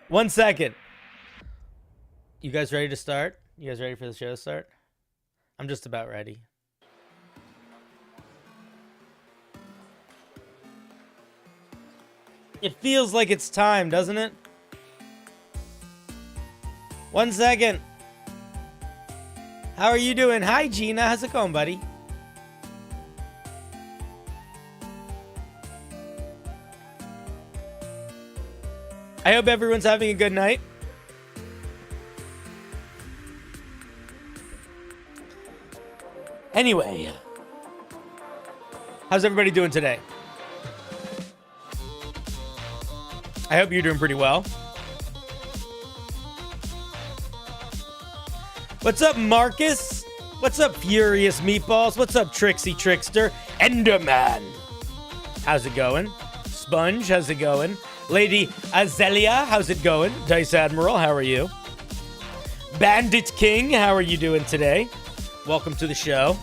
1 second. You guys ready to start? You guys ready for the show to start? I'm just about ready. It feels like it's time, doesn't it? 1 second. How are you doing? Hi, Gina. How's it going, buddy? I hope everyone's having a good night. Anyway, how's everybody doing today? I hope you're doing pretty well. What's up, Marcus? What's up, Furious Meatballs? What's up, Trixie Trickster? Enderman. How's it going? Sponge, how's it going? Lady Azelia, how's it going? Dice Admiral, how are you? Bandit King, how are you doing today? Welcome to the show.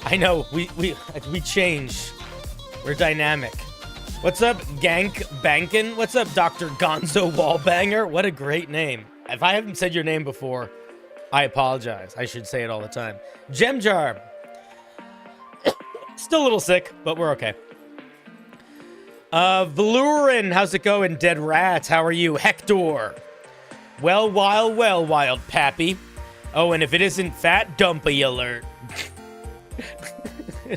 I know, we change. We're dynamic. What's up, Gank Bankin? What's up, Dr. Gonzo Wallbanger? What a great name. If I haven't said your name before, I apologize. I should say it all the time. Gemjar. Still a little sick, but we're okay. Valurin, how's it going? Dead Rats, how are you? Hector. Well, wild pappy. Oh, and if it isn't fat, dumpy alert. You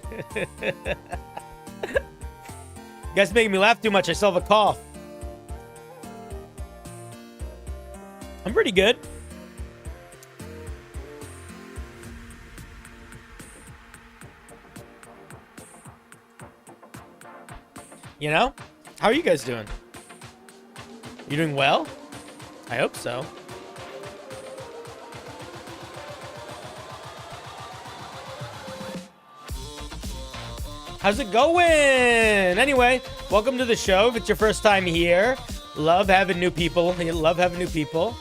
guys making me laugh too much. I still have a cough. I'm pretty good. You know? How are you guys doing? You doing well? I hope so. How's it going? Anyway, welcome to the show. If it's your first time here, love having new people. Love having new people.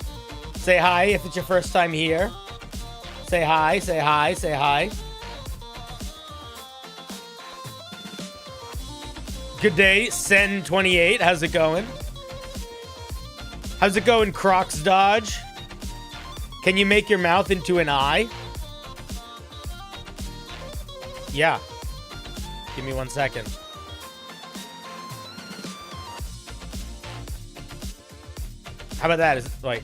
Say hi if it's your first time here. Say hi, say hi, say hi. Good day, Sen28. How's it going? How's it going, Crocs Dodge? Can you make your mouth into an eye? Yeah. Give me 1 second. How about that? Wait.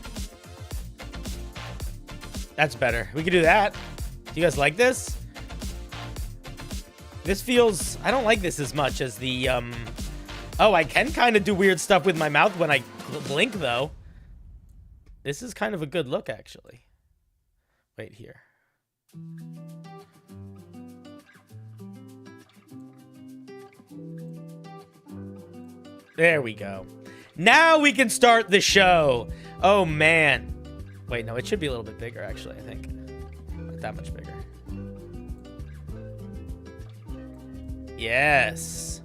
That's better. We could do that. Do you guys like this? This feels... I don't like this as much as the, Oh, I can kind of do weird stuff with my mouth when I blink, though. This is kind of a good look, actually. Wait here. There we go. Now we can start the show. Oh, man. Wait, no, it should be a little bit bigger, actually, I think. Not that much bigger. Yes.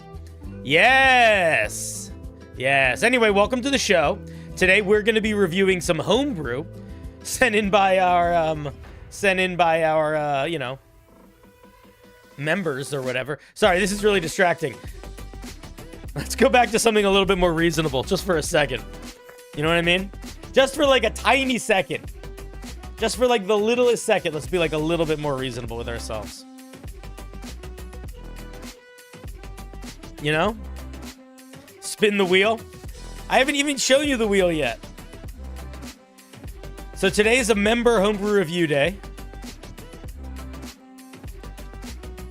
Yes. Yes. Anyway, welcome to the show. Today, we're going to be reviewing some homebrew sent in by our, you know, members or whatever. Sorry, this is really distracting. Let's go back to something a little bit more reasonable, just for a second. You know what I mean? Just for like a tiny second. Just for like the littlest second, let's be like a little bit more reasonable with ourselves. You know? Spin the wheel. I haven't even shown you the wheel yet. So today is a member homebrew review day.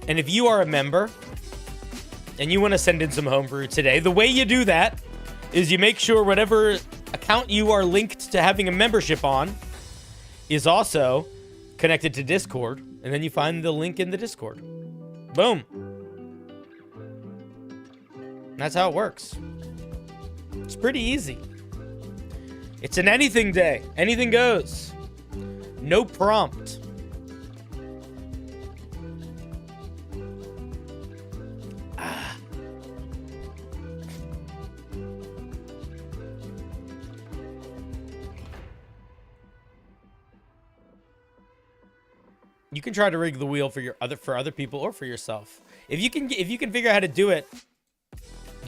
And if you are a member and you want to send in some homebrew today, the way you do that is you make sure whatever account you are linked to having a membership on is also connected to Discord, and then you find the link in the Discord. Boom. That's how it works. It's pretty easy. It's an anything day. Anything goes. No prompt. You can try to rig the wheel for other people or for yourself. If you can figure out how to do it,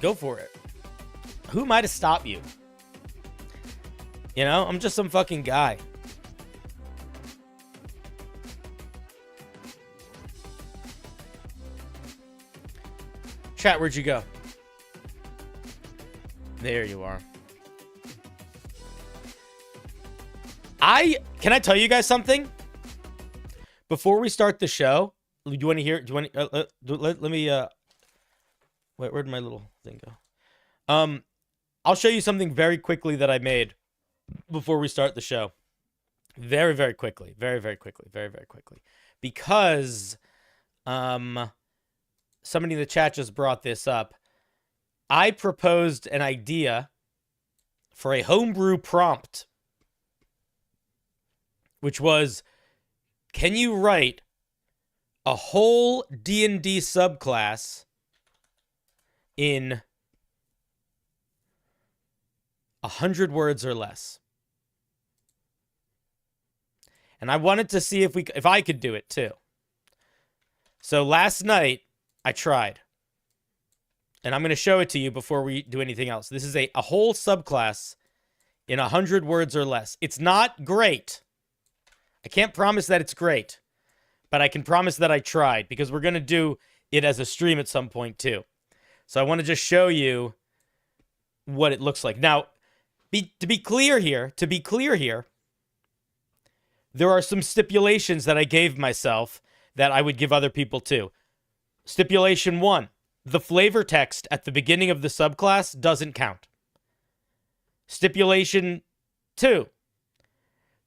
go for it. Who am I to stop you? You know, I'm just some fucking guy. Chat, where'd you go? There you are. Can I tell you guys something? Before we start the show, do you want to hear? Do you want? Let me. Where'd my little thing go? I'll show you something very quickly that I made before we start the show. Very, very quickly. Very, very quickly. Very, very quickly. Because, somebody in the chat just brought this up. I proposed an idea for a homebrew prompt, which was, can you write a whole D&D subclass in 100 words or less? And I wanted to see if I could do it too. So last night I tried. And I'm going to show it to you before we do anything else. This is a whole subclass in 100 words or less. It's not great. I can't promise that it's great, but I can promise that I tried, because we're going to do it as a stream at some point too. So I want to just show you what it looks like. Now, to be clear here, there are some stipulations that I gave myself that I would give other people too. Stipulation 1, the flavor text at the beginning of the subclass doesn't count. Stipulation 2,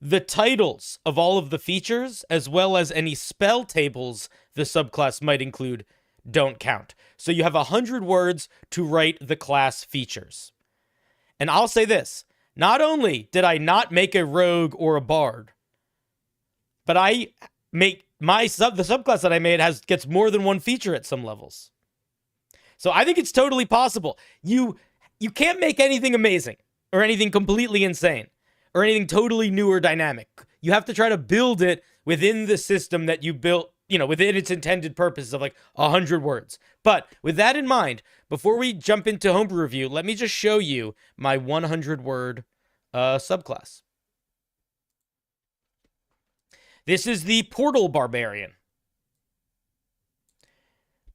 the titles of all of the features, as well as any spell tables the subclass might include, don't count. So you have 100 words to write the class features. And I'll say this, not only did I not make a rogue or a bard, but I make the subclass that I made gets more than one feature at some levels. So I think it's totally possible. You can't make anything amazing or anything completely insane or anything totally new or dynamic. You have to try to build it within the system that you built, within its intended purpose of like 100 words. But with that in mind, before we jump into Homebrew review, let me just show you my 100 word subclass. This is the Portal Barbarian.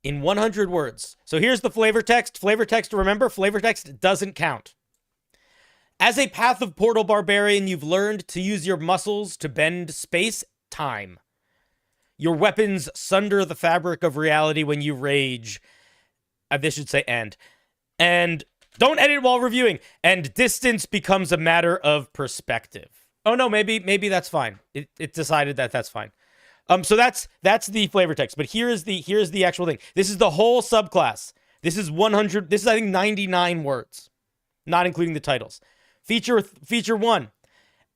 In 100 words. So here's the flavor text. Flavor text, remember, flavor text doesn't count. As a Path of Portal Barbarian, you've learned to use your muscles to bend space-time. Your weapons sunder the fabric of reality when you rage. This should say end. And don't edit while reviewing. And distance becomes a matter of perspective. Oh no, maybe that's fine. It decided that that's fine. So that's the flavor text. But here's the actual thing. This is the whole subclass. This is 100. This is, I think, 99 words, not including the titles. Feature 1.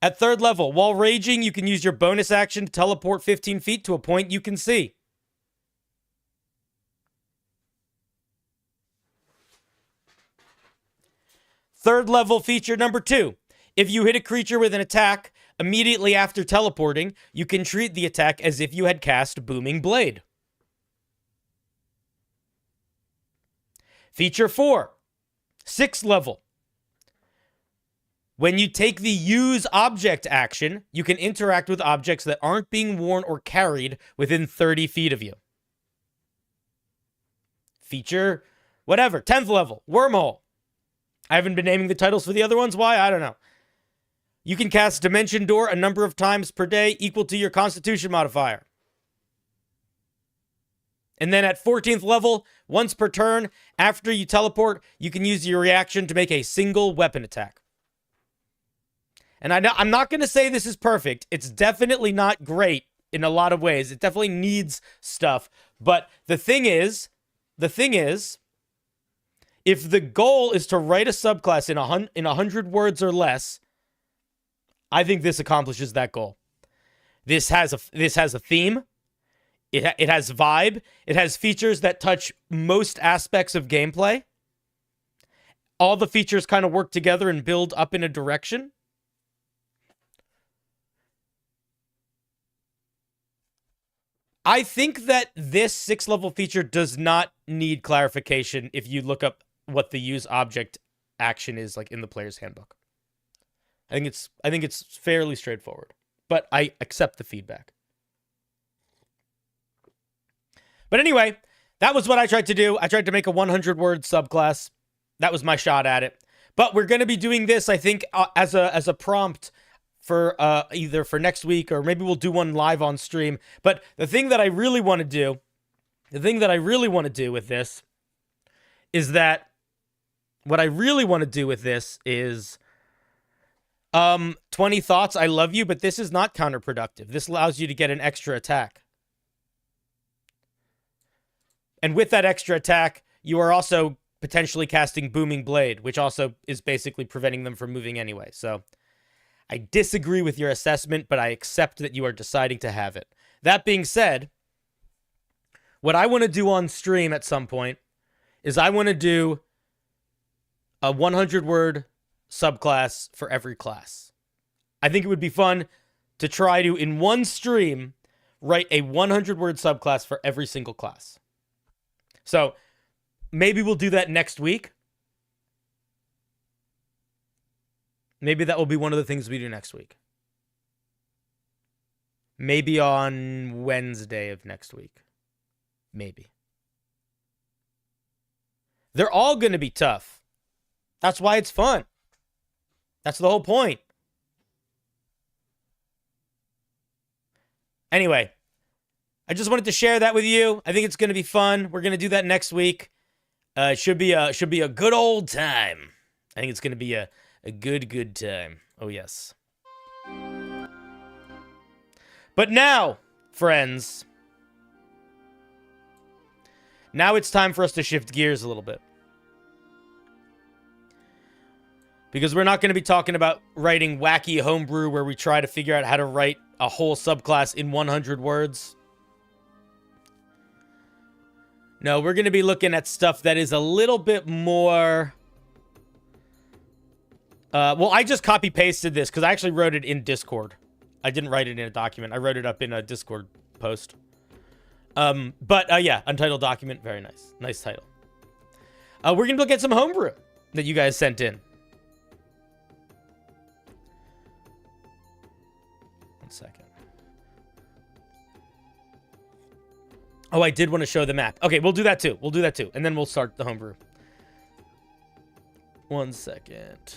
At 3rd level, while raging, you can use your bonus action to teleport 15 feet to a point you can see. Third level feature number 2. If you hit a creature with an attack, immediately after teleporting, you can treat the attack as if you had cast Booming Blade. Feature 4. 6th level. When you take the use object action, you can interact with objects that aren't being worn or carried within 30 feet of you. Feature, whatever, 10th level, Wormhole. I haven't been naming the titles for the other ones. Why? I don't know. You can cast Dimension Door a number of times per day equal to your Constitution modifier. And then at 14th level, once per turn, after you teleport, you can use your reaction to make a single weapon attack. And I'm not going to say this is perfect. It's definitely not great in a lot of ways. It definitely needs stuff. But the thing is, if the goal is to write a subclass in 100 words or less, I think this accomplishes that goal. This has a theme. It has vibe. It has features that touch most aspects of gameplay. All the features kind of work together and build up in a direction. I think that this 6th-level feature does not need clarification if you look up what the use object action is like in the player's handbook. I think it's fairly straightforward, but I accept the feedback. But anyway, that was what I tried to do. I tried to make a 100-word subclass. That was my shot at it. But we're going to be doing this, I think, as a prompt for either for next week, or maybe we'll do one live on stream. But the thing that I really want to do, with this is that what I really want to do with this is 20 thoughts. I love you, but this is not counterproductive. This allows you to get an extra attack. And with that extra attack, you are also potentially casting Booming Blade, which also is basically preventing them from moving anyway. So I disagree with your assessment, but I accept that you are deciding to have it. That being said, what I want to do on stream at some point is I want to do a 100-word subclass for every class. I think it would be fun to try to, in one stream, write a 100-word subclass for every single class. So maybe we'll do that next week. Maybe that will be one of the things we do next week. Maybe on Wednesday of next week. Maybe. They're all going to be tough. That's why it's fun. That's the whole point. Anyway, I just wanted to share that with you. I think it's going to be fun. We're going to do that next week. It should be a good old time. I think it's going to be a good time. Oh, yes. But now, friends, now it's time for us to shift gears a little bit. Because we're not going to be talking about writing wacky homebrew where we try to figure out how to write a whole subclass in 100 words. No, we're going to be looking at stuff that is a little bit more... well, I just copy-pasted this because I actually wrote it in Discord. I didn't write it in a document. I wrote it up in a Discord post. But yeah, untitled document. Very nice. Nice title. We're going to look at some homebrew that you guys sent in. One second. Oh, I did want to show the map. Okay, we'll do that too. And then we'll start the homebrew. One second.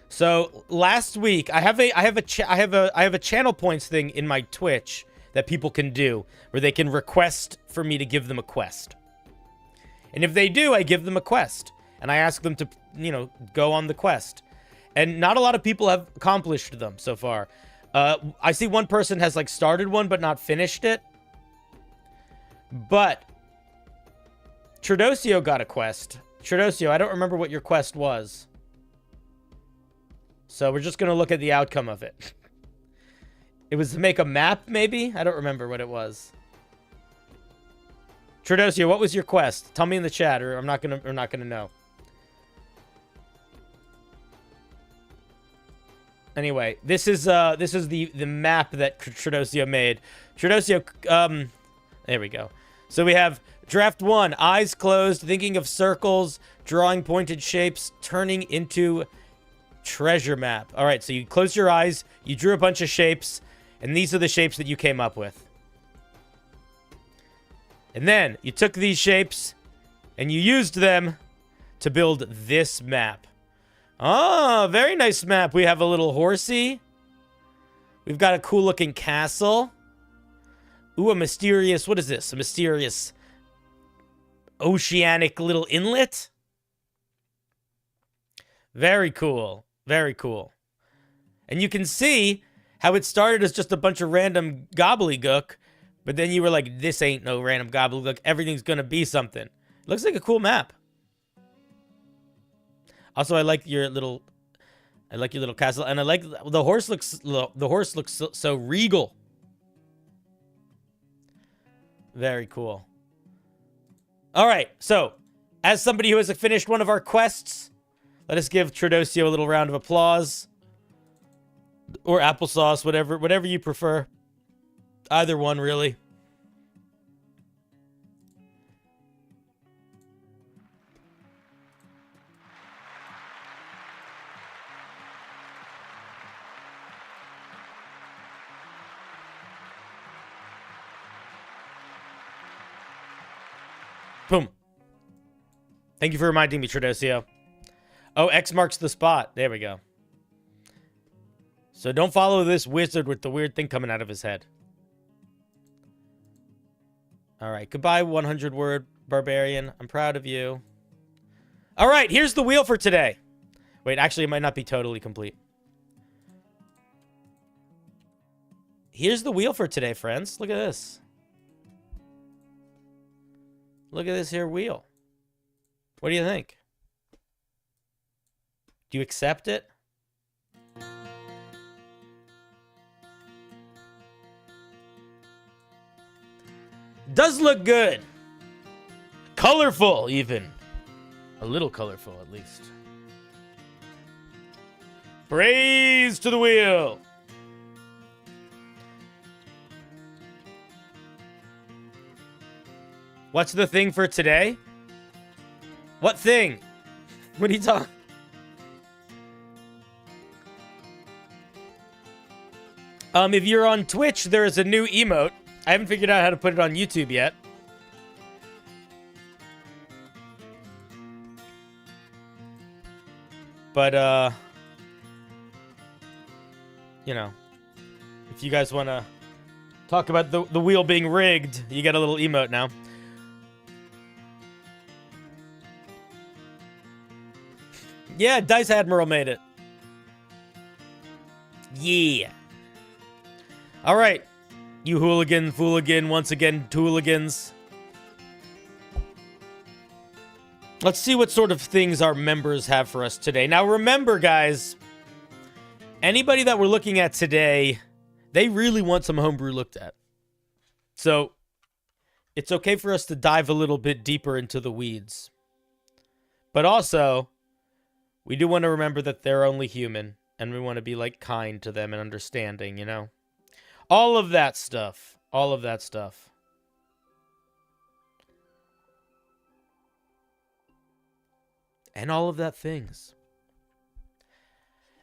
So last week, I have a channel points thing in my Twitch that people can do where they can request for me to give them a quest. And if they do, I give them a quest and I ask them to, go on the quest. And not a lot of people have accomplished them so far. I see one person has started one but not finished it. But Tradosio got a quest. Tradosio, I don't remember what your quest was. So we're just going to look at the outcome of it. It was to make a map, maybe? I don't remember what it was. Tradosio, what was your quest? Tell me in the chat, or I'm not gonna know. Anyway, this is the map that Tradosio made. Tradosio, there we go. So we have draft 1, eyes closed, thinking of circles, drawing pointed shapes, turning into treasure map. All right, so you closed your eyes, you drew a bunch of shapes, and these are the shapes that you came up with. And then you took these shapes and you used them to build this map. Oh, very nice map. We have a little horsey. We've got a cool looking castle. Ooh, a mysterious, what is this? A mysterious oceanic little inlet. Very cool. Very cool. And you can see how it started as just a bunch of random gobbledygook, but then you were like, this ain't no random gobbledygook. Everything's going to be something. Looks like a cool map. Also, I like your little castle, and I like the horse looks so regal. Very cool. All right, so as somebody who has finished one of our quests, let us give Tradosio a little round of applause. Or applesauce, whatever you prefer. Either one, really. Boom. Thank you for reminding me, Tradosio. Oh, X marks the spot. There we go. So don't follow this wizard with the weird thing coming out of his head. All right. Goodbye, 100-word barbarian. I'm proud of you. All right. Here's the wheel for today. Wait, actually, it might not be totally complete. Here's the wheel for today, friends. Look at this. Look at this here wheel. What do you think? Do you accept it? Does look good. Colorful, even. A little colorful, at least. Praise to the wheel. What's the thing for today? What thing? What are you talking? If you're on Twitch, there is a new emote. I haven't figured out how to put it on YouTube yet. But, you know, if you guys want to talk about the wheel being rigged, you get a little emote now. Yeah, Dice Admiral made it. Yeah. All right. You fooligan, once again, tooligans. Let's see what sort of things our members have for us today. Now, remember, guys, anybody that we're looking at today, they really want some homebrew looked at. So, it's okay for us to dive a little bit deeper into the weeds. But also, we do want to remember that they're only human, and we want to be, like, kind to them and understanding, you know? All of that stuff. All of that stuff. And all of that things.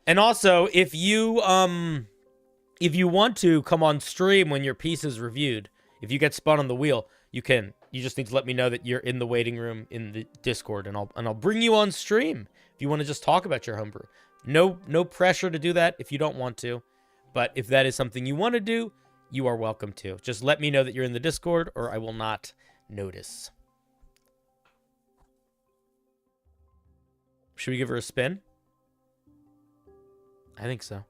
And also, if you want to come on stream when your piece is reviewed, if you get spun on the wheel, you can. You just need to let me know that you're in the waiting room in the Discord, and I'll bring you on stream if you want to just talk about your homebrew. No pressure to do that if you don't want to, but if that is something you want to do, you are welcome to. Just let me know that you're in the Discord, or I will not notice. Should we give her a spin? I think so.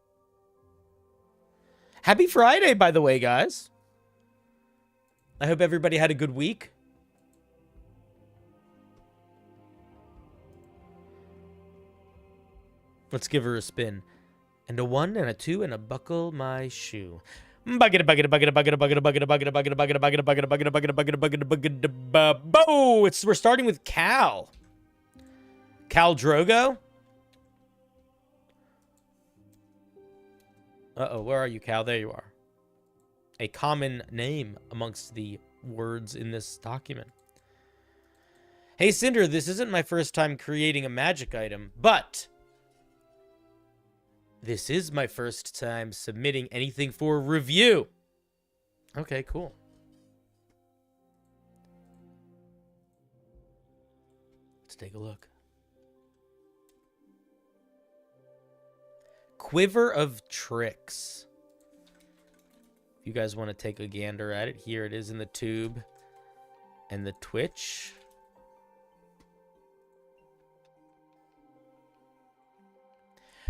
Happy Friday, by the way, guys. I hope everybody had a good week. Let's give her a spin. And a 1 and a 2 and a buckle my shoe. Bucket a bucket a bucket a bucket a bucket a bucket a bucket a bucket a bucket a bucket a bucket a bucket a bucket a bucket a bucket a bucket a bucket. We're starting with Cal. Cal Drogo? Uh-oh, where are you, Cal? There you are. A common name amongst the words in this document. Hey, Cinder, this isn't my first time creating a magic item, but this is my first time submitting anything for review. Okay, cool. Let's take a look. Quiver of Tricks. If you guys want to take a gander at it, here it is in the tube and the Twitch.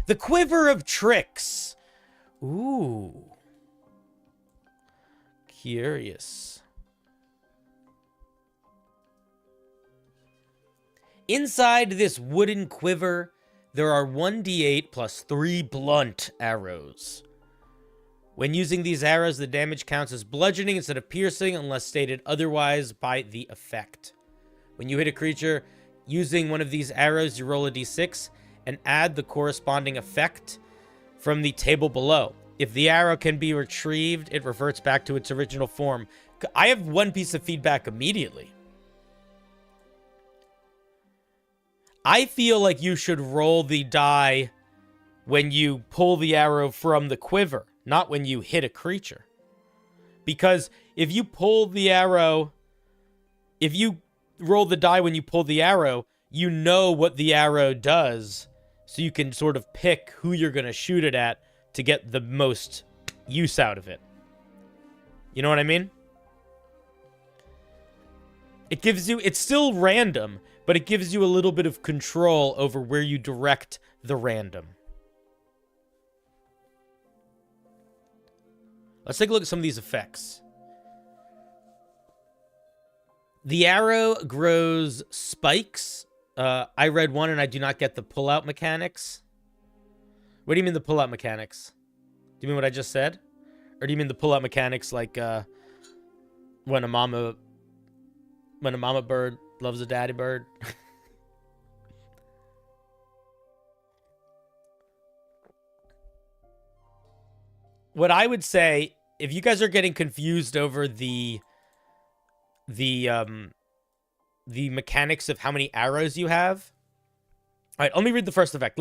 The Quiver of Tricks. Ooh. Curious. Inside this wooden quiver, there are 1d8 plus 3 blunt arrows. When using these arrows, the damage counts as bludgeoning instead of piercing unless stated otherwise by the effect. When you hit a creature using one of these arrows, you roll a d6 and add the corresponding effect from the table below. If the arrow can be retrieved, it reverts back to its original form. I have one piece of feedback immediately. I feel like you should roll the die when you pull the arrow from the quiver, not when you hit a creature. Because if you pull the arrow, if you roll the die when you pull the arrow, you know what the arrow does, so you can sort of pick who you're going to shoot it at to get the most use out of it. You know what I mean? It gives you, it's still random, but it gives you a little bit of control over where you direct the random. Let's take a look at some of these effects. The arrow grows spikes. I read one and I do not get the pull-out mechanics. What do you mean the pull-out mechanics? Do you mean what I just said? Or do you mean the pull-out mechanics like when a mama bird loves a daddy bird? What I would say, if you guys are getting confused over the mechanics of how many arrows you have. All right, let me read the first effect.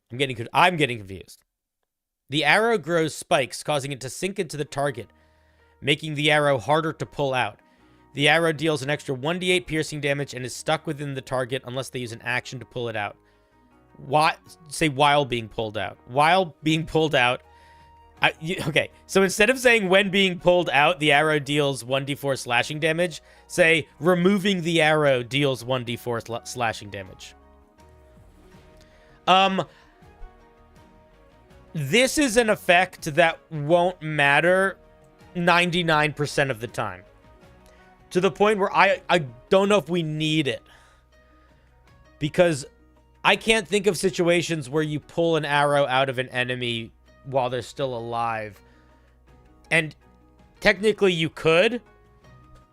I'm getting confused. The arrow grows spikes, causing it to sink into the target, making the arrow harder to pull out. The arrow deals an extra 1d8 piercing damage and is stuck within the target unless they use an action to pull it out. While being pulled out. While being pulled out. Okay, so instead of saying when being pulled out, the arrow deals 1d4 slashing damage, say removing the arrow deals 1d4 slashing damage. This is an effect that won't matter 99% of the time. To the point where I don't know if we need it. Because I can't think of situations where you pull an arrow out of an enemy while they're still alive. And technically you could,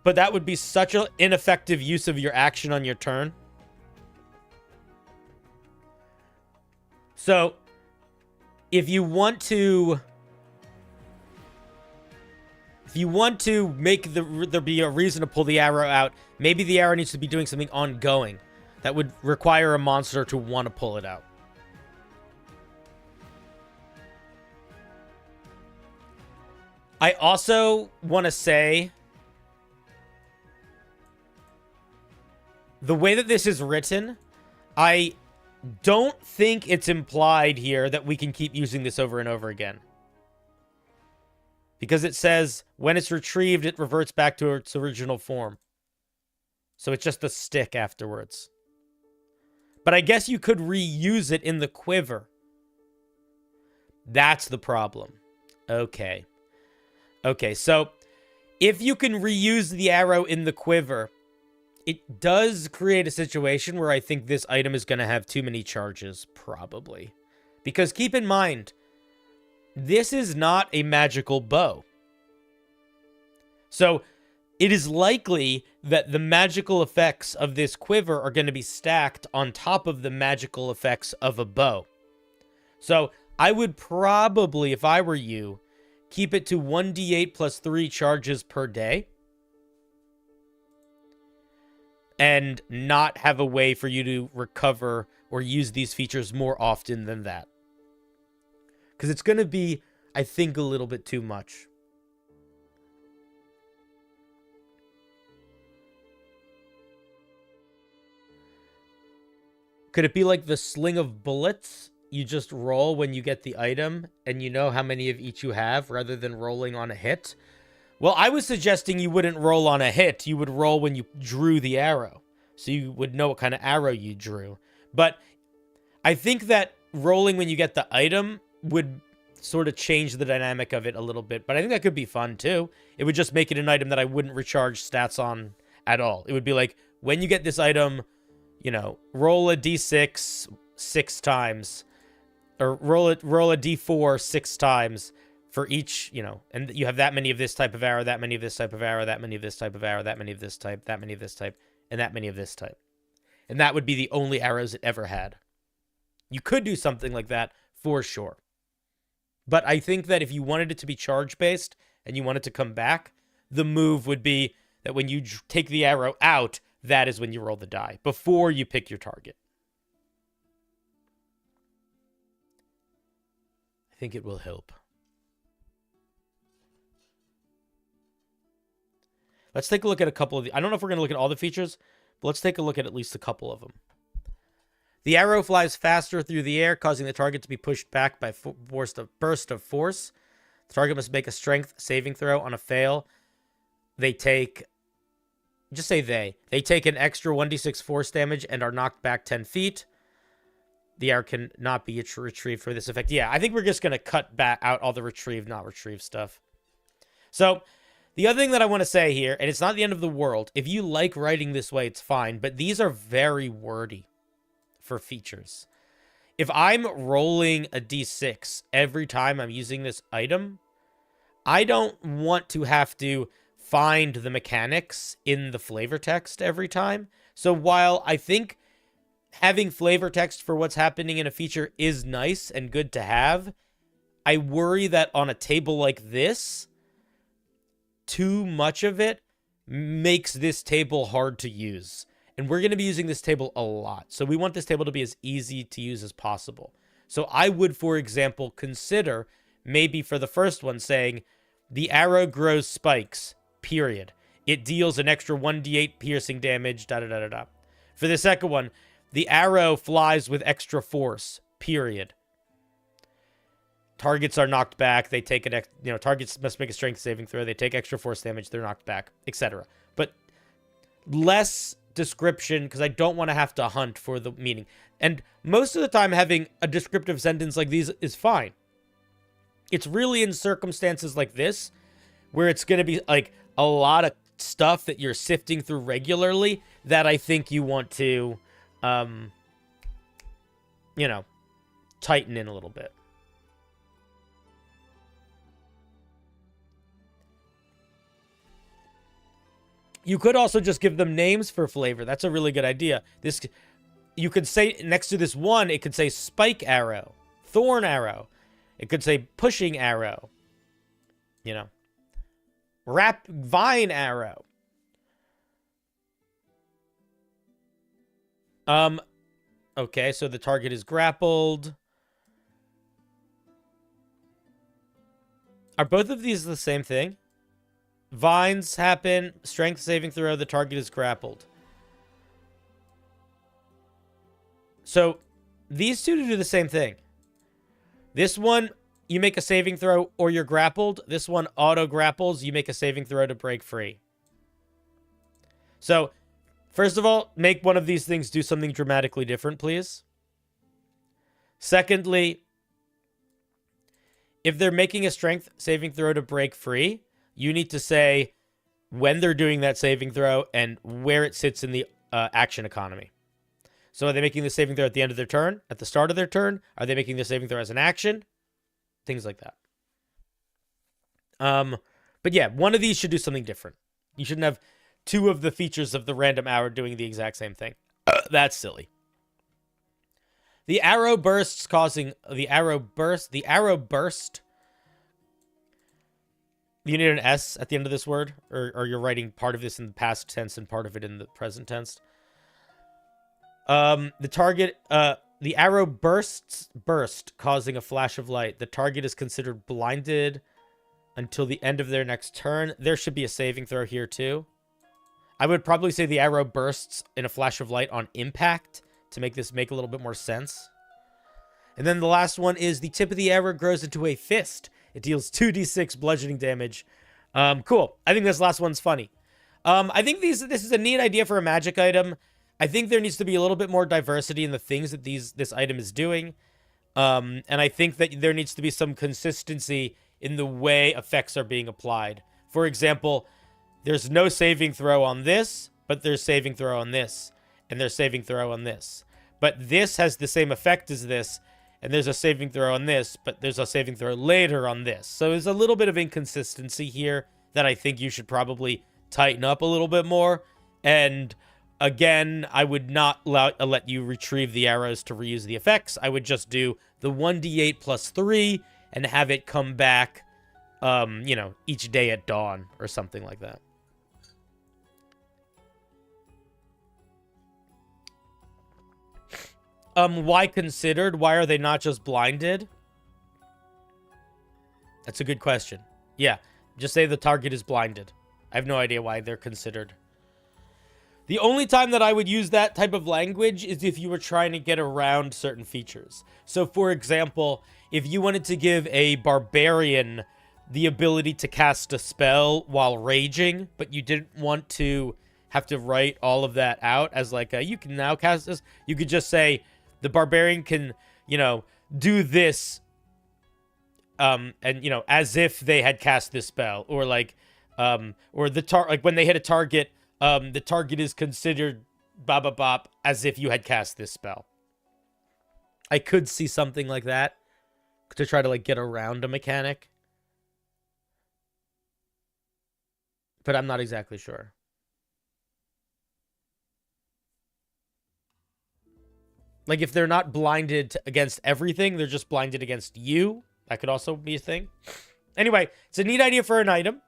but that would be such an ineffective use of your action on your turn. So, if you want to make there be a reason to pull the arrow out, maybe the arrow needs to be doing something ongoing that would require a monster to want to pull it out. I also want to say, the way that this is written, I don't think it's implied here that we can keep using this over and over again. Because it says, when it's retrieved, it reverts back to its original form. So it's just a stick afterwards. But I guess you could reuse it in the quiver. That's the problem. Okay. Okay, so if you can reuse the arrow in the quiver, it does create a situation where I think this item is going to have too many charges, probably. Because keep in mind, this is not a magical bow. So it is likely that the magical effects of this quiver are going to be stacked on top of the magical effects of a bow. So I would probably, if I were you, keep it to 1d8 plus 3 charges per day. And not have a way for you to recover or use these features more often than that. Because it's going to be, I think, a little bit too much. Could it be like the sling of bullets? You just roll when you get the item, and you know how many of each you have, rather than rolling on a hit? Well, I was suggesting you wouldn't roll on a hit. You would roll when you drew the arrow. So you would know what kind of arrow you drew. But I think that rolling when you get the item would sort of change the dynamic of it a little bit. But I think that could be fun, too. It would just make it an item that I wouldn't recharge stats on at all. It would be like, when you get this item, you know, roll a d6 6 times. Or roll a d4 6 times for each, you know, and you have that many of this type of arrow, that many of this type of arrow, that many of this type of arrow, that many of this type, that many of this type, and that many of this type. And that would be the only arrows it ever had. You could do something like that for sure. But I think that if you wanted it to be charge-based and you want it to come back, the move would be that when you take the arrow out, that is when you roll the die, before you pick your target. I think it will help. Let's take a look at a couple of the... I don't know if we're going to look at all the features, but let's take a look at least a couple of them. The arrow flies faster through the air, causing the target to be pushed back by burst of force. The target must make a strength saving throw. On a fail, they take... Just say they. They take an extra 1d6 force damage and are knocked back 10 feet. The arrow can not be retrieved for this effect. Yeah, I think we're just going to cut back out all the retrieve, not retrieve stuff. So, the other thing that I want to say here, and it's not the end of the world. If you like writing this way, it's fine. But these are very wordy for features. If I'm rolling a d6 every time I'm using this item, I don't want to have to find the mechanics in the flavor text every time. So while I think having flavor text for what's happening in a feature is nice and good to have, I worry that on a table like this, too much of it makes this table hard to use. And we're going to be using this table a lot. So we want this table to be as easy to use as possible. So I would, for example, consider maybe for the first one saying the arrow grows spikes, period. It deals an extra 1d8 piercing damage, da-da-da-da-da. For the second one, the arrow flies with extra force, period. Targets are knocked back. They take an targets must make a strength saving throw. They take extra force damage. They're knocked back, etc. But less description, because I don't want to have to hunt for the meaning. And most of the time, having a descriptive sentence like these is fine. It's really in circumstances like this where it's going to be like a lot of stuff that you're sifting through regularly that I think you want to, tighten in a little bit. You could also just give them names for flavor. That's a really good idea. You could say next to this one, it could say spike arrow, thorn arrow. It could say pushing arrow. Vine arrow. Okay, so the target is grappled. Are both of these the same thing? Vines happen, strength saving throw, the target is grappled. So, these two do the same thing. This one, you make a saving throw or you're grappled. This one auto grapples, you make a saving throw to break free. So, first of all, make one of these things do something dramatically different, please. Secondly, if they're making a strength saving throw to break free, you need to say when they're doing that saving throw and where it sits in the action economy. So are they making the saving throw at the end of their turn? At the start of their turn? Are they making the saving throw as an action? Things like that. But yeah, one of these should do something different. You shouldn't have two of the features of the random arrow doing the exact same thing. That's silly. The arrow bursts causing... The arrow burst... You need an S at the end of this word, or you're writing part of this in the past tense and part of it in the present tense. The arrow burst, causing a flash of light. The target is considered blinded until the end of their next turn. There should be a saving throw here too. I would probably say the arrow bursts in a flash of light on impact to make this make a little bit more sense. And then the last one is the tip of the arrow grows into a fist. It deals 2d6 bludgeoning damage. Cool. I think this last one's funny. I think this is a neat idea for a magic item. I think there needs to be a little bit more diversity in the things that this item is doing. And I think that there needs to be some consistency in the way effects are being applied. For example, there's no saving throw on this, but there's saving throw on this, and there's saving throw on this. But this has the same effect as this, and there's a saving throw on this, but there's a saving throw later on this. So there's a little bit of inconsistency here that I think you should probably tighten up a little bit more. And Again, I would not let you retrieve the arrows to reuse the effects. I would just do the 1d8 plus 3 and have it come back, you know, each day at dawn or something like that. Why considered? Why are they not just blinded? That's a good question. Yeah, just say the target is blinded. I have no idea why they're considered. The only time that I would use that type of language is if you were trying to get around certain features. So, for example, if you wanted to give a barbarian the ability to cast a spell while raging, but you didn't want to have to write all of that out as like, you can now cast this, you could just say, the barbarian can, you know, do this, and, you know, as if they had cast this spell, or like, or like when they hit a target, the target is considered bop as if you had cast this spell. I could see something like that to try to like get around a mechanic, but I'm not exactly sure. Like, if they're not blinded against everything, they're just blinded against you. That could also be a thing. Anyway, it's a neat idea for an item.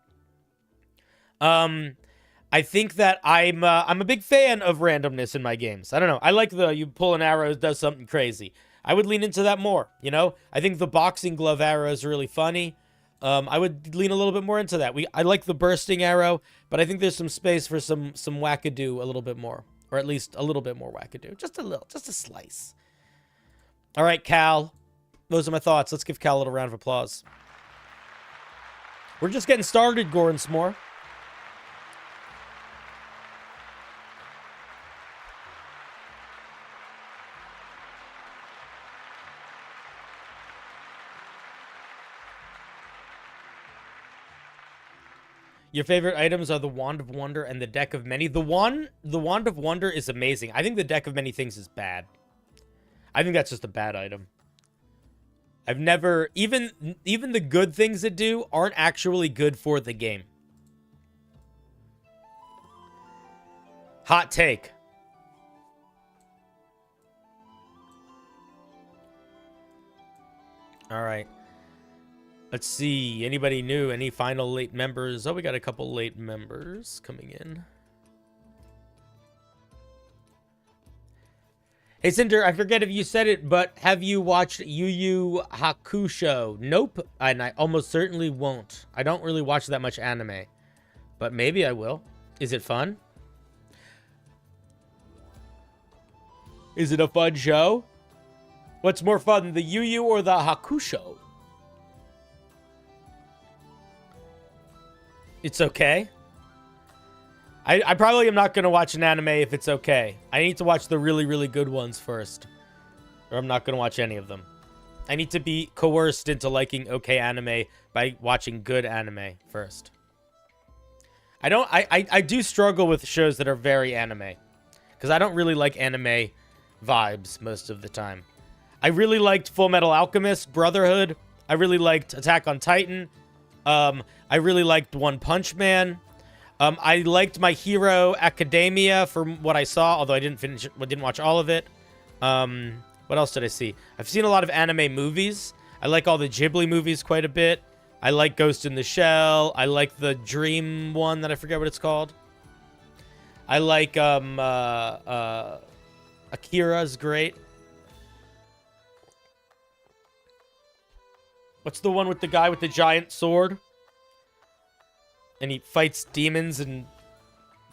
I think that I'm a big fan of randomness in my games. I don't know. I like you pull an arrow, it does something crazy. I would lean into that more, you know? I think the boxing glove arrow is really funny. I would lean a little bit more into that. I like the bursting arrow, but I think there's some space for some wackadoo a little bit more. Or at least a little bit more wackadoo. Just a little. Just a slice. All right, Cal. Those are my thoughts. Let's give Cal a little round of applause. We're just getting started, Goran S'more. Your favorite items are the Wand of Wonder and the Deck of Many. The Wand of Wonder is amazing. I think the Deck of Many Things is bad. I think that's just a bad item. I've never... Even the good things it do aren't actually good for the game. Hot take. All right. Let's see. Anybody new? Any final late members? Oh, we got a couple late members coming in. Hey, Cinder, I forget if you said it, but have you watched Yu Yu Hakusho? Nope, and I almost certainly won't. I don't really watch that much anime, but maybe I will. Is it fun? Is it a fun show? What's more fun, the Yu Yu or the Hakusho? It's okay. I probably am not going to watch an anime if it's okay. I need to watch the really, really good ones first. Or I'm not going to watch any of them. I need to be coerced into liking okay anime by watching good anime first. I do struggle with shows that are very anime. Because I don't really like anime vibes most of the time. I really liked Full Metal Alchemist, Brotherhood. I really liked Attack on Titan. I really liked One Punch Man. I liked My Hero Academia from what I saw, although I didn't watch all of it. What else did I see? I've seen a lot of anime movies. I like all the Ghibli movies quite a bit. I like Ghost in the Shell. I like the Dream one that I forget what it's called. I like Akira's great. What's the one with the guy with the giant sword? And he fights demons and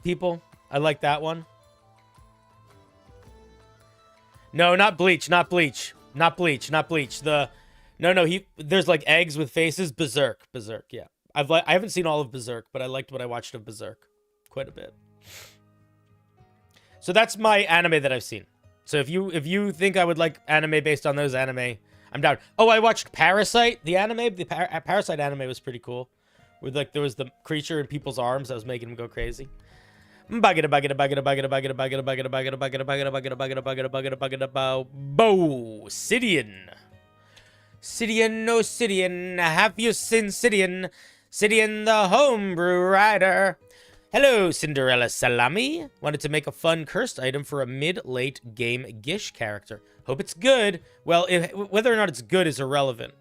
people. I like that one. No, not Bleach, not Bleach. Not Bleach, not Bleach. There's like eggs with faces. Berserk, yeah. I haven't seen all of Berserk, but I liked what I watched of Berserk quite a bit. So that's my anime that I've seen. So if you think I would like anime based on those anime, I'm down. Oh, I watched Parasite, the anime. The Parasite anime was pretty cool. With like there was the creature in people's arms that was making him go crazy. Bo Sidian, no Sidian, have you seen Sidian? Sidian the homebrew rider. Hello, Cinderella Salami. Wanted to make a fun cursed item for a mid-late game Gish character. Hope it's good. Well, whether or not it's good is irrelevant.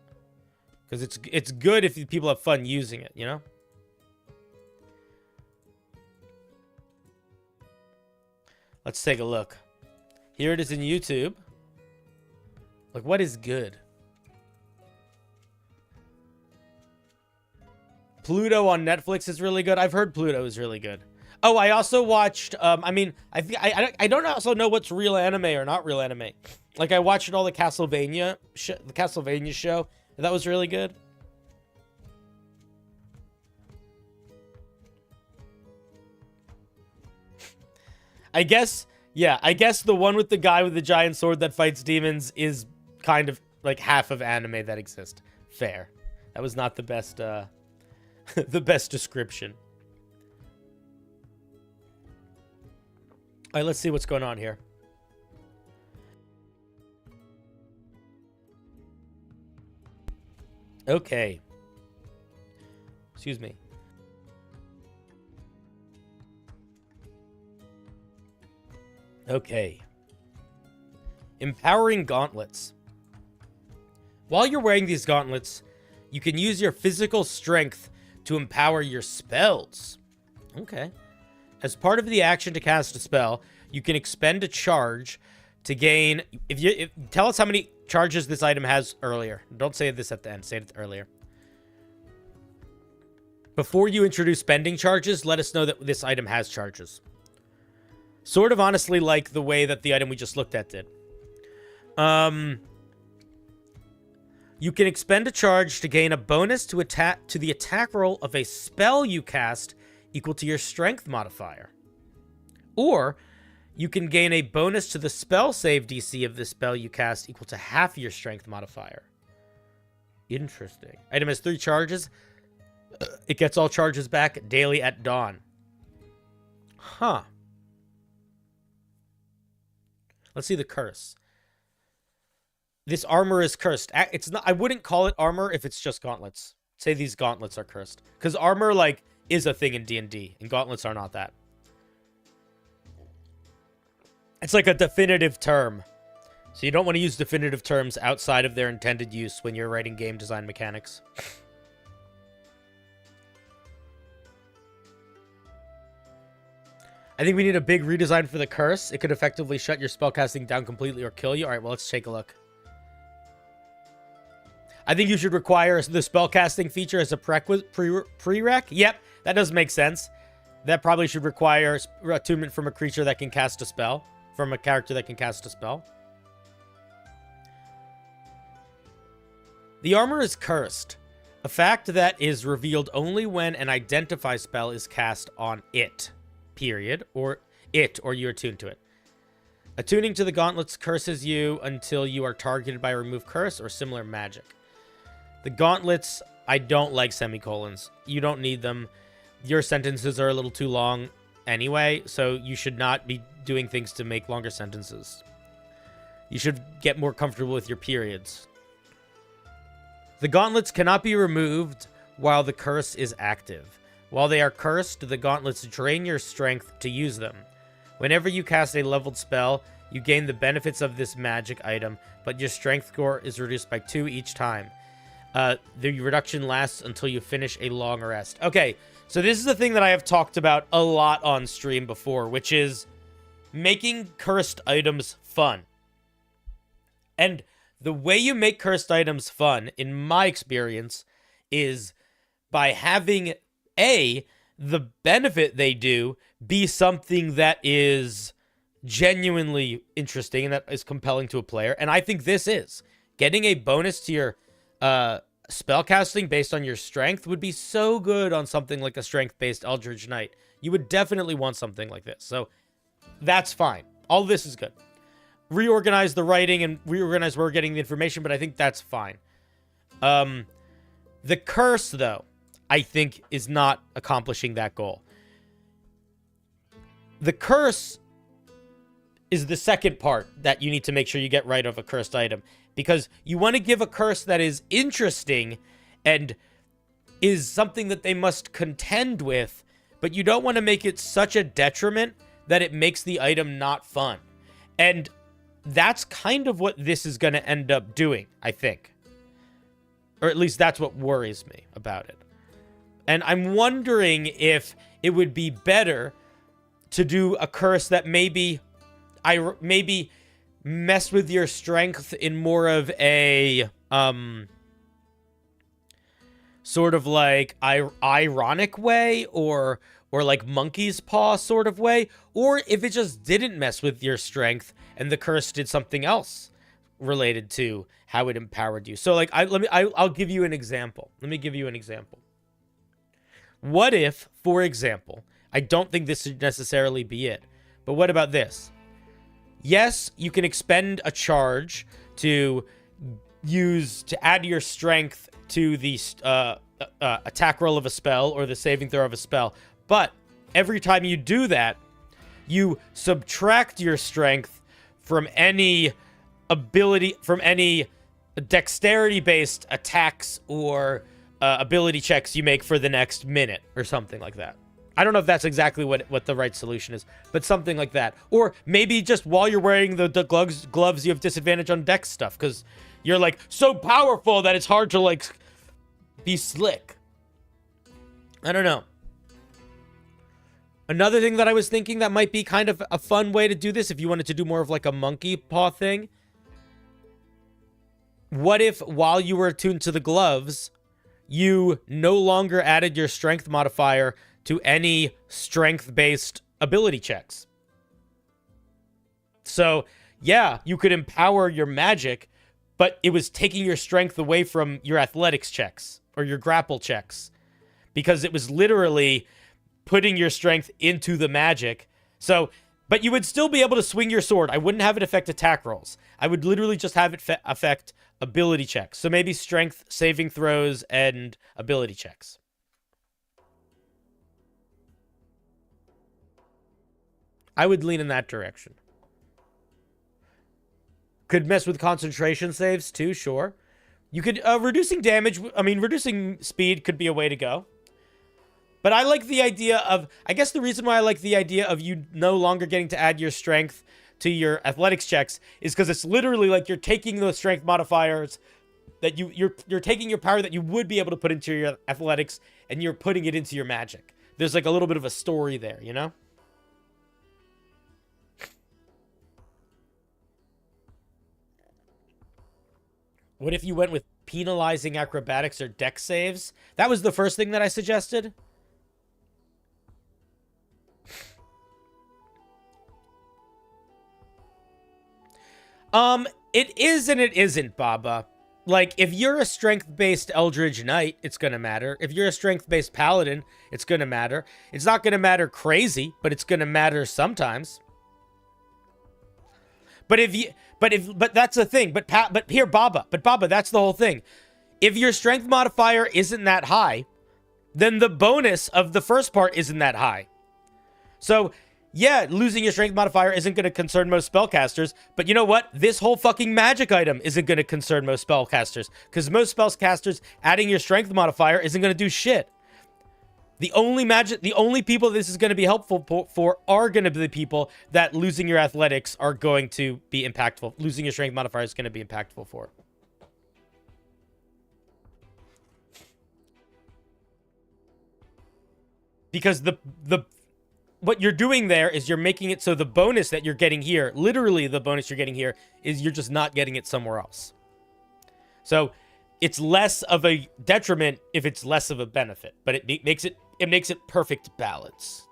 Because it's good if people have fun using it, you know? Let's take a look. Here it is in YouTube. Like, what is good? Pluto on Netflix is really good. I've heard Pluto is really good. Oh, I also watched, I don't also know what's real anime or not real anime. Like, I watched all the Castlevania show. That was really good. I guess the one with the guy with the giant sword that fights demons is kind of like half of anime that exist. Fair. That was not the best, the best description. All right, let's see what's going on here. Okay. Excuse me. Okay. Empowering gauntlets. While you're wearing these gauntlets, you can use your physical strength to empower your spells. Okay. As part of the action to cast a spell, you can expend a charge to gain... Tell us how many charges this item has earlier. Don't say this at the end. Say it earlier. Before you introduce spending charges, let us know that this item has charges. Sort of honestly like the way that the item we just looked at did. You can expend a charge to gain a bonus to the attack roll of a spell you cast equal to your strength modifier. Or you can gain a bonus to the spell save DC of the spell you cast equal to half your strength modifier. Interesting. Item has 3 charges. It gets all charges back daily at dawn. Huh. Let's see the curse. This armor is cursed. It's not. I wouldn't call it armor if it's just gauntlets. Say these gauntlets are cursed. Because armor, like, is a thing in D&D. And gauntlets are not that. It's like a definitive term. So you don't want to use definitive terms outside of their intended use when you're writing game design mechanics. I think we need a big redesign for the curse. It could effectively shut your spellcasting down completely or kill you. All right, well, let's take a look. I think you should require the spellcasting feature as a prereq. Yep, that does make sense. That probably should require attunement from a creature that can cast a spell. From a character that can cast a spell. The armor is cursed. A fact that is revealed only when an identify spell is cast on it. Period. Or you attune to it. Attuning to the gauntlets curses you until you are targeted by a remove curse or similar magic. The gauntlets, I don't like semicolons. You don't need them. Your sentences are a little too long anyway, so you should not be doing things to make longer sentences. You should get more comfortable with your periods. The gauntlets cannot be removed while the curse is active. While they are cursed, the gauntlets drain your strength to use them. Whenever you cast a leveled spell, you gain the benefits of this magic item, but your strength score is reduced by 2 each time. The reduction lasts until you finish a long rest. Okay, so this is the thing that I have talked about a lot on stream before, which is making cursed items fun. And the way you make cursed items fun, in my experience, is by having the benefit they do be something that is genuinely interesting and that is compelling to a player. And I think this is. Getting a bonus to your spellcasting based on your strength would be so good on something like a strength-based Eldritch Knight. You would definitely want something like this. So that's fine. All this is good. Reorganize the writing and reorganize where we're getting the information, but I think that's fine. The curse, though, I think is not accomplishing that goal. The curse is the second part that you need to make sure you get right of a cursed item. Because you want to give a curse that is interesting and is something that they must contend with, but you don't want to make it such a detriment that it makes the item not fun. And that's kind of what this is going to end up doing, I think. Or at least that's what worries me about it. And I'm wondering if it would be better to do a curse that maybe mess with your strength in more of a sort of like ironic way, or like monkey's paw sort of way, or if it just didn't mess with your strength and the curse did something else related to how it empowered you. So like I'll give you an example. Let me give you an example. What if, for example, I don't think this should necessarily be it, but what about this? Yes, you can expend a charge to add your strength to the attack roll of a spell or the saving throw of a spell, but every time you do that, you subtract your strength from any ability, from any dexterity-based attacks or ability checks you make for the next minute or something like that. I don't know if that's exactly what the right solution is, but something like that. Or maybe just while you're wearing the gloves, you have disadvantage on dex stuff because you're like so powerful that it's hard to like be slick. I don't know. Another thing that I was thinking that might be kind of a fun way to do this, if you wanted to do more of like a monkey paw thing. What if while you were attuned to the gloves, you no longer added your strength modifier to any strength-based ability checks? So, yeah, you could empower your magic, but it was taking your strength away from your athletics checks or your grapple checks, because it was literally putting your strength into the magic. So, but you would still be able to swing your sword. I wouldn't have it affect attack rolls. I would literally just have it affect ability checks. So maybe strength, saving throws, and ability checks. I would lean in that direction. Could mess with concentration saves too, sure. You could, reducing damage, I mean, reducing speed could be a way to go. But I like the idea of, I guess the reason why I like the idea of you no longer getting to add your strength to your athletics checks is because it's literally like you're taking those strength modifiers that you're taking your power that you would be able to put into your athletics and you're putting it into your magic. There's like a little bit of a story there, you know? What if you went with penalizing acrobatics or dex saves? That was the first thing that I suggested. It is and it isn't, Baba. Like, if you're a strength-based Eldritch Knight, it's gonna matter. If you're a strength-based Paladin, it's gonna matter. It's not gonna matter crazy, but it's gonna matter sometimes. But that's the thing. But here, Baba, that's the whole thing. If your strength modifier isn't that high, then the bonus of the first part isn't that high. So, yeah, losing your strength modifier isn't going to concern most spellcasters, but you know what? This whole fucking magic item isn't going to concern most spellcasters, because most spellcasters adding your strength modifier isn't going to do shit. The only people this is going to be helpful for are going to be the people that losing your athletics are going to be impactful. Losing your strength modifier is going to be impactful for. Because what you're doing there is you're making it so the bonus that you're getting here, literally the bonus you're getting here, is you're just not getting it somewhere else. So it's less of a detriment if it's less of a benefit, but it makes it perfect balance.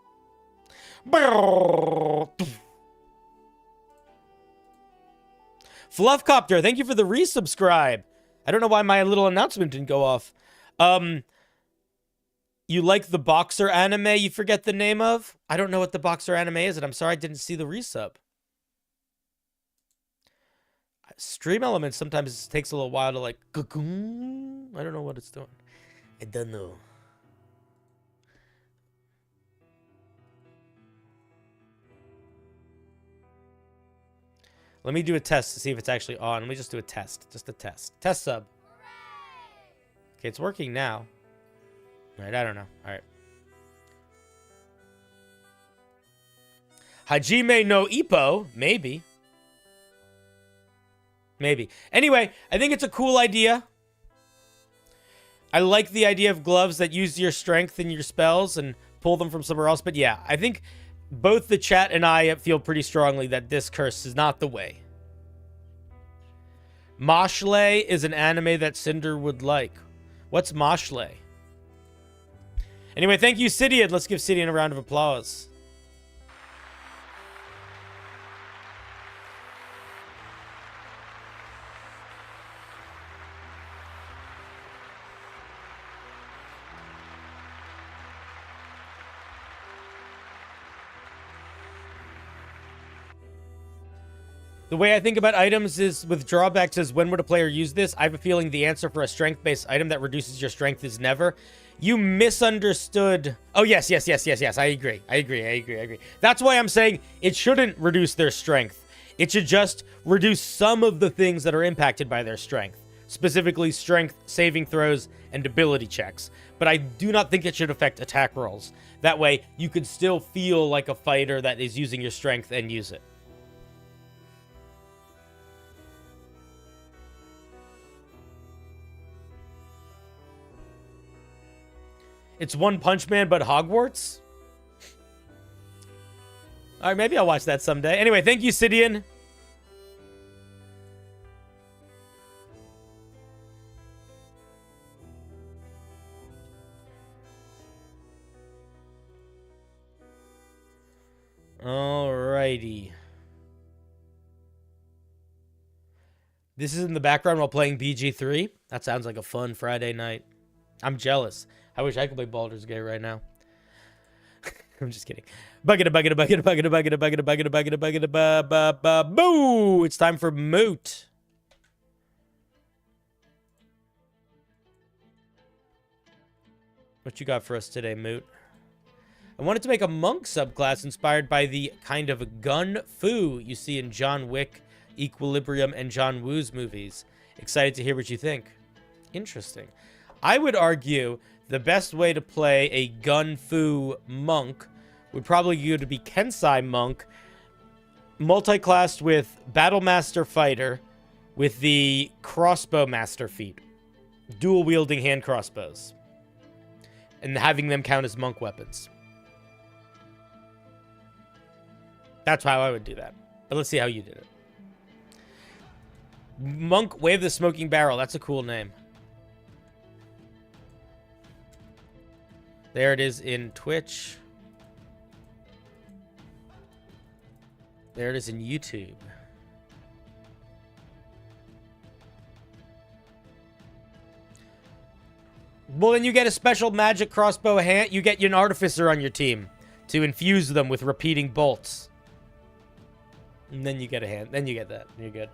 Fluffcopter, thank you for the resubscribe. I don't know why my little announcement didn't go off. You like the boxer anime you forget the name of? I don't know what the boxer anime is, and I'm sorry I didn't see the resub. Stream Elements sometimes takes a little while to like... I don't know what it's doing. I don't know. Let me do a test to see if it's actually on. Let me just do a test. Just a test. Test sub. Okay, it's working now. All right, I don't know. All right. Hajime no Ippo, maybe. Maybe. Anyway, I think it's a cool idea. I like the idea of gloves that use your strength in your spells and pull them from somewhere else. But yeah, I think both the chat and I feel pretty strongly that this curse is not the way. Moshley is an anime that Cinder would like. What's Moshley? Anyway, thank you, Sidian. Let's give Sidian a round of applause. The way I think about items is with drawbacks is when would a player use this? I have a feeling the answer for a strength-based item that reduces your strength is never. You misunderstood. Oh, yes. I agree. That's why I'm saying it shouldn't reduce their strength. It should just reduce some of the things that are impacted by their strength. Specifically, strength, saving throws, and ability checks. But I do not think it should affect attack rolls. That way, you could still feel like a fighter that is using your strength and use it. It's One Punch Man, but Hogwarts? All right, maybe I'll watch that someday. Anyway, thank you, Sidian. Alrighty. This is in the background while playing BG3. That sounds like a fun Friday night. I'm jealous. I wish I could play Baldur's Gate right now. I'm just kidding. Boo! It's time for Moot. What you got for us today, Moot? I wanted to make a monk subclass inspired by the kind of gun fu you see in John Wick, Equilibrium, and John Woo's movies. Excited to hear what you think. Interesting. I would argue the best way to play a gun fu monk would probably go to be Kensai monk, multi-classed with Battle Master Fighter with the Crossbow Master feat. Dual-wielding hand crossbows. And having them count as monk weapons. That's how I would do that. But let's see how you did it. Monk Wave the Smoking Barrel. That's a cool name. There it is in Twitch. There it is in YouTube. Well, then you get a special magic crossbow hand. You get an artificer on your team to infuse them with repeating bolts. And then you get a hand. Then you get that. You're good.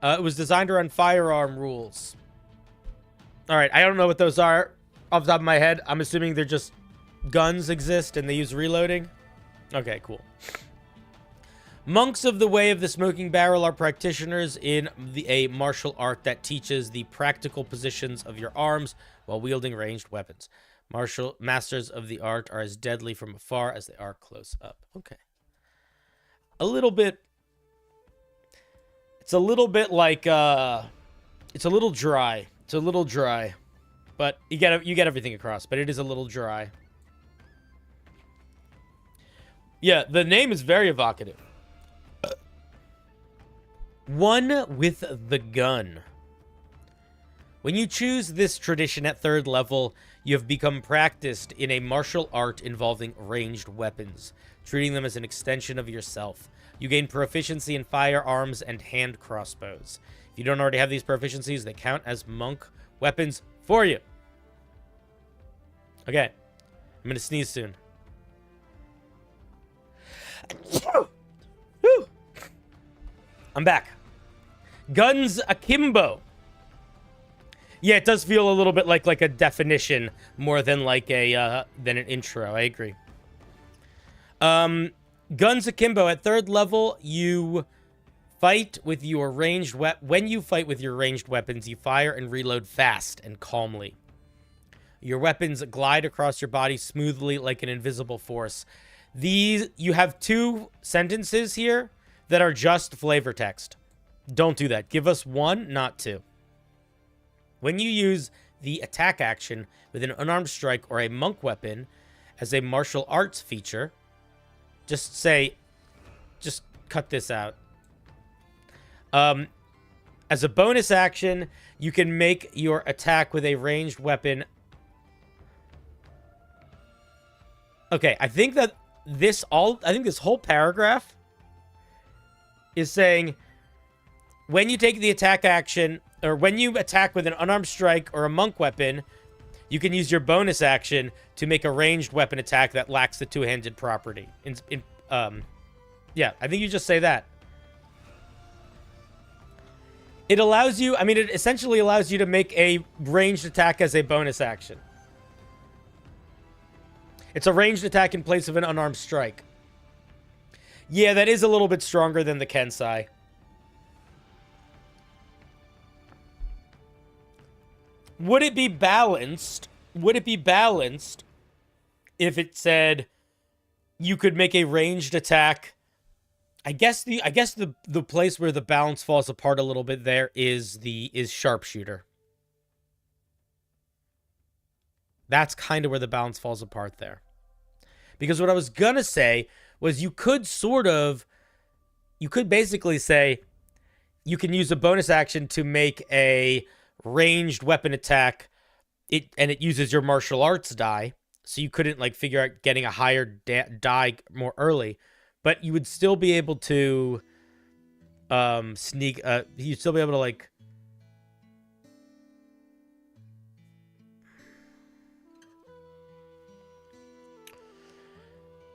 It was designed around firearm rules. All right, I don't know what those are off the top of my head. I'm assuming they're just guns exist and they use reloading. Okay, cool. Monks of the Way of the Smoking Barrel are practitioners in a martial art that teaches the practical positions of your arms while wielding ranged weapons. Martial masters of the art are as deadly from afar as they are close up. Okay. A little bit... It's a little bit like, it's a little dry. It's a little dry. But you get everything across, but it is a little dry. Yeah, the name is very evocative. One with the gun. When you choose this tradition at 3rd level, you have become practiced in a martial art involving ranged weapons, treating them as an extension of yourself. You gain proficiency in firearms and hand crossbows. If you don't already have these proficiencies, they count as monk weapons for you. Okay. I'm going to sneeze soon. I'm back. Guns akimbo. Yeah, it does feel a little bit like a definition more than like a than an intro. I agree. Guns akimbo at 3rd level, you Fight with your ranged when you fight with your ranged weapons, you fire and reload fast and calmly. Your weapons glide across your body smoothly like an invisible force. You have 2 sentences here that are just flavor text. Don't do that. Give us 1, not 2. When you use the attack action with an unarmed strike or a monk weapon as a martial arts feature, just cut this out. As a bonus action, you can make your attack with a ranged weapon. Okay, I think this whole paragraph is saying when you take the attack action, or when you attack with an unarmed strike or a monk weapon, you can use your bonus action to make a ranged weapon attack that lacks the two-handed property. Yeah, I think you just say that. It allows you, I mean, it essentially allows you to make a ranged attack as a bonus action. It's a ranged attack in place of an unarmed strike. Yeah, that is a little bit stronger than the Kensai. Would it be balanced? Would it be balanced if it said you could make a ranged attack? I guess the place where the balance falls apart a little bit there is sharpshooter. That's kind of where the balance falls apart there. Because what I was gonna say was you could basically say you can use a bonus action to make a ranged weapon attack, and it uses your martial arts die, so you couldn't like figure out getting a higher die more early, but you would still be able to sneak. You'd still be able to like.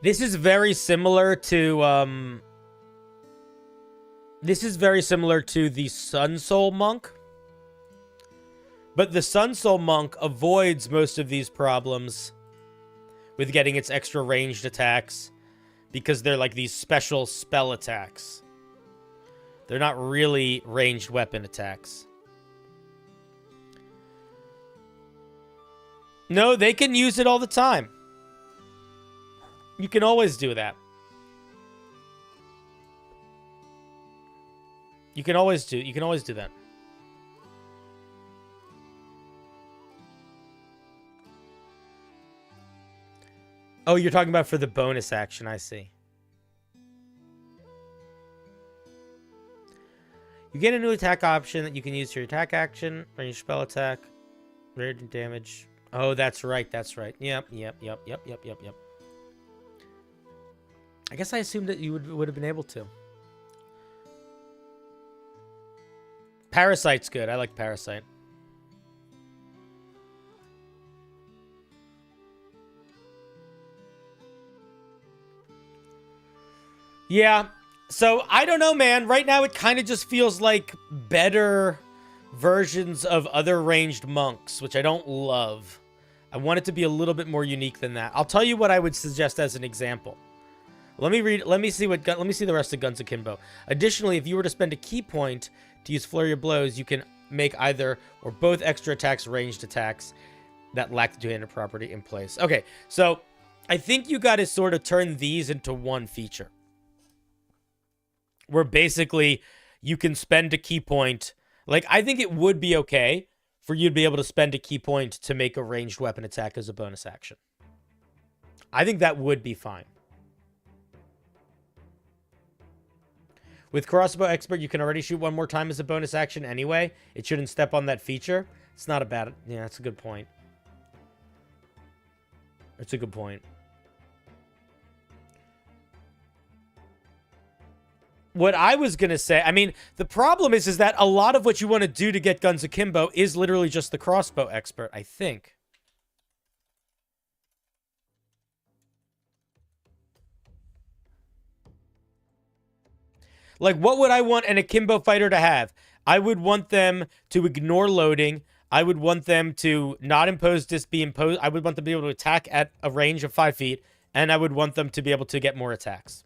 This is very similar to the Sun Soul Monk. But the Sun Soul Monk avoids most of these problems with getting its extra ranged attacks because they're like these special spell attacks. They're not really ranged weapon attacks. No, they can use it all the time. You can always do that. You can always do that. Oh, you're talking about for the bonus action, I see. You get a new attack option that you can use for your attack action, range spell attack, radiant damage. Oh, that's right, that's right. Yep. I guess I assumed that you would have been able to. Parasite's good. I like Parasite. Yeah, so I don't know, man. Right now it kind of just feels like better versions of other ranged monks, which I don't love. I want it to be a little bit more unique than that. I'll tell you what I would suggest as an example. Let me see the rest of Guns Akimbo. Additionally, if you were to spend a key point to use Flurry of Blows, you can make either or both extra attacks ranged attacks that lack the two-handed property in place. Okay, so I think you got to sort of turn these into one feature. Where basically you can spend a key point. Like, I think it would be okay for you to be able to spend a key point to make a ranged weapon attack as a bonus action. I think that would be fine. With Crossbow Expert, you can already shoot one more time as a bonus action anyway. It shouldn't step on that feature. It's not a bad... Yeah, that's a good point. It's a good point. What I was going to say, I mean, the problem is that a lot of what you want to do to get Guns Akimbo is literally just the Crossbow Expert, I think. Like, what would I want an Akimbo fighter to have? I would want them to ignore loading. I would want them to not impose I would want them to be able to attack at a range of 5 feet. And I would want them to be able to get more attacks.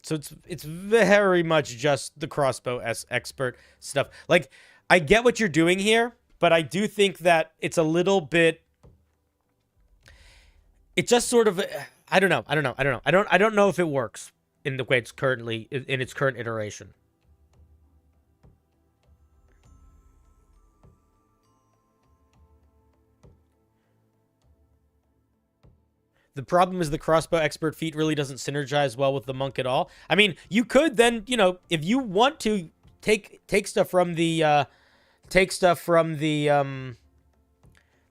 So it's very much just the crossbow expert stuff. Like, I get what you're doing here, but I do think that it's a little bit. It just sort of, I don't know. I don't know if it works in the way it's currently in its current iteration. The problem is the crossbow expert feat really doesn't synergize well with the monk at all. I mean, you could then, you know, if you want to take stuff from the the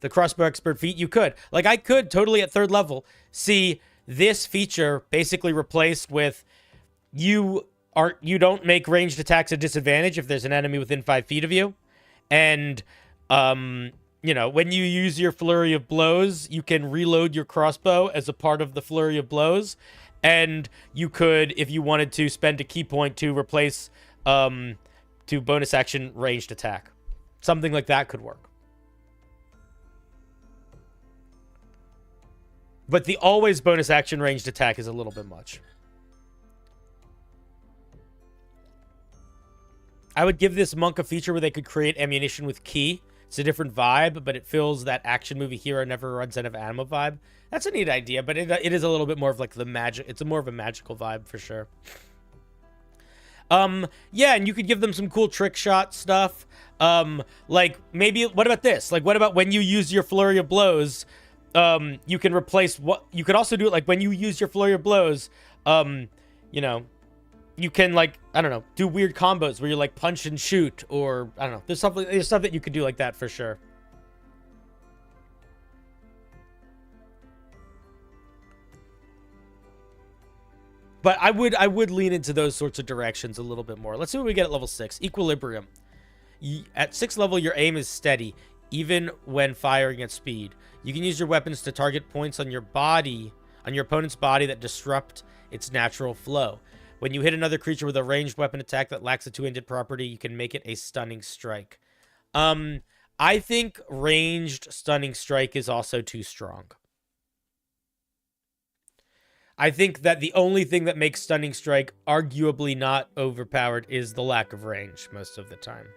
crossbow expert feat, you could. Like, I could totally at 3rd level see this feature basically replaced with you don't make ranged attacks a disadvantage if there's an enemy within 5 feet of you, and you know, when you use your flurry of blows, you can reload your crossbow as a part of the flurry of blows. And you could, if you wanted to, spend a key point to replace to bonus action ranged attack. Something like that could work. But the always bonus action ranged attack is a little bit much. I would give this monk a feature where they could create ammunition with key. It's a different vibe, but it fills that action movie hero never runs out of ammo vibe. That's a neat idea, but it is a little bit more of like the magic. It's more of a magical vibe for sure. Yeah, and you could give them some cool trick shot stuff. Like maybe, what about this? Like, what about when you use your flurry of blows, you can replace what, you could also do it like when you use your flurry of blows, you know, you can, like, I don't know, do weird combos where you like punch and shoot, or I don't know. There's stuff that you could do like that for sure. But I would lean into those sorts of directions a little bit more. Let's see what we get at level 6. Equilibrium. At 6th level, your aim is steady, even when firing at speed. You can use your weapons to target points on your body, on your opponent's body that disrupt its natural flow. When you hit another creature with a ranged weapon attack that lacks a two-handed property, you can make it a stunning strike. I think ranged stunning strike is also too strong. I think that the only thing that makes stunning strike arguably not overpowered is the lack of range most of the time.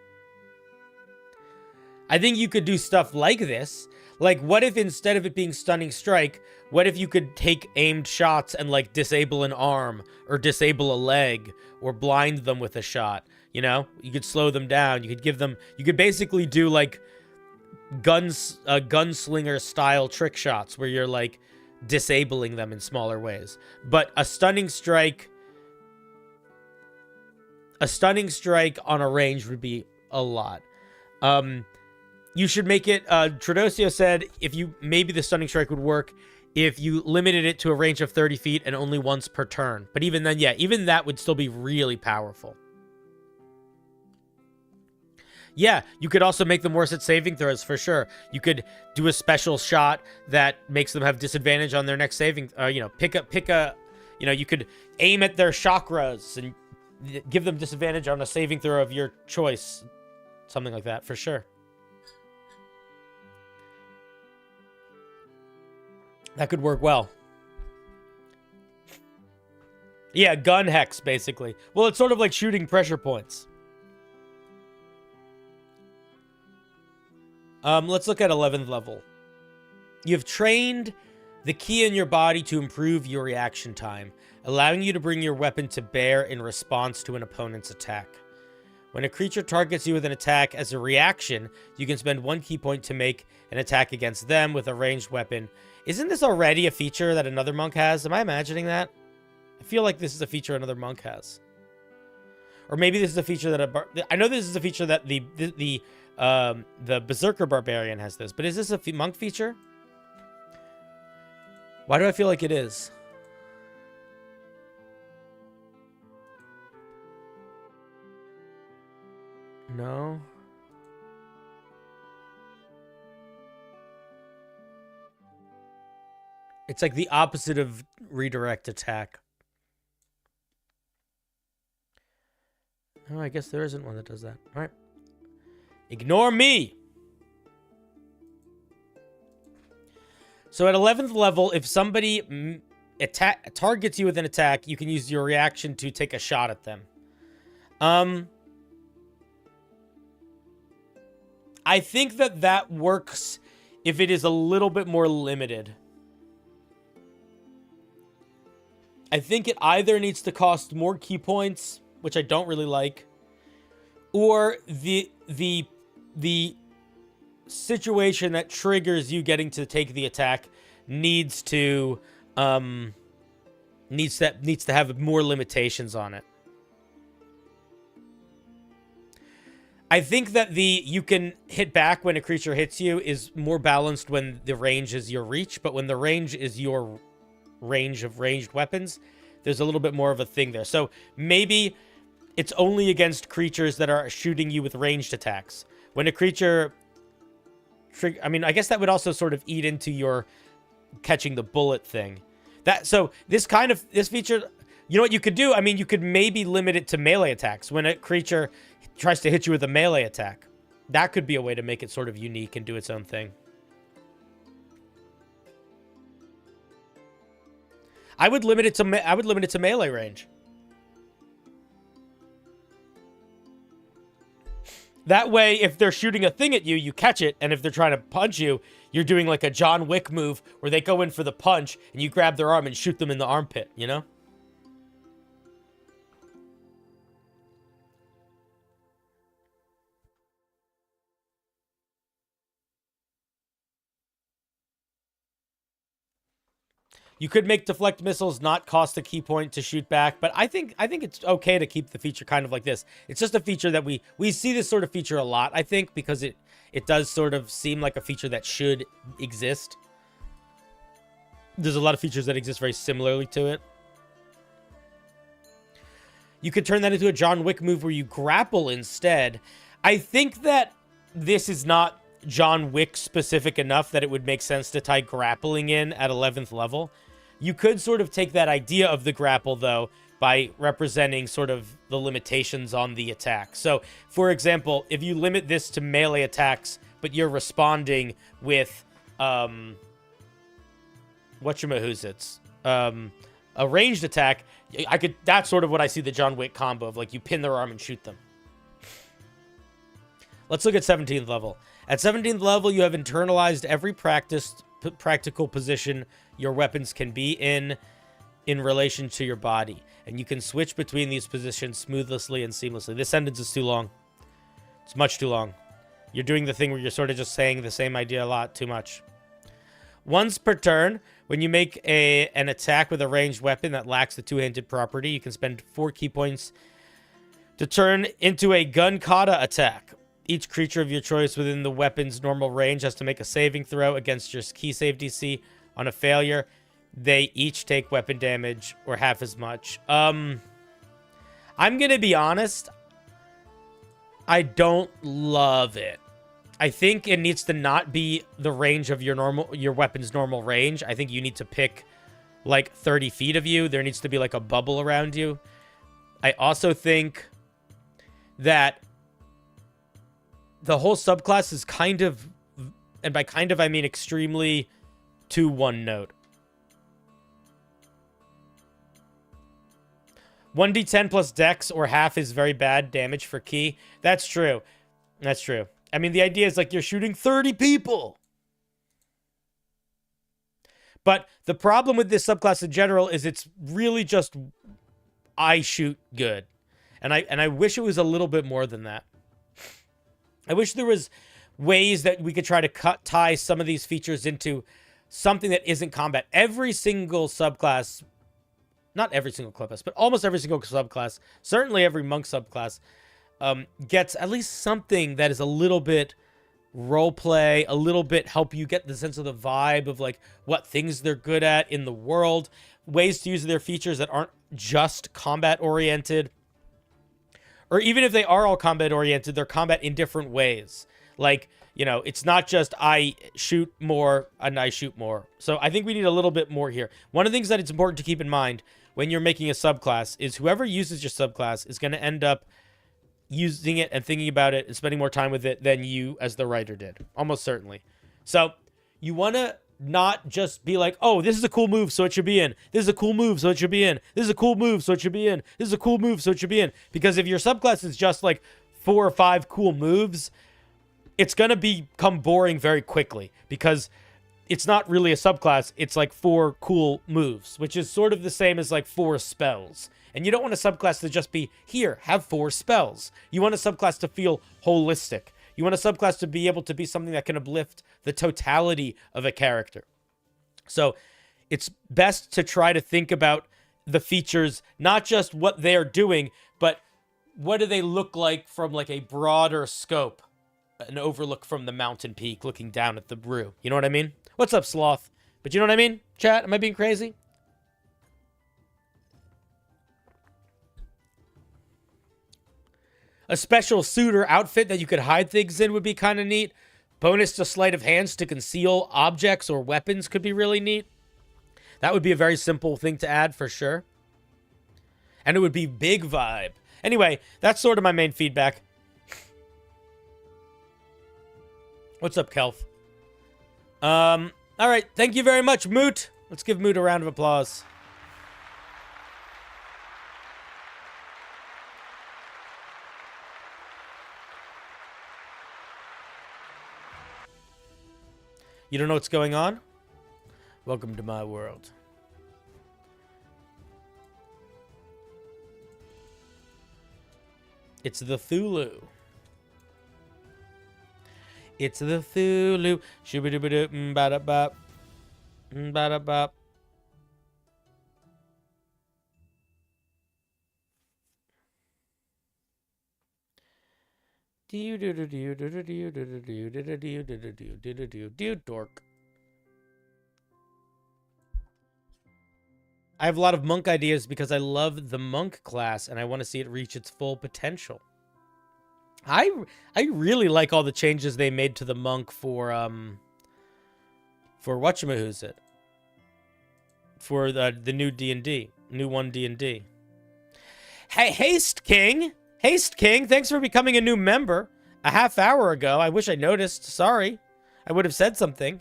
I think you could do stuff like this. Like, what if instead of it being stunning strike, what if you could take aimed shots and, like, disable an arm or disable a leg or blind them with a shot? You know, you could slow them down. You could give them, you could basically do, like, gunslinger style trick shots where you're, like, disabling them in smaller ways. But a stunning strike on a range would be a lot. You should make it, Tradosio said, maybe the stunning strike would work if you limited it to a range of 30 feet and only once per turn. But even then, yeah, even that would still be really powerful. Yeah, you could also make them worse at saving throws, for sure. You could do a special shot that makes them have disadvantage on their next saving, you know, you could aim at their chakras and give them disadvantage on a saving throw of your choice. Something like that, for sure. That could work well. Yeah, gun hex, basically. Well, it's sort of like shooting pressure points. Let's look at 11th level. You've trained the key in your body to improve your reaction time, allowing you to bring your weapon to bear in response to an opponent's attack. When a creature targets you with an attack as a reaction, you can spend 1 key point to make an attack against them with a ranged weapon. Isn't this already a feature that another monk has? Am I imagining that? I feel like this is a feature another monk has. Or maybe this is a feature that I know this is a feature that the Berserker Barbarian has this, but is this a monk feature? Why do I feel like it is? No. It's like the opposite of redirect attack. Oh, I guess there isn't one that does that. All right. Ignore me. So at 11th level, if somebody targets you with an attack, you can use your reaction to take a shot at them. I think that works if it is a little bit more limited. I think it either needs to cost more key points, which I don't really like, or the situation that triggers you getting to take the attack needs to have more limitations on it. I think that you can hit back when a creature hits you is more balanced when the range is your reach, but when the range is your range of ranged weapons, there's a little bit more of a thing there. So maybe it's only against creatures that are shooting you with ranged attacks. When a creature... I mean, I guess that would also sort of eat into your catching the bullet thing. So this feature... You know what you could do? I mean, you could maybe limit it to melee attacks. When a creature tries to hit you with a melee attack, that could be a way to make it sort of unique and do its own thing. I would limit it to melee range. That way, if they're shooting a thing at you, you catch it, and if they're trying to punch you, you're doing like a John Wick move where they go in for the punch and you grab their arm and shoot them in the armpit, you know? You could make deflect missiles not cost a key point to shoot back, but I think it's okay to keep the feature kind of like this. It's just a feature that we see this sort of feature a lot, I think, because it does sort of seem like a feature that should exist. There's a lot of features that exist very similarly to it. You could turn that into a John Wick move where you grapple instead. I think that this is not John Wick specific enough that it would make sense to tie grappling in at 11th level. You could sort of take that idea of the grapple, though, by representing sort of the limitations on the attack. So, for example, if you limit this to melee attacks, but you're responding with, whatchamahoots, a ranged attack, that's sort of what I see the John Wick combo of, like, you pin their arm and shoot them. Let's look at 17th level. At 17th level, you have internalized every practical position your weapons can be in relation to your body. And you can switch between these positions smoothly and seamlessly. This sentence is too long. It's much too long. You're doing the thing where you're sort of just saying the same idea a lot too much. Once per turn, when you make an attack with a ranged weapon that lacks the two-handed property, you can spend 4 key points to turn into a gun kata attack. Each creature of your choice within the weapon's normal range has to make a saving throw against your key save DC. On a failure, they each take weapon damage or half as much. I'm gonna be honest. I don't love it. I think it needs to not be the range of your weapon's normal range. I think you need to pick like 30 feet of you. There needs to be like a bubble around you. I also think that the whole subclass is kind of, and by kind of I mean extremely, to one note. 1d10 plus dex or half is very bad damage for key. That's true. That's true. I mean, the idea is like you're shooting 30 people. But the problem with this subclass in general is it's really just I shoot good. And I wish it was a little bit more than that. I wish there was ways that we could try to tie some of these features into something that isn't combat. Every single subclass, not every single subclass, but almost every single subclass, certainly every monk subclass, gets at least something that is a little bit roleplay, a little bit help you get the sense of the vibe of like what things they're good at in the world, ways to use their features that aren't just combat oriented. Or even if they are all combat oriented, they're combat in different ways. Like, you know, it's not just I shoot more and I shoot more. So I think we need a little bit more here. One of the things that it's important to keep in mind when you're making a subclass is whoever uses your subclass is going to end up using it and thinking about it and spending more time with it than you as the writer did. Almost certainly. So you want to not just be like, oh, this is a cool move, so it should be in. This is a cool move, so it should be in. This is a cool move, so it should be in. This is a cool move, so it should be in. Because if your subclass is just like 4 or 5 cool moves, it's going to become boring very quickly because it's not really a subclass. It's like 4 cool moves, which is sort of the same as like 4 spells. And you don't want a subclass to just be, here, have 4 spells. You want a subclass to feel holistic. You want a subclass to be able to be something that can uplift the totality of a character. So it's best to try to think about the features, not just what they're doing, but what do they look like from like a broader scope, an overlook from the mountain peak looking down at the brew. You know what I mean? What's up, Sloth? But you know what I mean? Chat, am I being crazy? A special suit or outfit that you could hide things in would be kind of neat. Bonus to sleight of hands to conceal objects or weapons could be really neat. That would be a very simple thing to add for sure. And it would be big vibe. Anyway, that's sort of my main feedback. What's up, Kelf? All right, thank you very much, Moot. Let's give Moot a round of applause. You don't know what's going on? Welcome to my world. It's the Thulu. It's the Thulu. Shoo-ba-doo-ba-doo, ba-da-bop. Ba-da-bop. Dork. I have a lot of monk ideas because I love the monk class and I want to see it reach its full potential. I really like all the changes they made to the monk for whatchamahoosit. For the new D&D, new 1 D&D. Hey, Haste King, thanks for becoming a new member. A half hour ago, I wish I noticed. Sorry, I would have said something.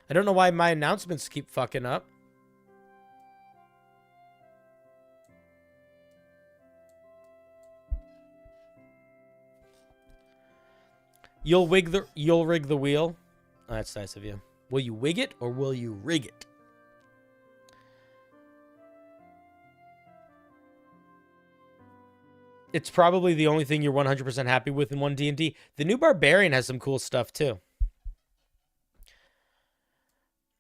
I don't know why my announcements keep fucking up. You'll rig the wheel. Oh, that's nice of you. Will you wig it or will you rig it? It's probably the only thing you're 100% happy with in 1 D&D. The new Barbarian has some cool stuff too.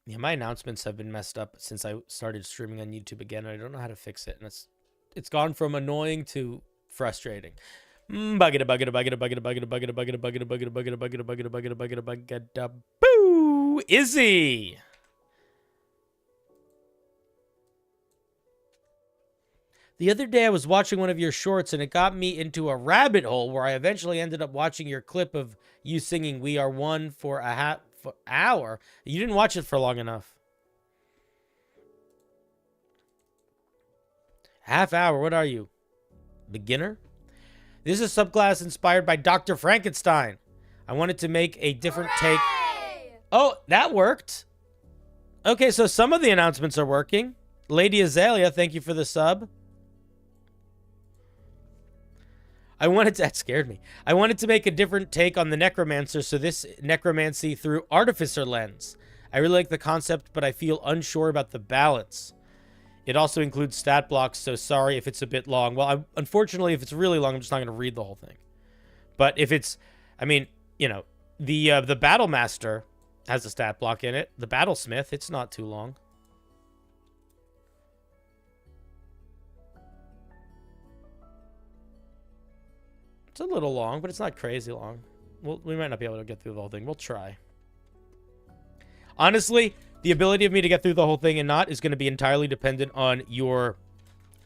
Yeah, my announcements have been messed up since I started streaming on YouTube again. I don't know how to fix it, and it's gone from annoying to frustrating. Boo! Izzy! The other day I was watching one of your shorts and it got me into a rabbit hole where I eventually ended up watching your clip of you singing We Are One for a hour. You didn't watch it for long enough. Half hour, what are you? Beginner? This is a subclass inspired by Dr. Frankenstein. I wanted to make a different take. Oh, that worked. Okay, so some of the announcements are working. Lady Azalea, thank you for the sub. That scared me. I wanted to make a different take on the necromancer, so this necromancy through artificer lens. I really like the concept, but I feel unsure about the balance. It also includes stat blocks, so sorry if it's a bit long. Well, unfortunately, if it's really long, I'm just not going to read the whole thing. But if it's, I mean, you know, the Battle Master has a stat block in it. The Battlesmith, it's not too long. It's a little long, but it's not crazy long. We might not be able to get through the whole thing. We'll try. Honestly, the ability of me to get through the whole thing and not is going to be entirely dependent on your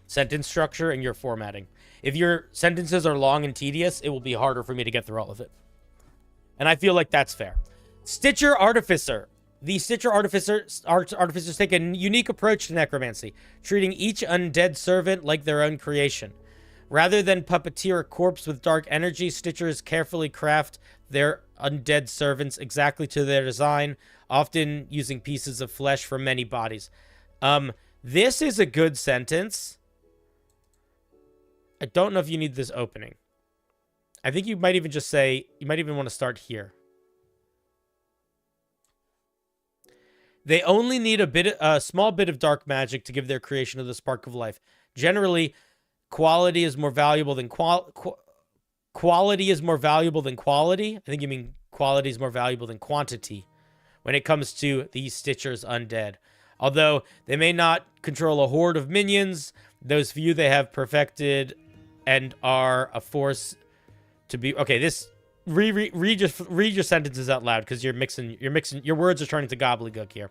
sentence structure and your formatting. If your sentences are long and tedious, it will be harder for me to get through all of it. And I feel like that's fair. Stitcher Artificer. The Stitcher Artificers take a unique approach to necromancy, treating each undead servant like their own creation. Rather than puppeteer a corpse with dark energy, Stitchers carefully craft their undead servants exactly to their design, often using pieces of flesh from many bodies. This is a good sentence. I don't know if you need this opening. I think you might even just say, you might even want to start here. They only need a small bit of dark magic to give their creation of the spark of life. Generally, quality is more valuable than quality is more valuable than quality. I think you mean quality is more valuable than quantity when it comes to these Stitcher's undead. Although they may not control a horde of minions, those few they have perfected and are a force to be... Okay, this... Read your sentences out loud, because you're mixing... Your words are turning to gobbledygook here.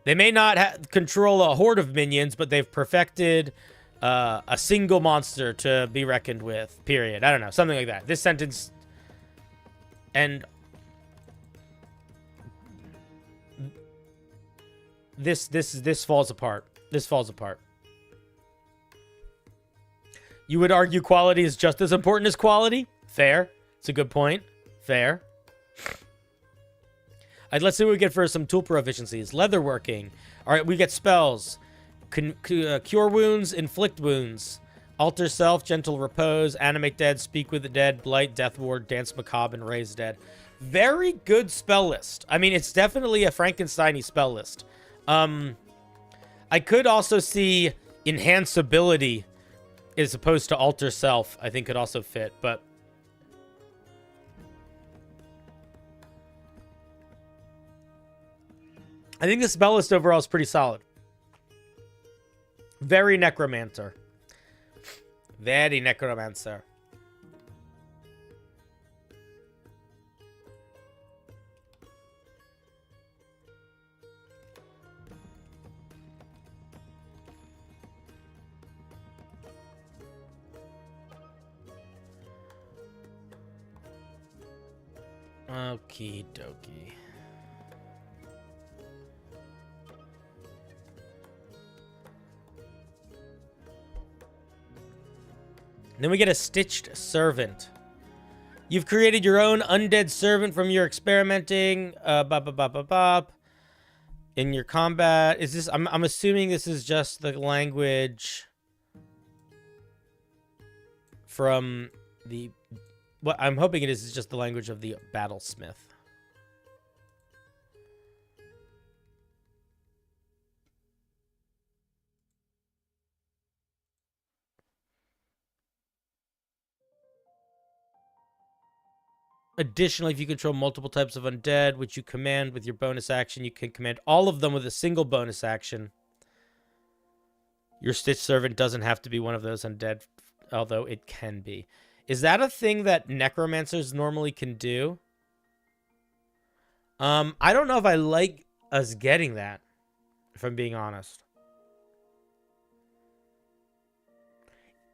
They may not control a horde of minions, but they've perfected a single monster to be reckoned with. Period. I don't know. Something like that. This sentence... And... This falls apart. This falls apart. You would argue quality is just as important as quality? Fair. It's a good point. Fair. Let's see what we get for some tool proficiencies. Leatherworking. All right, we get spells. Cure wounds, inflict wounds. Alter self, gentle repose, animate dead, speak with the dead, blight, death ward, dance macabre, and raise dead. Very good spell list. I mean, it's definitely a Frankenstein-y spell list. I could also see enhance ability as opposed to alter self. I think could also fit, but I think the spell list overall is pretty solid. Very necromancer. Very necromancer. Okie dokie. Then we get a stitched servant. You've created your own undead servant from your experimenting. In your combat. Is this... I'm assuming this is just the language from the... What I'm hoping it is just the language of the battlesmith. Additionally, if you control multiple types of undead, which you command with your bonus action, you can command all of them with a single bonus action. Your Stitch Servant doesn't have to be one of those undead, although it can be. Is that a thing that necromancers normally can do? I don't know if I like us getting that, if I'm being honest.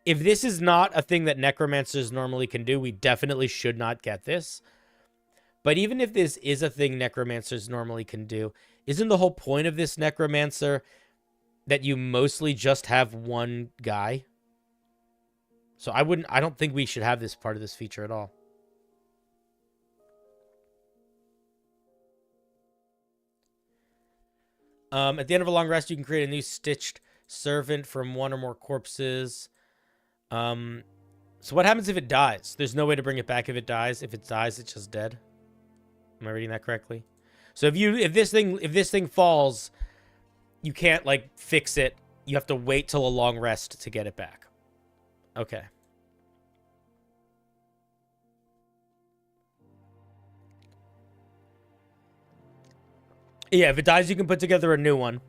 If this is not a thing that necromancers normally can do, we definitely should not get this. But even if this is a thing necromancers normally can do, isn't the whole point of this necromancer that you mostly just have one guy? So I don't think we should have this part of this feature at all. At the end of a long rest, you can create a new stitched servant from one or more corpses. So what happens if it dies? There's no way to bring it back if it dies. If it dies, it's just dead. Am I reading that correctly? So if this thing falls, you can't like fix it. You have to wait till a long rest to get it back. Okay. Yeah, if it dies, you can put together a new one.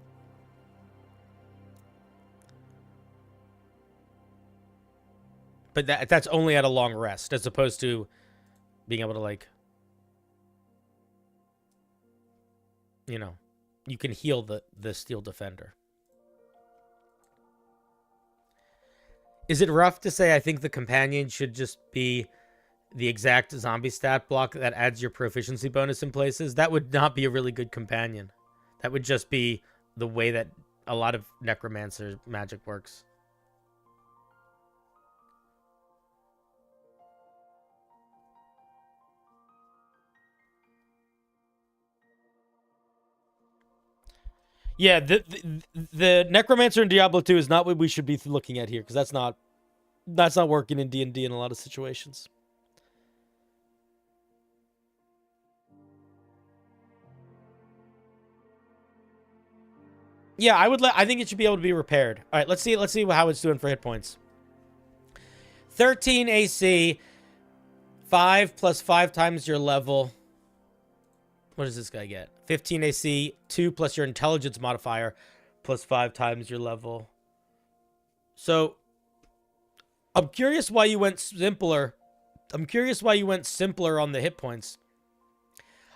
But that's only at a long rest, as opposed to being able to, like, you know, you can heal the Steel Defender. Is it rough to say I think the companion should just be the exact zombie stat block that adds your proficiency bonus in places? That would not be a really good companion. That would just be the way that a lot of necromancer magic works. Yeah, the Necromancer in Diablo 2 is not what we should be looking at here, because that's not working in D&D in a lot of situations. Yeah, I think it should be able to be repaired. All right, let's see how it's doing for hit points. 13 AC, 5 plus 5 times your level. What does this guy get? 15 AC, 2 plus your intelligence modifier, plus 5 times your level. So, I'm curious why you went simpler. I'm curious why you went simpler on the hit points.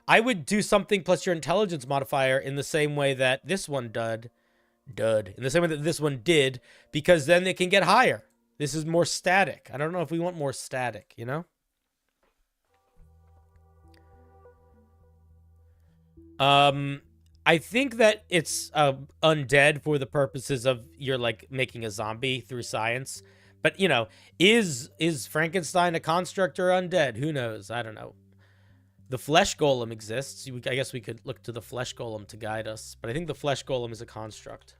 I would do something plus your intelligence modifier in the same way that this one did. In the same way that this one did, because then it can get higher. This is more static. I don't know if we want more static, you know? I think that it's undead for the purposes of you're like making a zombie through science. But, you know, is Frankenstein a construct or undead? Who knows? I don't know. The flesh golem exists. I guess we could look to the flesh golem to guide us. But I think the flesh golem is a construct.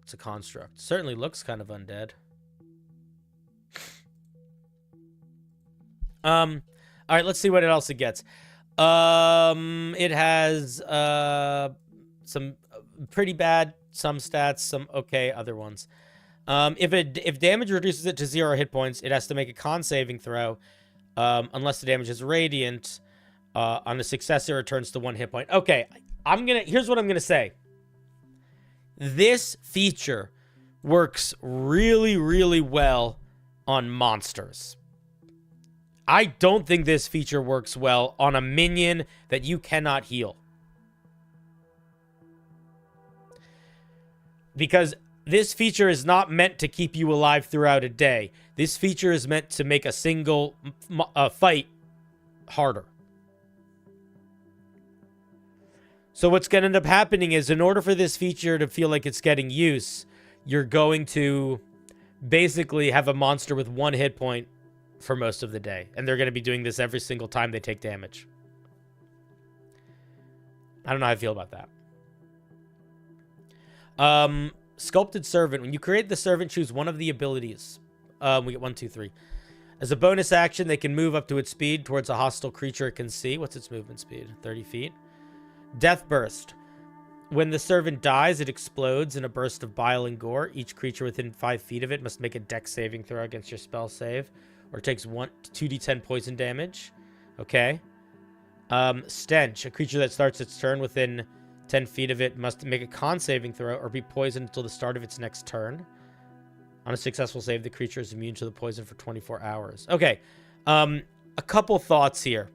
It's a construct. Certainly looks kind of undead. All right, let's see what else it gets. It has some pretty bad, some stats, some okay, other ones. If damage reduces it to 0 hit points, it has to make a con saving throw. Unless the damage is radiant. On a success, it returns to 1 hit point. Okay, here's what I'm gonna say. This feature works really, really well on monsters. I don't think this feature works well on a minion that you cannot heal. Because this feature is not meant to keep you alive throughout a day. This feature is meant to make a single fight harder. So what's going to end up happening is, in order for this feature to feel like it's getting use, you're going to basically have a monster with 1 hit point for most of the day. And they're going to be doing this every single time they take damage. I don't know how I feel about that. Sculpted Servant. When you create the servant, choose one of the abilities. We get 1, 2, 3. As a bonus action, they can move up to its speed towards a hostile creature it can see. What's its movement speed? 30 feet. Death Burst. When the servant dies, it explodes in a burst of bile and gore. Each creature within 5 feet of it must make a dex saving throw against your spell save, or takes 2d10 poison damage. Okay. Stench. A creature that starts its turn within 10 feet of it must make a con saving throw or be poisoned until the start of its next turn. On a successful save, the creature is immune to the poison for 24 hours. Okay. A couple thoughts here.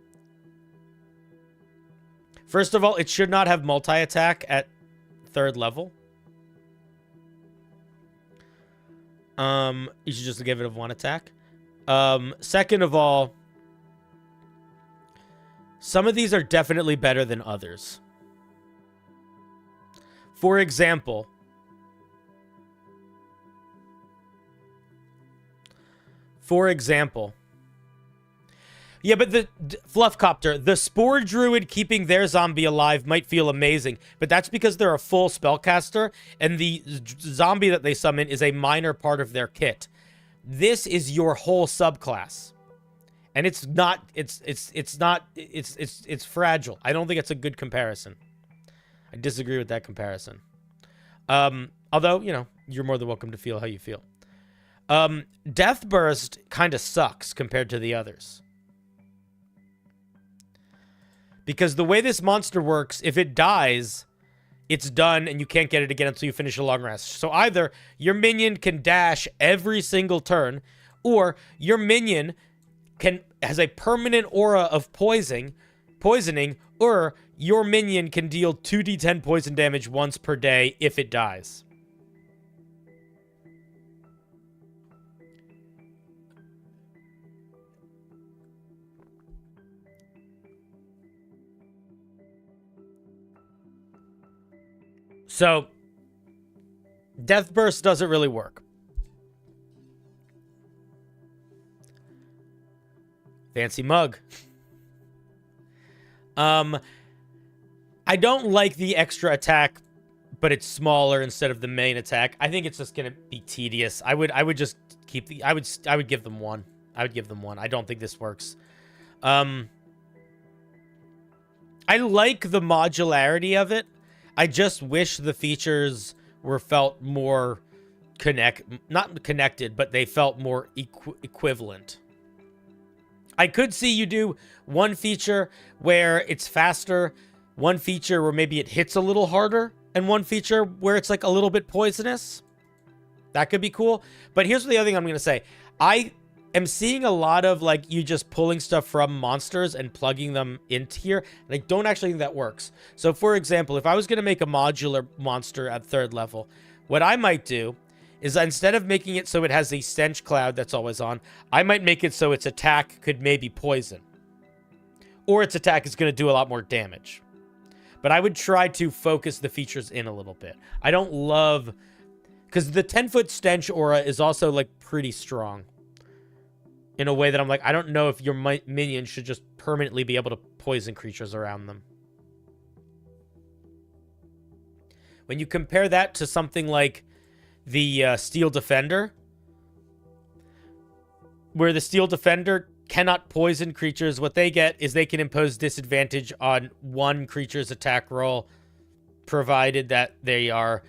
First of all, it should not have multi-attack at 3rd level. You should just give it a 1 attack. Second of all, some of these are definitely better than others. For example, yeah, but the Fluffcopter, the Spore Druid keeping their zombie alive might feel amazing, but that's because they're a full spellcaster, and the zombie that they summon is a minor part of their kit. This is your whole subclass, and it's fragile. I don't think it's a good comparison. I disagree with that comparison. Although, you know, you're more than welcome to feel how you feel. Death Burst kind of sucks compared to the others. Because the way this monster works, if it dies, it's done and you can't get it again until you finish a long rest. So either your minion can dash every single turn, or your minion has a permanent aura of poisoning, or your minion can deal 2d10 poison damage once per day if it dies. So, Death Burst doesn't really work. Fancy mug. I don't like the extra attack, but it's smaller instead of the main attack. I think it's just gonna be tedious. I would just keep the. I would give them one. I would give them one. I don't think this works. I like the modularity of it. I just wish the features were felt more not connected, but they felt more equivalent. I could see you do one feature where it's faster, one feature where maybe it hits a little harder, and one feature where it's like a little bit poisonous. That could be cool. But here's the other thing I'm going to say. I am seeing a lot of like you just pulling stuff from monsters and plugging them into here. And I don't actually think that works. So for example, if I was going to make a modular monster at 3rd level, what I might do is instead of making it so it has a stench cloud that's always on, I might make it so its attack could maybe poison. Or its attack is going to do a lot more damage. But I would try to focus the features in a little bit. I don't love... Because the 10-foot stench aura is also, like, pretty strong. In a way that I'm like, I don't know if your minions should just permanently be able to poison creatures around them. When you compare that to something like the Steel Defender, where the Steel Defender cannot poison creatures, what they get is they can impose disadvantage on one creature's attack roll, provided that they are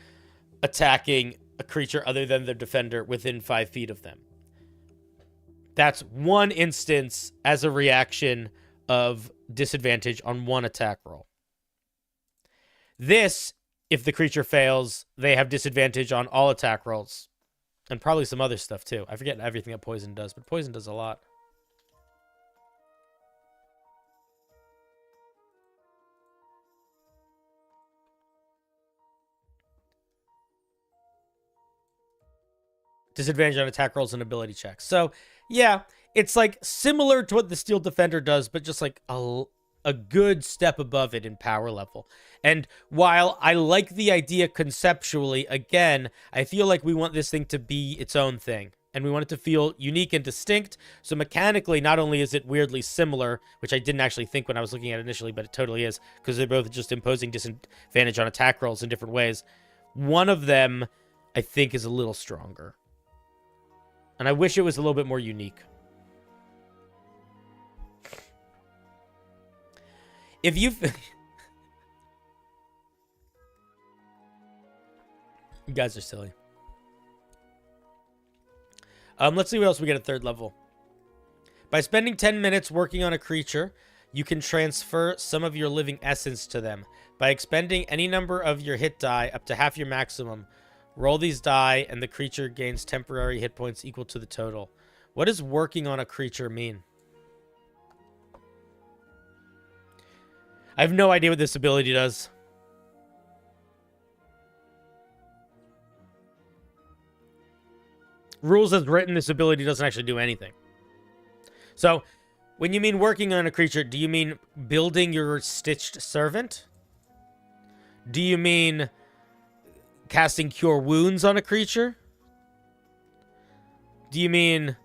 attacking a creature other than the defender within 5 feet of them. That's one instance as a reaction of disadvantage on one attack roll. This, if the creature fails, they have disadvantage on all attack rolls. And probably some other stuff too. I forget everything that poison does, but poison does a lot. Disadvantage on attack rolls and ability checks. So, yeah, it's like similar to what the Steel Defender does, but just like a good step above it in power level. And while I like the idea conceptually, again, I feel like we want this thing to be its own thing. And we want it to feel unique and distinct. So mechanically, not only is it weirdly similar, which I didn't actually think when I was looking at it initially, but it totally is, because they're both just imposing disadvantage on attack rolls in different ways. One of them, I think, is a little stronger. And I wish it was a little bit more unique. If you... You guys are silly. Let's see what else we get at 3rd level. By spending 10 minutes working on a creature, you can transfer some of your living essence to them. By expending any number of your hit die up to half your maximum, roll these die and the creature gains temporary hit points equal to the total. What does working on a creature mean? I have no idea what this ability does. Rules as written, this ability doesn't actually do anything. So, when you mean working on a creature, do you mean building your stitched servant? Do you mean casting Cure Wounds on a creature? Do you mean...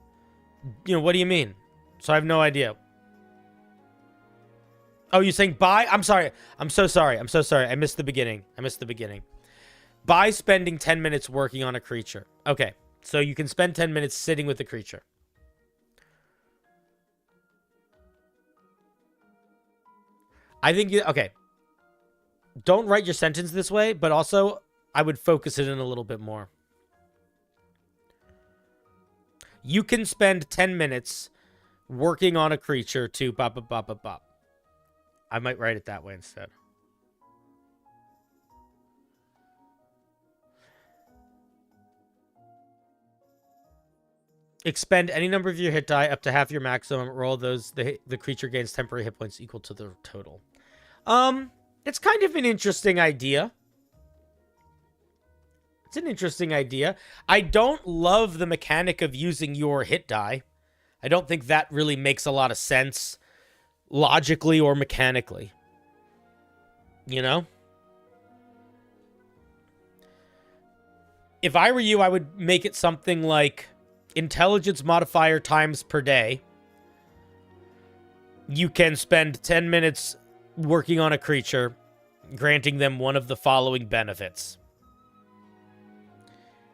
what do you mean? So I have no idea. Oh, you're saying buy? I'm sorry. I'm so sorry. I'm so sorry. I missed the beginning. By spending 10 minutes working on a creature. Okay. So you can spend 10 minutes sitting with the creature. I think okay. Don't write your sentence this way, but also I would focus it in a little bit more. You can spend 10 minutes working on a creature to bop, bop, bop, bop, bop. I might write it that way instead. Expend any number of your hit die up to half your maximum. Roll those. The creature gains temporary hit points equal to the total. It's kind of an interesting idea. It's an interesting idea. I don't love the mechanic of using your hit die. I don't think that really makes a lot of sense logically or mechanically. You know? If I were you, I would make it something like intelligence modifier times per day. you can spend 10 minutes working on a creature, granting them one of the following benefits.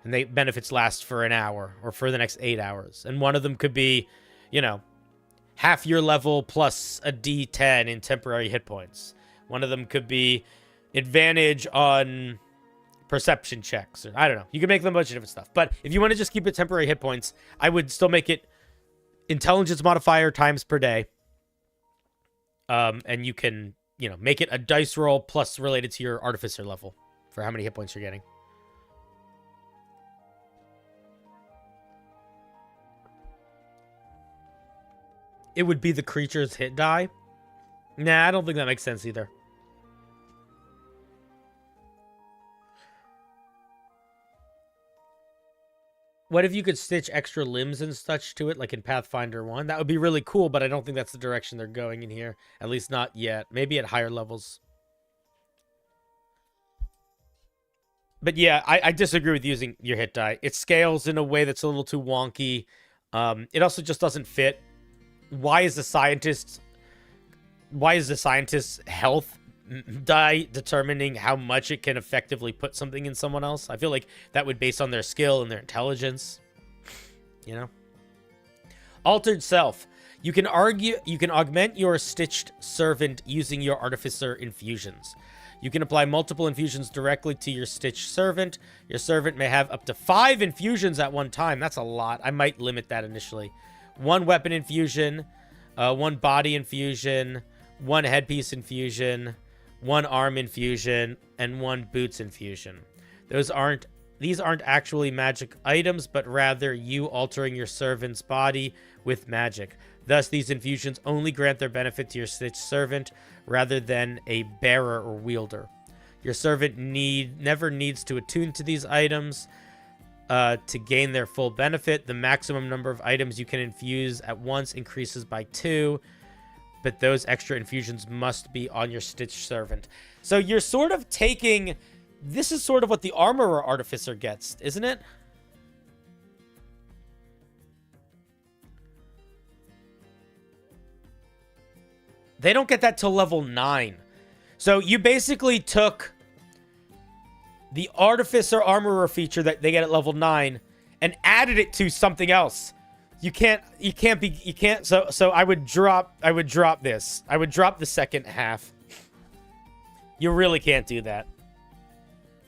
And the benefits last for an hour or for the next 8 hours. And one of them could be, you know, half your level plus a D10 in temporary hit points. One of them could be advantage on perception checks. Or, I don't know. You can make them a bunch of different stuff. But if you want to just keep it temporary hit points, I would still make it intelligence modifier times per day. And you can, you know, make it a dice roll plus related to your artificer level for how many hit points you're getting. It would be the creature's hit die. Nah, I don't think that makes sense either. What if you could stitch extra limbs and such to it, like in Pathfinder 1? That would be really cool, but I don't think that's the direction they're going in here. At least not yet. Maybe at higher levels. But yeah, I disagree with using your hit die. It scales in a way that's a little too wonky. It also just doesn't fit. Why is the scientist's health die determining how much it can effectively put something in someone else? I feel like that would base on their skill and their intelligence. You know? Altered self. You can augment your stitched servant using your artificer infusions. You can apply multiple infusions directly to your stitched servant. Your servant may have up to 5 infusions at one time. That's a lot. I might limit that initially. 1 weapon infusion, 1 body infusion, 1 headpiece infusion, 1 arm infusion, and 1 boots infusion. These aren't actually magic items, but rather you altering your servant's body with magic. Thus, these infusions only grant their benefit to your stitched servant rather than a bearer or wielder. Your servant never needs to attune to these items to gain their full benefit. The maximum number of items you can infuse at once increases by 2, but those extra infusions must be on your stitched servant. So you're sort of taking... This is sort of what the armorer artificer gets, isn't it? They don't get that till level 9. So you basically took the artificer armorer feature that they get at level 9 and added it to something else. So I would drop this. I would drop the second half. You really can't do that.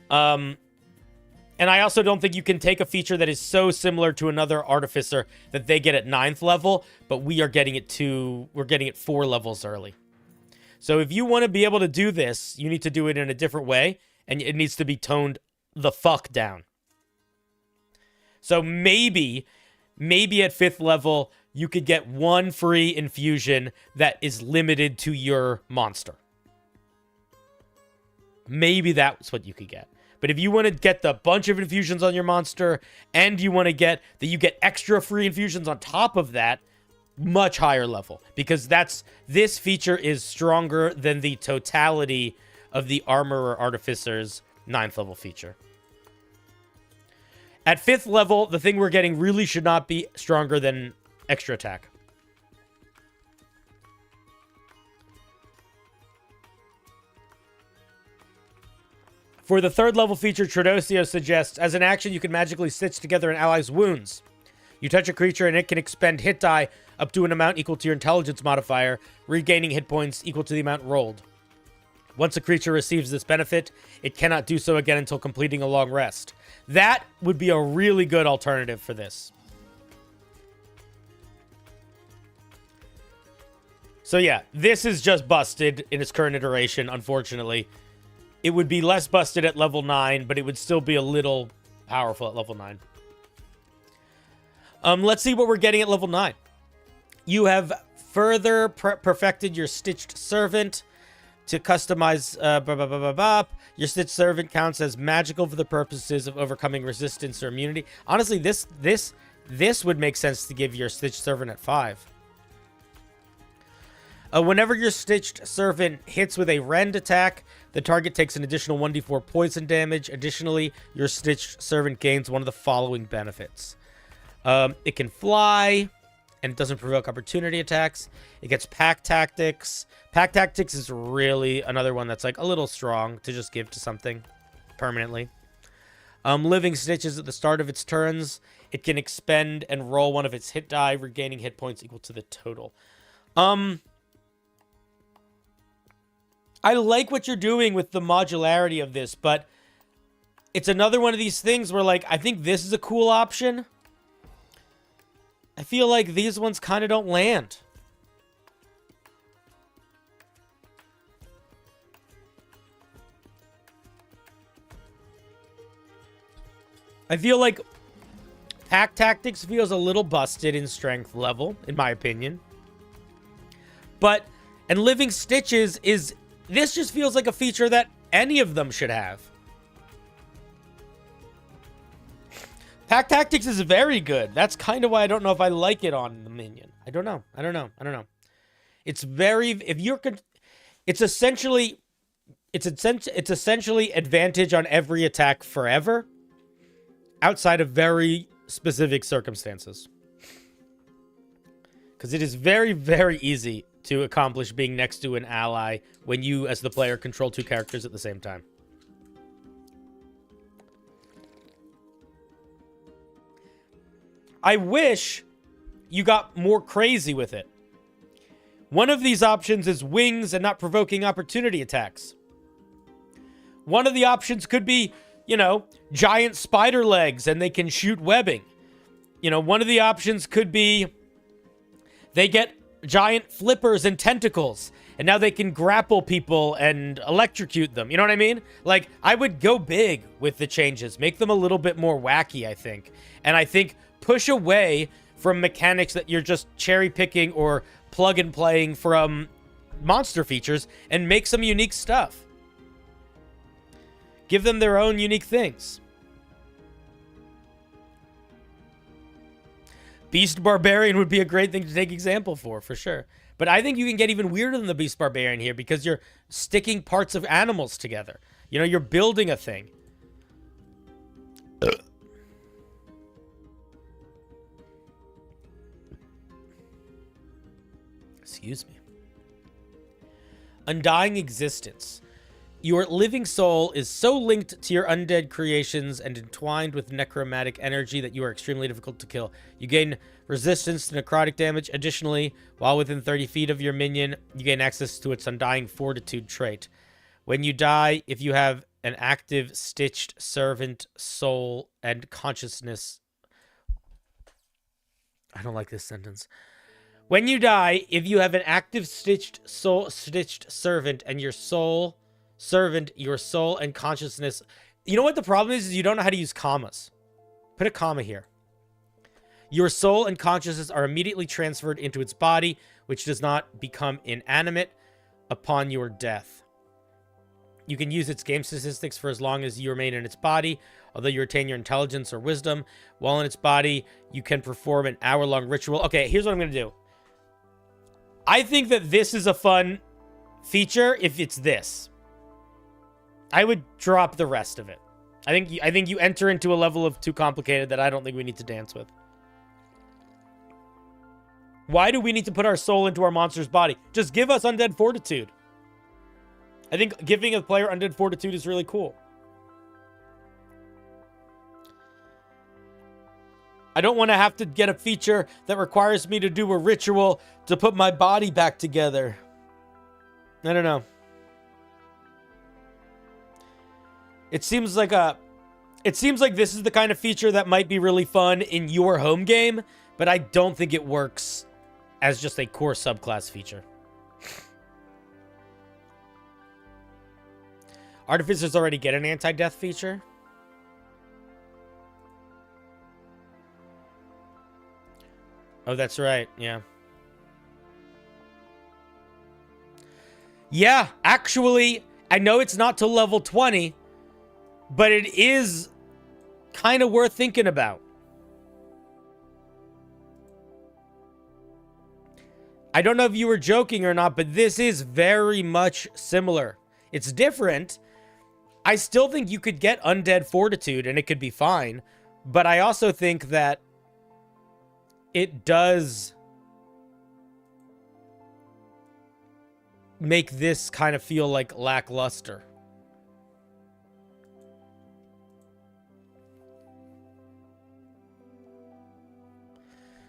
And I also don't think you can take a feature that is so similar to another artificer that they get at 9th level, but we're getting it 4 levels early. So if you want to be able to do this, you need to do it in a different way, and it needs to be toned the fuck down. So maybe at 5th level, you could get 1 free infusion that is limited to your monster. Maybe that's what you could get. But if you want to get the bunch of infusions on your monster, and you want to get that you get extra free infusions on top of that, much higher level. Because this feature is stronger than the totality of the Armorer Artificer's 9th level feature. At 5th level, the thing we're getting really should not be stronger than extra attack. For the 3rd level feature, Tradosio suggests, as an action, you can magically stitch together an ally's wounds. You touch a creature and it can expend hit die up to an amount equal to your intelligence modifier, regaining hit points equal to the amount rolled. Once a creature receives this benefit, it cannot do so again until completing a long rest. That would be a really good alternative for this. So yeah, this is just busted in its current iteration, unfortunately. It would be less busted at level 9, but it would still be a little powerful at level 9. Let's see what we're getting at level 9. You have further perfected your Stitched Servant to customize... Your Stitched Servant counts as magical for the purposes of overcoming resistance or immunity. Honestly, this would make sense to give your Stitched Servant at 5. Whenever your Stitched Servant hits with a rend attack, the target takes an additional 1d4 poison damage. Additionally, your Stitched Servant gains one of the following benefits. It can fly, and it doesn't provoke opportunity attacks. It gets Pack Tactics. Pack Tactics is really another one that's like a little strong to just give to something permanently. Living Stitches at the start of its turns. It can expend and roll one of its hit die, regaining hit points equal to the total. I like what you're doing with the modularity of this, but it's another one of these things where, like, I think this is a cool option. I feel like these ones kind of don't land. I feel like Pack Tactics feels a little busted in strength level, in my opinion. But, and Living Stitches is, this just feels like a feature that any of them should have. Pack Tactics is very good. That's kind of why I don't know if I like it on the minion. I don't know. It's very, if you're, it's essentially advantage on every attack forever, outside of very specific circumstances. Because it is very, very easy to accomplish being next to an ally when you, as the player, control two characters at the same time. I wish you got more crazy with it. One of these options is wings and not provoking opportunity attacks. One of the options could be, you know, giant spider legs and they can shoot webbing. You know, one of the options could be they get giant flippers and tentacles and now they can grapple people and electrocute them. You know what I mean? Like, I would go big with the changes. Make them a little bit more wacky, I think. And I think push away from mechanics that you're just cherry picking or plug and playing from monster features and make some unique stuff. Give them their own unique things. Beast Barbarian would be a great thing to take example for sure. But I think you can get even weirder than the Beast Barbarian here because you're sticking parts of animals together. You know, you're building a thing. Excuse me. Undying Existence. Your living soul is so linked to your undead creations and entwined with necromantic energy that you are extremely difficult to kill. You gain resistance to necrotic damage. Additionally, while within 30 feet of your minion, you gain access to its Undying Fortitude trait. When you die, if you have an active stitched servant soul and consciousness... I don't like this sentence. When you die, if you have an active stitched servant and your soul... your soul and consciousness. You know what the problem is you don't know how to use commas. Put a comma here. Your soul and consciousness are immediately transferred into its body, which does not become inanimate upon your death. You can use its game statistics for as long as you remain in its body, although you retain your intelligence or wisdom. While in its body, you can perform an hour-long ritual. Okay, here's what I'm going to do. I think that this is a fun feature if it's this. I would drop the rest of it. I think you enter into a level of too complicated that I don't think we need to dance with. Why do we need to put our soul into our monster's body? Just give us Undead Fortitude. I think giving a player Undead Fortitude is really cool. I don't want to have to get a feature that requires me to do a ritual to put my body back together. I don't know. It seems like this is the kind of feature that might be really fun in your home game, but I don't think it works as just a core subclass feature. Artificers already get an anti-death feature. Oh, that's right. Yeah. Yeah, actually, I know it's not till level 20, but it is kind of worth thinking about. I don't know if you were joking or not, but this is very much similar. It's different. I still think you could get Undead Fortitude and it could be fine, but I also think that it does make this kind of feel like lackluster.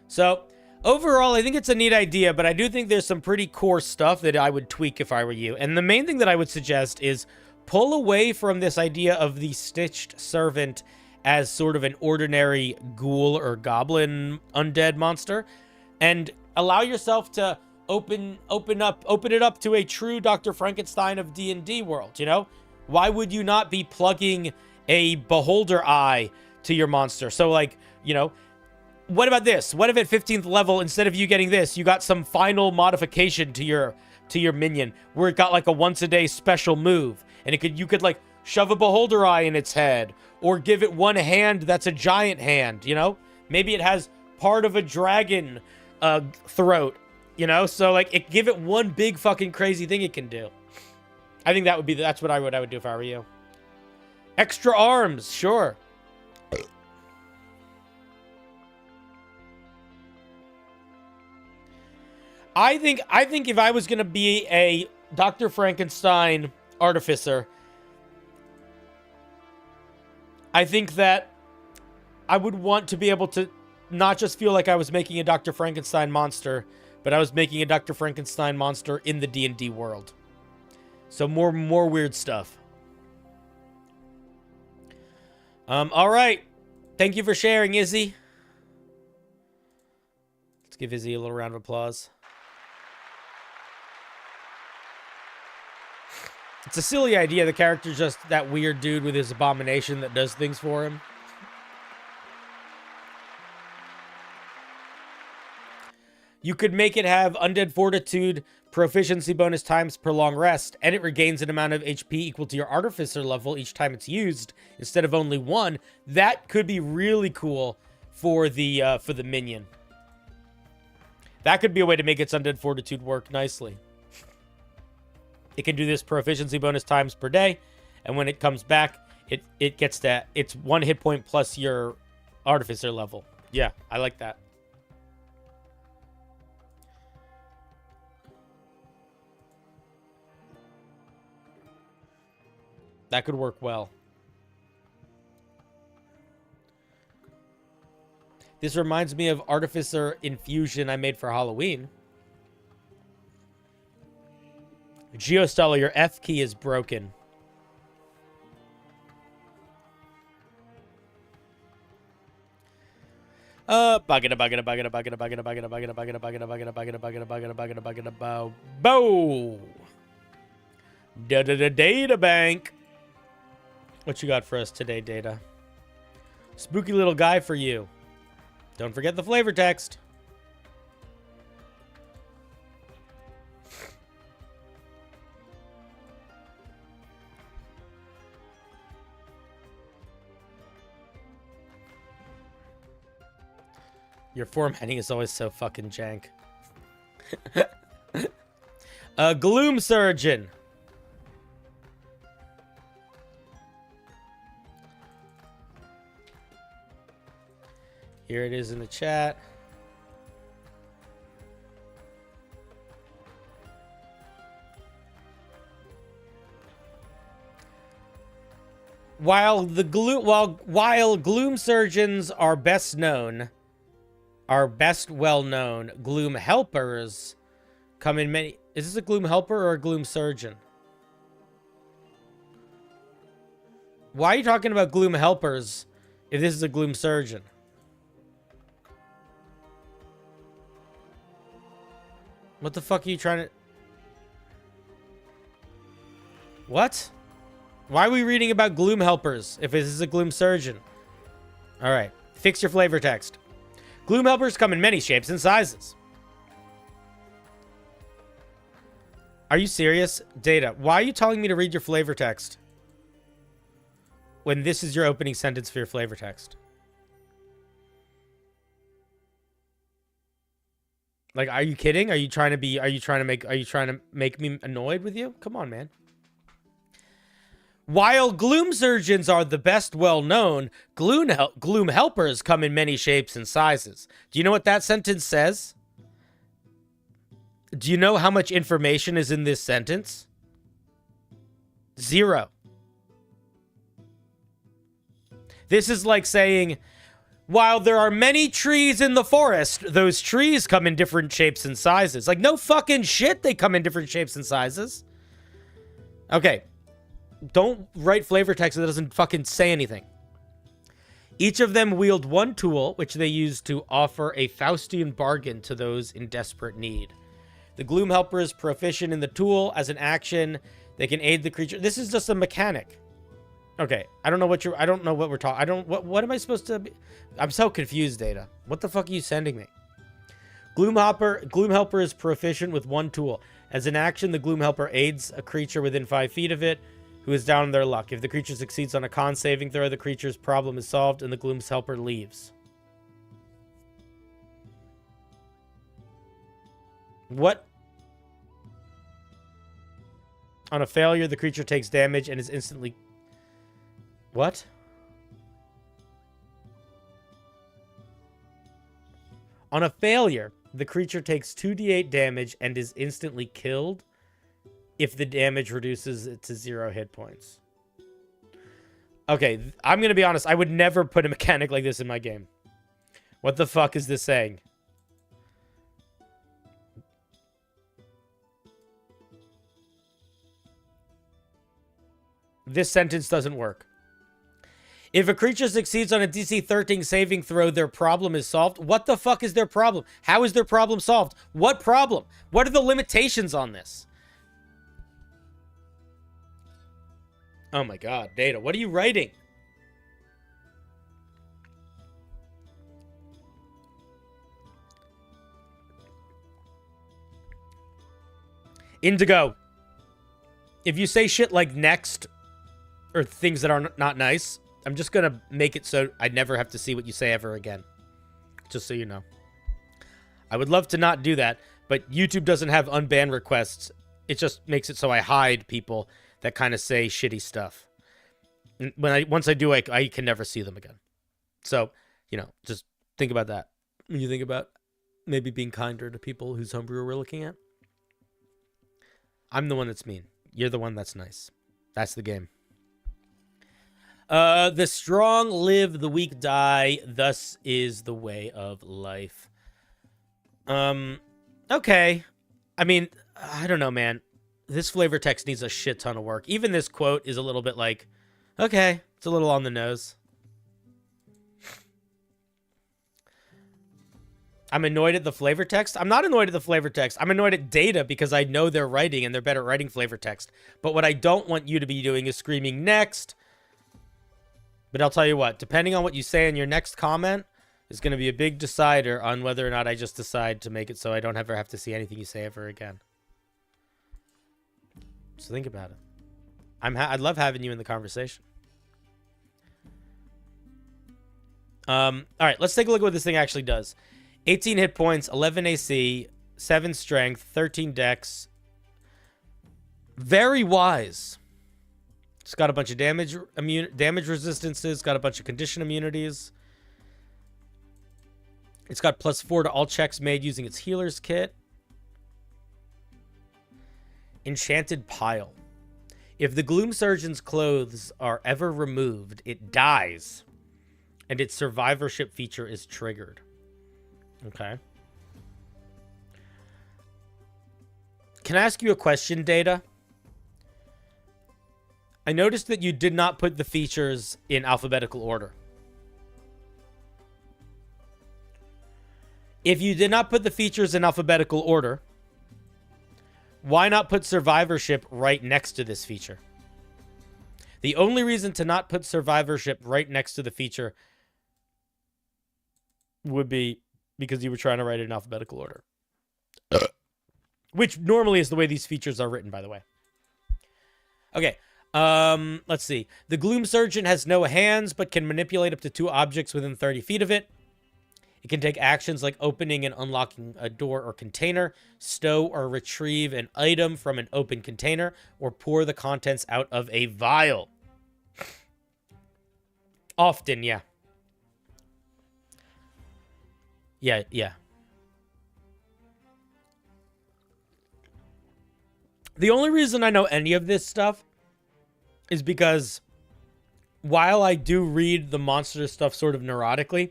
So, overall, I think it's a neat idea, but I do think there's some pretty core stuff that I would tweak if I were you. And the main thing that I would suggest is pull away from this idea of the Stitched Servant as sort of an ordinary ghoul or goblin undead monster, and allow yourself to open it up to a true Dr. Frankenstein of D&D world, you know? Why would you not be plugging a beholder eye to your monster? So, like, you know, what about this? What if at 15th level, instead of you getting this, you got some final modification to your minion where it got like a once a day special move, and you could like shove a beholder eye in its head, or give it one hand that's a giant hand, you know? Maybe it has part of a dragon throat, you know? So like give it one big fucking crazy thing it can do. I think that's what I would do if I were you. Extra arms, sure. I think if I was going to be a Dr. Frankenstein artificer, I think that I would want to be able to not just feel like I was making a Dr. Frankenstein monster, but I was making a Dr. Frankenstein monster in the D&D world. So more weird stuff. All right. Thank you for sharing, Izzy. Let's give Izzy a little round of applause. It's a silly idea. The character's just that weird dude with his abomination that does things for him. You could make it have undead fortitude, proficiency bonus times per long rest, and it regains an amount of HP equal to your artificer level each time it's used, instead of only one. That could be really cool for the minion. That could be a way to make its undead fortitude work nicely. It can do this proficiency bonus times per day, and when it comes back, it gets that. It's 1 hit point plus your artificer level. Yeah, I like that. That could work well. This reminds me of Artificer Infusion I made for Halloween. Geostella, your F key is broken. Bow. Data bank. What you got for us today, Data? Spooky little guy for you. Don't forget the flavor text. Your formatting is always so fucking jank. Gloom Surgeon. Here it is in the chat. While Gloom Surgeons are best well-known, Gloom Helpers come in many... Is this a Gloom Helper or a Gloom Surgeon? Why are you talking about Gloom Helpers if this is a Gloom Surgeon? What the fuck are you trying to... What? Why are we reading about Gloom Helpers if this is a Gloom Surgeon? Alright, fix your flavor text. Gloom Helpers come in many shapes and sizes. Are you serious? Data, why are you telling me to read your flavor text when this is your opening sentence for your flavor text? Like, are you kidding? Are you trying to make me annoyed with you? Come on, man. While Gloom Surgeons are the best well-known, Gloom Helpers come in many shapes and sizes. Do you know what that sentence says? Do you know how much information is in this sentence? 0. This is like saying, while there are many trees in the forest, those trees come in different shapes and sizes. Like, no fucking shit, they come in different shapes and sizes. Okay. Don't write flavor text that doesn't fucking say anything. Each of them wield one tool, which they use to offer a Faustian bargain to those in desperate need. The Gloom Helper is proficient in the tool. As an action, they can aid the creature. This is just a mechanic. Okay, I don't know what we're talking. What am I supposed to be? I'm so confused, Data. What the fuck are you sending me? Gloom Helper is proficient with one tool. As an action, the Gloom Helper aids a creature within 5 feet of it who is down on their luck. If the creature succeeds on a con saving throw, the creature's problem is solved and the Gloom's Helper leaves. What? On a failure, the creature takes damage and is instantly... What? On a failure, the creature takes 2d8 damage and is instantly killed if the damage reduces it to 0 hit points. Okay, I'm going to be honest. I would never put a mechanic like this in my game. What the fuck is this saying? This sentence doesn't work. If a creature succeeds on a DC 13 saving throw, their problem is solved. What the fuck is their problem? How is their problem solved? What problem? What are the limitations on this? Oh my god, Data, what are you writing? Indigo. If you say shit like next or things that are not nice, I'm just going to make it so I never have to see what you say ever again. Just so you know. I would love to not do that, but YouTube doesn't have unban requests. It just makes it so I hide people that kind of say shitty stuff. And once I do, I can never see them again. So, you know, just think about that. When you think about maybe being kinder to people whose homebrew we're looking at. I'm the one that's mean. You're the one that's nice. That's the game. The strong live, the weak die. Thus is the way of life. Okay. I mean, I don't know, man. This flavor text needs a shit ton of work. Even this quote is a little bit like, okay, it's a little on the nose. I'm annoyed at the flavor text. I'm not annoyed at the flavor text. I'm annoyed at Data because I know they're writing and they're better at writing flavor text. But what I don't want you to be doing is screaming next. But I'll tell you what, depending on what you say in your next comment is going to be a big decider on whether or not I just decide to make it so I don't ever have to see anything you say ever again. So think about it. I'd love having you in the conversation. All right, let's take a look at what this thing actually does. 18 hit points, 11 AC, 7 strength, 13 dex. Very wise. It's got a bunch of damage resistances, got a bunch of condition immunities. It's got +4 to all checks made using its healer's kit. Enchanted Pile. If the Gloom Surgeon's clothes are ever removed, it dies, and its survivorship feature is triggered. Okay. Can I ask you a question, Data? I noticed that you did not put the features in alphabetical order. If you did not put the features in alphabetical order, why not put survivorship right next to this feature? The only reason to not put survivorship right next to the feature would be because you were trying to write it in alphabetical order. Which normally is the way these features are written, by the way. Okay. Let's see. The Gloom Surgeon has no hands, but can manipulate up to 2 objects within 30 feet of it. It can take actions like opening and unlocking a door or container, stow or retrieve an item from an open container, or pour the contents out of a vial. Often, yeah. Yeah. The only reason I know any of this stuff is because while I do read the monster stuff sort of neurotically,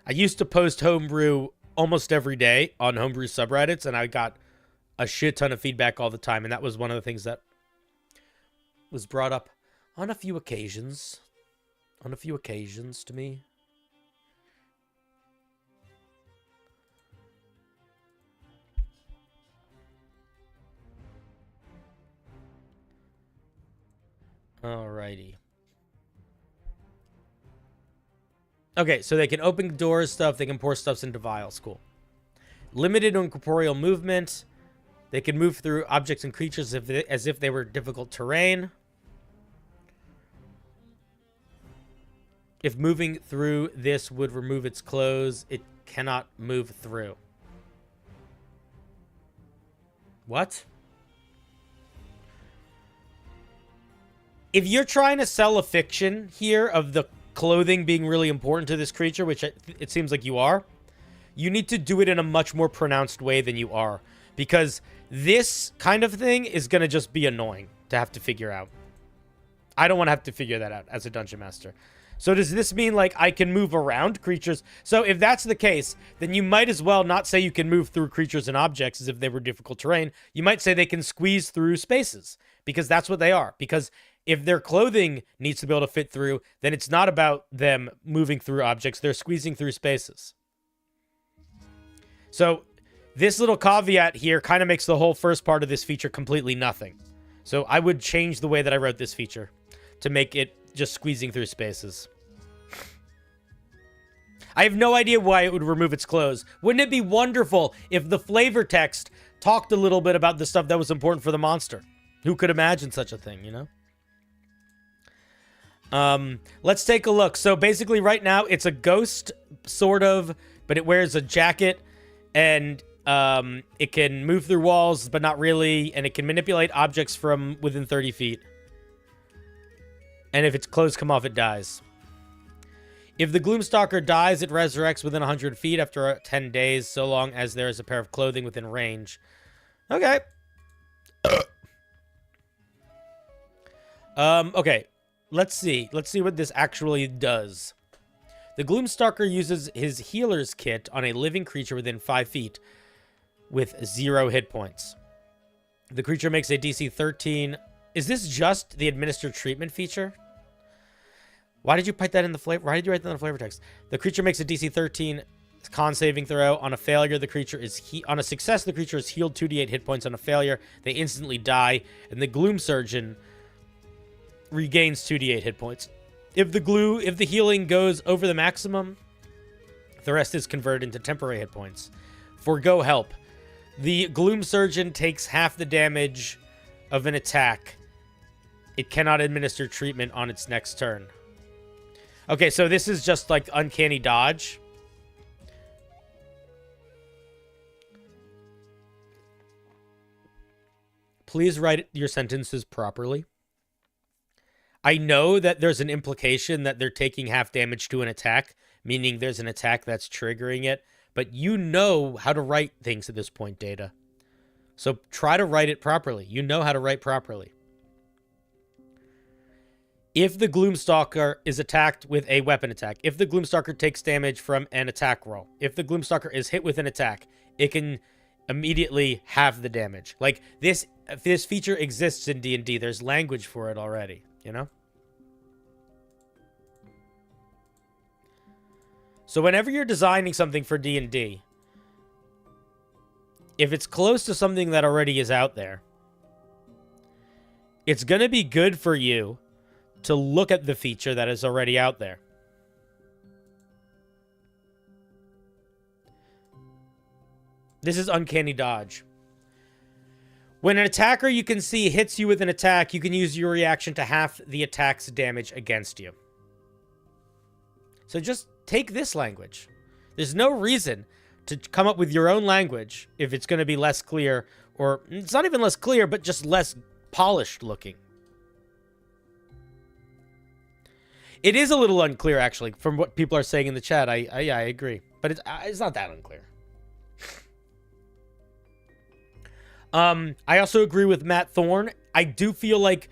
I used to post Homebrew almost every day on Homebrew subreddits, and I got a shit ton of feedback all the time, and that was one of the things that was brought up on a few occasions. On a few occasions to me. Alrighty. Okay, so they can open doors, stuff. They can pour stuff into vials. Cool. Limited on corporeal movement. They can move through objects and creatures as if they were difficult terrain. If moving through this would remove its clothes, it cannot move through. What? If you're trying to sell a fiction here of the clothing being really important to this creature, which it seems like you are, you need to do it in a much more pronounced way than you are. Because this kind of thing is going to just be annoying to have to figure out. I don't want to have to figure that out as a dungeon master. So does this mean, like, I can move around creatures? So if that's the case, then you might as well not say you can move through creatures and objects as if they were difficult terrain. You might say they can squeeze through spaces, because that's what they are. Because if their clothing needs to be able to fit through, then it's not about them moving through objects. They're squeezing through spaces. So this little caveat here kind of makes the whole first part of this feature completely nothing. So I would change the way that I wrote this feature to make it just squeezing through spaces. I have no idea why it would remove its clothes. Wouldn't it be wonderful if the flavor text talked a little bit about the stuff that was important for the monster? Who could imagine such a thing, you know? Let's take a look. So basically right now it's a ghost, sort of, but it wears a jacket, and it can move through walls, but not really, and it can manipulate objects from within 30 feet. And if its clothes come off, it dies. If the Gloomstalker dies, it resurrects within 100 feet after 10 days, so long as there is a pair of clothing within range. Okay. Okay. Let's see. Let's see what this actually does. The Gloomstalker uses his healer's kit on a living creature within 5 feet with 0 hit points. The creature makes a DC 13... Is this just the administered treatment feature? Why did you put that in the flavor? Why did you write that in the flavor text? The creature makes a DC 13 con saving throw. On a failure, the creature is on a success, the creature is healed 2d8 hit points. On a failure, they instantly die, and the Gloom Surgeon regains 2d8 hit points. If the healing goes over the maximum, the rest is converted into temporary hit points. Forgo help. The Gloom Surgeon takes half the damage of an attack. It cannot administer treatment on its next turn. Okay, so this is just like uncanny dodge. Please write your sentences properly. I know that there's an implication that they're taking half damage to an attack, meaning there's an attack that's triggering it, but you know how to write things at this point, Data. So try to write it properly. You know how to write properly. If the Gloomstalker is attacked with a weapon attack, if the Gloomstalker takes damage from an attack roll, if the Gloomstalker is hit with an attack, it can immediately halve the damage. Like, this feature exists in D&D. There's language for it already, you know? So whenever you're designing something for D&D, if it's close to something that already is out there, it's going to be good for you to look at the feature that is already out there. This is Uncanny Dodge. When an attacker you can see hits you with an attack, you can use your reaction to half the attack's damage against you. So just take this language. There's no reason to come up with your own language if it's going to be less clear, or it's not even less clear, but just less polished looking. It is a little unclear, actually, from what people are saying in the chat. I agree. But it's not that unclear. I also agree with Matt Thorne. I do feel like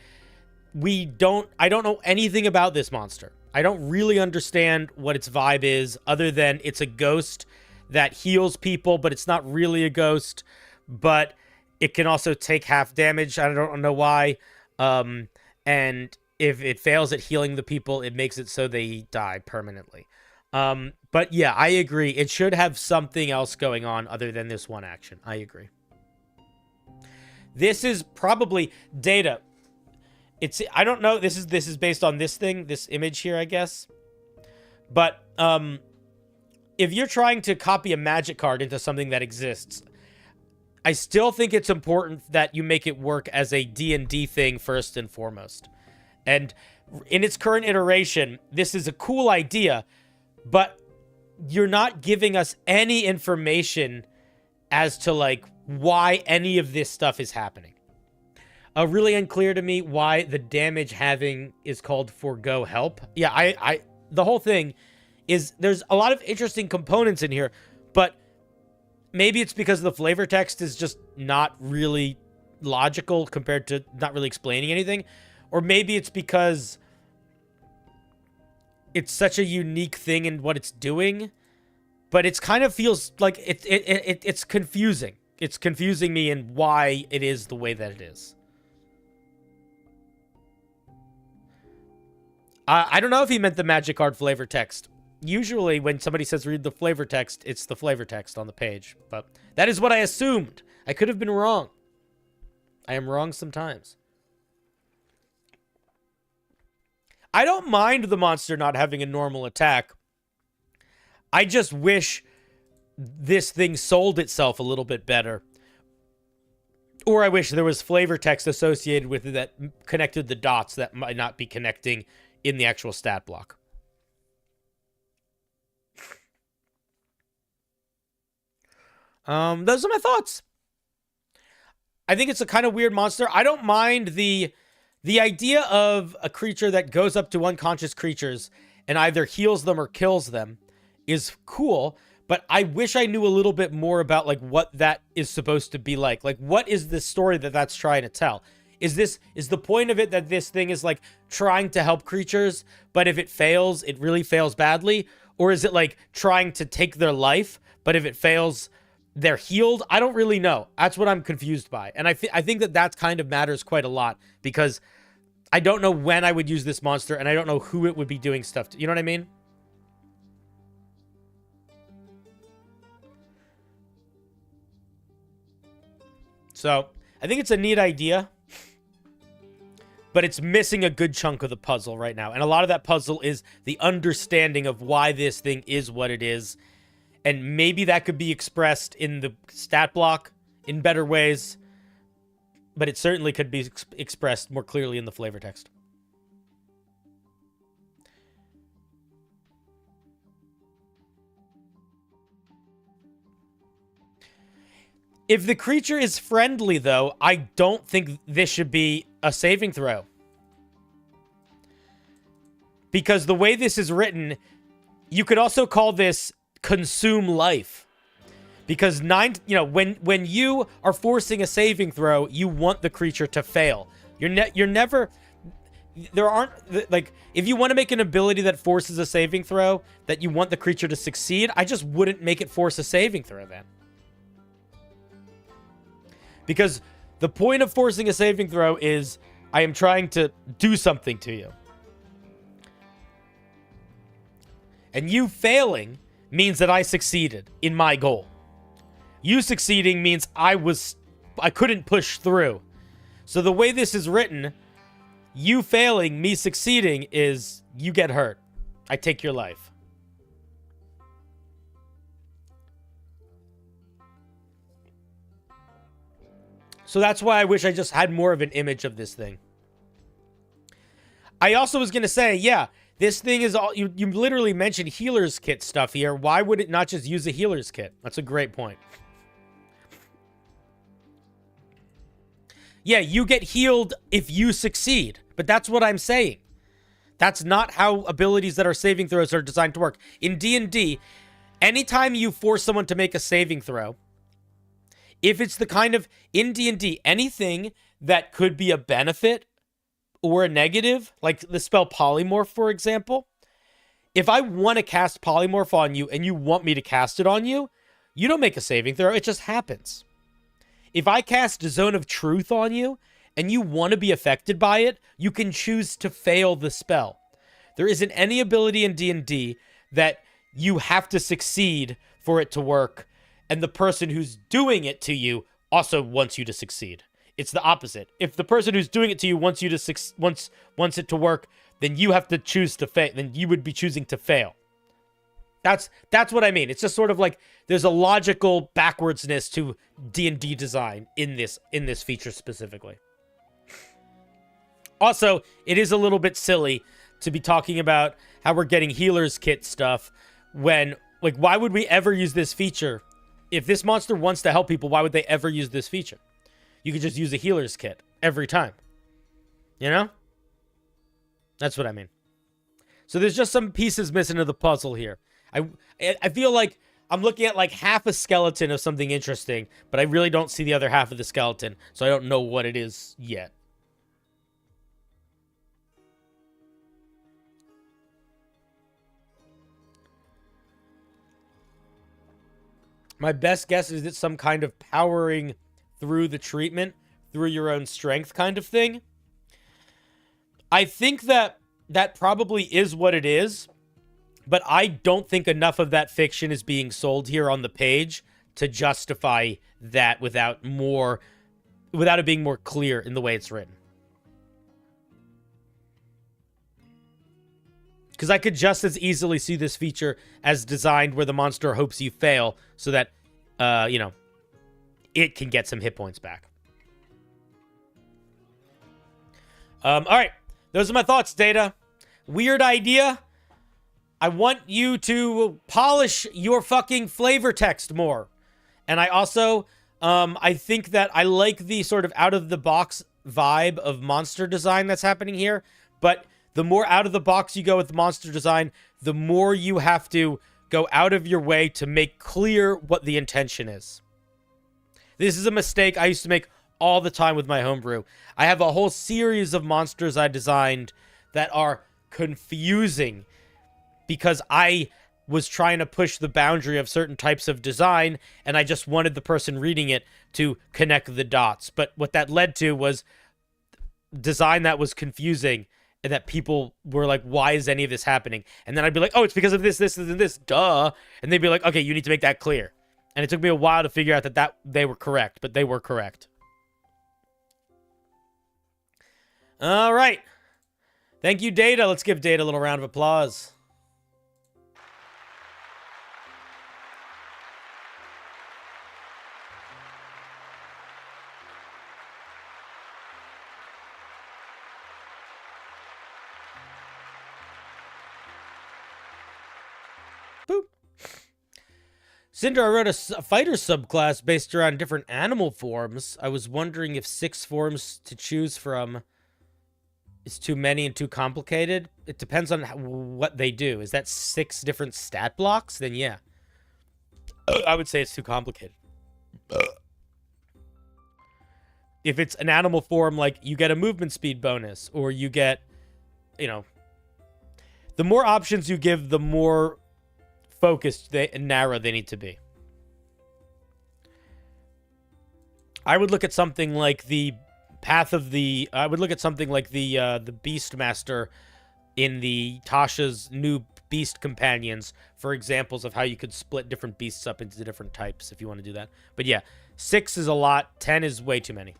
I don't know anything about this monster. I don't really understand what its vibe is, other than it's a ghost that heals people, but it's not really a ghost. But it can also take half damage. I don't know why. And if it fails at healing the people, it makes it so they die permanently. But yeah, I agree. It should have something else going on other than this one action. I agree. This is probably data. I don't know. This is based on this thing, this image here, I guess. But if you're trying to copy a magic card into something that exists, I still think it's important that you make it work as a D&D thing first and foremost. And in its current iteration, this is a cool idea, but you're not giving us any information as to like why any of this stuff is happening. Really unclear to me why the damage having is called forgo help. Yeah, the whole thing is there's a lot of interesting components in here, but maybe it's because the flavor text is just not really logical compared to not really explaining anything. Or maybe it's because it's such a unique thing in what it's doing, but it's kind of feels like it's confusing. It's confusing me in why it is the way that it is. I don't know if he meant the magic card flavor text. Usually when somebody says read the flavor text, it's the flavor text on the page. But that is what I assumed. I could have been wrong. I am wrong sometimes. I don't mind the monster not having a normal attack. I just wish this thing sold itself a little bit better. Or I wish there was flavor text associated with it that connected the dots that might not be connecting in the actual stat block. Those are my thoughts. I think it's a kind of weird monster. I don't mind the idea of a creature that goes up to unconscious creatures and either heals them or kills them is cool, but I wish I knew a little bit more about like what that is supposed to be like. Like, what is the story that that's trying to tell? Is the point of it that this thing is like trying to help creatures, but if it fails, it really fails badly? Or is it like trying to take their life, but if it fails, they're healed? I don't really know. That's what I'm confused by. And I think that kind of matters quite a lot, because I don't know when I would use this monster, and I don't know who it would be doing stuff to. You know what I mean? So I think it's a neat idea, but it's missing a good chunk of the puzzle right now. And a lot of that puzzle is the understanding of why this thing is what it is. And maybe that could be expressed in the stat block in better ways, but it certainly could be expressed more clearly in the flavor text. If the creature is friendly, though, I don't think this should be a saving throw. Because the way this is written, you could also call this consume life. Because when you are forcing a saving throw, you want the creature to fail. You're never... There aren't... Like, if you want to make an ability that forces a saving throw, that you want the creature to succeed, I just wouldn't make it force a saving throw then. Because the point of forcing a saving throw is, I am trying to do something to you. And you failing means that I succeeded in my goal. You succeeding means I couldn't push through. So the way this is written, you failing, me succeeding, is you get hurt. I take your life. So that's why I wish I just had more of an image of this thing. I also was going to say, yeah, this thing is all... You literally mentioned healer's kit stuff here. Why would it not just use a healer's kit? That's a great point. Yeah, you get healed if you succeed. But that's what I'm saying. That's not how abilities that are saving throws are designed to work. In D&D, anytime you force someone to make a saving throw, If it's the kind of, in D&D, anything that could be a benefit or a negative, like the spell Polymorph, for example, if I want to cast Polymorph on you and you want me to cast it on you, you don't make a saving throw. It just happens. If I cast Zone of Truth on you and you want to be affected by it, you can choose to fail the spell. There isn't any ability in D&D that you have to succeed for it to work, and the person who's doing it to you also wants you to succeed. It's the opposite. If the person who's doing it to you wants you to wants it to work, then you have to choose to fail. Then you would be choosing to fail. That's what I mean. It's just sort of like there's a logical backwardsness to D&D design in this feature specifically. Also, it is a little bit silly to be talking about how we're getting healer's kit stuff when, like, why would we ever use this feature? If this monster wants to help people, why would they ever use this feature? You could just use a healer's kit every time. You know? That's what I mean. So there's just some pieces missing to the puzzle here. I feel like I'm looking at like half a skeleton of something interesting, but I really don't see the other half of the skeleton, so I don't know what it is yet. My best guess is it's some kind of powering through the treatment, through your own strength kind of thing. I think that probably is what it is, but I don't think enough of that fiction is being sold here on the page to justify that without it being more clear in the way it's written. Because I could just as easily see this feature as designed where the monster hopes you fail so that, it can get some hit points back. All right. Those are my thoughts, Data. Weird idea. I want you to polish your fucking flavor text more. And I also, I think that I like the sort of out-of-the-box vibe of monster design that's happening here, but the more out of the box you go with the monster design, the more you have to go out of your way to make clear what the intention is. This is a mistake I used to make all the time with my homebrew. I have a whole series of monsters I designed that are confusing because I was trying to push the boundary of certain types of design, and I just wanted the person reading it to connect the dots. But what that led to was design that was confusing, and that people were like, why is any of this happening? And then I'd be like, oh, it's because of this, and this, duh. And they'd be like, okay, you need to make that clear. And it took me a while to figure out that they were correct, but they were correct. All right. Thank you, Data. Let's give Data a little round of applause. Boop. Cinder, I wrote a fighter subclass based around different animal forms. I was wondering if 6 forms to choose from is too many and too complicated. It depends on what they do. Is that 6 different stat blocks? Then yeah. I would say it's too complicated. If it's an animal form, like you get a movement speed bonus, or you get, the more options you give, the more focused and narrow they need to be. I would look at something like the path of the... I would look at something like the Beastmaster in the Tasha's new Beast Companions for examples of how you could split different beasts up into different types if you want to do that. But yeah, 6 is a lot. 10 is way too many.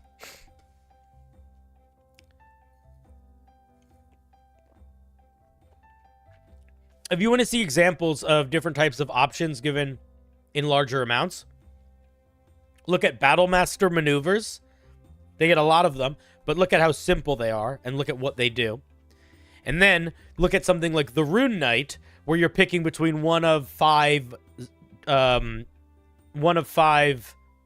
If you want to see examples of different types of options given in larger amounts, look at Battlemaster maneuvers. They get a lot of them, but look at how simple they are and look at what they do. And then look at something like the Rune Knight, where you're picking between one of 5, or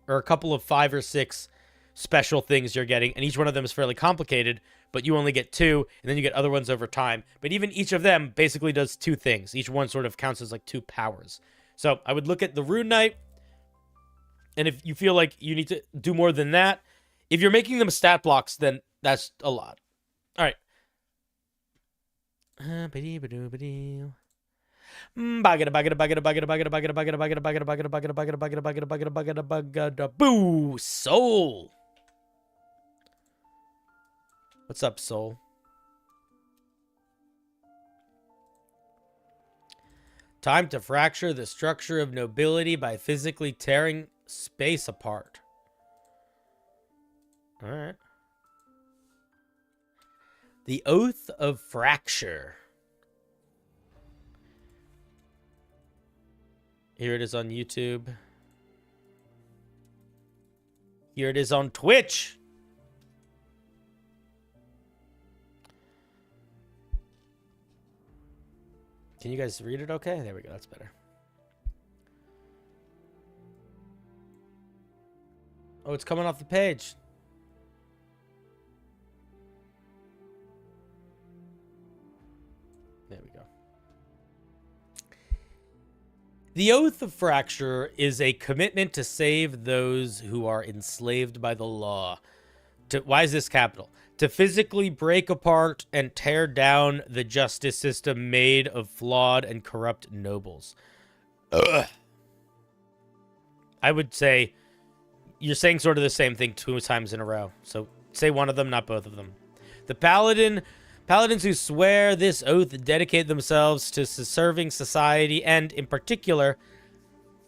a couple of 5 or 6 special things you're getting, and each one of them is fairly complicated, but you only get 2, and then you get other ones over time. But even each of them basically does 2 things. Each one sort of counts as like 2 powers. So I would look at the Rune Knight, And if you feel like you need to do more than that, if you're making them stat blocks, then that's a lot. All right. Boo! Soul. What's up, Soul? Time to fracture the structure of nobility by physically tearing space apart. All right. The Oath of Fracture. Here it is on YouTube. Here it is on Twitch. Can you guys read it okay? There we go. That's better. Oh, it's coming off the page. There we go. The Oath of Fracture is a commitment to save those who are enslaved by the law. Why is this capital? To physically break apart and tear down the justice system made of flawed and corrupt nobles. Ugh. I would say you're saying sort of the same thing 2 times in a row. So say one of them, not both of them. The paladins who swear this oath dedicate themselves to serving society and, in particular,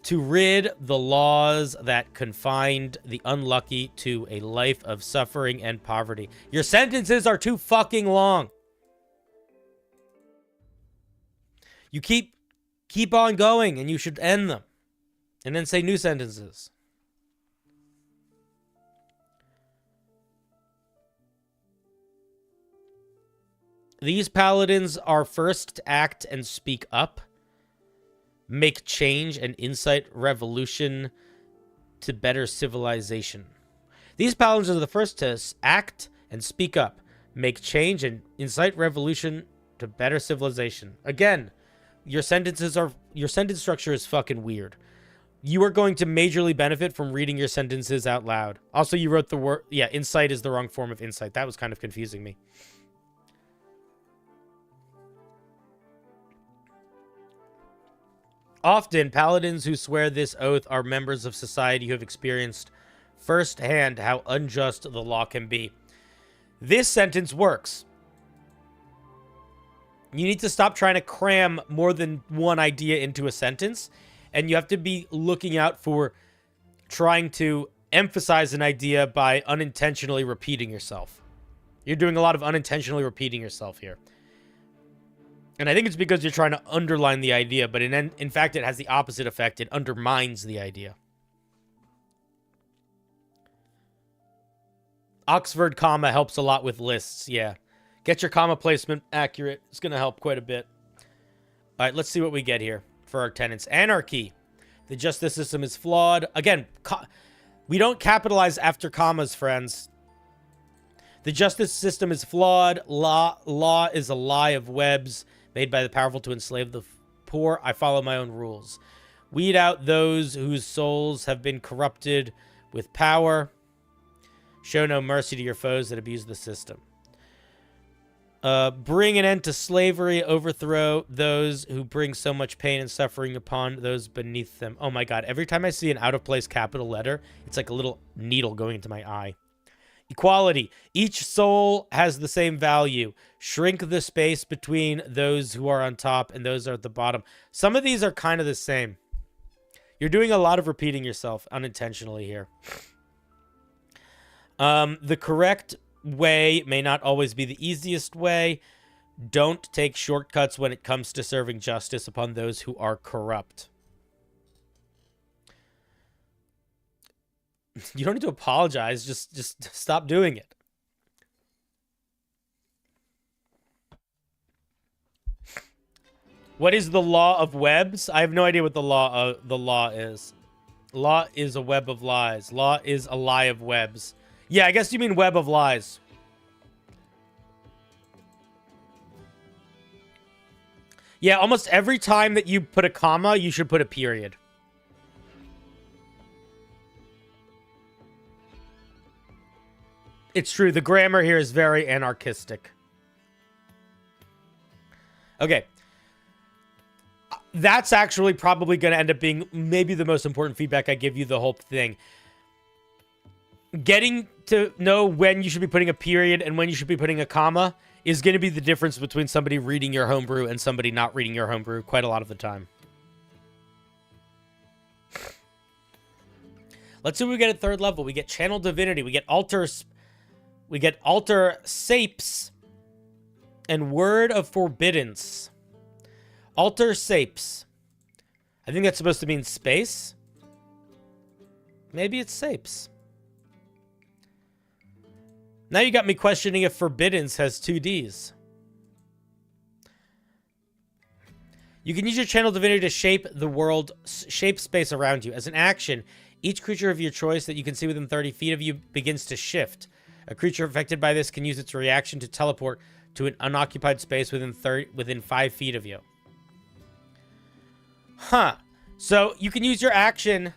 to rid the laws that confined the unlucky to a life of suffering and poverty. Your sentences are too fucking long. You keep on going, and you should end them. And then say new sentences. These paladins are first to act and speak up. Make change and incite revolution to better civilization. These paladins are the first to act and speak up, make change and incite revolution to better civilization. Again, your sentence structure is fucking weird. You are going to majorly benefit from reading your sentences out loud. Also, you wrote the word, yeah, incite is the wrong form of insight. That was kind of confusing me. Often, paladins who swear this oath are members of society who have experienced firsthand how unjust the law can be. This sentence works. You need to stop trying to cram more than one idea into a sentence, and you have to be looking out for trying to emphasize an idea by unintentionally repeating yourself. You're doing a lot of unintentionally repeating yourself here. And I think it's because you're trying to underline the idea, but in fact, it has the opposite effect. It undermines the idea. Oxford comma helps a lot with lists, yeah. Get your comma placement accurate. It's going to help quite a bit. All right, let's see what we get here for our tenets. Anarchy. The justice system is flawed. Again, we don't capitalize after commas, friends. The justice system is flawed. Law is a lie of webs made by the powerful to enslave the poor. I follow my own rules. Weed out those whose souls have been corrupted with power. Show no mercy to your foes that abuse the system. Bring an end to slavery. Overthrow those who bring so much pain and suffering upon those beneath them. Oh my God. Every time I see an out-of-place capital letter, it's like a little needle going into my eye. Equality. Each soul has the same value. Shrink the space between those who are on top and those who are at the bottom. Some of these are kind of the same. You're doing a lot of repeating yourself unintentionally here. The correct way may not always be the easiest way. Don't take shortcuts when it comes to serving justice upon those who are corrupt. You don't need to apologize. Just stop doing it. What is the law of webs? I have no idea what the law is. Law is a web of lies. Law is a lie of webs. Yeah, I guess you mean web of lies. Yeah, almost every time that you put a comma, you should put a period. It's true. The grammar here is very anarchistic. Okay. That's actually probably going to end up being maybe the most important feedback I give you the whole thing. Getting to know when you should be putting a period and when you should be putting a comma is going to be the difference between somebody reading your homebrew and somebody not reading your homebrew quite a lot of the time. Let's see what we get at 3rd level. We get Channel Divinity. We get Altar Sapes and Word of Forbiddance. Altar Sapes. I think that's supposed to mean space. Maybe it's Sapes. Now you got me questioning if Forbiddance has 2 Ds. You can use your Channel Divinity to shape the world, shape space around you. As an action, each creature of your choice that you can see within 30 feet of you begins to shift. A creature affected by this can use its reaction to teleport to an unoccupied space within 5 feet of you. Huh. So you can use your action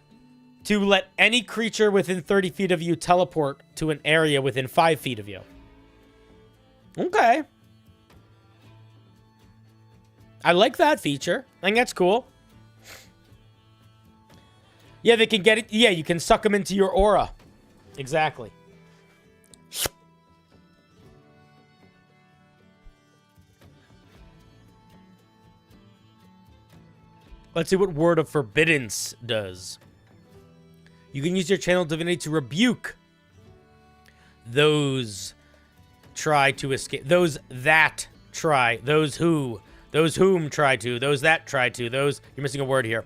to let any creature within 30 feet of you teleport to an area within 5 feet of you. Okay. I like that feature. I think that's cool. Yeah, they can get it. Yeah, you can suck them into your aura. Exactly. Let's see what Word of Forbiddance does. You can use your Channel Divinity to rebuke those try to escape. Those that try. Those who. Those whom try to. Those that try to. Those. You're missing a word here.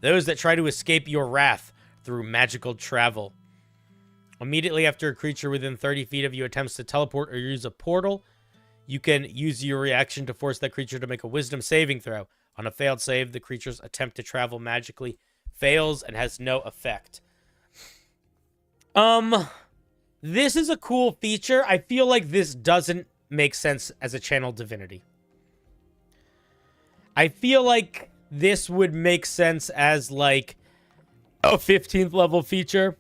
Those that try to escape your wrath through magical travel. Immediately after a creature within 30 feet of you attempts to teleport or use a portal, you can use your reaction to force that creature to make a wisdom saving throw. On a failed save, the creature's attempt to travel magically fails and has no effect. This is a cool feature. I feel like this doesn't make sense as a Channel Divinity. I feel like this would make sense as like a 15th level feature,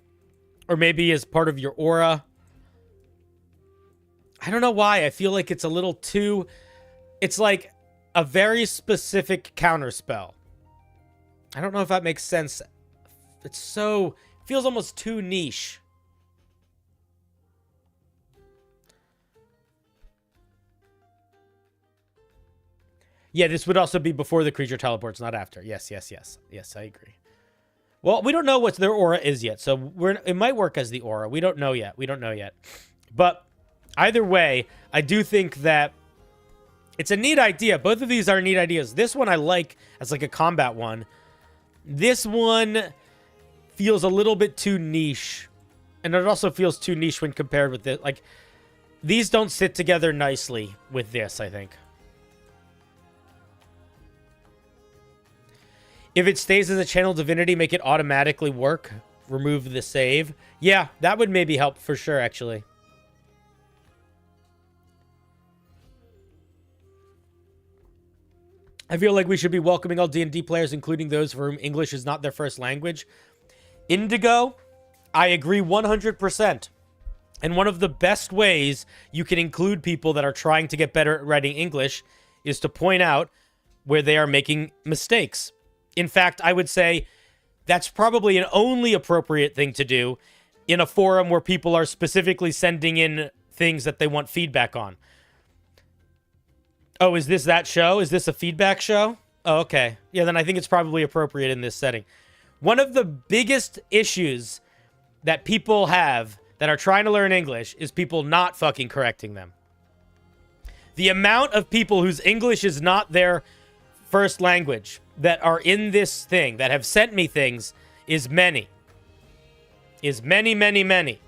or maybe as part of your aura. I don't know why. I feel like it's a little too... It's like a very specific counterspell. I don't know if that makes sense. It's so... feels almost too niche. Yeah, this would also be before the creature teleports, not after. Yes, yes, yes. Yes, I agree. Well, we don't know what their aura is yet, so it might work as the aura. We don't know yet. We don't know yet. But either way, I do think that it's a neat idea. Both of these are neat ideas. This one I like as like a combat one. This one feels a little bit too niche. And it also feels too niche when compared with this. Like, these don't sit together nicely with this, I think. If it stays as a Channel Divinity, make it automatically work. Remove the save. Yeah, that would maybe help for sure, actually. I feel like we should be welcoming all D&D players, including those for whom English is not their first language. Indigo, I agree 100%. And one of the best ways you can include people that are trying to get better at writing English is to point out where they are making mistakes. In fact, I would say that's probably an only appropriate thing to do in a forum where people are specifically sending in things that they want feedback on. Oh, is this that show? Is this a feedback show? Oh, okay. Yeah, then I think it's probably appropriate in this setting. One of the biggest issues that people have that are trying to learn English is people not fucking correcting them. The amount of people whose English is not their first language that are in this thing, that have sent me things, is many. Is many, many, many.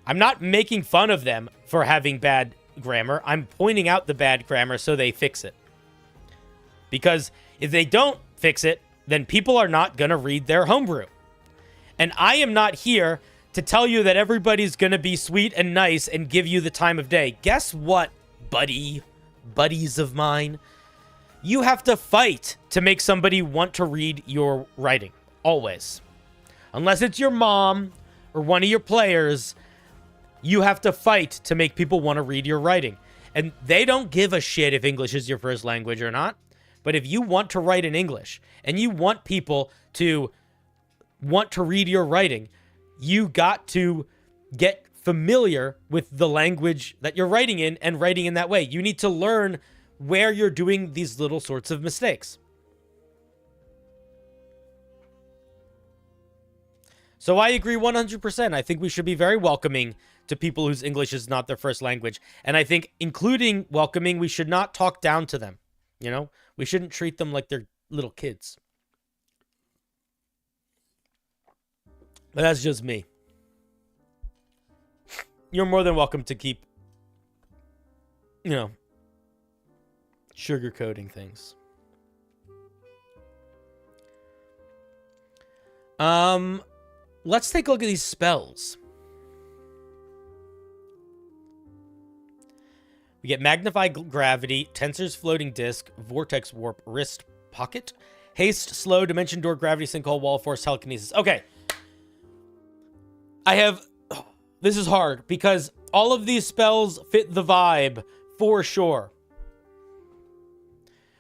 I'm not making fun of them for having bad grammar. I'm pointing out the bad grammar so they fix it. Because if they don't fix it, then people are not going to read their homebrew. And I am not here to tell you that everybody's going to be sweet and nice and give you the time of day. Guess what, buddies of mine? You have to fight to make somebody want to read your writing. Always. Unless it's your mom or one of your players, You have to fight to make people want to read your writing. And they don't give a shit if English is your first language or not. But if you want to write in English and you want people to want to read your writing, you got to get familiar with the language that you're writing in and writing in that way. You need to learn where you're doing these little sorts of mistakes. So I agree 100%. I think we should be very welcoming to people whose English is not their first language. And I think, including welcoming, we should not talk down to them. You know, we shouldn't treat them like they're little kids. But that's just me. You're more than welcome to keep, you know, sugarcoating things. Let's take a look at these spells. We get Magnify Gravity, Tensor's Floating Disc, Vortex Warp, Wrist Pocket, Haste, Slow, Dimension Door, Gravity Sinkhole, Wall Force, Telekinesis. Okay. This is hard because all of these spells fit the vibe for sure.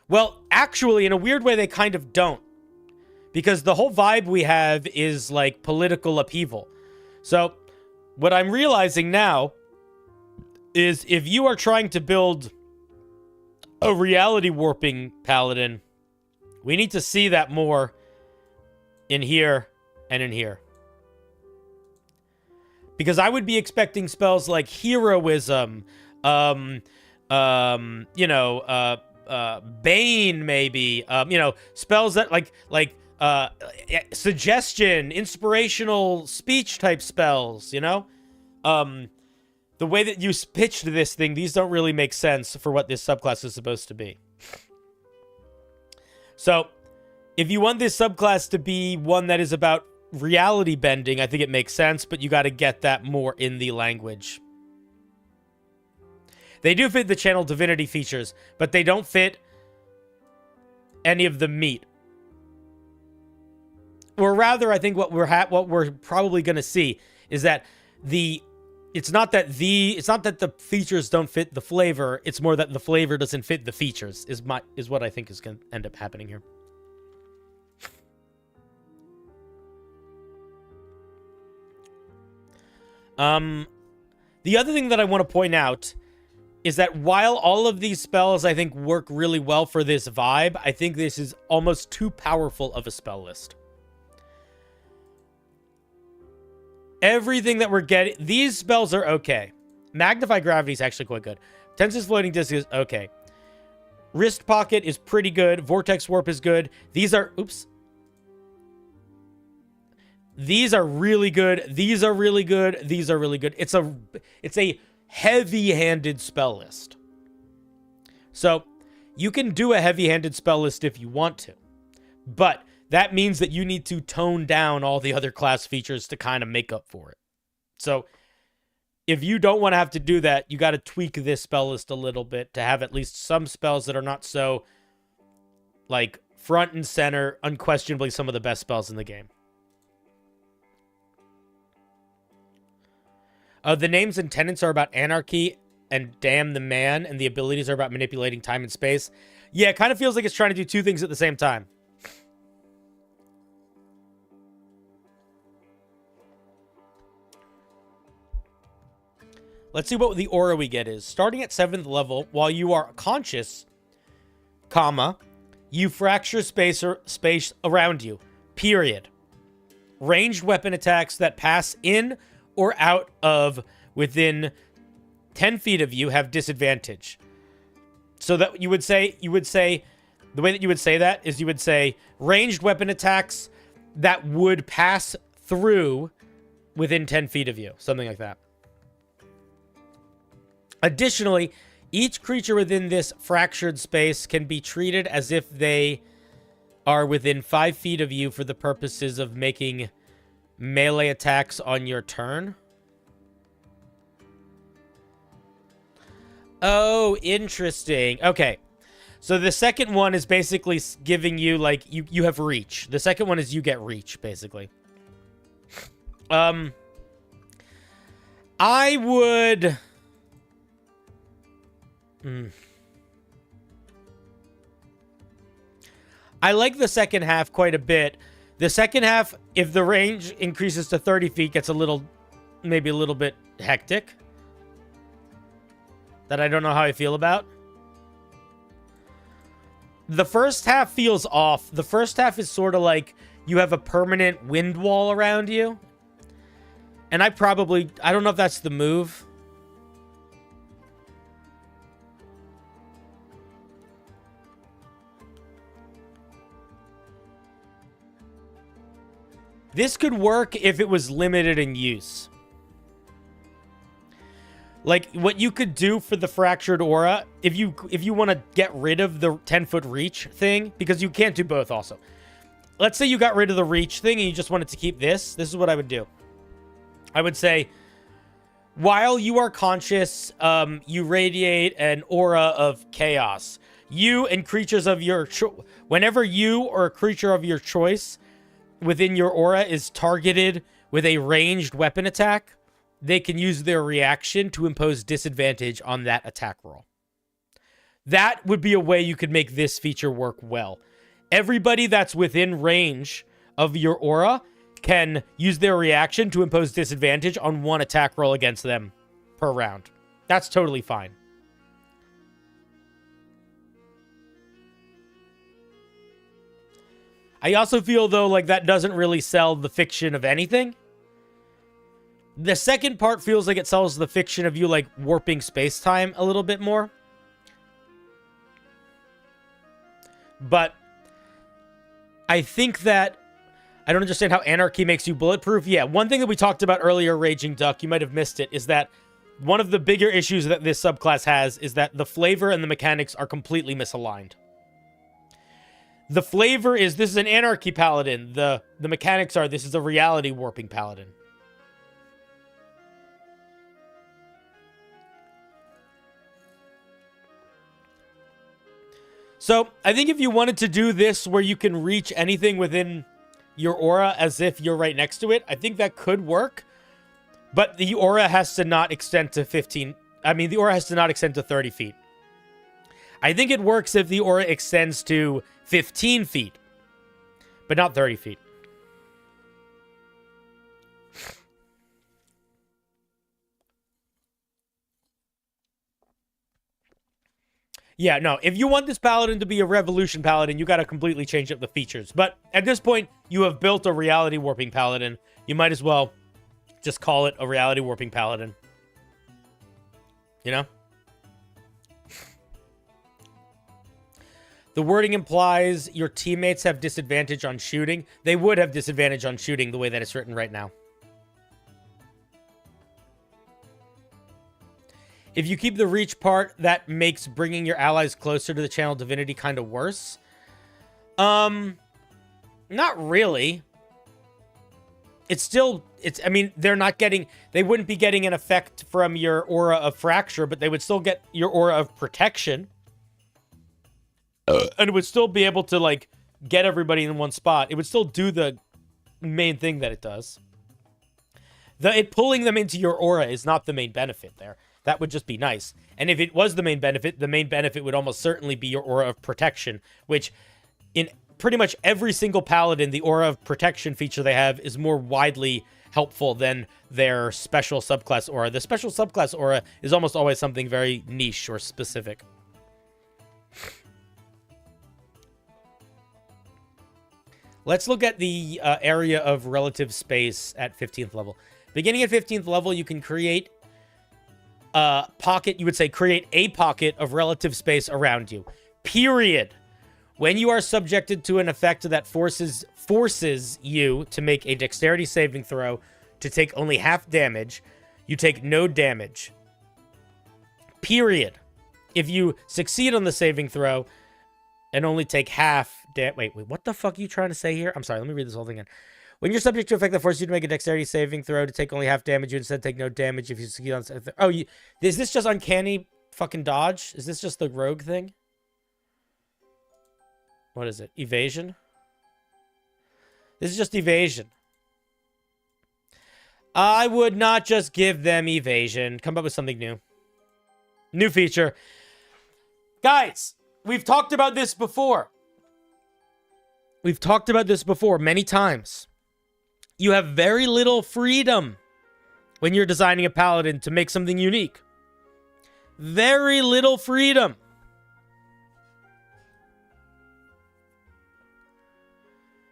Well, actually, in a weird way, they kind of don't. Because the whole vibe we have is like political upheaval. So what I'm realizing now is if you are trying to build a reality warping paladin, we need to see that more in here and in here. Because I would be expecting spells like heroism, Bane maybe, spells that like suggestion, inspirational speech type spells, the way that you pitched this thing, these don't really make sense for what this subclass is supposed to be. So if you want this subclass to be one that is about reality bending, I think it makes sense, but you got to get that more in the language. They do fit the channel divinity features, but they don't fit any of the meat. Or rather, I think what we're probably going to see is that it's not that the features don't fit the flavor, it's more that the flavor doesn't fit the features is what I think is going to end up happening here. The other thing that I want to point out is that while all of these spells I think work really well for this vibe, I think this is almost too powerful of a spell list. Everything that we're getting, these spells are okay. Magnify Gravity is actually quite good. Tensor's Floating Disc is okay. Wrist Pocket is pretty good. Vortex Warp is good. These are really good. These are really good. These are really good. It's a heavy-handed spell list. So you can do a heavy-handed spell list if you want to. But that means that you need to tone down all the other class features to kind of make up for it. So if you don't want to have to do that, you got to tweak this spell list a little bit to have at least some spells that are not so, like, front and center, unquestionably some of the best spells in the game. The names and tenets are about anarchy and damn the man, and the abilities are about manipulating time and space. Yeah, it kind of feels like it's trying to do two things at the same time. Let's see what the aura we get is. Starting at 7th level, while you are conscious, you fracture space around you. Period. Ranged weapon attacks that pass in or out of within 10 feet of you have disadvantage. So that you would say, the way that you would say that is you would say ranged weapon attacks that would pass through within 10 feet of you. Something like that. Additionally, each creature within this fractured space can be treated as if they are within 5 feet of you for the purposes of making melee attacks on your turn. Oh, interesting. Okay. So the second one is basically giving you, like, you have reach. The second one is you get reach, basically. I would... I like the second half quite a bit. The second half, if the range increases to 30 feet, gets a little, maybe a little bit hectic. That I don't know how I feel about. The first half feels off. The first half is sort of like you have a permanent wind wall around you. And I don't know if that's the move. This could work if it was limited in use. Like, what you could do for the fractured aura, if you want to get rid of the 10-foot reach thing, because you can't do both also. Let's say you got rid of the reach thing and you just wanted to keep this. This is what I would do. I would say, while you are conscious, you radiate an aura of chaos. You and creatures of your... Whenever you or a creature of your choice within your aura is targeted with a ranged weapon attack, they can use their reaction to impose disadvantage on that attack roll. That would be a way you could make this feature work well. Everybody that's within range of your aura can use their reaction to impose disadvantage on one attack roll against them per round. That's totally fine. I also feel, though, like that doesn't really sell the fiction of anything. The second part feels like it sells the fiction of you, like, warping space-time a little bit more. But I think that... I don't understand how anarchy makes you bulletproof. Yeah, one thing that we talked about earlier, Raging Duck, you might have missed it, is that one of the bigger issues that this subclass has is that the flavor and the mechanics are completely misaligned. The flavor is, this is an anarchy paladin. The mechanics are, this is a reality warping paladin. So, I think if you wanted to do this where you can reach anything within your aura as if you're right next to it, I think that could work. But the aura has to not extend to 15... I mean, the aura has to not extend to 30 feet. I think it works if the aura extends to 15 feet, but not 30 feet. Yeah, no, if you want this paladin to be a revolution paladin, you got to completely change up the features. But at this point, you have built a reality warping paladin. You might as well just call it a reality warping paladin. You know? The wording implies your teammates have disadvantage on shooting. They would have disadvantage on shooting the way that it's written right now. If you keep the reach part, that makes bringing your allies closer to the channel divinity kind of worse. Not really. I mean, they wouldn't be getting an effect from your aura of fracture, but they would still get your aura of protection. And it would still be able to, like, get everybody in one spot. It would still do the main thing that it does. It pulling them into your aura is not the main benefit there. That would just be nice. And if it was the main benefit would almost certainly be your aura of protection, which in pretty much every single paladin, the aura of protection feature they have is more widely helpful than their special subclass aura. The special subclass aura is almost always something very niche or specific. Let's look at the area of relative space at 15th level. Beginning at 15th level, you can create a pocket. You would say create a pocket of relative space around you. Period. When you are subjected to an effect that forces you to make a dexterity saving throw to take only half damage, you take no damage. Period. If you succeed on the saving throw and only take half wait, what the fuck are you trying to say here? I'm sorry, let me read this whole thing again. When you're subject to an effect that forces you to make a dexterity saving throw to take only half damage, you instead take no damage if you succeed on... is this just uncanny fucking dodge? Is this just the rogue thing? What is it? Evasion? This is just evasion. I would not just give them evasion. Come up with something new. New feature. Guys, we've talked about this before. We've talked about this before many times. You have very little freedom when you're designing a paladin to make something unique. Very little freedom.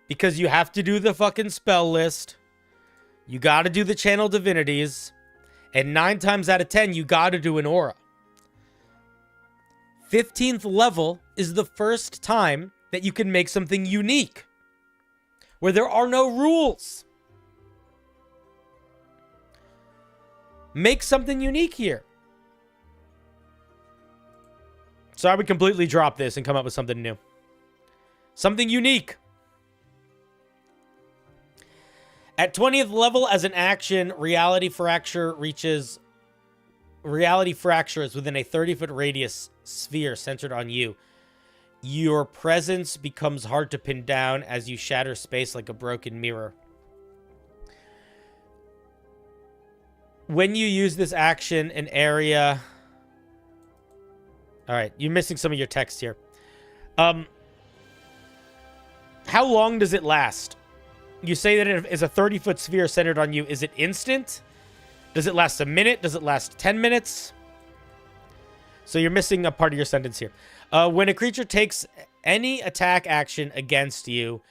Because you have to do the fucking spell list. You gotta do the channel divinities. And 9 times out of 10, you gotta do an aura. 15th level is the first time that you can make something unique. Where there are no rules. Make something unique here. So I would completely drop this and come up with something new. Something unique. At 20th level as an action, Reality Fracture is within a 30-foot radius sphere centered on you. Your presence becomes hard to pin down as you shatter space like a broken mirror. When you use this action, an area... Alright, you're missing some of your text here. How long does it last? You say that it is a 30-foot sphere centered on you. Is it instant? Does it last a minute? Does it last 10 minutes? So you're missing a part of your sentence here. When a creature takes any attack action against you,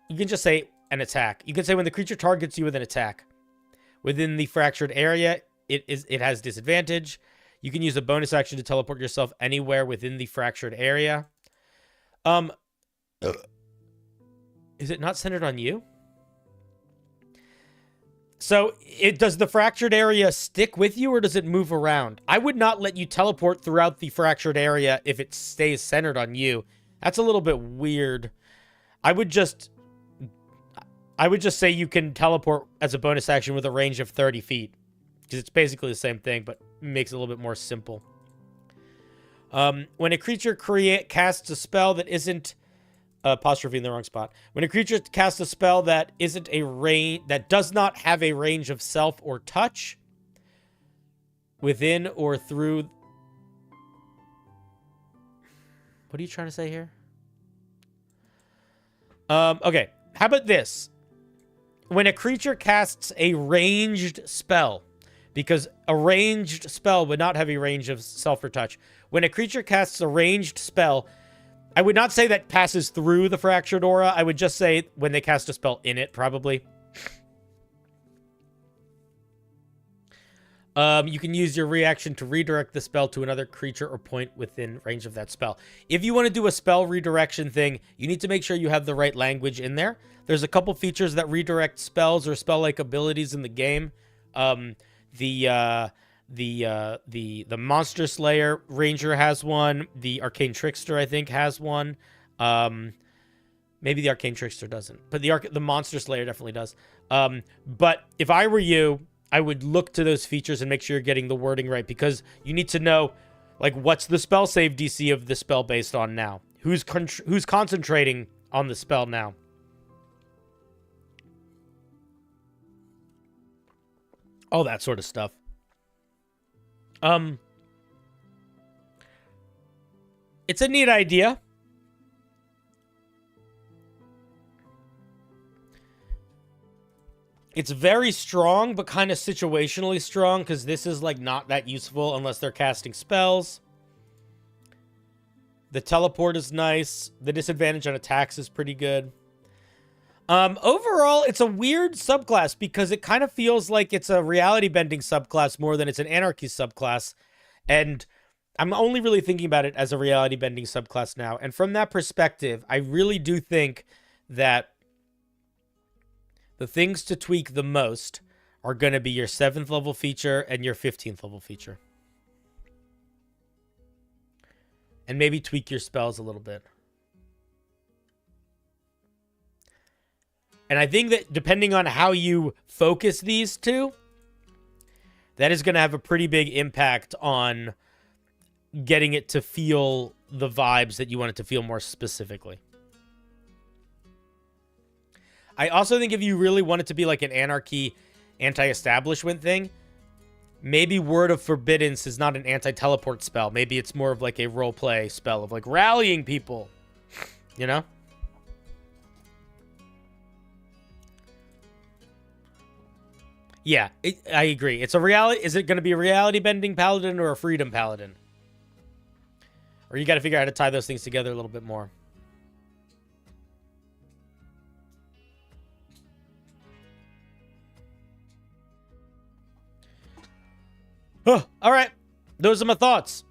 you can just say an attack. You can say when the creature targets you with an attack. Within the fractured area, it has disadvantage. You can use a bonus action to teleport yourself anywhere within the fractured area. Is it not centered on you? So, does the fractured area stick with you, or does it move around? I would not let you teleport throughout the fractured area if it stays centered on you. That's a little bit weird. I would just say you can teleport as a bonus action with a range of 30 feet. Because it's basically the same thing, but makes it a little bit more simple. When a creature casts a spell that isn't... apostrophe in the wrong spot. When a creature casts a spell that isn't a range, that does not have a range of self or touch within or through. What are you trying to say here? Okay. How about this? When a creature casts a ranged spell, because a ranged spell would not have a range of self or touch. When a creature casts a ranged spell, I would not say that passes through the fractured aura. I would just say when they cast a spell in it, probably. You can use your reaction to redirect the spell to another creature or point within range of that spell. If you want to do a spell redirection thing, you need to make sure you have the right language in there. There's a couple features that redirect spells or spell-like abilities in the game. The Monster Slayer Ranger has one. The Arcane Trickster, I think, has one. Maybe the Arcane Trickster doesn't. But the Monster Slayer definitely does. But if I were you, I would look to those features and make sure you're getting the wording right. Because you need to know, like, what's the spell save DC of the spell based on now? Who's concentrating on the spell now? All that sort of stuff. It's a neat idea. It's very strong, but kind of situationally strong, because this is, like, not that useful unless they're casting spells. The teleport is nice. The disadvantage on attacks is pretty good. Overall, it's a weird subclass because it kind of feels like it's a reality-bending subclass more than it's an anarchy subclass. And I'm only really thinking about it as a reality-bending subclass now. And from that perspective, I really do think that the things to tweak the most are going to be your 7th level feature and your 15th level feature. And maybe tweak your spells a little bit. And I think that depending on how you focus these two, that is going to have a pretty big impact on getting it to feel the vibes that you want it to feel more specifically. I also think if you really want it to be like an anarchy anti-establishment thing, maybe Word of Forbiddance is not an anti-teleport spell. Maybe it's more of like a roleplay spell of like rallying people, you know? Yeah, I agree. It's a reality. Is it going to be a reality bending paladin or a freedom paladin? Or you got to figure out how to tie those things together a little bit more. Oh, all right. Those are my thoughts.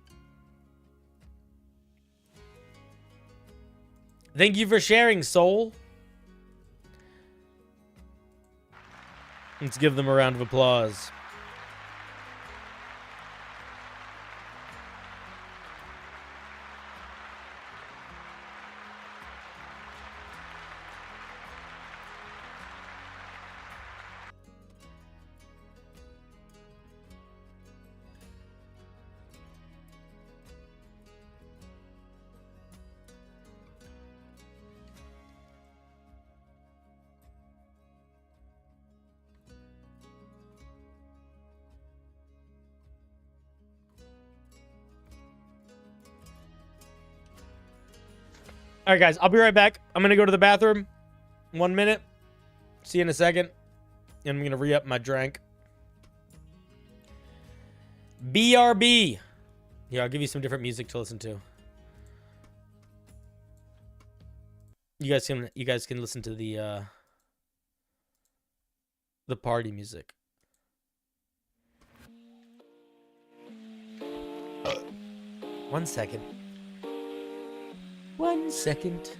Thank you for sharing, Soul. Let's give them a round of applause. All right, guys, I'll be right back. I'm going to go to the bathroom. 1 minute. See you in a second. And I'm going to re-up my drink. BRB. Yeah, I'll give you some different music to listen to. You guys can listen to the party music. One second. 1 second.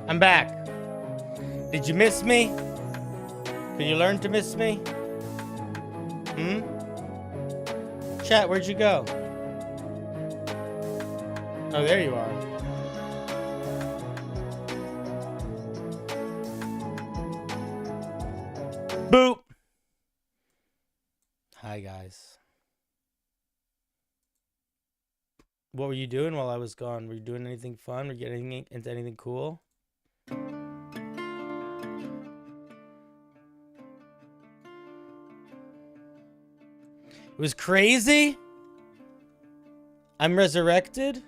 I'm back. Did you miss me? Can you learn to miss me? Chat, where'd you go? Oh, there you are. Boop. Hi, guys. What were you doing while I was gone? Were you doing anything fun? Were you getting into anything cool? It was crazy. I'm resurrected.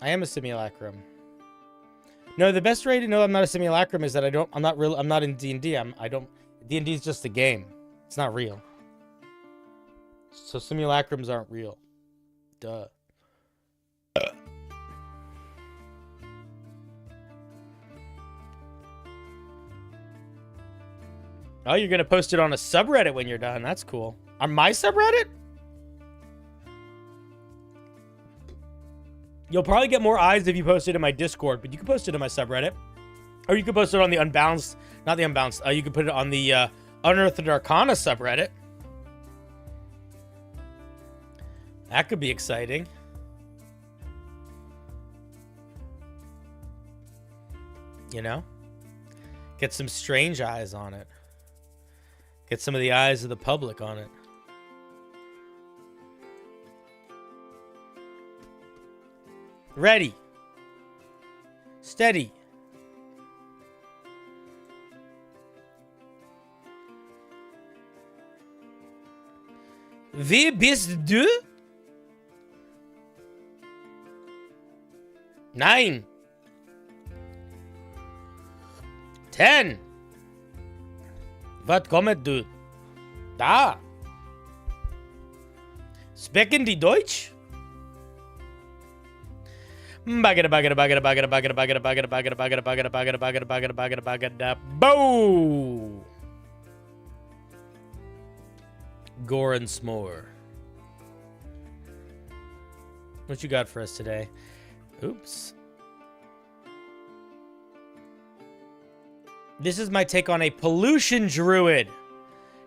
I am a simulacrum. No, the best way to know I'm not a simulacrum is that I'm not in D&D. D&D is just a game. It's not real. So simulacrums aren't real. Duh. Oh, you're gonna post it on a subreddit when you're done. That's cool. On my subreddit? You'll probably get more eyes if you post it in my Discord, but you can post it in my subreddit. Or you can post it on the Unbalanced, not the Unbalanced, you can put it on the Unearthed Arcana subreddit. That could be exciting. You know? Get some strange eyes on it. Get some of the eyes of the public on it. Ready. Steady. Wie bist du? Nine. 10. Was kommt du? Da. Sprechen die Deutsch? Boo! Gore and S'more. What you got for us today? Oops. This is my take on a pollution druid.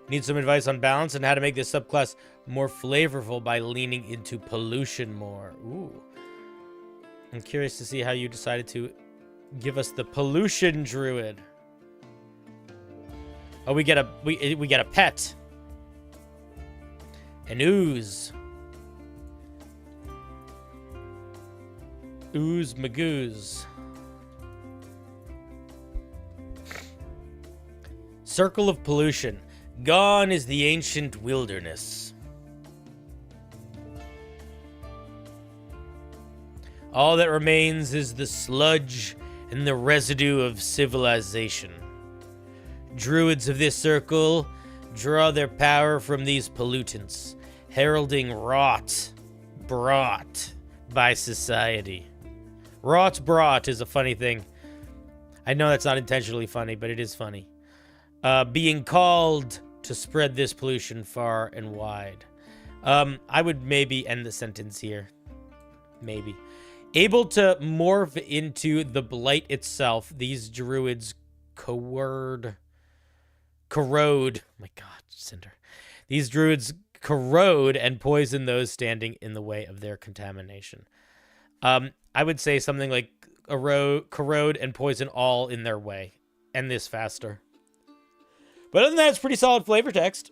Need some advice on balance and how to make this subclass more flavorful by leaning into pollution more. Ooh. I'm curious to see how you decided to give us the pollution druid. Oh, we get a pet. An ooze. Ooze magooze. Circle of pollution. Gone is the ancient wilderness. All that remains is the sludge and the residue of civilization. Druids of this circle draw their power from these pollutants, heralding rot brought by society. Rot brought is a funny thing. I know that's not intentionally funny, but it is funny. Being called to spread this pollution far and wide. I would maybe end the sentence here. Maybe. Able to morph into the blight itself, these druids corrode. Oh my God, Cinder. These druids corrode and poison those standing in the way of their contamination. I would say something like corrode and poison all in their way. End this faster. But other than that, it's pretty solid flavor text.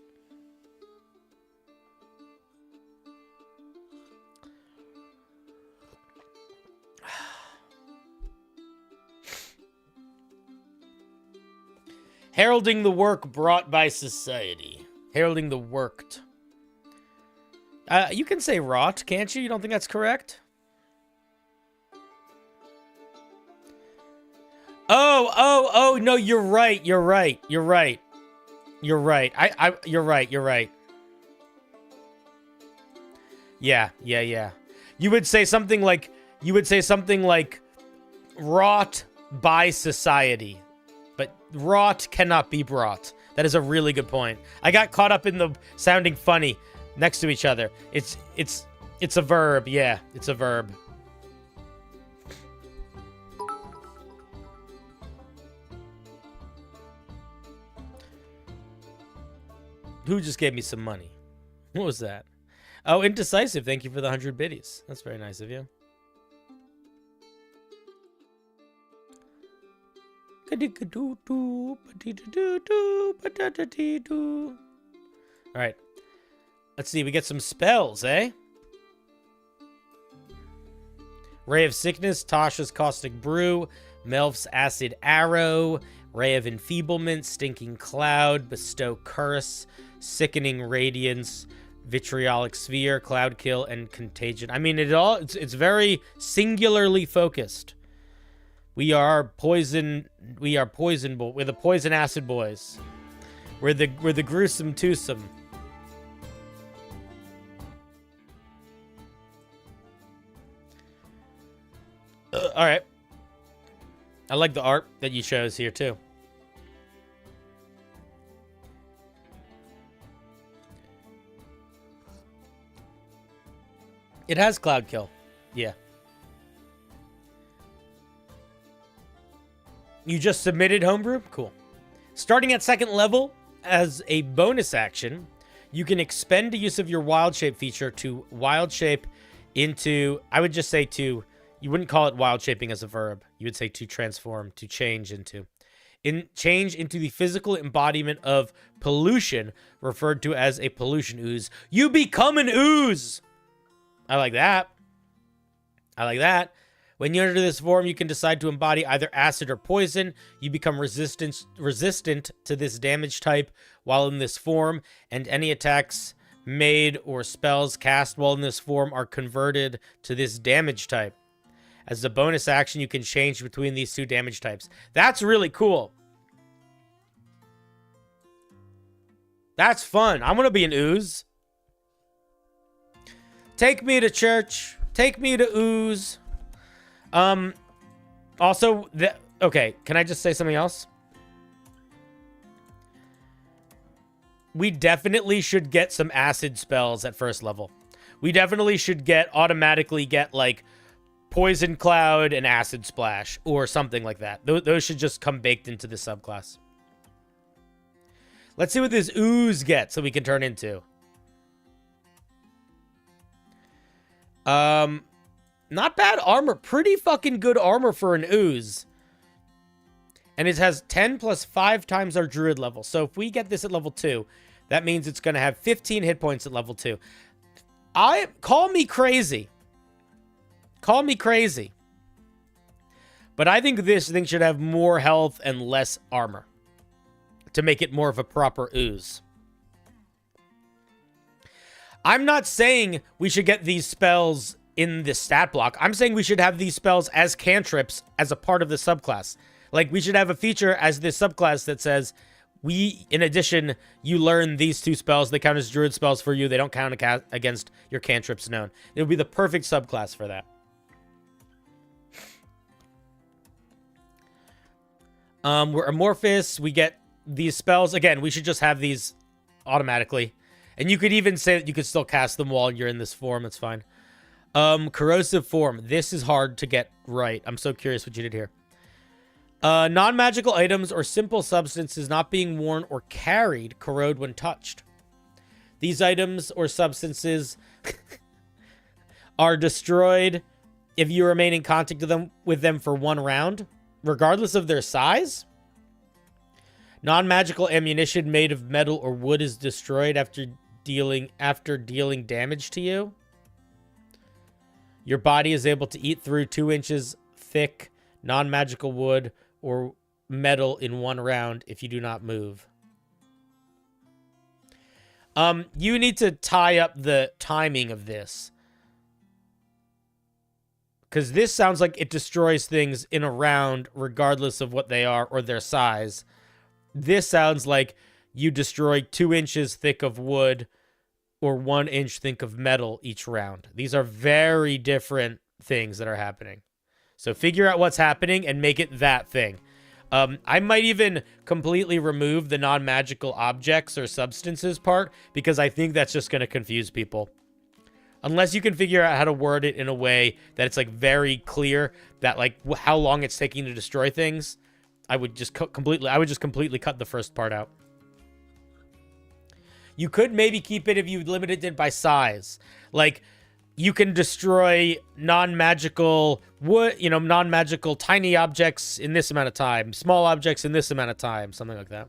Heralding the work brought by society. Heralding the worked. You can say rot, can't you? You don't think that's correct? Oh, no, you're right. You're right. You're right. You're right. You're right. You're right. Yeah. You would say something like wrought by society. But wrought cannot be brought. That is a really good point. I got caught up in the sounding funny next to each other. It's It's a verb, yeah. It's a verb. Who just gave me some money? What was that? Oh, Indecisive. Thank you for the 100 biddies. That's very nice of you. All right. Let's see. We get some spells, eh? Ray of Sickness, Tasha's Caustic Brew, Melf's Acid Arrow, Ray of Enfeeblement, Stinking Cloud, Bestow Curse, Sickening Radiance, Vitriolic Sphere, Cloud Kill, and Contagion. I mean, it's very singularly focused. We are poison. We're the poison acid boys. We're the gruesome twosome. All right. I like the art that you chose here too. It has Cloud Kill. Yeah. You just submitted Homebrew? Cool. Starting at 2nd level, as a bonus action, you can expend the use of your Wild Shape feature to Wild Shape into, I would just say to, you wouldn't call it Wild Shaping as a verb. You would say to transform, to change into. Change into the physical embodiment of pollution, referred to as a pollution ooze. You become an ooze! I like that. I like that. When you enter this form, you can decide to embody either acid or poison. You become resistant to this damage type while in this form, and any attacks made or spells cast while in this form are converted to this damage type. As a bonus action, you can change between these two damage types. That's really cool. That's fun. I want to be an ooze. Take me to church. Take me to ooze. Also, okay, can I just say something else? We definitely should get some acid spells at 1st level. We definitely should automatically get, like, Poison Cloud and Acid Splash, or something like that. Those should just come baked into the subclass. Let's see what this ooze gets so we can turn into. Not bad armor. Pretty fucking good armor for an ooze. And it has 10 plus 5 times our druid level. So if we get this at level 2, that means it's going to have 15 hit points at level 2. Call me crazy. Call me crazy. But I think this thing should have more health and less armor to make it more of a proper ooze. I'm not saying we should get these spells in the stat block. I'm saying we should have these spells as cantrips as a part of the subclass. Like, we should have a feature as this subclass that says, in addition, you learn these 2 spells. They count as druid spells for you. They don't count against your cantrips known. It would be the perfect subclass for that. We're amorphous. We get these spells. Again, we should just have these automatically. And you could even say that you could still cast them while you're in this form. That's fine. Corrosive form. This is hard to get right. I'm so curious what you did here. Non-magical items or simple substances not being worn or carried corrode when touched. These items or substances are destroyed if you remain in contact with them for 1 round, regardless of their size. Non-magical ammunition made of metal or wood is destroyed after dealing damage to you. Your body is able to eat through 2 inches thick non-magical wood or metal in 1 round if you do not move. You need to tie up the timing of this, because this sounds like it destroys things in a round regardless of what they are or their size. This sounds like you destroy 2 inches thick of wood or 1 inch thick of metal each round. These are very different things that are happening. So figure out what's happening and make it that thing. I might even completely remove the non-magical objects or substances part, because I think that's just going to confuse people. Unless you can figure out how to word it in a way that it's like very clear that like how long it's taking to destroy things, I would just completely cut the first part out. You could maybe keep it if you limited it by size. Like, you can destroy non-magical wood, you know, non-magical tiny objects in this amount of time, small objects in this amount of time, something like that.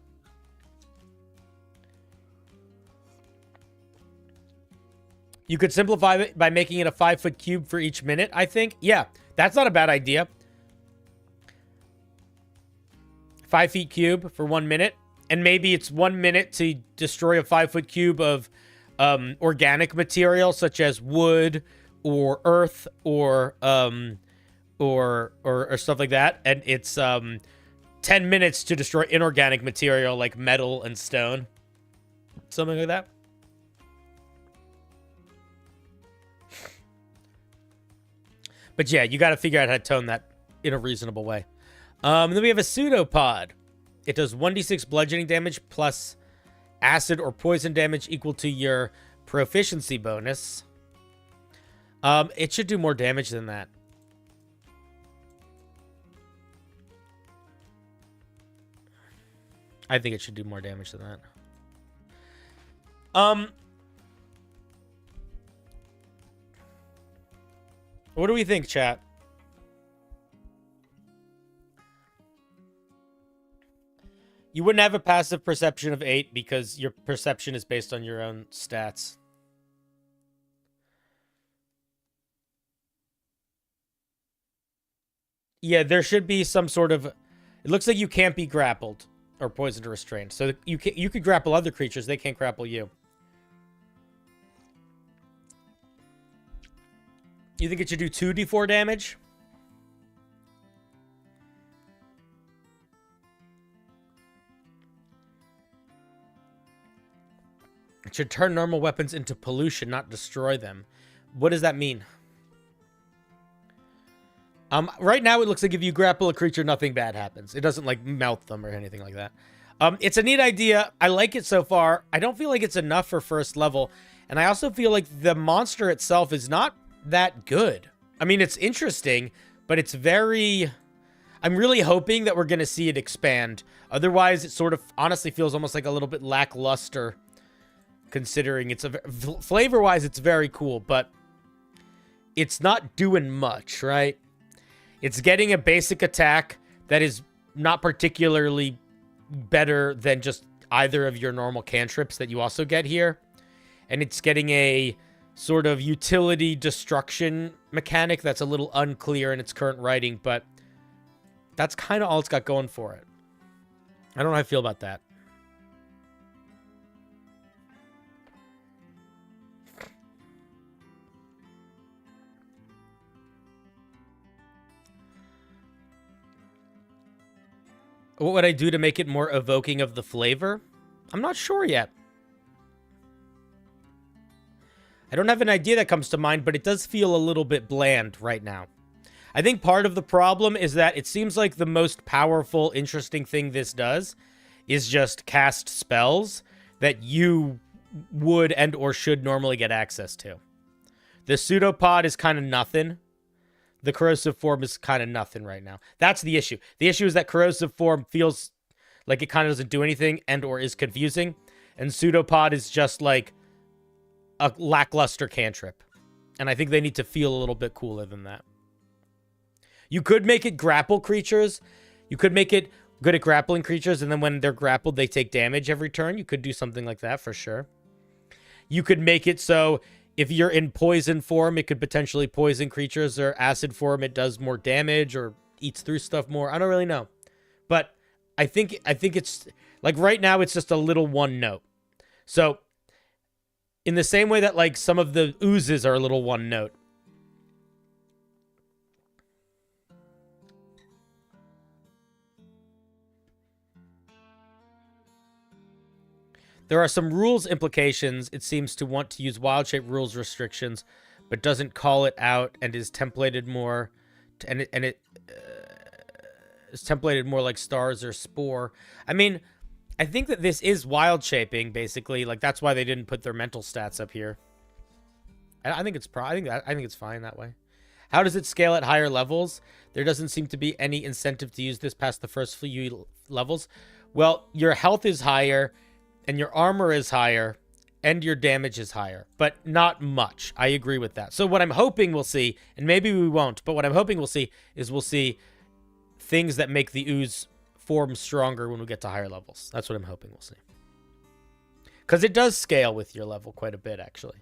You could simplify it by making it a 5-foot cube for each minute, I think. Yeah, that's not a bad idea. 5 feet cube for 1 minute. And maybe it's 1 minute to destroy a 5-foot cube of organic material, such as wood or earth or stuff like that. And it's 10 minutes to destroy inorganic material like metal and stone. Something like that. But yeah, you got to figure out how to tone that in a reasonable way. Then we have a pseudopod. It does 1d6 bludgeoning damage plus acid or poison damage equal to your proficiency bonus. It should do more damage than that. I think it should do more damage than that. What do we think, chat? You wouldn't have a passive perception of 8 because your perception is based on your own stats. Yeah, there should be some sort of... It looks like you can't be grappled or poisoned or restrained. So you could grapple other creatures. They can't grapple you. You think it should do 2d4 damage? It should turn normal weapons into pollution, not destroy them. What does that mean? Right now it looks like if you grapple a creature, nothing bad happens. It doesn't like melt them or anything like that. It's a neat idea. I like it so far. I don't feel like it's enough for first level. And I also feel like the monster itself is not that good. I mean, it's interesting, but it's very... I'm really hoping that we're going to see it expand. Otherwise, it sort of honestly feels almost like a little bit lackluster, considering it's a... Flavor-wise, it's very cool, but it's not doing much, right? It's getting a basic attack that is not particularly better than just either of your normal cantrips that you also get here. And it's getting a sort of utility destruction mechanic that's a little unclear in its current writing, but that's kind of all it's got going for it. I don't know how I feel about that. What would I do to make it more evoking of the flavor? I'm not sure yet. I don't have an idea that comes to mind, but it does feel a little bit bland right now. I think part of the problem is that it seems like the most powerful, interesting thing this does is just cast spells that you would and or should normally get access to. The pseudopod is kind of nothing. The corrosive form is kind of nothing right now. That's the issue. The issue is that corrosive form feels like it kind of doesn't do anything and or is confusing. And pseudopod is just like a lackluster cantrip. And I think they need to feel a little bit cooler than that. You could make it grapple creatures. You could make it good at grappling creatures, and then when they're grappled, they take damage every turn. You could do something like that for sure. You could make it so if you're in poison form, it could potentially poison creatures, or acid form, it does more damage or eats through stuff more. I don't really know. But I think it's like right now it's just a little one note. So in the same way that like some of the oozes are a little one note. There are some rules implications. It seems to want to use wild shape rules restrictions, but doesn't call it out and is templated more, is templated more like stars or spore. I mean, I think that this is wild shaping basically. Like that's why they didn't put their mental stats up here. I think it's I think it's fine that way. How does it scale at higher levels? There doesn't seem to be any incentive to use this past the first few levels. Well, your health is higher, and your armor is higher, and your damage is higher, but not much. I agree with that. So what I'm hoping we'll see, and maybe we won't, but what I'm hoping we'll see is we'll see things that make the ooze form stronger when we get to higher levels. That's what I'm hoping we'll see. Because it does scale with your level quite a bit, actually.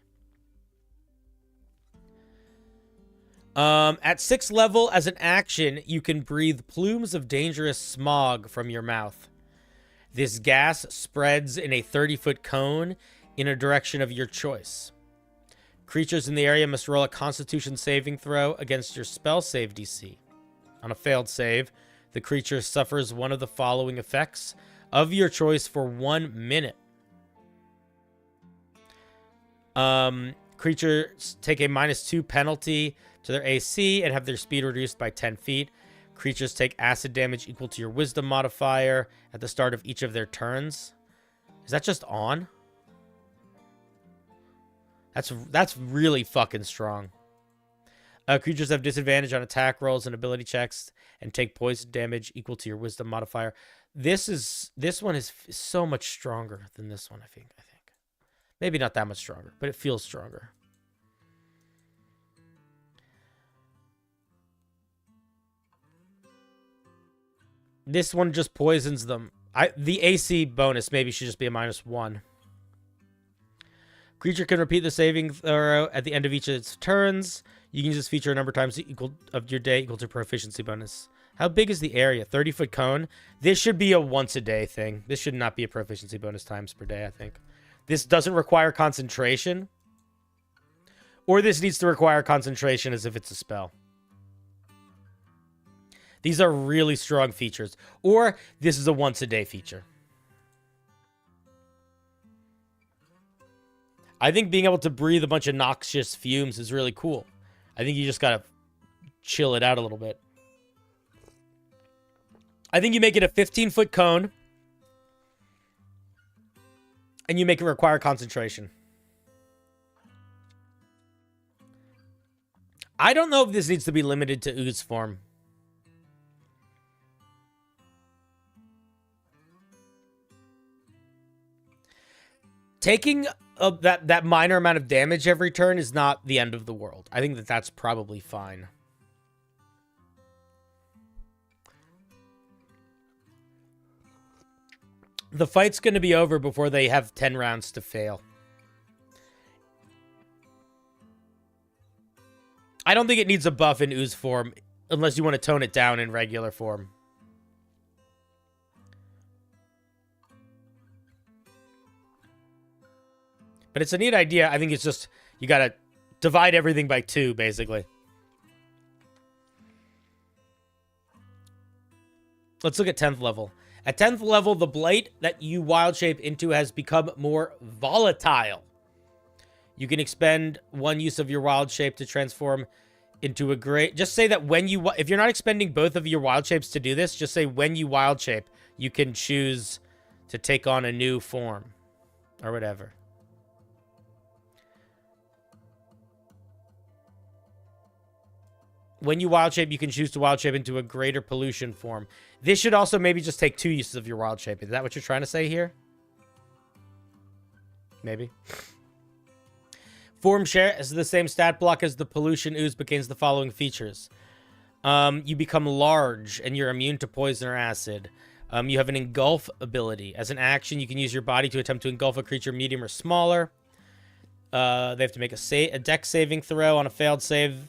At 6th level, as an action, you can breathe plumes of dangerous smog from your mouth. This gas spreads in a 30-foot cone in a direction of your choice. Creatures in the area must roll a Constitution saving throw against your spell save DC. On a failed save, the creature suffers one of the following effects of your choice for 1 minute. Creatures take a -2 penalty to their AC and have their speed reduced by 10 feet. Creatures take acid damage equal to your wisdom modifier at the start of each of their turns. Is that just on? That's really fucking strong. Creatures have disadvantage on attack rolls and ability checks and take poison damage equal to your wisdom modifier. This one is so much stronger than this one, I think. Maybe not that much stronger, but it feels stronger. This one just poisons them. The AC bonus maybe should just be a -1. Creature can repeat the saving throw at the end of each of its turns. You can use this feature a number of times of your day equal to proficiency bonus. How big is the area? 30-foot cone? This should be a once-a-day thing. This should not be a proficiency bonus times per day, I think. This doesn't require concentration. Or this needs to require concentration as if it's a spell. These are really strong features. Or this is a once-a-day feature. I think being able to breathe a bunch of noxious fumes is really cool. I think you just gotta chill it out a little bit. I think you make it a 15-foot cone. And you make it require concentration. I don't know if this needs to be limited to ooze form. Taking that minor amount of damage every turn is not the end of the world. I think that's probably fine. The fight's going to be over before they have 10 rounds to fail. I don't think it needs a buff in ooze form unless you want to tone it down in regular form. But it's a neat idea. I think it's just, you got to divide everything by 2, basically. Let's look at 10th level. At 10th level, the blight that you wild shape into has become more volatile. You can expend 1 use of your wild shape to transform into a great... Just say that when you... If you're not expending both of your wild shapes to do this, just say when you wild shape, you can choose to take on a new form. Or whatever. When you wild shape, you can choose to wild shape into a greater pollution form. This should also maybe just take 2 uses of your wild shape. Is that what you're trying to say here? Maybe. Form share is the same stat block as the pollution ooze, but gains the following features. You become large, and you're immune to poison or acid. You have an engulf ability. As an action, you can use your body to attempt to engulf a creature medium or smaller. They have to make a dex saving throw. On a failed save,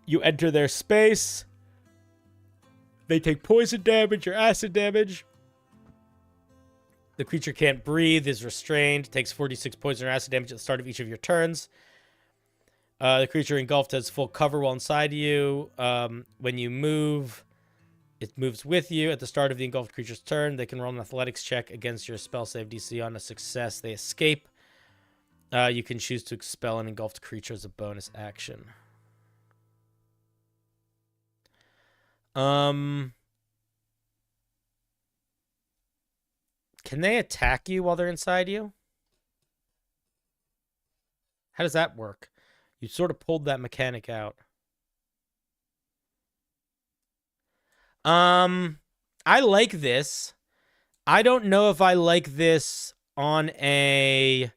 you enter their space. They take poison damage or acid damage. The creature can't breathe, is restrained, takes 46 poison or acid damage at the start of each of your turns. The creature engulfed has full cover while inside you. When you move, it moves with you. At the start of the engulfed creature's turn, they can roll an athletics check against your spell save DC. On a success, they escape. You can choose to expel an engulfed creature as a bonus action. Can they attack you while they're inside you? How does that work? You sort of pulled that mechanic out. I like this. I don't know if I like this on a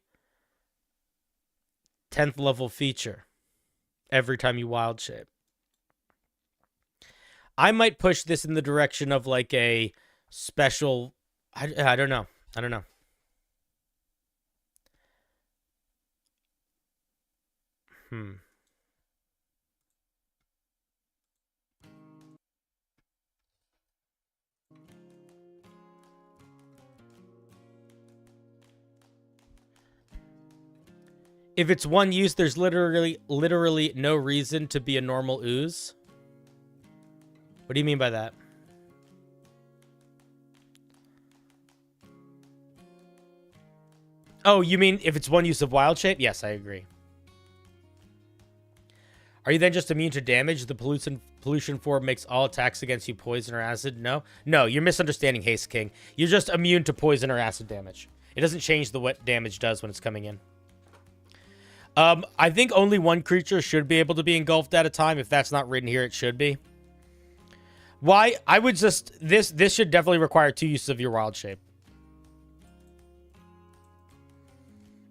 10th level feature every time you wild shape. I might push this in the direction of like a special. I don't know. I don't know. If it's one use, there's literally no reason to be a normal ooze. What do you mean by that? Oh, you mean if it's one use of wild shape? Yes, I agree. Are you then just immune to damage? The pollution form makes all attacks against you poison or acid? No? No, you're misunderstanding Haste King. You're just immune to poison or acid damage. It doesn't change what damage does when it's coming in. I think only one creature should be able to be engulfed at a time. If that's not written here, it should be. Why? I would just... This should definitely require 2 uses of your wild shape.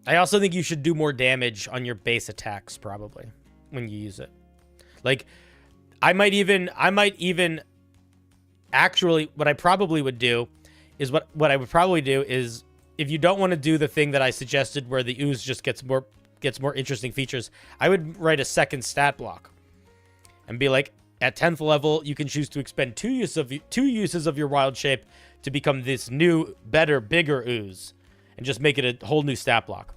I also think you should do more damage on your base attacks, probably, when you use it. Like, I might even... Actually, what I probably would do is... What I would probably do is... If you don't want to do the thing that I suggested where the ooze just gets more interesting features, I would write a second stat block and be like, at 10th level, you can choose to expend 2 uses of your wild shape to become this new, better, bigger ooze, and just make it a whole new stat block.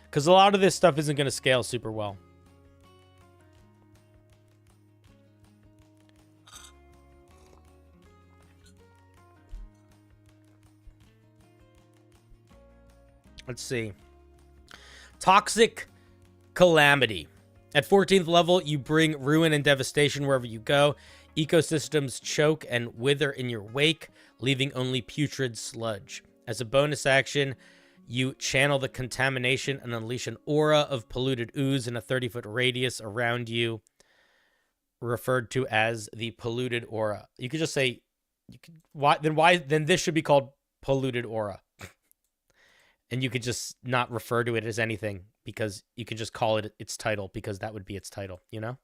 Because a lot of this stuff isn't going to scale super well. Let's see. Toxic Calamity. At 14th level, you bring ruin and devastation wherever you go. Ecosystems choke and wither in your wake, leaving only putrid sludge. As a bonus action, you channel the contamination and unleash an aura of polluted ooze in a 30-foot radius around you, referred to as the polluted aura. You could just say, then this should be called polluted aura. And you could just not refer to it as anything, because you could just call it its title, because that would be its title, you know?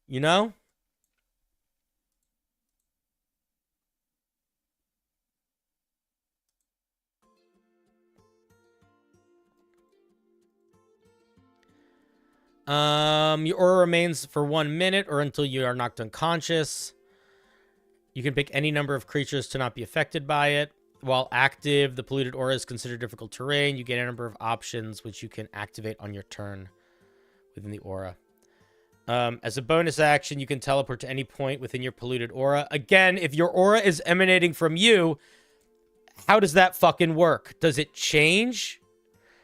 You know? Your aura remains for 1 minute or until you are knocked unconscious. You can pick any number of creatures to not be affected by it. While active, the polluted aura is considered difficult terrain. You get a number of options which you can activate on your turn within the aura. As a bonus action, you can teleport to any point within your polluted aura. Again, if your aura is emanating from you, how does that fucking work? Does it change?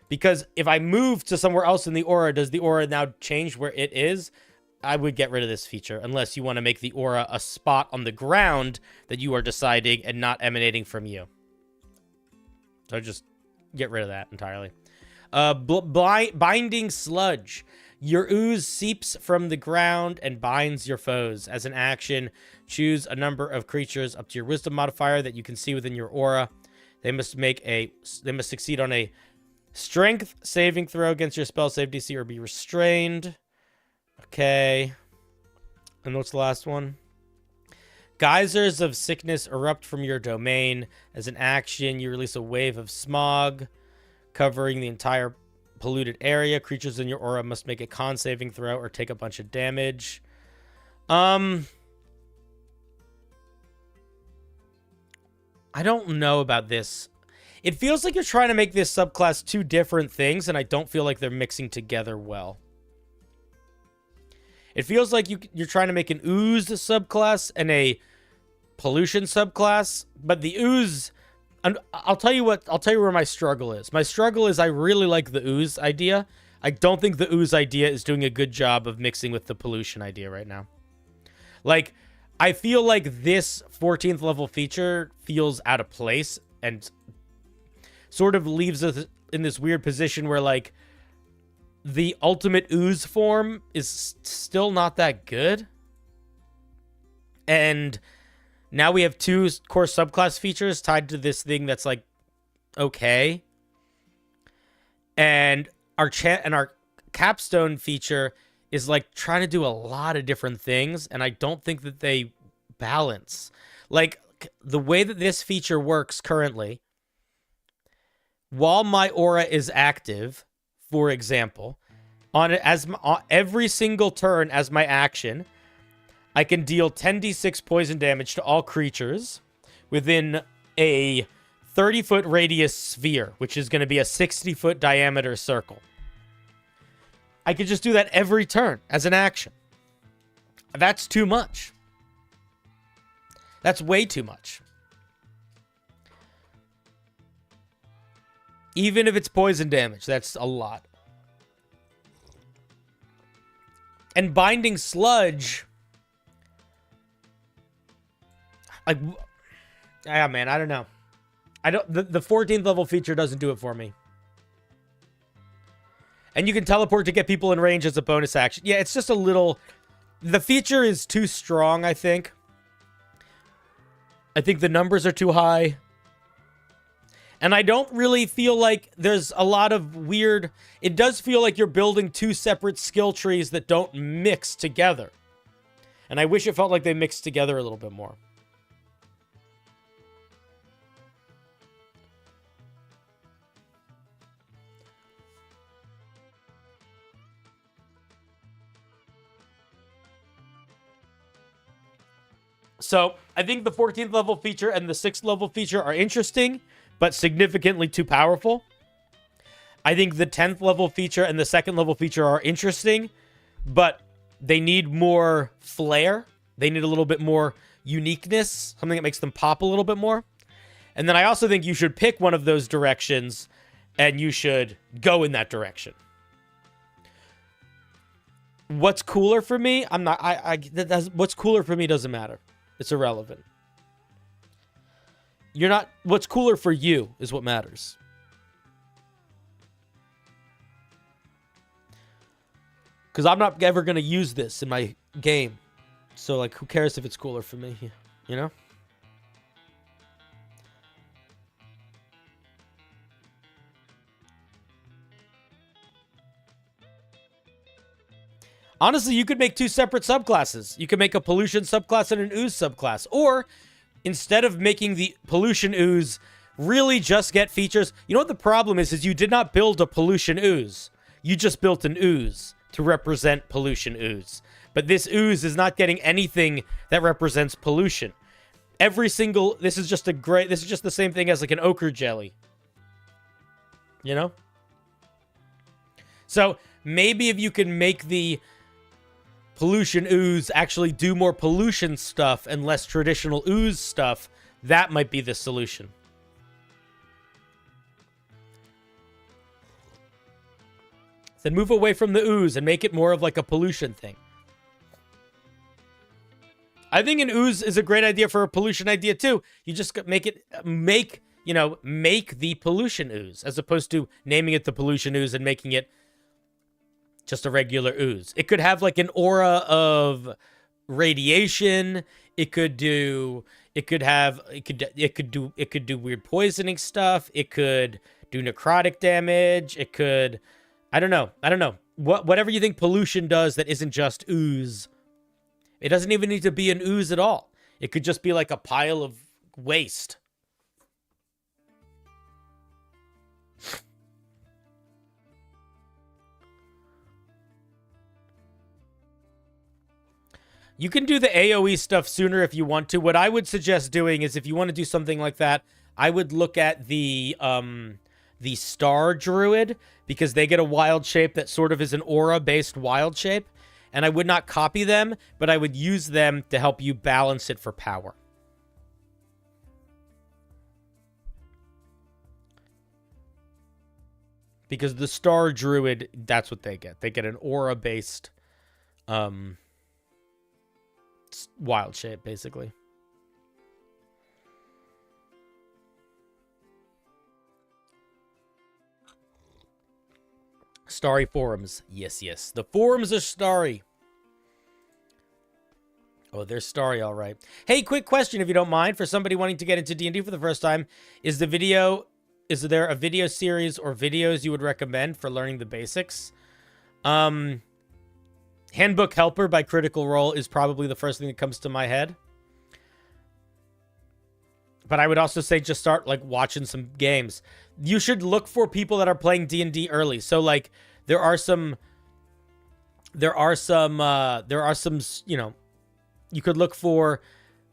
Because if I move to somewhere else in the aura, does the aura now change where it is? I would get rid of this feature, unless you want to make the aura a spot on the ground that you are deciding and not emanating from you. So just get rid of that entirely. Binding Sludge. Your ooze seeps from the ground and binds your foes. As an action, choose a number of creatures up to your wisdom modifier that you can see within your aura. They must succeed on a strength saving throw against your spell save DC or be restrained. Okay. And what's the last one? Geysers of sickness erupt from your domain. As an action, you release a wave of smog covering the entire polluted area. Creatures in your aura must make a con saving throw or take a bunch of damage. I don't know about this. It feels like you're trying to make this subclass 2 different things, and I don't feel like they're mixing together well. It feels like you're trying to make an ooze subclass and a pollution subclass, but the ooze, and I'll tell you where my struggle is. My struggle is I really like the ooze idea. I don't think the ooze idea is doing a good job of mixing with the pollution idea right now. Like, I feel like this 14th level feature feels out of place and sort of leaves in this weird position where, like, the ultimate ooze form is still not that good. And now we have 2 core subclass features tied to this thing that's, like, okay. And our capstone feature is, like, trying to do a lot of different things, and I don't think that they balance. Like, the way that this feature works currently, while my aura is active, for example, on every single turn as my action, I can deal 10d6 poison damage to all creatures within a 30-foot radius sphere, which is going to be a 60-foot diameter circle. I could just do that every turn as an action. That's too much. That's way too much. Even if it's poison damage, that's a lot. And binding sludge, like, yeah, man, I don't know. The 14th level feature doesn't do it for me. And you can teleport to get people in range as a bonus action. Yeah, it's just a little... The feature is too strong, I think. I think the numbers are too high. And I don't really feel like there's a lot of weird... It does feel like you're building 2 separate skill trees that don't mix together. And I wish it felt like they mixed together a little bit more. So, I think the 14th level feature and the 6th level feature are interesting, but significantly too powerful. I think the 10th level feature and the 2nd level feature are interesting, but they need more flair. They need a little bit more uniqueness, something that makes them pop a little bit more. And then I also think you should pick one of those directions, and you should go in that direction. What's cooler for me? What's cooler for me doesn't matter. It's irrelevant. What's cooler for you is what matters. Because I'm not ever going to use this in my game. So, like, who cares if it's cooler for me? You know? Honestly, you could make 2 separate subclasses. You could make a pollution subclass and an ooze subclass. Or, instead of making the pollution ooze really just get features... You know what the problem is you did not build a pollution ooze. You just built an ooze to represent pollution ooze. But this ooze is not getting anything that represents pollution. This is just the same thing as like an ochre jelly. You know? So, maybe if you can make the pollution ooze actually do more pollution stuff and less traditional ooze stuff, that might be the solution. Then move away from the ooze and make it more of like a pollution thing. I think an ooze is a great idea for a pollution idea too. You just make the pollution ooze as opposed to naming it the pollution ooze and making it just a regular ooze. It could have like an aura of radiation. It could do weird poisoning stuff. It could do necrotic damage. It could, I don't know. Whatever you think pollution does that isn't just ooze. It doesn't even need to be an ooze at all. It could just be like a pile of waste. You can do the AoE stuff sooner if you want to. What I would suggest doing is if you want to do something like that, I would look at the Star Druid, because they get a wild shape that sort of is an aura-based wild shape. And I would not copy them, but I would use them to help you balance it for power. Because the Star Druid, that's what they get. They get an aura-based wild shape, basically. starry forums. Yes, yes. The forums are starry. Oh, they're starry, all right. Hey, quick question, if you don't mind, for somebody wanting to get into D&D for the first time. Is there a video series or videos you would recommend for learning the basics? Handbook Helper by Critical Role is probably the first thing that comes to my head. But I would also say just start, like, watching some games. You should look for people that are playing D&D early. So, like, there are some, you know, you could look for,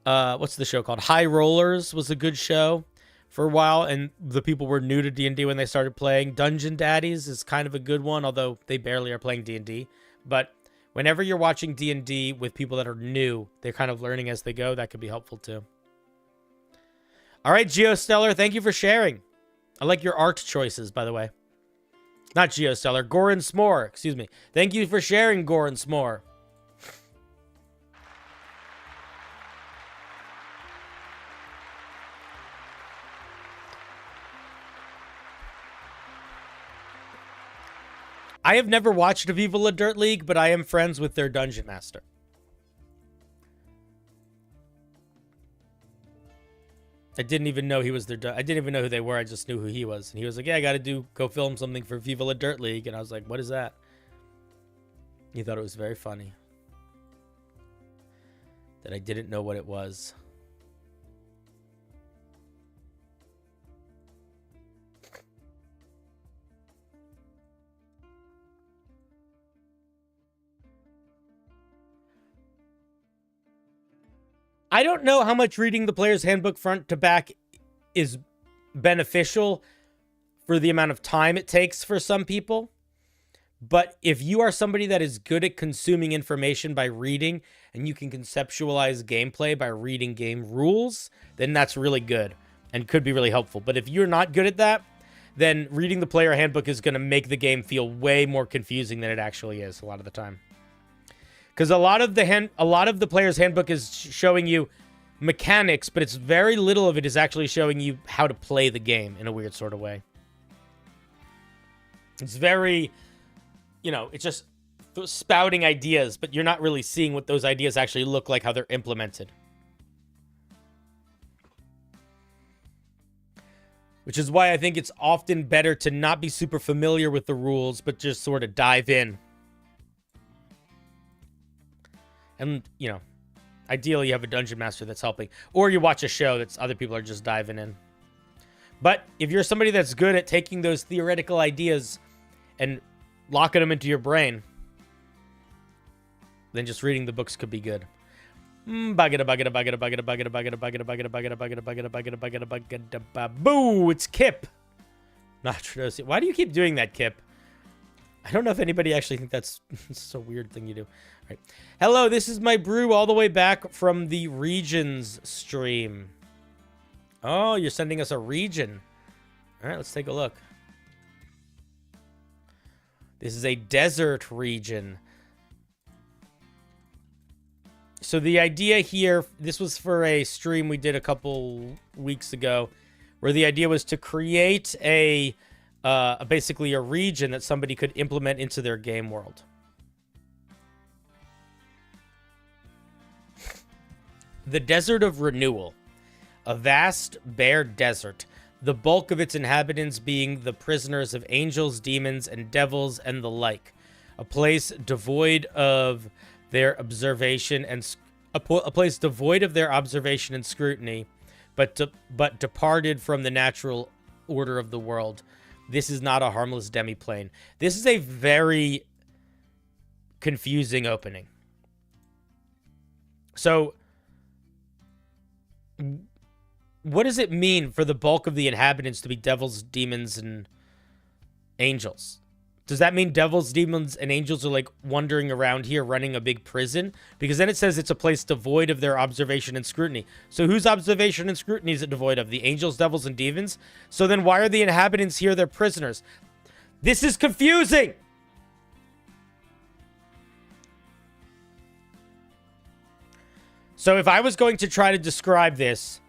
what's the show called? High Rollers was a good show for a while, and the people were new to D&D when they started playing. Dungeon Daddies is kind of a good one, although they barely are playing D&D. But whenever you're watching D&D with people that are new, they're kind of learning as they go. That could be helpful too. All right, GeoStellar, thank you for sharing. I like your art choices, by the way. Not GeoStellar, Goran S'more, excuse me. Thank you for sharing, Goran S'more. I have never watched Viva La Dirt League, but I am friends with their Dungeon Master. I didn't even know he was their... I didn't even know who they were. I just knew who he was. And he was like, yeah, I got to go film something for Viva La Dirt League. And I was like, what is that? He thought it was very funny that I didn't know what it was. I don't know how much reading the player's handbook front to back is beneficial for the amount of time it takes for some people. But if you are somebody that is good at consuming information by reading, and you can conceptualize gameplay by reading game rules, then that's really good and could be really helpful. But if you're not good at that, then reading the player handbook is going to make the game feel way more confusing than it actually is a lot of the time. Because a lot of the player's handbook is showing you mechanics, but it's very little of it is actually showing you how to play the game in a weird sort of way. It's very, you know, it's just spouting ideas, but you're not really seeing what those ideas actually look like, how they're implemented. Which is why I think it's often better to not be super familiar with the rules, but just sort of dive in. And, you know, ideally you have a dungeon master that's helping. Or you watch a show that's other people are just diving in. But if you're somebody that's good at taking those theoretical ideas and locking them into your brain, then just reading the books could be good. Boo, it's Kip. Not Trodosi. Why do you keep doing that, Kip? I don't know if anybody actually think that's a weird thing you do. All right. Hello, this is my brew all the way back from the Regions stream. Oh, you're sending us a region. All right, let's take a look. This is a desert region. So the idea here, this was for a stream we did a couple weeks ago, where the idea was to create basically a region that somebody could implement into their game world. The Desert of Renewal, a vast, bare desert, the bulk of its inhabitants being the prisoners of angels, demons, and devils, and the like. A place devoid of their observation and a place devoid of their observation and scrutiny, but departed from the natural order of the world. This is not a harmless demiplane. This is a very confusing opening. So, what does it mean for the bulk of the inhabitants to be devils, demons, and angels? Does that mean devils, demons, and angels are like wandering around here running a big prison? Because then it says it's a place devoid of their observation and scrutiny. So whose observation and scrutiny is it devoid of? The angels, devils, and demons? So then why are the inhabitants here their prisoners? This is confusing! So if I was going to try to describe this,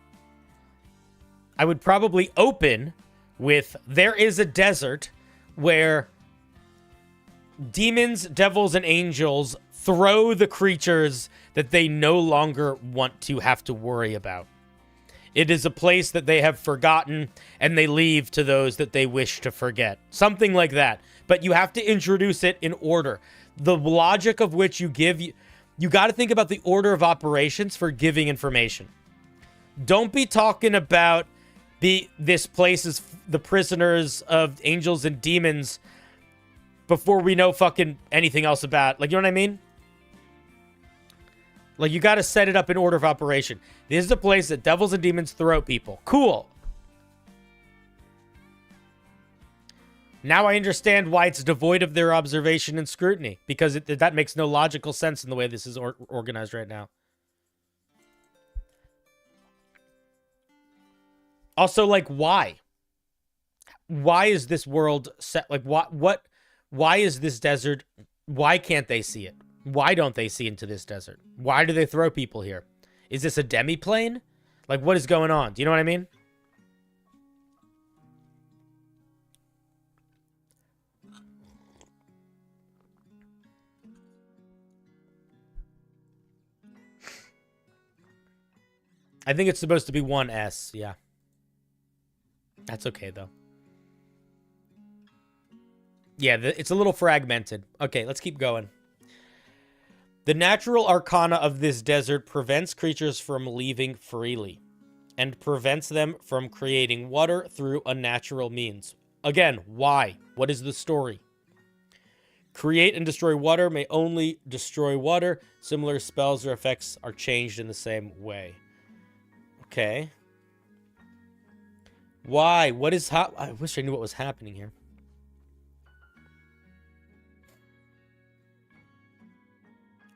I would probably open with, there is a desert where Demons, devils, and angels throw the creatures that they no longer want to have to worry about. It is a place that they have forgotten, and they leave to those that they wish to forget. Something like that. But you have to introduce it in order. The logic of which you give... You got to think about the order of operations for giving information. Don't be talking about this place is the prisoners of angels and demons before we know fucking anything else about... Like, you know what I mean? Like, you got to set it up in order of operation. This is the place that devils and demons throw people. Cool. Now I understand why it's devoid of their observation and scrutiny. Because that makes no logical sense in the way this is organized right now. Also, like, why? Why is this world set? Like, why is this desert? Why can't they see it? Why don't they see into this desert? Why do they throw people here? Is this a demi-plane? Like, what is going on? Do you know what I mean? I think it's supposed to be 1S, yeah. That's okay, though. Yeah, it's a little fragmented. Okay, let's keep going. The natural arcana of this desert prevents creatures from leaving freely and prevents them from creating water through unnatural means. Again, why? What is the story? Create and destroy water may only destroy water. Similar spells or effects are changed in the same way. Okay. Why? What is I wish I knew what was happening here.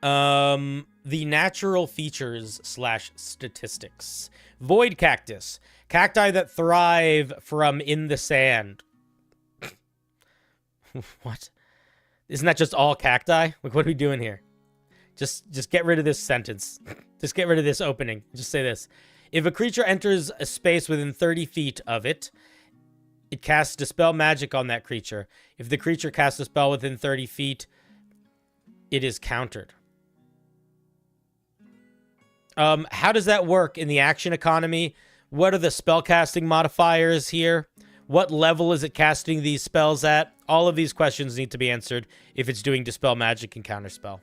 The natural features / statistics. Void cactus. Cacti that thrive from in the sand. What? Isn't that just all cacti? Like, what are we doing here? Just get rid of this sentence. Just get rid of this opening. Just say this. If a creature enters a space within 30 feet of it, it casts Dispel Magic on that creature. If the creature casts a spell within 30 feet, it is countered. How does that work in the action economy? What are the spellcasting modifiers here? What level is it casting these spells at? All of these questions need to be answered if it's doing Dispel Magic and Counterspell.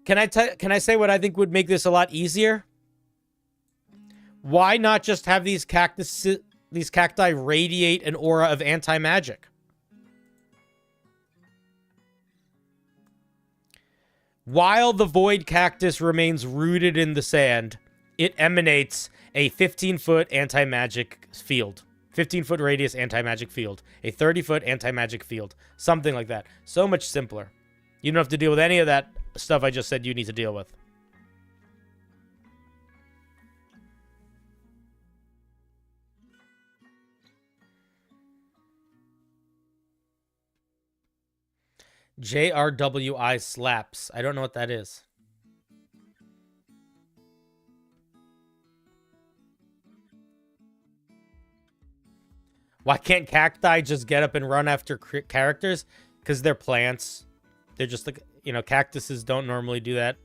Can I say what I think would make this a lot easier? Why not just have these cacti radiate an aura of anti-magic? While the void cactus remains rooted in the sand, it emanates a 15-foot anti-magic field. 15-foot radius anti-magic field. A 30-foot anti-magic field. Something like that. So much simpler. You don't have to deal with any of that stuff I just said you need to deal with. JRWI slaps. I don't know what that is. Why can't cacti just get up and run after characters? Because they're plants. They're just like, you know, cactuses don't normally do that.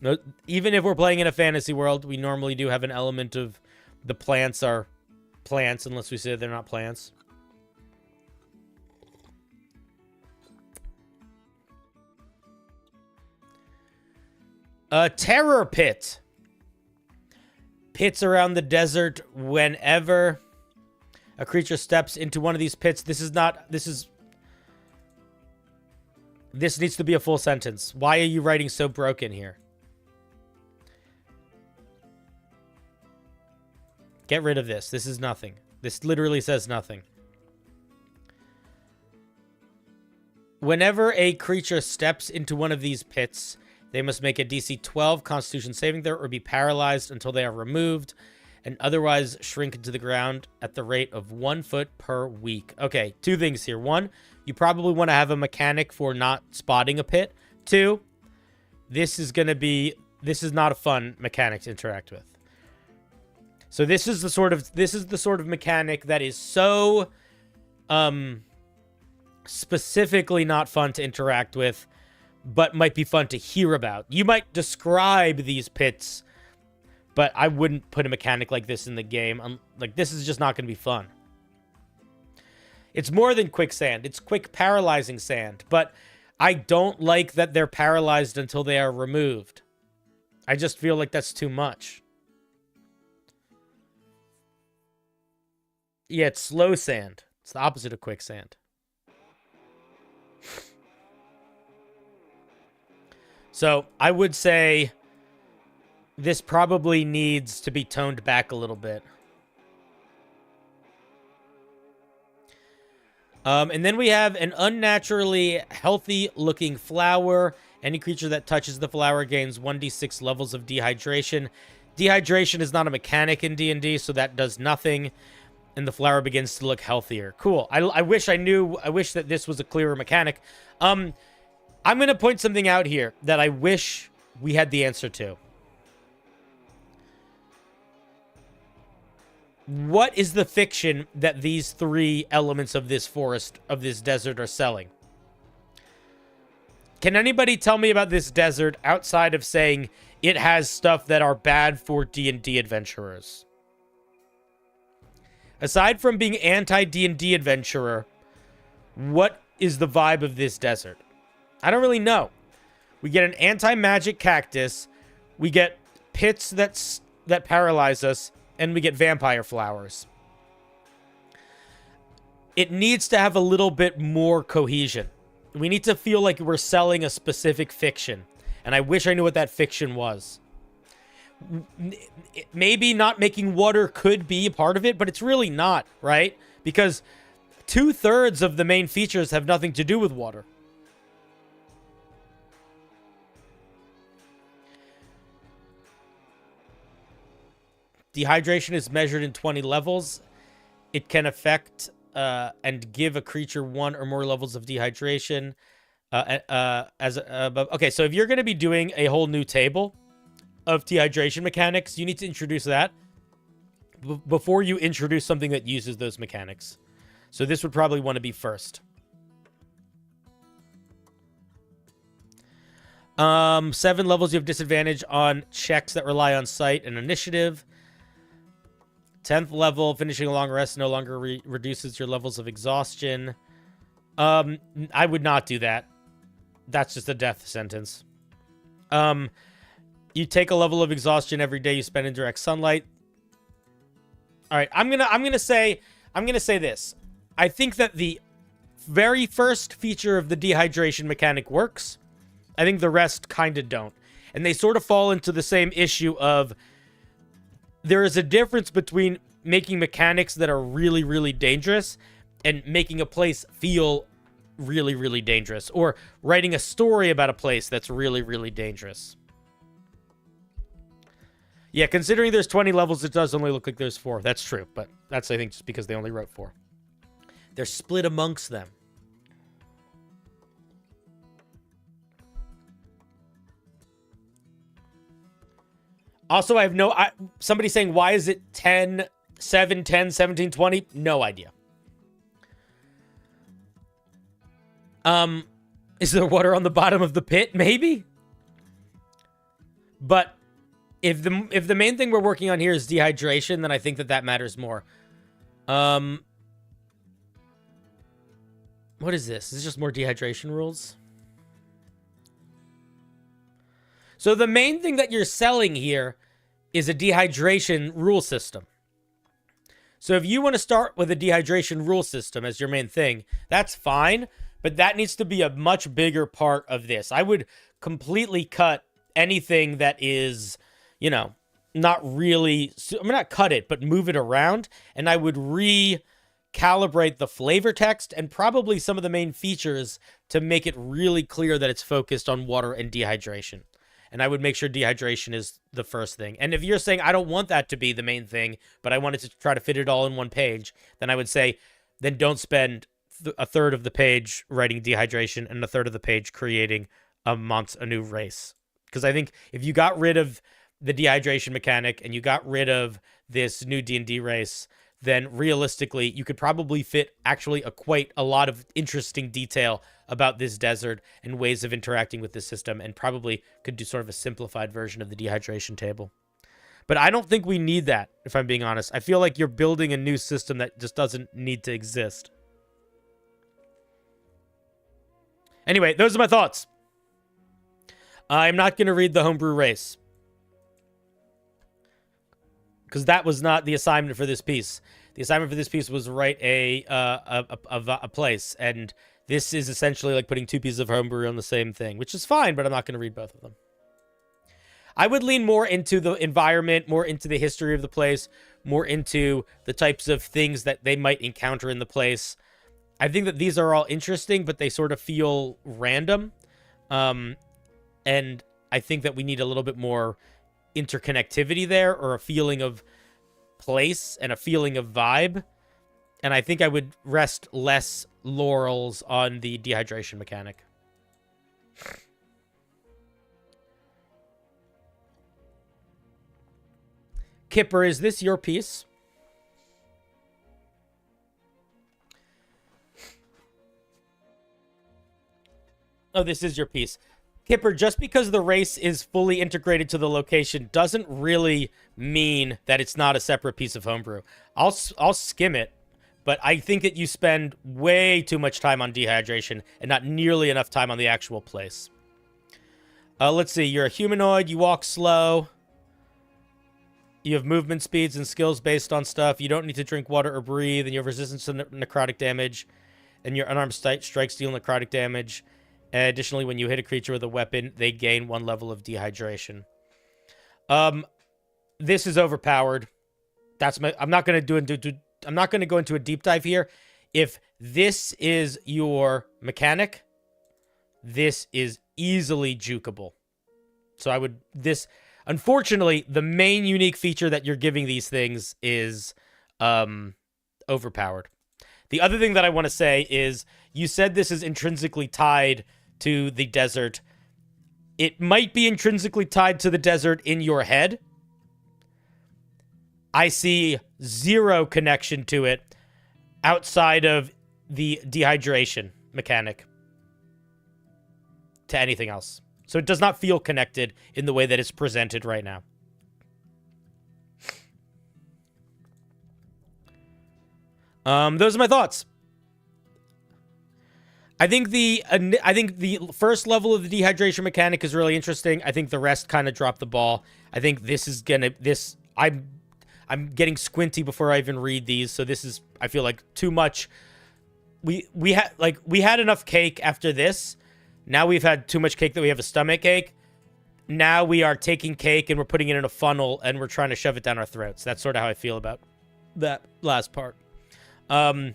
No, even if we're playing in a fantasy world, we normally do have an element of the plants are plants unless we say they're not plants. A terror pit. Pits around the desert whenever a creature steps into one of these pits. This needs to be a full sentence. Why are you writing so broken here? Get rid of this. This is nothing. This literally says nothing. Whenever a creature steps into one of these pits, they must make a DC 12 Constitution saving throw or be paralyzed until they are removed and otherwise shrink into the ground at the rate of 1 foot per week. Okay, two things here. One, you probably want to have a mechanic for not spotting a pit. Two, this is not a fun mechanic to interact with. So this is the sort of mechanic that is so specifically not fun to interact with, but might be fun to hear about. You might describe these pits, but I wouldn't put a mechanic like this in the game. Like, this is just not going to be fun. It's more than quicksand. It's quick paralyzing sand, but I don't like that they're paralyzed until they are removed. I just feel like that's too much. Yeah, it's slow sand. It's the opposite of quicksand. So I would say this probably needs to be toned back a little bit. And then we have an unnaturally healthy-looking flower. Any creature that touches the flower gains 1d6 levels of dehydration. Dehydration is not a mechanic in D&D, so that does nothing. And the flower begins to look healthier. Cool. I wish that this was a clearer mechanic. I'm going to point something out here that I wish we had the answer to. What is the fiction that these three elements of this forest, of this desert, are selling? Can anybody tell me about this desert outside of saying it has stuff that are bad for D&D adventurers? Aside from being anti-D&D adventurer, what is the vibe of this desert? I don't really know. We get an anti-magic cactus, we get pits that paralyze us, and we get vampire flowers. It needs to have a little bit more cohesion. We need to feel like we're selling a specific fiction. And I wish I knew what that fiction was. Maybe not making water could be a part of it, but it's really not, right? Because 2/3 of the main features have nothing to do with water. Dehydration is measured in 20 levels. It can affect and give a creature 1 or more levels of dehydration. Okay, so if you're going to be doing a whole new table of dehydration mechanics, you need to introduce that before you introduce something that uses those mechanics. So this would probably want to be first. 7 levels, you have disadvantage on checks that rely on sight and initiative. 10th level, finishing a long rest no longer reduces your levels of exhaustion. I would not do that. That's just a death sentence. You take a level of exhaustion every day you spend in direct sunlight. All right, I'm gonna say this. I think that the very first feature of the dehydration mechanic works. I think the rest kind of don't. And they sort of fall into the same issue of there is a difference between making mechanics that are really, really dangerous and making a place feel really, really dangerous, or writing a story about a place that's really, really dangerous. Yeah, considering there's 20 levels, it does only look like there's 4. That's true, but that's, I think, just because they only wrote 4. They're split amongst them. Also, I have no... somebody saying, why is it 10, 7, 10, 17, 20? No idea. Is there water on the bottom of the pit? Maybe. But if the main thing we're working on here is dehydration, then I think that matters more. What is this? Is this just more dehydration rules? So the main thing that you're selling here is a dehydration rule system. So if you want to start with a dehydration rule system as your main thing, that's fine, but that needs to be a much bigger part of this. I would completely cut anything that is, you know, not really, I mean, not cut it, but move it around, and I would recalibrate the flavor text and probably some of the main features to make it really clear that it's focused on water and dehydration. And I would make sure dehydration is the first thing. And if you're saying, I don't want that to be the main thing, but I wanted to try to fit it all in one page, then I would say, then don't spend a third of the page writing dehydration and a third of the page creating a new race. Because I think if you got rid of the dehydration mechanic and you got rid of this new D&D race, then realistically, you could probably fit actually quite a lot of interesting detail about this desert and ways of interacting with the system, and probably could do sort of a simplified version of the dehydration table. But I don't think we need that, if I'm being honest. I feel like you're building a new system that just doesn't need to exist. Anyway, those are my thoughts. I'm not going to read the homebrew race, because that was not the assignment for this piece. The assignment for this piece was write a place, and this is essentially like putting two pieces of homebrew on the same thing, which is fine, but I'm not going to read both of them. I would lean more into the environment, more into the history of the place, more into the types of things that they might encounter in the place. I think that these are all interesting, but they sort of feel random. And I think that we need a little bit more interconnectivity there, or a feeling of place and a feeling of vibe. And I think I would rest less laurels on the dehydration mechanic. Kipper, is this your piece? Oh, this is your piece. Kipper, just because the race is fully integrated to the location doesn't really mean that it's not a separate piece of homebrew. I'll skim it, but I think that you spend way too much time on dehydration and not nearly enough time on the actual place. Let's see. You're a humanoid. You walk slow. You have movement speeds and skills based on stuff. You don't need to drink water or breathe, and you have resistance to necrotic damage. And your unarmed strikes deal necrotic damage. Additionally, when you hit a creature with a weapon, they gain 1 level of dehydration. This is overpowered. I'm not going to go into a deep dive here. If this is your mechanic, this is easily jukeable. So unfortunately, the main unique feature that you're giving these things is overpowered. The other thing that I want to say is, you said this is intrinsically tied to the desert. It might be intrinsically tied to the desert in your head. I see zero connection to it outside of the dehydration mechanic to anything else. So it does not feel connected in the way that it's presented right now. Those are my thoughts. I think the first level of the dehydration mechanic is really interesting. I think the rest kind of dropped the ball. I think I'm getting squinty before I even read these, so this is, I feel like, too much. We had enough cake after this. Now we've had too much cake that we have a stomach ache. Now we are taking cake and we're putting it in a funnel and we're trying to shove it down our throats. That's sort of how I feel about that last part. So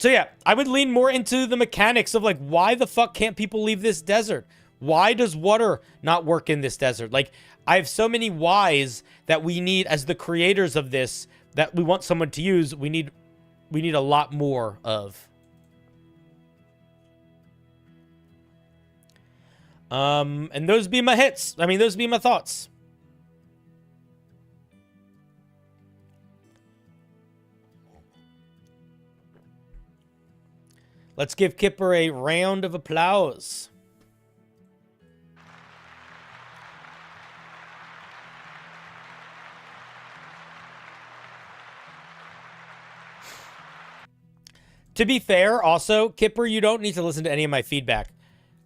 yeah, I would lean more into the mechanics of, like, why the fuck can't people leave this desert? Why does water not work in this desert? Like, I have so many whys that we need, as the creators of this, that we want someone to use. We need a lot more of. And those be my hits. I mean, those be my thoughts. Let's give Kipper a round of applause. To be fair, also, Kipper, you don't need to listen to any of my feedback.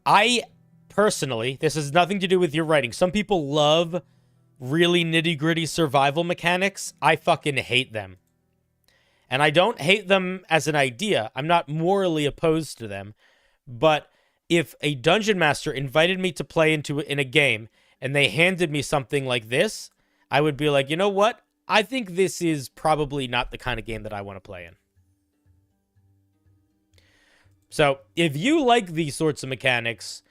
I personally, this has nothing to do with your writing. Some people love really nitty-gritty survival mechanics. I fucking hate them. And I don't hate them as an idea. I'm not morally opposed to them. But if a dungeon master invited me to play in a game and they handed me something like this, I would be like, you know what? I think this is probably not the kind of game that I want to play in. So if you like these sorts of mechanics,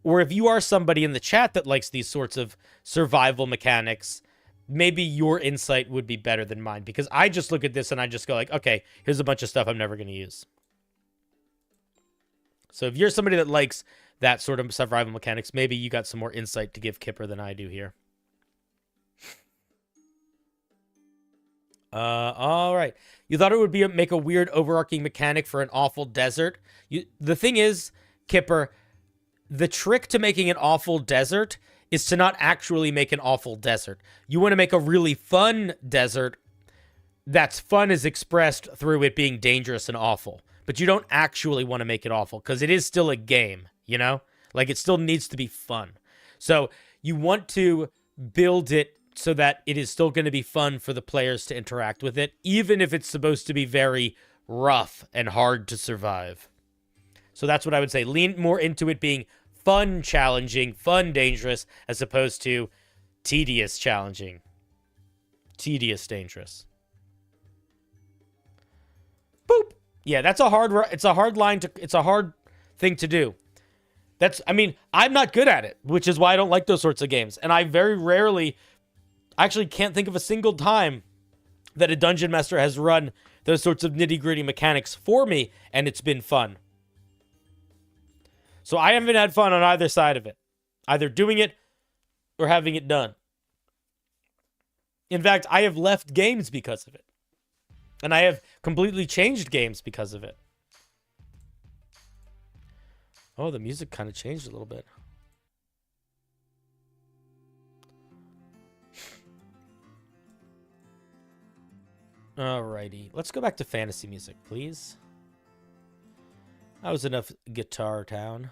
or if you are somebody in the chat that likes these sorts of survival mechanics, maybe your insight would be better than mine, because I just look at this and I just go like, okay, here's a bunch of stuff I'm never going to use. So if you're somebody that likes that sort of survival mechanics, maybe you got some more insight to give Kipper than I do here. All right. You thought it would be make a weird overarching mechanic for an awful desert. The thing is, Kipper, the trick to making an awful desert is to not actually make an awful desert. You want to make a really fun desert that's fun is expressed through it being dangerous and awful. But you don't actually want to make it awful because it is still a game, you know? Like, it still needs to be fun. So you want to build it so that it is still going to be fun for the players to interact with it, even if it's supposed to be very rough and hard to survive. So that's what I would say. Lean more into it being fun, challenging, fun, dangerous, as opposed to tedious, challenging, tedious, dangerous. Boop. Yeah, that's a hard. It's a hard line to. It's a hard thing to do. I mean, I'm not good at it, which is why I don't like those sorts of games. And I very rarely, actually can't think of a single time that a dungeon master has run those sorts of nitty-gritty mechanics for me, and it's been fun. So I haven't had fun on either side of it, either doing it or having it done. In fact, I have left games because of it. And I have completely changed games because of it. Oh, the music kind of changed a little bit. Alrighty. Let's go back to fantasy music, please. That was enough Guitar Town.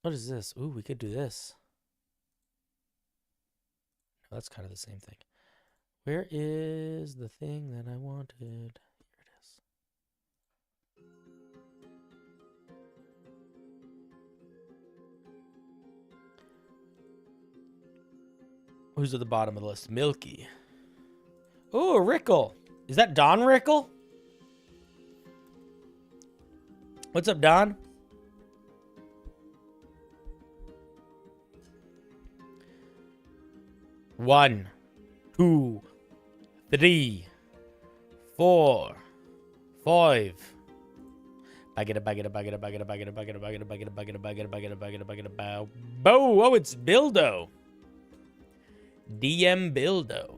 What is this? Ooh, we could do this. No, that's kind of the same thing. Where is the thing that I wanted? Here it is. Who's at the bottom of the list? Milky. Oh, Rickle. Is that Don Rickle? What's up, Don? One, 2, 3, 4, 5. Oh, it's Bildo. DM Bildo.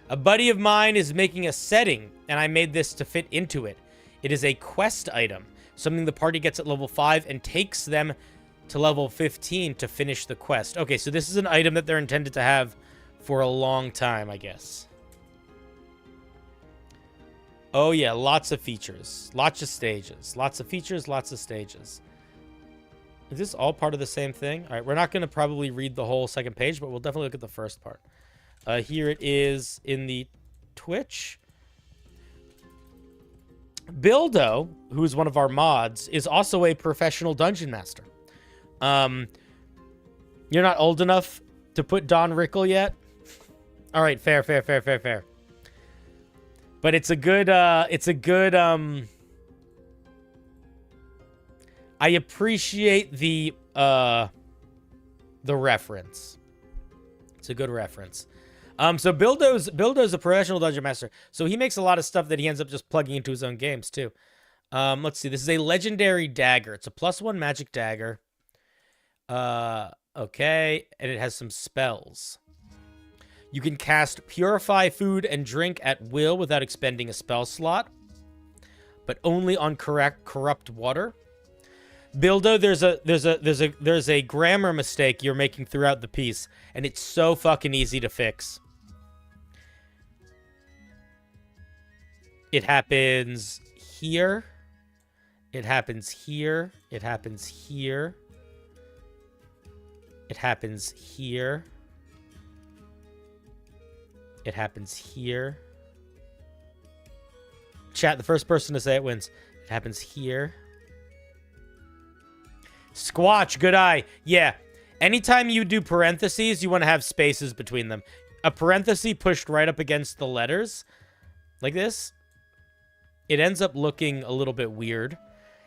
A buddy of mine is making a setting, and I made this to fit into it. It is a quest item, something the party gets at level 5 and takes them to level 15 to finish the quest. Okay, so this is an item that they're intended to have for a long time, I guess. Oh yeah, lots of features. Lots of stages. Lots of features, lots of stages. Is this all part of the same thing? All right, we're not going to probably read the whole second page, but we'll definitely look at the first part. Here it is in the Twitch. Bildo, who is one of our mods, is also a professional dungeon master. You're not old enough to put Don Rickle yet? All right, fair. But it's a good, I appreciate the reference. It's a good reference. So Bildo's a professional dungeon master. So he makes a lot of stuff that he ends up just plugging into his own games too. Let's see. This is a legendary dagger. It's a +1 magic dagger. Okay, and it has some spells. You can cast Purify Food and Drink at will without expending a spell slot, but only on corrupt water. Bildo, there's a grammar mistake you're making throughout the piece, and it's so fucking easy to fix. It happens here. It happens here. It happens here. It happens here. It happens here. Chat, the first person to say it wins. It happens here. Squatch, good eye. Yeah. Anytime you do parentheses, you want to have spaces between them. A parenthesis pushed right up against the letters, like this, it ends up looking a little bit weird.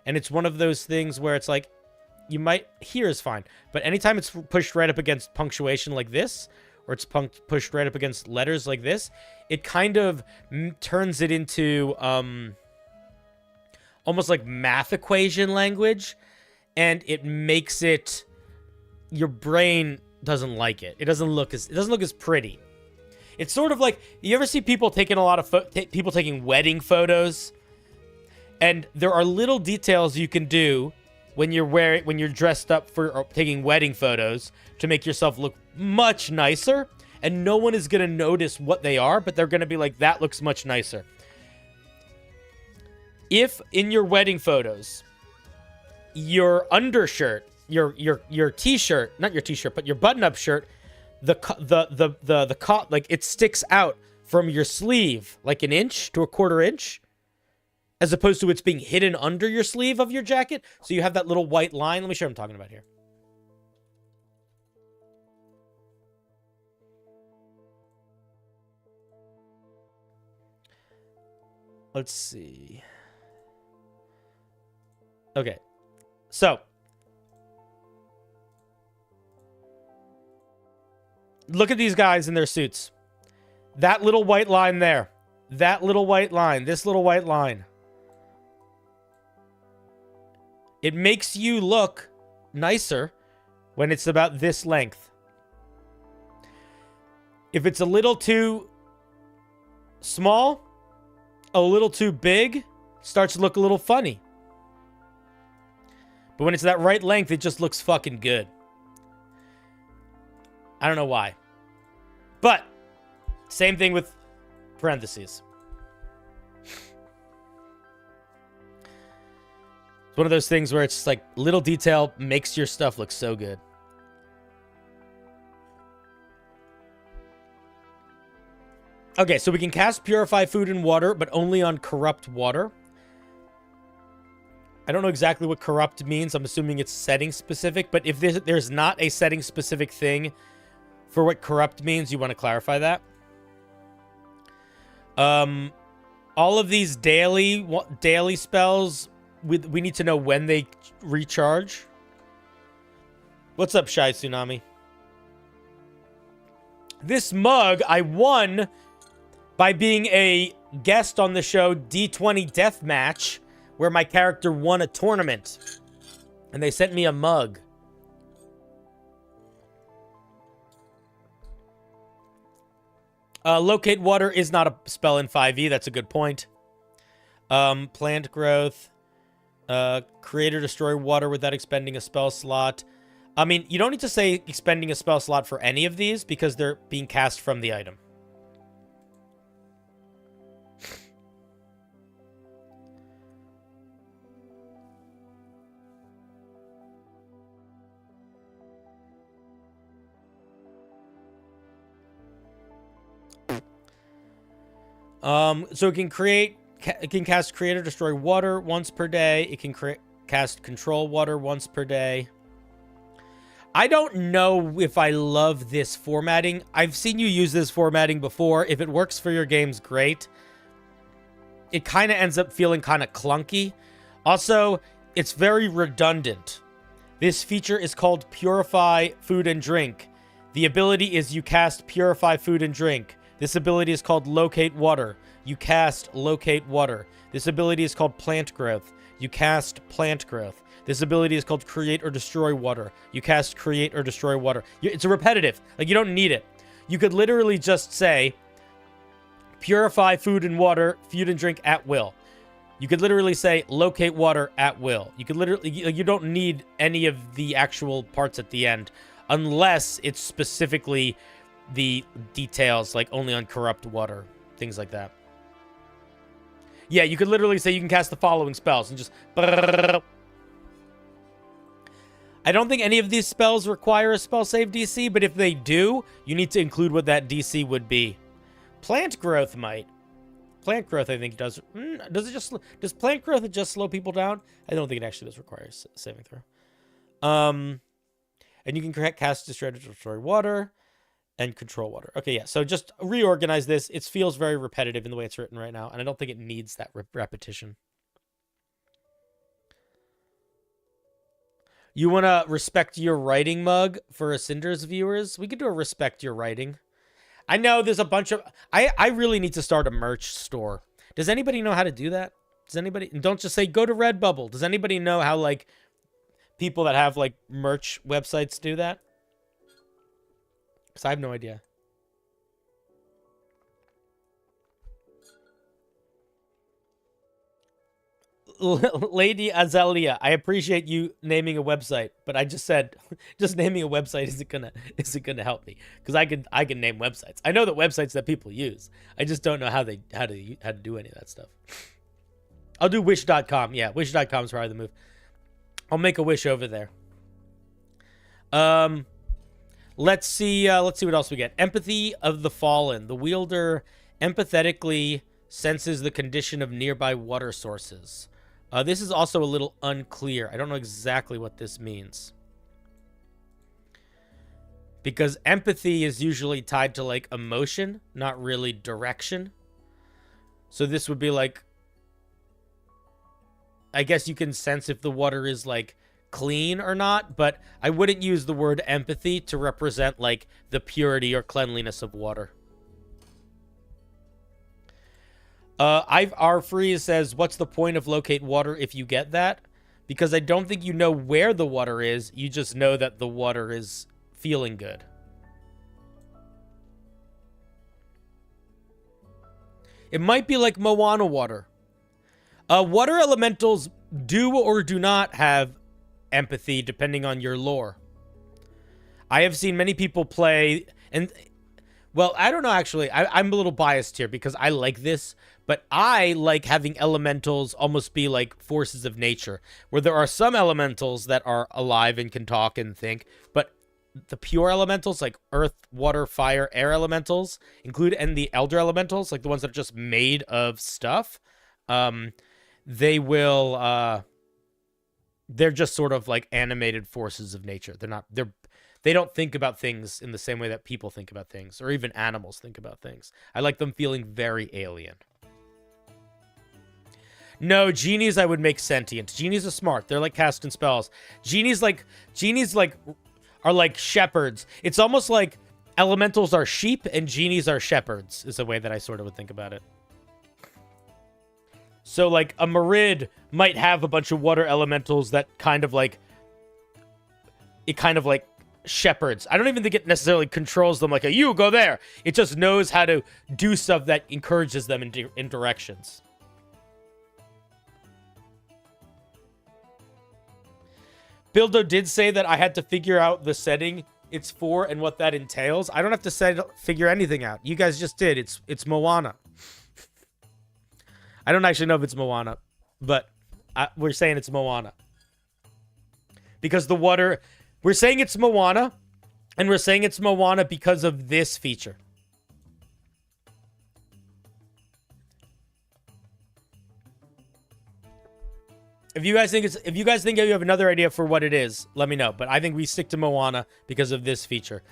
And it's one of those things where it's like, you might, here is fine. But anytime it's pushed right up against punctuation like this, or it's pushed right up against letters like this, it kind of turns it into almost like math equation language. And it makes it your brain doesn't like it. It doesn't look as pretty. It's sort of like, you ever see people taking a lot of people taking wedding photos, and there are little details you can do when you're dressed up for taking wedding photos to make yourself look much nicer, and no one is going to notice what they are, but they're going to be like, that looks much nicer. If in your wedding photos, your undershirt, your t-shirt, not your t-shirt, but your button-up shirt, like it sticks out from your sleeve like an inch to a quarter inch, as opposed to it's being hidden under your sleeve of your jacket. So you have that little white line. Let me show you what I'm talking about here. Let's see. Okay. So look at these guys in their suits. That little white line there. That little white line. This little white line. It makes you look nicer when it's about this length. If it's a little too small, a little too big, starts to look a little funny. But when it's that right length, it just looks fucking good. I don't know why. But same thing with parentheses. It's one of those things where it's just like little detail makes your stuff look so good. Okay, so we can cast Purify Food and Water, but only on corrupt water. I don't know exactly what corrupt means. I'm assuming it's setting specific, but if there's not a setting specific thing for what corrupt means, you want to clarify that. All of these daily spells, we need to know when they recharge. What's up, Shy Tsunami? This mug I won by being a guest on the show D20 Deathmatch, where my character won a tournament. And they sent me a mug. Locate Water is not a spell in 5e. That's a good point. Plant Growth. Create or destroy water without expending a spell slot. I mean, you don't need to say expending a spell slot for any of these because they're being cast from the item. So it can cast Create or Destroy Water once per day. It can cast Control Water once per day. I don't know if I love this formatting. I've seen you use this formatting before. If it works for your games, great. It kind of ends up feeling kind of clunky. Also, it's very redundant. This feature is called Purify Food and Drink. The ability is you cast Purify Food and Drink. This ability is called Locate Water. You cast Locate Water. This ability is called Plant Growth. You cast Plant Growth. This ability is called Create or Destroy Water. You cast Create or Destroy Water. It's a repetitive. Like, you don't need it. You could literally just say, Purify Food and Drink at will. You could literally say, Locate Water at will. You could literally, you don't need any of the actual parts at the end, unless it's specifically the details, like only on corrupt water, things like that. Yeah, you could literally say you can cast the following spells and just... I don't think any of these spells require a spell save DC, but if they do, you need to include what that DC would be. Plant Growth might. Plant Growth, I think, does... Does Plant Growth just slow people down? I don't think it actually does require a saving throw. And you can cast Destroy Water and Control Water. Okay, yeah, so just reorganize this. It feels very repetitive in the way it's written right now, and I don't think it needs that repetition. You want to respect your writing mug for a Cinder's viewers? We could do a respect your writing. I know there's a bunch of... I really need to start a merch store. Does anybody know how to do that? Does anybody... And don't just say, go to Redbubble. Does anybody know how, like, people that have like merch websites do that? Because I have no idea. Lady Azalea, I appreciate you naming a website, but I just said just naming a website isn't gonna help me, because I can name websites. I know the websites that people use. I just don't know how to do any of that stuff. I'll do wish.com. Yeah, wish.com is probably the move. I'll make a wish over there. Let's see what else we get. Empathy of the fallen. The wielder empathetically senses the condition of nearby water sources. This is also a little unclear. I don't know exactly what this means. Because empathy is usually tied to, like, emotion, not really direction. So this would be like, I guess you can sense if the water is, like, clean or not, but I wouldn't use the word empathy to represent, like, the purity or cleanliness of water. R Freeze says, what's the point of locate water if you get that? Because I don't think you know where the water is. You just know that the water is feeling good. It might be like Moana water. Water elementals do or do not have empathy depending on your lore. I have seen many people play, and well, I don't know, actually. I'm a little biased here because I like this, but I like having elementals almost be like forces of nature, where there are some elementals that are alive and can talk and think, but the pure elementals, like earth, water, fire, air elementals, and the elder elementals, like the ones that are just made of stuff, they will, they're just sort of like animated forces of nature. They don't think about things in the same way that people think about things, or even animals think about things. I like them feeling very alien. No, genies I would make sentient. Genies are smart. They're like casting spells. Genies are like shepherds. It's almost like elementals are sheep and genies are shepherds, is the way that I sort of would think about it. So like a Marid might have a bunch of water elementals that kind of like shepherds. I don't even think it necessarily controls them like a you go there. It just knows how to do stuff that encourages them in directions. Bildo did say that I had to figure out the setting it's for and what that entails. I don't have to figure anything out. You guys just did. It's Moana. I don't actually know if it's Moana, but we're saying it's Moana. Because the water... We're saying it's Moana, and we're saying it's Moana because of this feature. If you guys think you have another idea for what it is, let me know. But I think we stick to Moana because of this feature.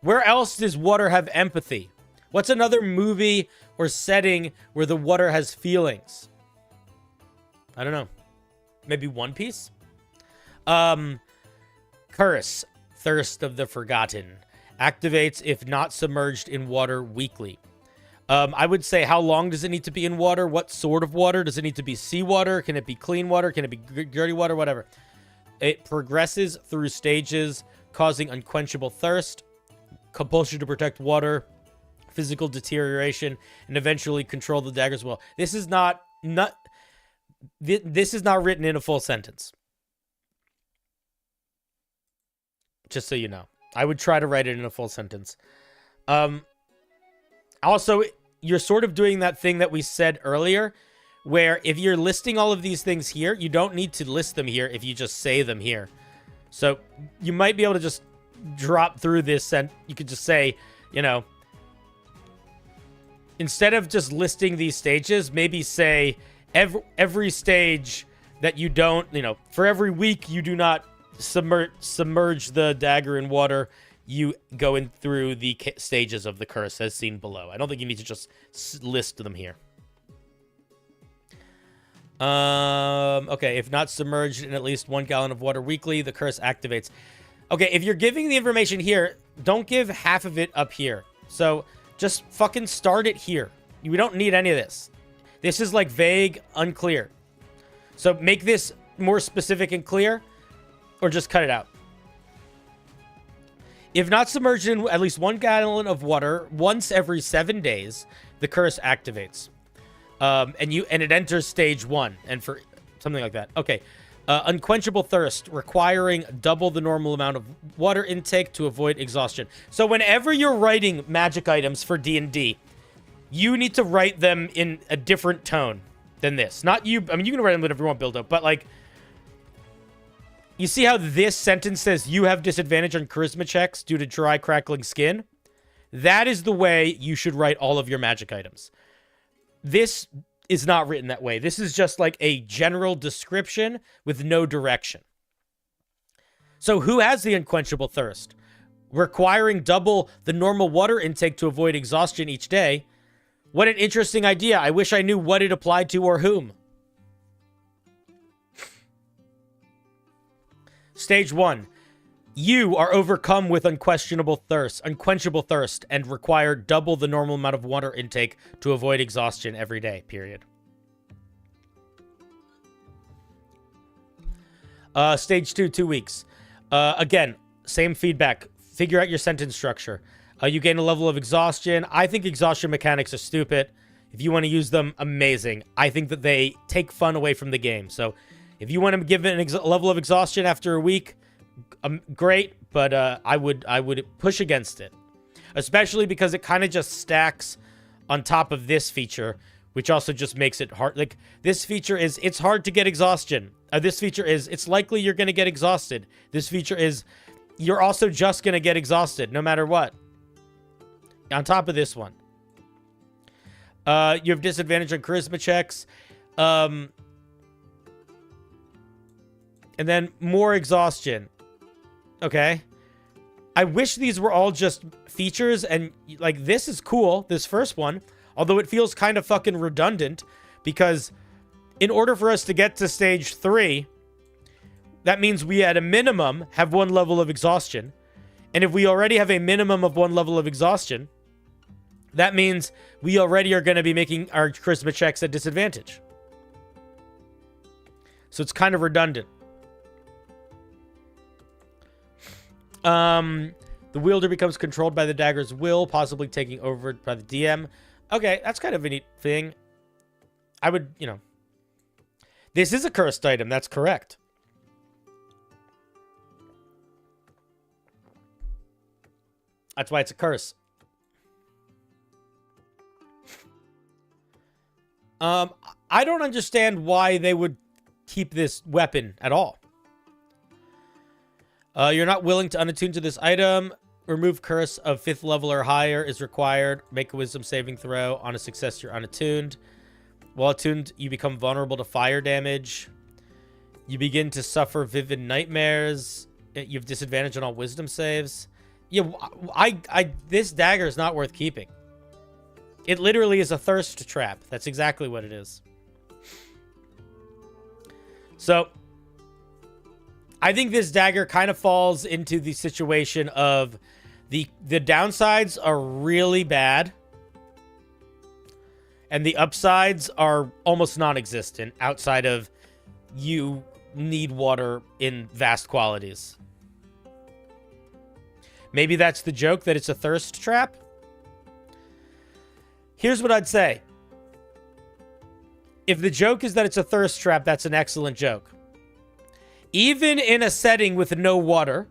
Where else does water have empathy? What's another movie or setting where the water has feelings? I don't know. Maybe One Piece? Curse, Thirst of the Forgotten. Activates if not submerged in water weekly. I would say, how long does it need to be in water? What sort of water? Does it need to be seawater? Can it be clean water? Can it be dirty water? Whatever. It progresses through stages, causing unquenchable thirst, compulsion to protect water, physical deterioration, and eventually control the dagger's will. This is not written in a full sentence. Just so you know. I would try to write it in a full sentence. Also, you're sort of doing that thing that we said earlier, where if you're listing all of these things here, you don't need to list them here if you just say them here. So you might be able to just drop through this and you could just say, you know, instead of just listing these stages, maybe say every stage that you don't, you know, for every week you do not submerge the dagger in water, you go in through the stages of the curse as seen below. I don't think you need to just list them here. Okay, if not submerged in at least 1 gallon of water weekly, the curse activates. Okay, if you're giving the information here, don't give half of it up here. So just fucking start it here. We don't need any of this. This is like vague, unclear. So make this more specific and clear. Or just cut it out. If not submerged in at least 1 gallon of water once every 7 days, the curse activates. And it enters stage 1, and for something like that. Okay. Unquenchable thirst, requiring double the normal amount of water intake to avoid exhaustion. So whenever you're writing magic items for D&D, you need to write them in a different tone than this. Not you. I mean, you can write them whatever you want, build up, but like, you see how this sentence says you have disadvantage on charisma checks due to dry, crackling skin? That is the way you should write all of your magic items. This is not written that way. This is just like a general description with no direction. So who has the unquenchable thirst? Requiring double the normal water intake to avoid exhaustion each day. What an interesting idea. I wish I knew what it applied to or whom. Stage 1. You are overcome with unquenchable thirst, and require double the normal amount of water intake to avoid exhaustion every day, period. Stage 2, 2 weeks. Again, same feedback. Figure out your sentence structure. You gain a level of exhaustion. I think exhaustion mechanics are stupid. If you want to use them, amazing. I think that they take fun away from the game. So if you want to give it a level of exhaustion after a week, great, but I would push against it, especially because it kind of just stacks on top of this feature, which also just makes it hard. Like, this feature is, it's hard to get exhaustion. This feature is, it's likely you're going to get exhausted. This feature is, you're also just going to get exhausted no matter what. On top of this one, you have disadvantage on charisma checks, and then more exhaustion. Okay. I wish these were all just features, and like, this is cool, this first one, although it feels kind of fucking redundant, because in order for us to get to stage 3, that means we at a minimum have 1 level of exhaustion. And if we already have a minimum of 1 level of exhaustion, that means we already are going to be making our charisma checks at disadvantage. So it's kind of redundant. The wielder becomes controlled by the dagger's will, possibly taking over by the DM. Okay, that's kind of a neat thing. I would, you know. This is a cursed item, that's correct. That's why it's a curse. I don't understand why they would keep this weapon at all. You're not willing to unattune to this item. Remove curse of 5th level or higher is required. Make a wisdom saving throw. On a success, you're unattuned. While attuned, you become vulnerable to fire damage. You begin to suffer vivid nightmares. You have disadvantage on all wisdom saves. Yeah, this dagger is not worth keeping. It literally is a thirst trap. That's exactly what it is. So, I think this dagger kind of falls into the situation of the downsides are really bad, and the upsides are almost non-existent outside of you need water in vast qualities. Maybe that's the joke, that it's a thirst trap. Here's what I'd say. If the joke is that it's a thirst trap, that's an excellent joke. Even in a setting with no water,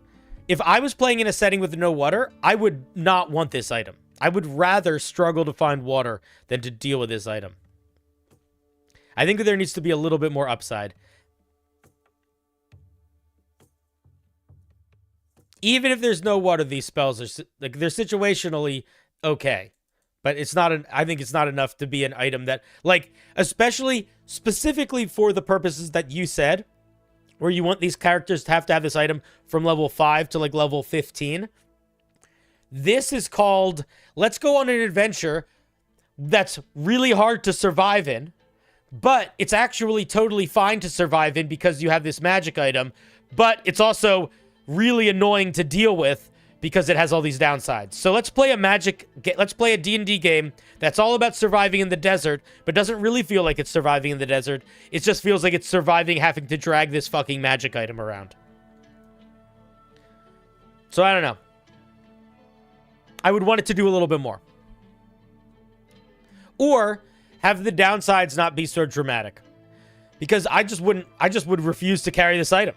if I was playing in a setting with no water, I would not want this item. I would rather struggle to find water than to deal with this item. I think that there needs to be a little bit more upside. Even if there's no water, these spells are like, they're situationally okay. But it's not I think it's not enough to be an item that, like, especially specifically for the purposes that you said, where you want these characters to have this item from level 5 to like level 15. This is called, let's go on an adventure that's really hard to survive in, but it's actually totally fine to survive in because you have this magic item, but it's also really annoying to deal with because it has all these downsides. So let's play a D&D game that's all about surviving in the desert, but doesn't really feel like it's surviving in the desert. It just feels like it's surviving having to drag this fucking magic item around. So I don't know. I would want it to do a little bit more. Or have the downsides not be so dramatic. Because I just would refuse to carry this item.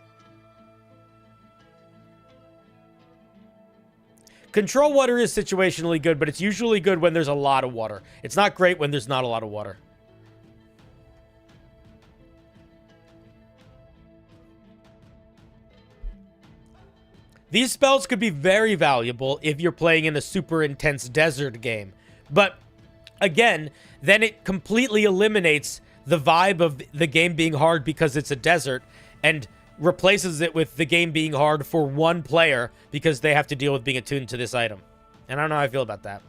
Control water is situationally good, but it's usually good when there's a lot of water. It's not great when there's not a lot of water. These spells could be very valuable if you're playing in a super intense desert game. But, again, then it completely eliminates the vibe of the game being hard because it's a desert and replaces it with the game being hard for one player because they have to deal with being attuned to this item. And I don't know how I feel about that.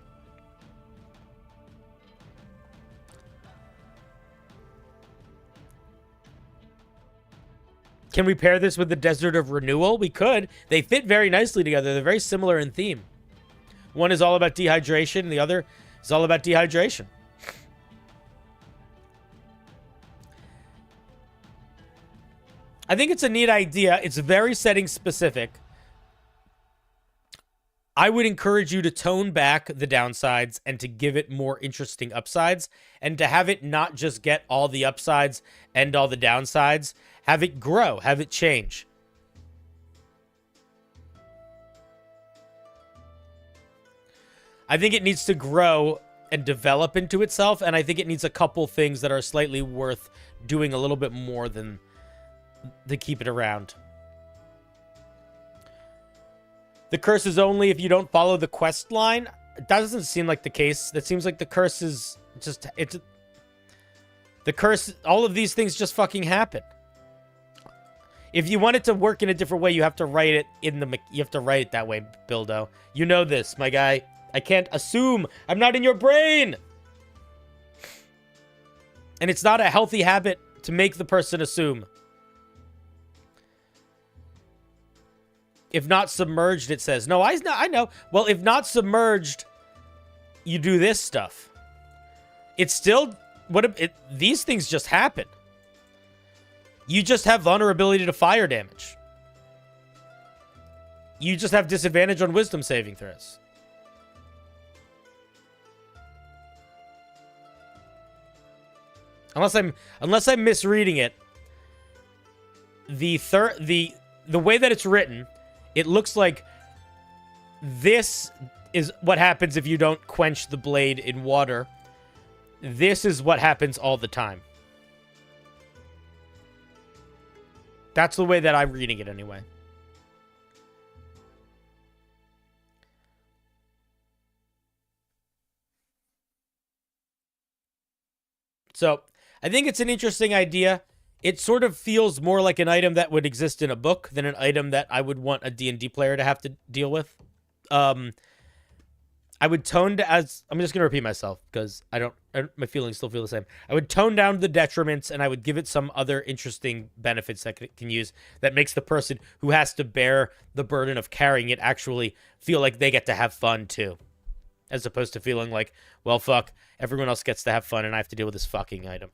Can we pair this with the Desert of Renewal? We could. They fit very nicely together. They're very similar in theme. One is all about dehydration, and the other is all about dehydration. I think it's a neat idea. It's very setting specific. I would encourage you to tone back the downsides and to give it more interesting upsides, and to have it not just get all the upsides and all the downsides. Have it grow. Have it change. I think it needs to grow and develop into itself, and I think it needs a couple things that are slightly worth doing a little bit more than to keep it around. The curse is only if you don't follow the quest line. That doesn't seem like the case. That seems like the curse is just... The curse... All of these things just fucking happen. If you want it to work in a different way, you have to write it in the... You have to write it that way, Bildo. You know this, my guy. I can't assume. I'm not in your brain! And it's not a healthy habit to make the person assume. If not submerged, it says. No, I know. Well, if not submerged, you do this stuff. It's still... These things just happen. You just have vulnerability to fire damage. You just have disadvantage on wisdom saving throws. Unless I'm misreading it, the way that it's written, it looks like this is what happens if you don't quench the blade in water. This is what happens all the time. That's the way that I'm reading it anyway. So, I think it's an interesting idea. It sort of feels more like an item that would exist in a book than an item that I would want a D&D player to have to deal with. I would tone down, as I'm just going to repeat myself because my feelings still feel the same. I would tone down the detriments and I would give it some other interesting benefits that it can use that makes the person who has to bear the burden of carrying it actually feel like they get to have fun too. As opposed to feeling like, well, fuck, everyone else gets to have fun and I have to deal with this fucking item.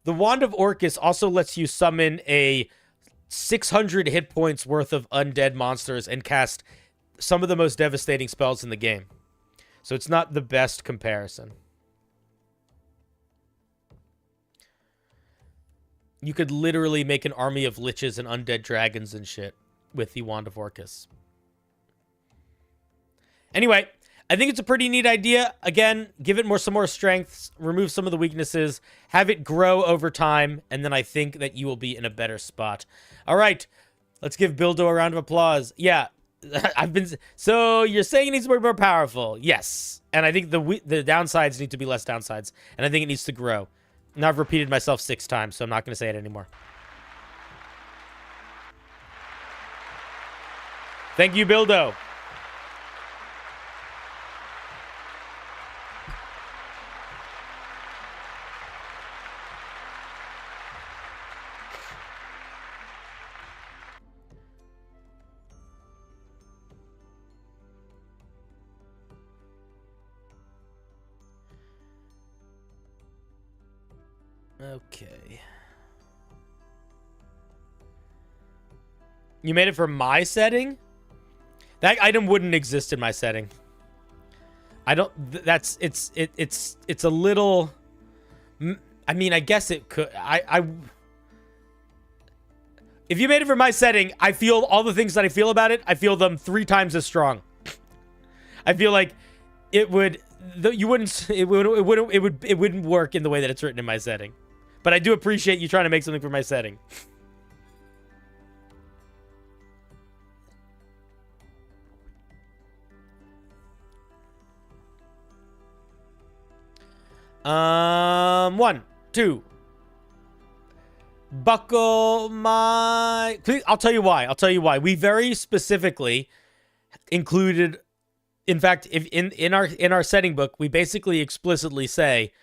The Wand of Orcus also lets you summon a 600 hit points worth of undead monsters and cast some of the most devastating spells in the game. So it's not the best comparison. You could literally make an army of liches and undead dragons and shit with the Wand of Orcus. Anyway, I think it's a pretty neat idea. Again, give it some more strengths, remove some of the weaknesses, have it grow over time, and then I think that you will be in a better spot. All right, let's give Bildo a round of applause. Yeah, so you're saying it needs to be more powerful. Yes. And I think the downsides need to be less downsides. And I think it needs to grow. Now I've repeated myself 6 times, so I'm not going to say it anymore. Thank you, Bildo. Okay. You made it for my setting? That item wouldn't exist in my setting. I don't... It's a little... I mean, I guess it could... If you made it for my setting, I feel all the things that I feel about it, I feel them 3 times as strong. I feel like it would... It wouldn't work in the way that it's written in my setting. But I do appreciate you trying to make something for my setting. One, two. Buckle my... Please, I'll tell you why. I'll tell you why. We very specifically included... In fact, if in our setting book, we basically explicitly say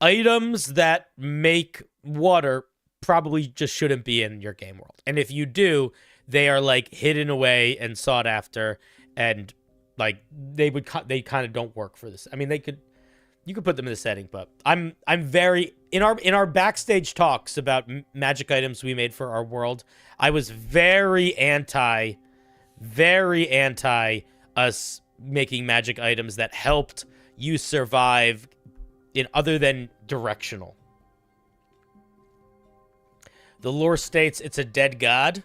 items that make water probably just shouldn't be in your game world. And if you do, they are like hidden away and sought after, and like they kind of don't work for this. I mean, you could put them in the setting, but I'm very in our backstage talks about magic items we made for our world. I was very anti us making magic items that helped you survive in other than directional. The lore states it's a dead god.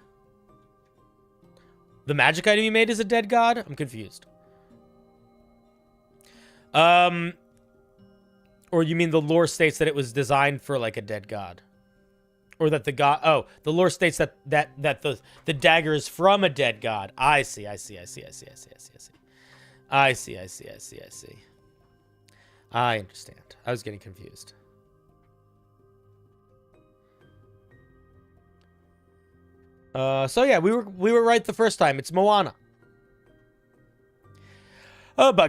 The magic item you made is a dead god? I'm confused. Or you mean the lore states that it was designed for like a dead god? Or that the god... Oh, the lore states that the dagger is from a dead god. I see. I understand. I was getting confused. So yeah, we were right the first time. It's Moana. Oh, boo!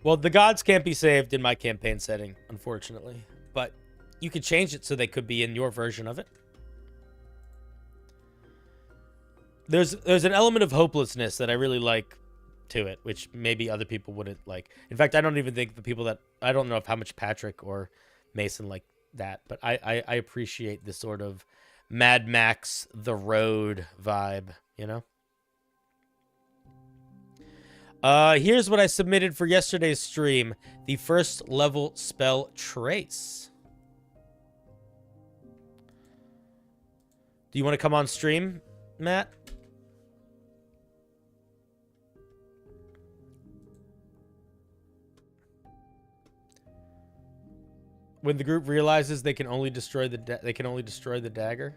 Well, the gods can't be saved in my campaign setting, unfortunately. But you could change it so they could be in your version of it. There's an element of hopelessness that I really like to it, which maybe other people wouldn't like. In fact, I don't even think the people that... I don't know how much Patrick or Mason like that, but I appreciate this sort of Mad Max The Road vibe, you know? Here's what I submitted for yesterday's stream. The first level spell Trace. Do you want to come on stream, Matt? When the group realizes they can only destroy the dagger.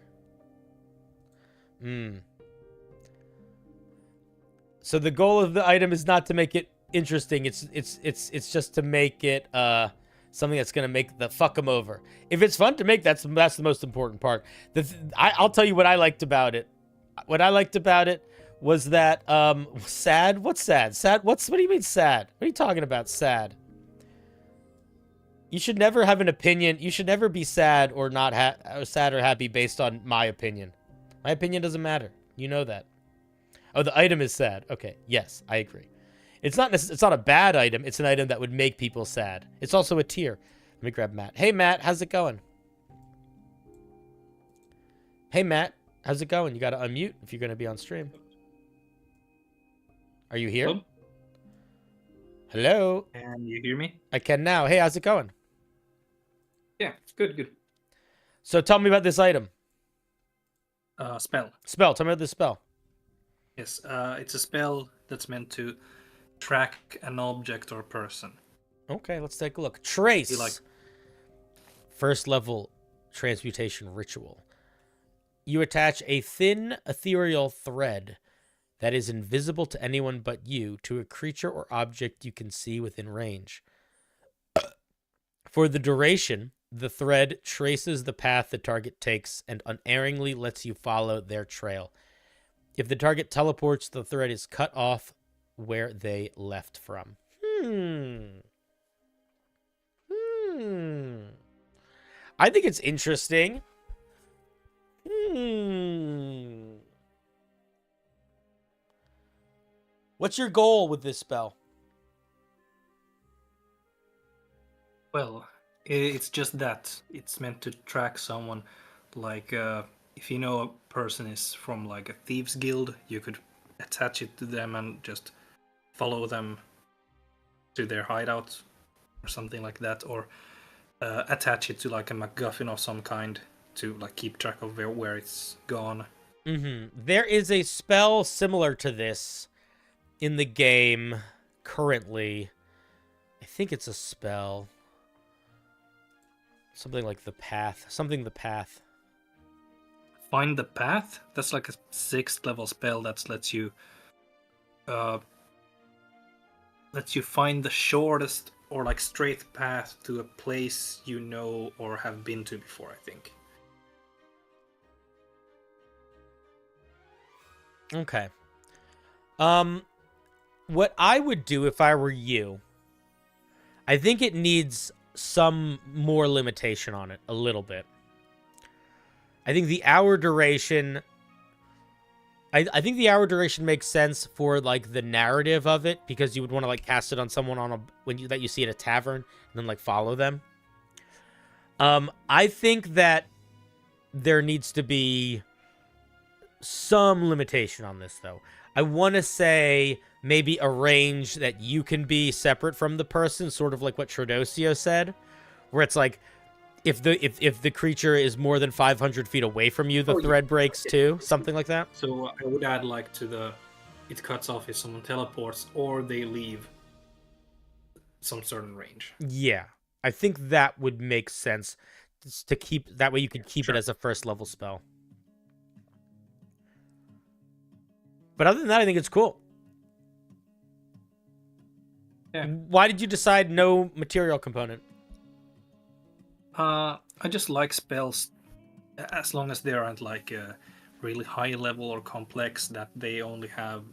So the goal of the item is not to make it interesting. It's just to make it something that's gonna make the fuck them over. If it's fun to make, that's the most important part. I'll tell you what I liked about it. What I liked about it was that sad. What's sad? Sad. What do you mean sad? What are you talking about? Sad. You should never have an opinion. You should never be sad or not sad or happy based on my opinion. My opinion doesn't matter. You know that. Oh, the item is sad. Okay, yes, I agree. It's not a bad item. It's an item that would make people sad. It's also a tier. Let me grab Matt. Hey, Matt, how's it going? Hey, Matt, how's it going? You got to unmute if you're going to be on stream. Are you here? Hello? Hello? Can you hear me? I can now. Hey, how's it going? Yeah, good, good. So tell me about this item. Spell. Spell. Tell me about this spell. Yes, it's a spell that's meant to track an object or person. Okay, let's take a look. Trace. Like... First level transmutation ritual. You attach a thin ethereal thread that is invisible to anyone but you to a creature or object you can see within range. For the duration, the thread traces the path the target takes and unerringly lets you follow their trail. If the target teleports, the thread is cut off where they left from. I think it's interesting. What's your goal with this spell? Well, it's just that it's meant to track someone. Like, if you know a person is from like a thieves guild, you could attach it to them and just follow them to their hideout or something like that, or attach it to like a MacGuffin of some kind to like keep track of where it's gone. There is a spell similar to this in the game currently. I think it's a spell. Something like the path. Something the path. Find the path? That's like a 6th level spell that lets you find the shortest or like straight path to a place you know or have been to before, I think. Okay. What I would do if I were you, I think it needs some more limitation on it, a little bit. I think the hour duration... I think the hour duration makes sense for, like, the narrative of it, because you would want to, like, cast it on someone that you see at a tavern, and then, like, follow them. I think that there needs to be some limitation on this, though. I want to say maybe a range that you can be separate from the person, sort of like what Trodosio said, where it's like, if the creature is more than 500 feet away from you, the thread breaks too, something like that. So I would add like it cuts off if someone teleports or they leave some certain range. Yeah, I think that would make sense to keep, that way you could keep it as a first level spell. But other than that, I think it's cool. Yeah. Why did you decide no material component? I just like spells as long as they aren't like really high level or complex, that they only have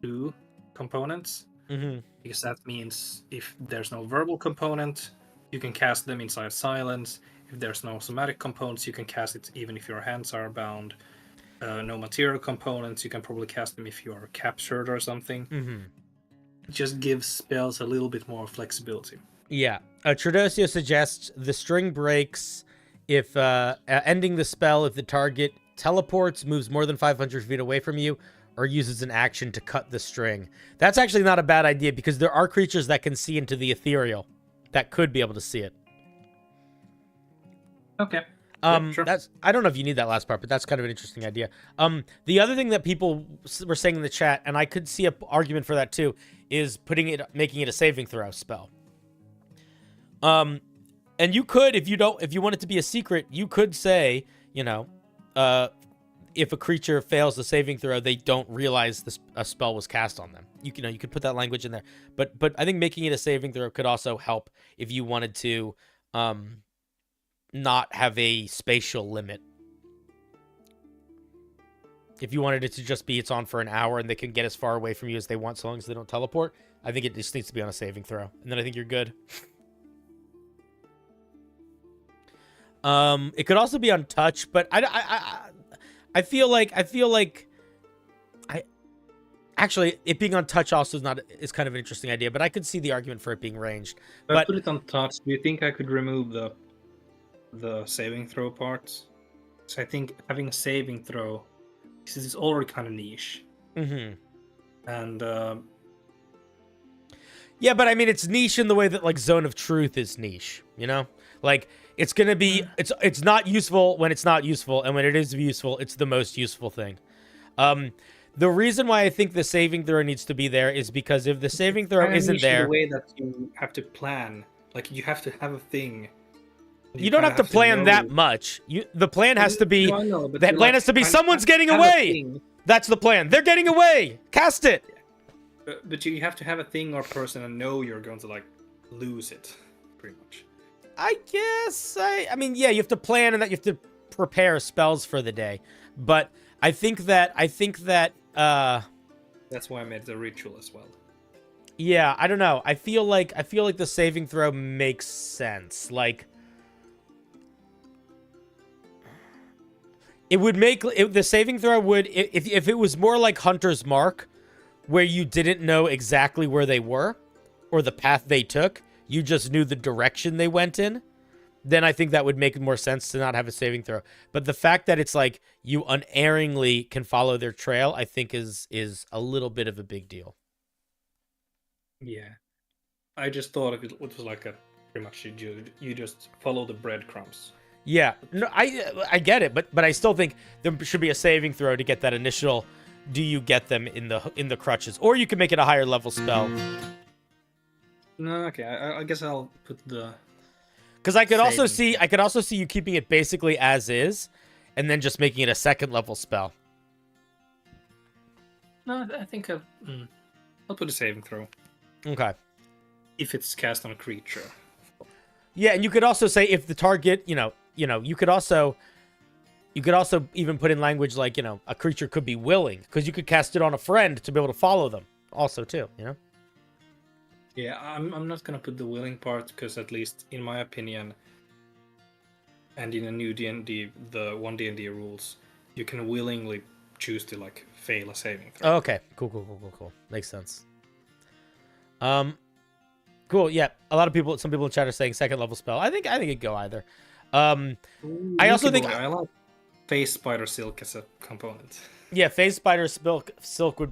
2 components. Because that means if there's no verbal component, you can cast them inside silence. If there's no somatic components, you can cast it even if your hands are bound. No material components, you can probably cast them if you're captured or something. It just gives spells a little bit more flexibility. Yeah. Trodosio suggests the string breaks if ending the spell if the target teleports, moves more than 500 feet away from you, or uses an action to cut the string. That's actually not a bad idea, because there are creatures that can see into the ethereal that could be able to see it. Okay. Yeah, sure. I don't know if you need that last part, but that's kind of an interesting idea. The other thing that people were saying in the chat, and I could see an argument for that too, is making it a saving throw spell. And you could, if you want it to be a secret, you could say, you know, if a creature fails the saving throw, they don't realize a spell was cast on them. You could put that language in there. But I think making it a saving throw could also help if you wanted to, not have a spatial limit. If you wanted it to just be it's on for an hour and they can get as far away from you as they want so long as they don't teleport, I think it just needs to be on a saving throw. And then I think you're good. It could also be on touch, but I feel like actually it being on touch also is kind of an interesting idea, but I could see the argument for it being ranged. If I put it on touch, do you think I could remove the saving throw parts? So I think having a saving throw, because it's already kind of niche. And yeah, but I mean it's niche in the way that like Zone of Truth is niche, you know? Like it's gonna be it's not useful when it's not useful, and when it is useful, it's the most useful thing. The reason why I think the saving throw needs to be there is because if the saving throw isn't there, the way that you have to plan, like you have to have a thing. You don't have to plan that much. The plan has to be that plan has to be someone's getting away. That's the plan. They're getting away. Cast it. But you have to have a thing or person and know you're going to like lose it, pretty much. I guess I mean yeah, you have to plan and that you have to prepare spells for the day. But I think that that's why I made the ritual as well. Yeah, I don't know. I feel like the saving throw makes sense. Like it would make the saving throw would if it was more like Hunter's Mark, where you didn't know exactly where they were or the path they took, you just knew the direction they went in, then I think that would make more sense to not have a saving throw. But the fact that it's like you unerringly can follow their trail, I think is a little bit of a big deal. Yeah. I just thought it was like a pretty much you just follow the breadcrumbs. Yeah, no, I get it, but I still think there should be a saving throw to get that initial. Do you get them in the crutches, or you can make it a higher level spell? No, okay. I guess I'll put the. Because I could also see you keeping it basically as is, and then just making it a second level spell. No, I think I'll put a saving throw. Okay. If it's cast on a creature. Yeah, and you could also say if the target, you could also even put in language like, a creature could be willing, because you could cast it on a friend to be able to follow them also too, Yeah, I'm not gonna put the willing part because at least in my opinion, and in a new D&D, the 1 D&D rules, you can willingly choose to like fail a saving throw. Oh, okay, cool. Makes sense. Cool. Yeah, some people in chat are saying second level spell. I think it'd go either. I also think I like Phase Spider Silk as a component. Yeah, Phase Spider Silk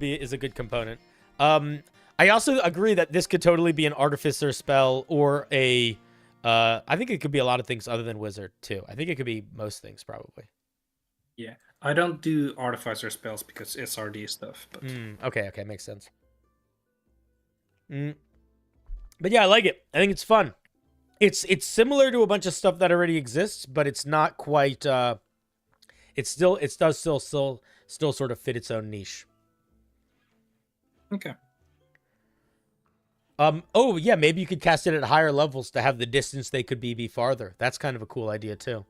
is a good component. I also agree that this could totally be an Artificer spell or a. I think it could be a lot of things other than Wizard too. I think it could be most things probably. Yeah, I don't do Artificer spells because SRD stuff. But okay, makes sense. But yeah, I like it. I think it's fun. It's similar to a bunch of stuff that already exists, but it's not quite. It does still sort of fit its own niche. Okay. Oh yeah, maybe you could cast it at higher levels to have the distance they could be farther. That's kind of a cool idea too.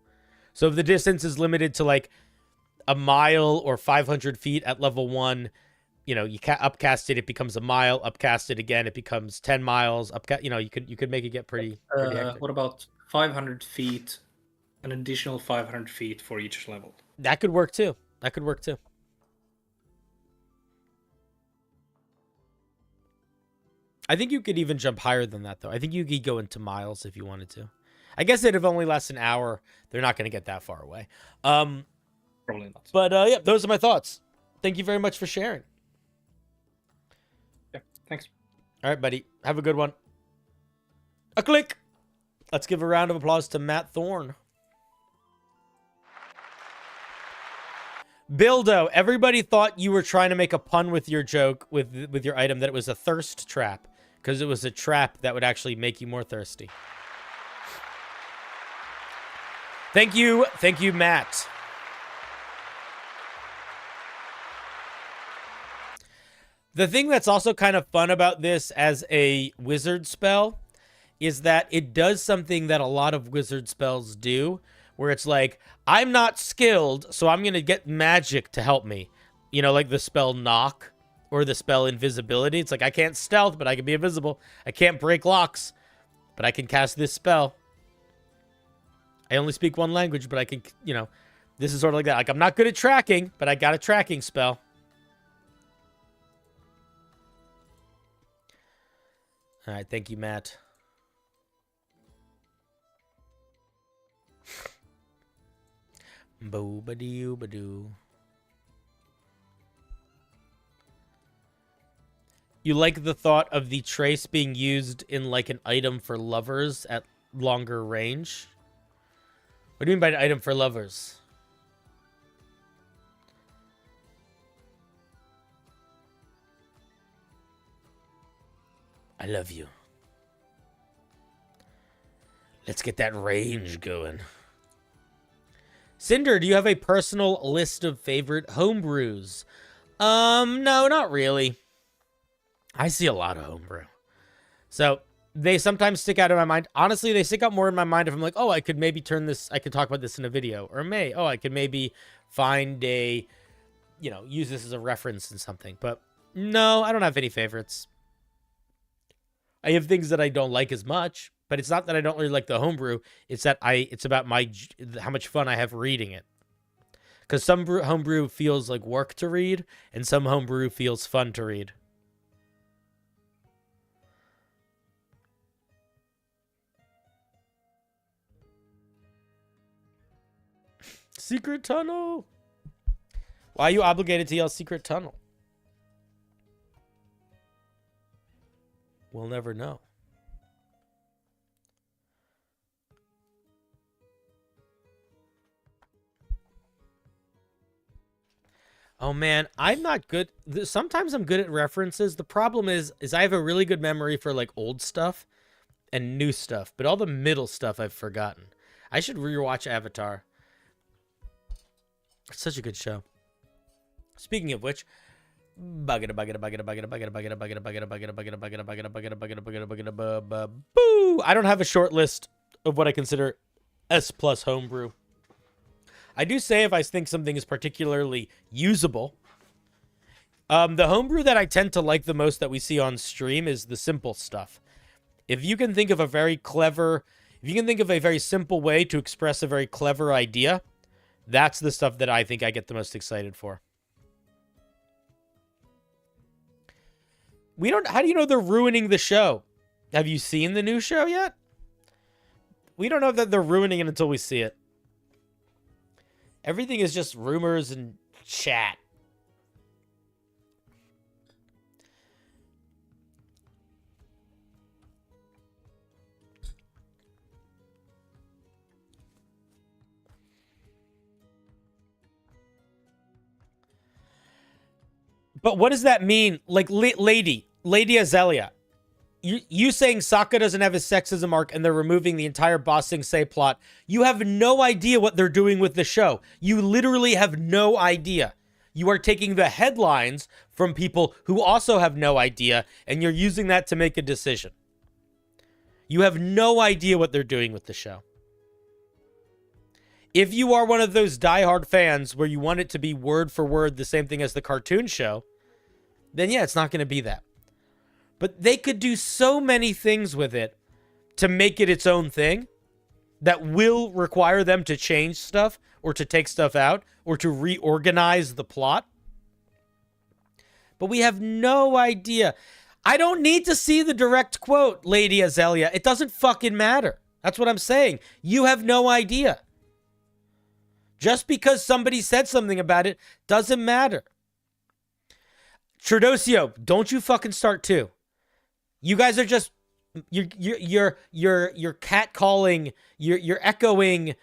So if the distance is limited to like a mile or 500 feet at level 1, you upcast it becomes a mile. Upcast it again, it becomes 10 miles. You could make it get pretty hectic. What about 500 feet? An additional 500 feet for each level. That could work too. I think you could even jump higher than that, though. I think you could go into miles if you wanted to. I guess it'd only last an hour. They're not going to get that far away. Probably not. But yeah, those are my thoughts. Thank you very much for sharing. Yeah, thanks. All right, buddy. Have a good one. A click. Let's give a round of applause to Matt Thorne. Bildo, everybody thought you were trying to make a pun with your joke, with your item, that it was a thirst trap, because it was a trap that would actually make you more thirsty. Thank you, Matt. The thing that's also kind of fun about this as a wizard spell is that it does something that a lot of wizard spells do, where it's like, I'm not skilled, so I'm going to get magic to help me. Like the spell Knock or the spell Invisibility. It's like, I can't stealth, but I can be invisible. I can't break locks, but I can cast this spell. I only speak one language, but I can, this is sort of like that. Like, I'm not good at tracking, but I got a tracking spell. All right, thank you, Matt. Boo-ba-doo-ba-doo. You like the thought of the trace being used in like an item for lovers at longer range? What do you mean by an item for lovers? I love you. Let's get that range going. Cinder, do you have a personal list of favorite homebrews? No, not really. I see a lot of homebrew. So they sometimes stick out in my mind. Honestly, they stick out more in my mind if I'm like, oh, I could maybe turn this, I could talk about this in a video. Or I could maybe find a, use this as a reference in something. But no, I don't have any favorites. I have things that I don't like as much. But it's not that I don't really like the homebrew. It's that it's about how much fun I have reading it. Because some homebrew feels like work to read, and some homebrew feels fun to read. Secret tunnel. Why are you obligated to yell secret tunnel? We'll never know. Oh man, I'm not good. Sometimes I'm good at references. The problem is I have a really good memory for like old stuff and new stuff, but all the middle stuff I've forgotten. I should rewatch Avatar. It's such a good show. Speaking of which, boo! I don't have a short list of what I consider S+ homebrew. I do say if I think something is particularly usable. The homebrew that I tend to like the most that we see on stream is the simple stuff. If you can think of a very simple way to express a very clever idea, that's the stuff that I think I get the most excited for. How do you know they're ruining the show? Have you seen the new show yet? We don't know that they're ruining it until we see it. Everything is just rumors and chat. But what does that mean? Like, Lady Azalea, you saying Sokka doesn't have his sexism arc and they're removing the entire Ba Sing Se plot. You have no idea what they're doing with the show. You literally have no idea. You are taking the headlines from people who also have no idea, and you're using that to make a decision. You have no idea what they're doing with the show. If you are one of those diehard fans where you want it to be word for word the same thing as the cartoon show, then yeah, it's not going to be that. But they could do so many things with it to make it its own thing that will require them to change stuff or to take stuff out or to reorganize the plot. But we have no idea. I don't need to see the direct quote, Lady Azalea. It doesn't fucking matter. That's what I'm saying. You have no idea. Just because somebody said something about it doesn't matter. Tradosio, don't you fucking start too. You guys are just you're catcalling, you're echoing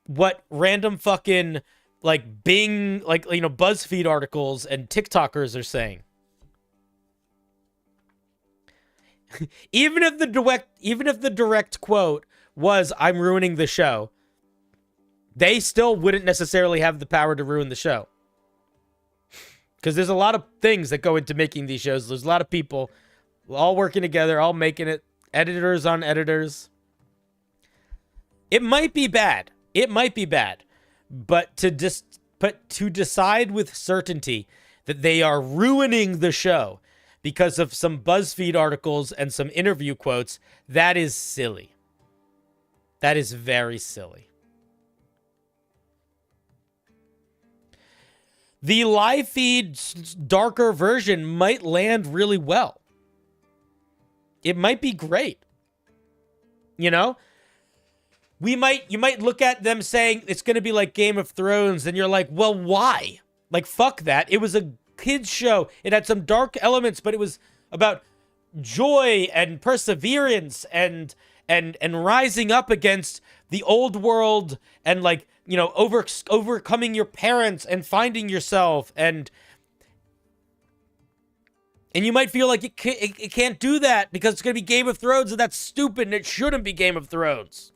what random fucking like Bing, like, you know, BuzzFeed articles and TikTokers are saying. Even if the direct quote was "I'm ruining the show," they still wouldn't necessarily have the power to ruin the show. Because there's a lot of things that go into making these shows. There's a lot of people all working together, all making it, editors on editors. It might be bad. It might be bad. But to decide with certainty that they are ruining the show because of some BuzzFeed articles and some interview quotes, that is silly. That is very silly. The live feed darker version might land really well. It might be great. You know? You might look at them saying it's going to be like Game of Thrones, and you're like, well, why? Like, fuck that. It was a kids show. It had some dark elements, but it was about joy and perseverance and rising up against the old world and, like, you know, overcoming your parents and finding yourself, and you might feel like it can't do that because it's going to be Game of Thrones, and that's stupid, and it shouldn't be Game of Thrones.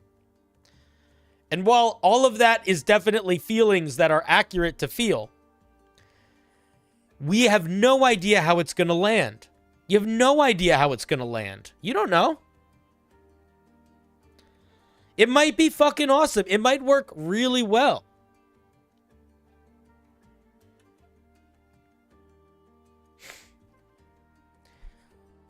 And while all of that is definitely feelings that are accurate to feel, we have no idea how it's going to land. You have no idea how it's going to land. You don't know. It might be fucking awesome. It might work really well.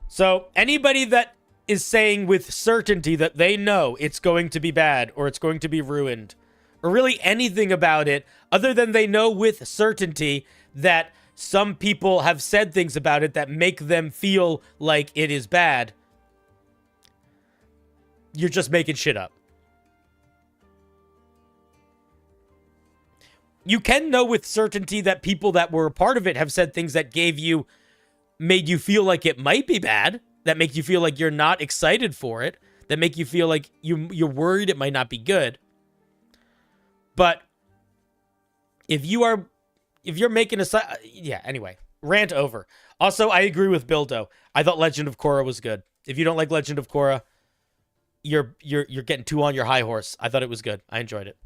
So anybody that is saying with certainty that they know it's going to be bad or it's going to be ruined, or really anything about it other than they know with certainty that some people have said things about it that make them feel like it is bad, you're just making shit up. You can know with certainty that people that were a part of it have said things that made you feel like it might be bad, that make you feel like you're not excited for it, that make you feel like you're worried it might not be good. But if you're making anyway, rant over. Also, I agree with Bildo. I thought Legend of Korra was good. If you don't like Legend of Korra, you're getting too on your high horse. I thought it was good. I enjoyed it.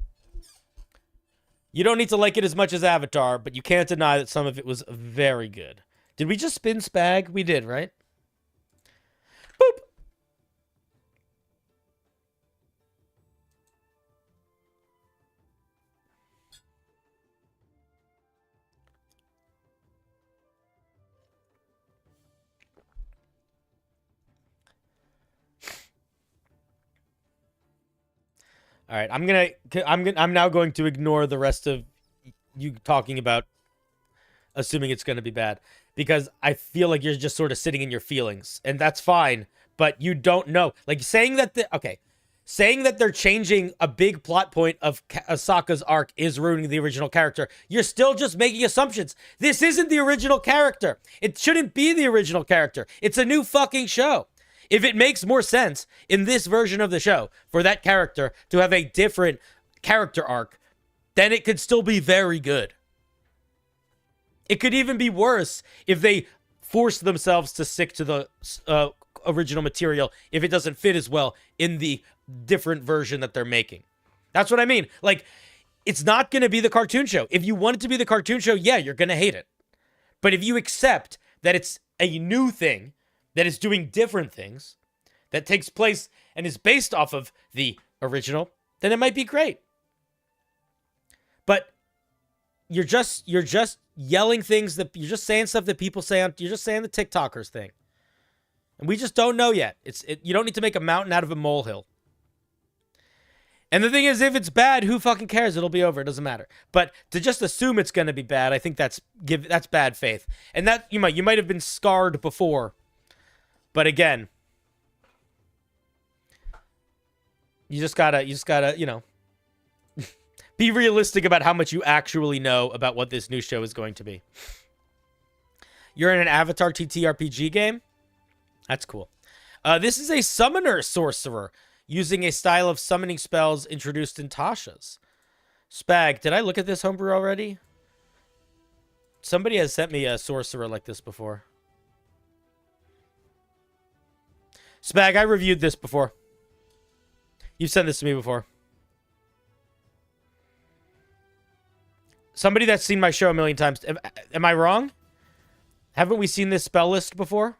You don't need to like it as much as Avatar, but you can't deny that some of it was very good. Did we just spin Spag? We did, right? Boop. All right, I'm now going to ignore the rest of you talking about assuming it's going to be bad, because I feel like you're just sort of sitting in your feelings, and that's fine, but you don't know. Like saying that they're changing a big plot point of Asaka's arc is ruining the original character. You're still just making assumptions. This isn't the original character. It shouldn't be the original character. It's a new fucking show. If it makes more sense in this version of the show for that character to have a different character arc, then it could still be very good. It could even be worse if they force themselves to stick to the original material if it doesn't fit as well in the different version that they're making. That's what I mean. Like, it's not going to be the cartoon show. If you want it to be the cartoon show, yeah, you're going to hate it. But if you accept that it's a new thing, that is doing different things, that takes place and is based off of the original, then it might be great. But you're just yelling things that you're just saying stuff that people say you're just saying the TikTokers thing. And we just don't know yet. You don't need to make a mountain out of a molehill. And the thing is, if it's bad, who fucking cares? It'll be over. It doesn't matter. But to just assume it's going to be bad, I think that's bad faith. And that you might have been scarred before. But again, you just gotta, be realistic about how much you actually know about what this new show is going to be. You're in an Avatar TTRPG game? That's cool. This is a summoner sorcerer using a style of summoning spells introduced in Tasha's. Spag, did I look at this homebrew already? Somebody has sent me a sorcerer like this before. Spag, I reviewed this before. You've sent this to me before. Somebody that's seen my show a million times. Am I wrong? Haven't we seen this spell list before?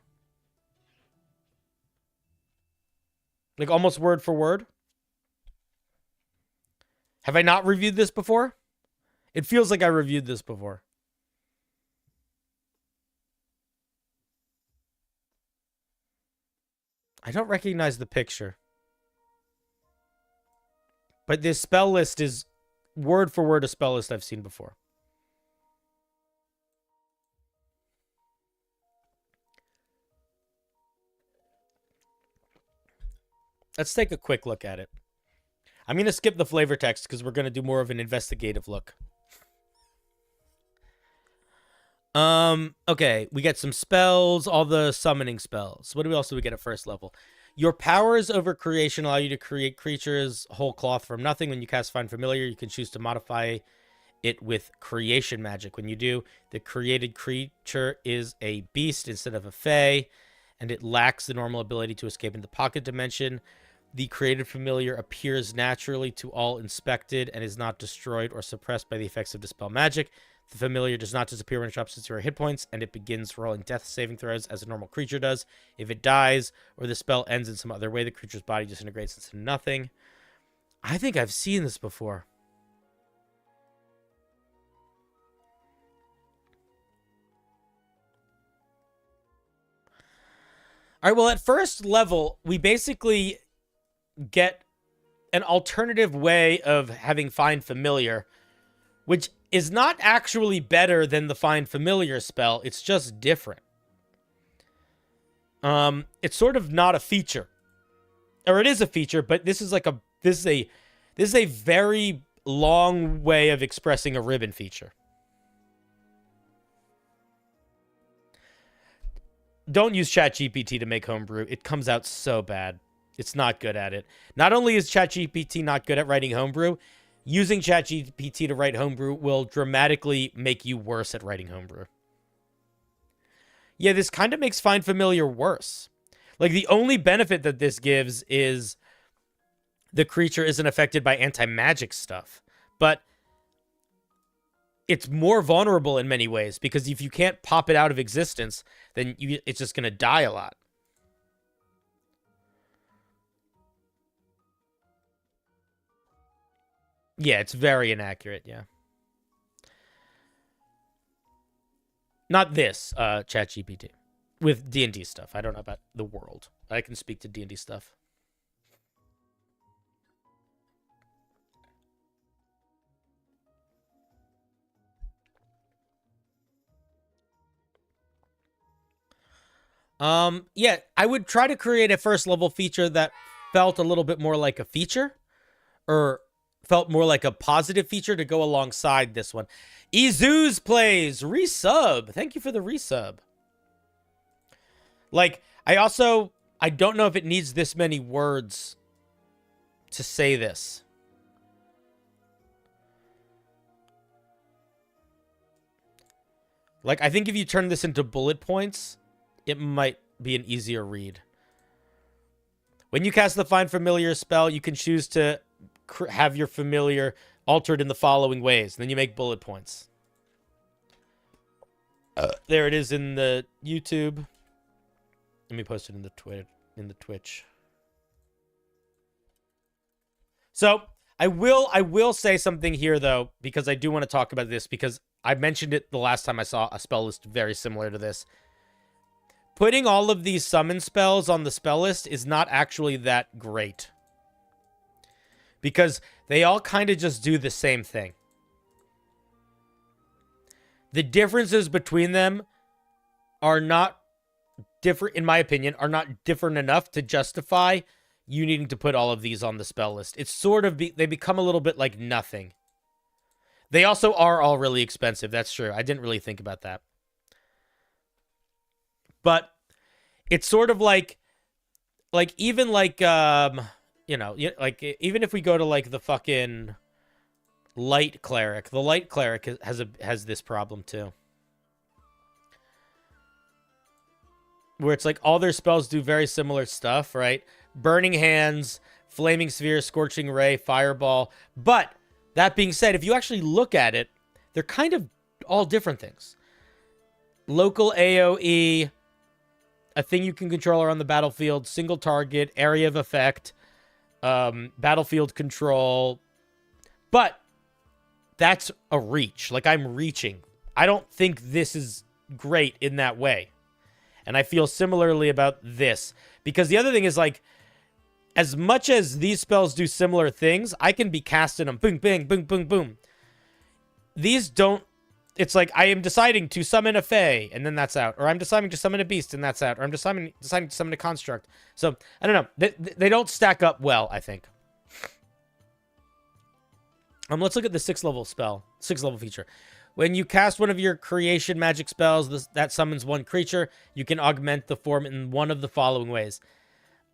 Like almost word for word? Have I not reviewed this before? It feels like I reviewed this before. I don't recognize the picture. But this spell list is word for word a spell list I've seen before. Let's take a quick look at it. I'm going to skip the flavor text because we're going to do more of an investigative look. Okay, we get some spells, all the summoning spells. What else do we get at first level? Your powers over creation allow you to create creatures whole cloth from nothing. When you cast Find Familiar, you can choose to modify it with creation magic. When you do, the created creature is a beast instead of a fae, and it lacks the normal ability to escape into the pocket dimension. The created familiar appears naturally to all inspected and is not destroyed or suppressed by the effects of dispel magic. The familiar does not disappear when it drops to 0 hit points, and it begins rolling death saving throws as a normal creature does. If it dies or the spell ends in some other way, the creature's body disintegrates into nothing. I think I've seen this before. All right, well, at first level, we basically get an alternative way of having Find Familiar, which is not actually better than the Find Familiar spell. It's just different. It's sort of not a feature, or it is a feature, but this is like this is a very long way of expressing a ribbon feature. Don't use ChatGPT to make Homebrew. It comes out so bad. It's not good at it. Not only is ChatGPT not good at writing Homebrew, using ChatGPT to write Homebrew will dramatically make you worse at writing Homebrew. Yeah, this kind of makes Find Familiar worse. Like, the only benefit that this gives is the creature isn't affected by anti-magic stuff. But it's more vulnerable in many ways, because if you can't pop it out of existence, then it's just going to die a lot. Yeah, it's very inaccurate, yeah. Not this, ChatGPT. With D&D stuff. I don't know about the world. I can speak to D&D stuff. Yeah, I would try to create a first level feature that felt a little bit more like a feature, or felt more like a positive feature to go alongside this one. Izuz plays resub. Thank you for the resub. Like, I don't know if it needs this many words to say this. Like, I think if you turn this into bullet points, it might be an easier read. When you cast the Find Familiar spell, you can choose to have your familiar altered in the following ways. And then you make bullet points. There it is in the YouTube. Let me post it in the Twitch. So I will say something here though, because I do want to talk about this, because I mentioned it the last time I saw a spell list very similar to this. Putting all of these summon spells on the spell list is not actually that great, because they all kind of just do the same thing. The differences between them are not different, in my opinion, are not different enough to justify you needing to put all of these on the spell list. It's sort of, they become a little bit like nothing. They also are all really expensive. That's true. I didn't really think about that. But it's sort of like even like, you know, like even if we go to like the fucking light cleric, the light cleric has this problem too. Where it's like all their spells do very similar stuff, right? Burning Hands, Flaming Sphere, Scorching Ray, Fireball. But that being said, if you actually look at it, they're kind of all different things. Local AoE, a thing you can control around the battlefield, single target, area of effect, battlefield control. But that's a reach. Like, I'm reaching. I don't think this is great in that way. And I feel similarly about this. Because the other thing is, like, as much as these spells do similar things, I can be casting them. Boom, bang, boom, boom, boom. These don't... It's like, I am deciding to summon a Fae, and then that's out. Or I'm deciding to summon a Beast, and that's out. Or I'm deciding to summon a Construct. So, I don't know. They don't stack up well, I think. Let's look at the 6th level spell. 6th level feature. When you cast one of your creation magic spells that summons one creature, you can augment the form in one of the following ways.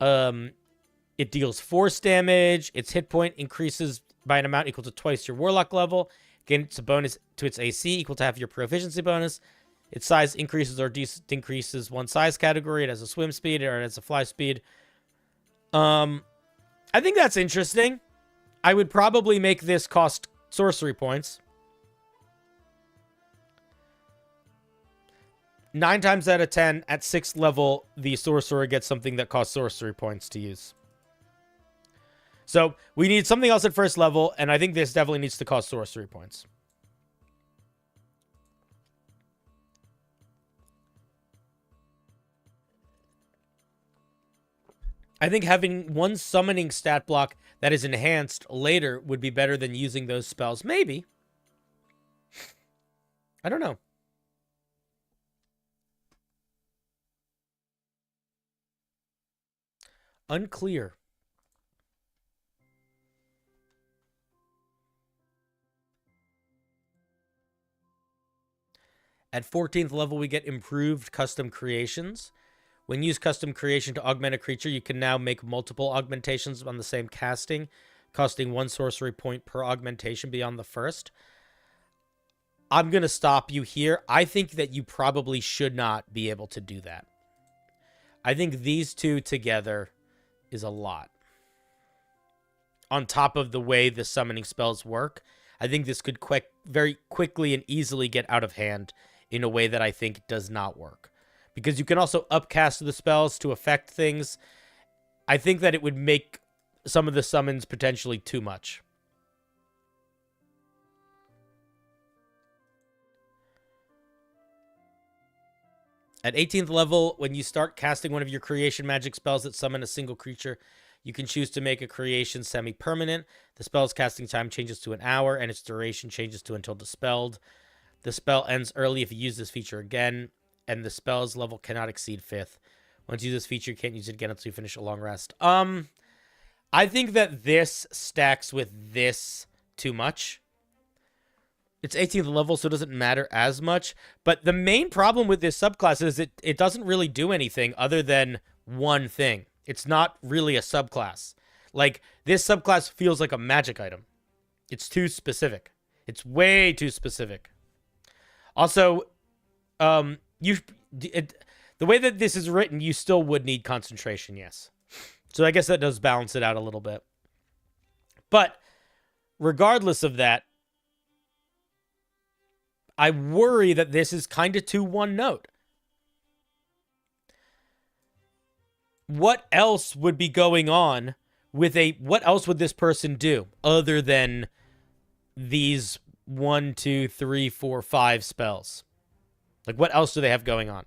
It deals force damage. Its hit point increases by an amount equal to twice your warlock level. Gains a bonus to its AC equal to half your proficiency bonus. Its size increases or decreases one size category. It has a swim speed or it has a fly speed. I think that's interesting. I would probably make this cost sorcery points. 9 times out of 10, at 6th level, the sorcerer gets something that costs sorcery points to use. So, we need something else at 1st level, and I think this definitely needs to cost sorcery points. I think having one summoning stat block that is enhanced later would be better than using those spells. Maybe. I don't know. Unclear. At 14th level, we get improved custom creations. When you use custom creation to augment a creature, you can now make multiple augmentations on the same casting, costing 1 sorcery point per augmentation beyond the first. I'm going to stop you here. I think that you probably should not be able to do that. I think these two together is a lot. On top of the way the summoning spells work, I think this could very quickly and easily get out of hand in a way that I think does not work. Because you can also upcast the spells to affect things. I think that it would make some of the summons potentially too much. At 18th level, when you start casting one of your creation magic spells that summon a single creature, you can choose to make a creation semi-permanent. The spell's casting time changes to an hour, and its duration changes to until dispelled. The spell ends early if you use this feature again, and the spell's level cannot exceed 5th. Once you use this feature, you can't use it again until you finish a long rest. I think that this stacks with this too much. It's 18th level, so it doesn't matter as much. But the main problem with this subclass is it doesn't really do anything other than one thing. It's not really a subclass. Like, this subclass feels like a magic item. It's too specific. It's way too specific. Also, the way that this is written, you still would need concentration, yes. So I guess that does balance it out a little bit. But regardless of that, I worry that this is kind of too one note. What else would be going on with what else would this person do other than these 1, 2, 3, 4, 5 spells? Like, what else do they have going on?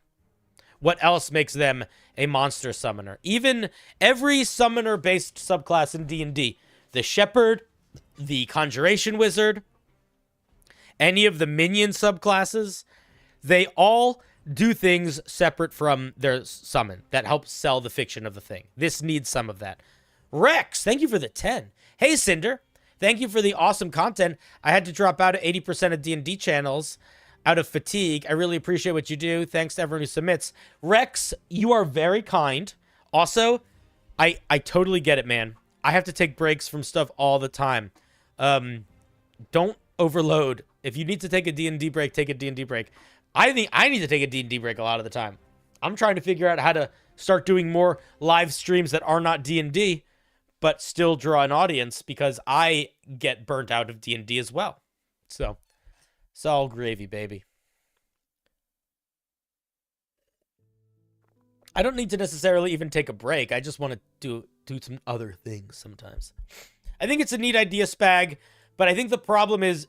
What else makes them a monster summoner? Even every summoner-based subclass in D&D, the Shepherd, the Conjuration Wizard, any of the minion subclasses, they all do things separate from their summon that helps sell the fiction of the thing. This needs some of that. Rex, thank you for the 10. Hey, Cinder, thank you for the awesome content. I had to drop out of 80% of D&D channels out of fatigue. I really appreciate what you do. Thanks to everyone who submits. Rex, you are very kind. Also, I totally get it, man. I have to take breaks from stuff all the time. Don't overload. If you need to take a D&D break, take a D&D break. I think I need to take a D&D break a lot of the time. I'm trying to figure out how to start doing more live streams that are not D&D, but still draw an audience because I get burnt out of D&D as well. So, it's all gravy, baby. I don't need to necessarily even take a break. I just want to do some other things sometimes. I think it's a neat idea, Spag. But I think the problem is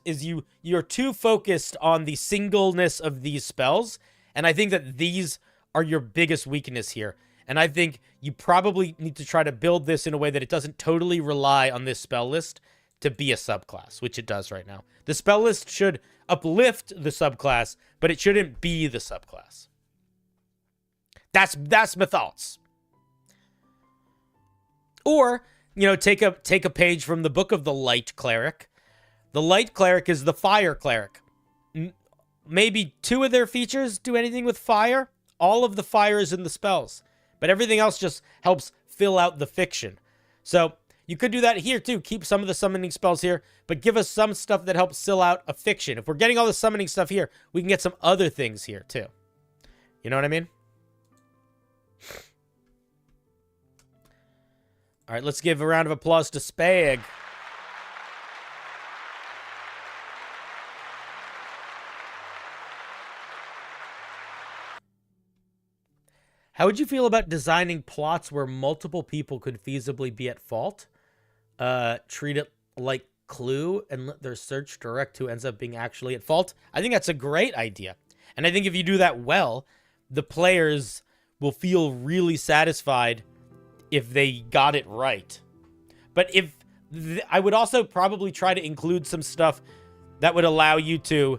you're too focused on the singleness of these spells, and I think that these are your biggest weakness here. And I think you probably need to try to build this in a way that it doesn't totally rely on this spell list to be a subclass, which it does right now. The spell list should uplift the subclass, but it shouldn't be the subclass. That's my thoughts. Or, you know, take a page from the Book of the Light Cleric. The Light Cleric is the Fire Cleric. Maybe 2 of their features do anything with fire. All of the fire is in the spells. But everything else just helps fill out the fiction. So you could do that here too. Keep some of the summoning spells here, but give us some stuff that helps fill out a fiction. If we're getting all the summoning stuff here, we can get some other things here too. You know what I mean? All right, let's give a round of applause to Spag. How would you feel about designing plots where multiple people could feasibly be at fault? Treat it like Clue and let their search direct who ends up being actually at fault? I think that's a great idea. And I think if you do that well, the players will feel really satisfied if they got it right. But I would also probably try to include some stuff that would allow you to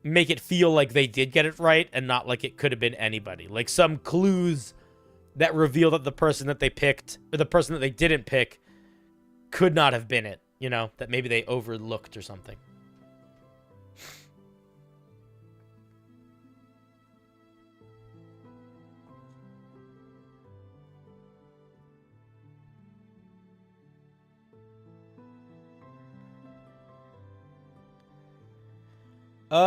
make it feel like they did get it right and not like it could have been anybody. Like some clues that reveal that the person that they picked or the person that they didn't pick could not have been it, you know, that maybe they overlooked or something.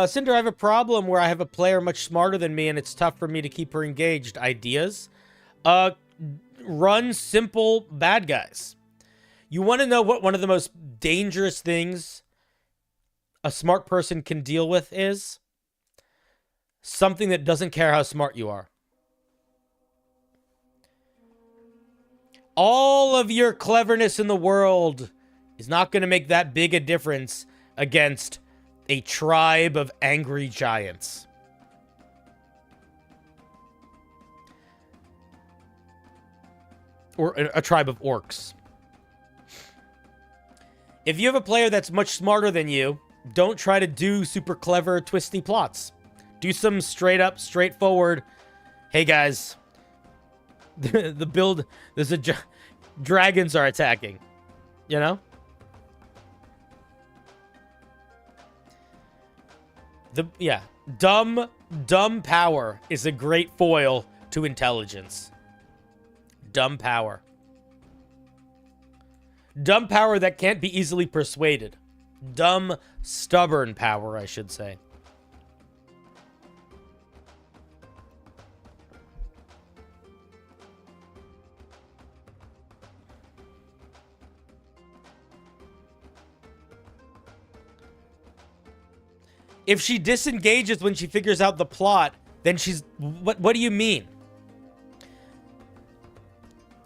Cinder, I have a problem where I have a player much smarter than me and it's tough for me to keep her engaged. Ideas? Run simple bad guys. You want to know what one of the most dangerous things a smart person can deal with is? Something that doesn't care how smart you are. All of your cleverness in the world is not going to make that big a difference against a tribe of angry giants. Or a tribe of orcs. If you have a player that's much smarter than you, don't try to do super clever, twisty plots. Do some straight up, straightforward, hey guys, the build, there's a dragons are attacking, you know? Dumb power is a great foil to intelligence. Dumb power. Dumb power that can't be easily persuaded. Dumb, stubborn power, I should say. If she disengages when she figures out the plot, then she's... What do you mean?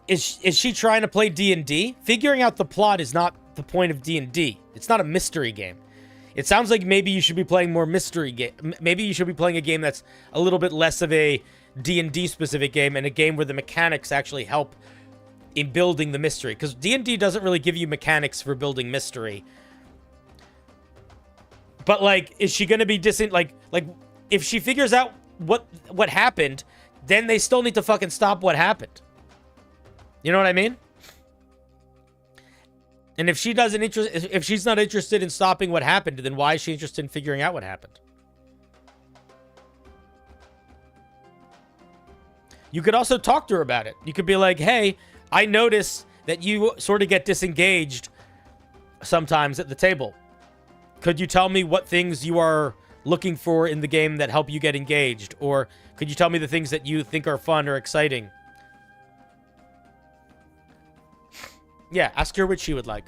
Is she trying to play D&D? Figuring out the plot is not the point of D&D. It's not a mystery game. It sounds like maybe you should be playing more mystery game. Maybe you should be playing a game that's a little bit less of a D&D specific game and a game where the mechanics actually help in building the mystery. Because D&D doesn't really give you mechanics for building mystery. But, like, is she going to be like, if she figures out what happened, then they still need to fucking stop what happened. You know what I mean? And if she's not interested in stopping what happened, then why is she interested in figuring out what happened? You could also talk to her about it. You could be like, hey, I notice that you sort of get disengaged sometimes at the table. Could you tell me what things you are looking for in the game that help you get engaged? Or could you tell me the things that you think are fun or exciting? Yeah, ask her what she would like.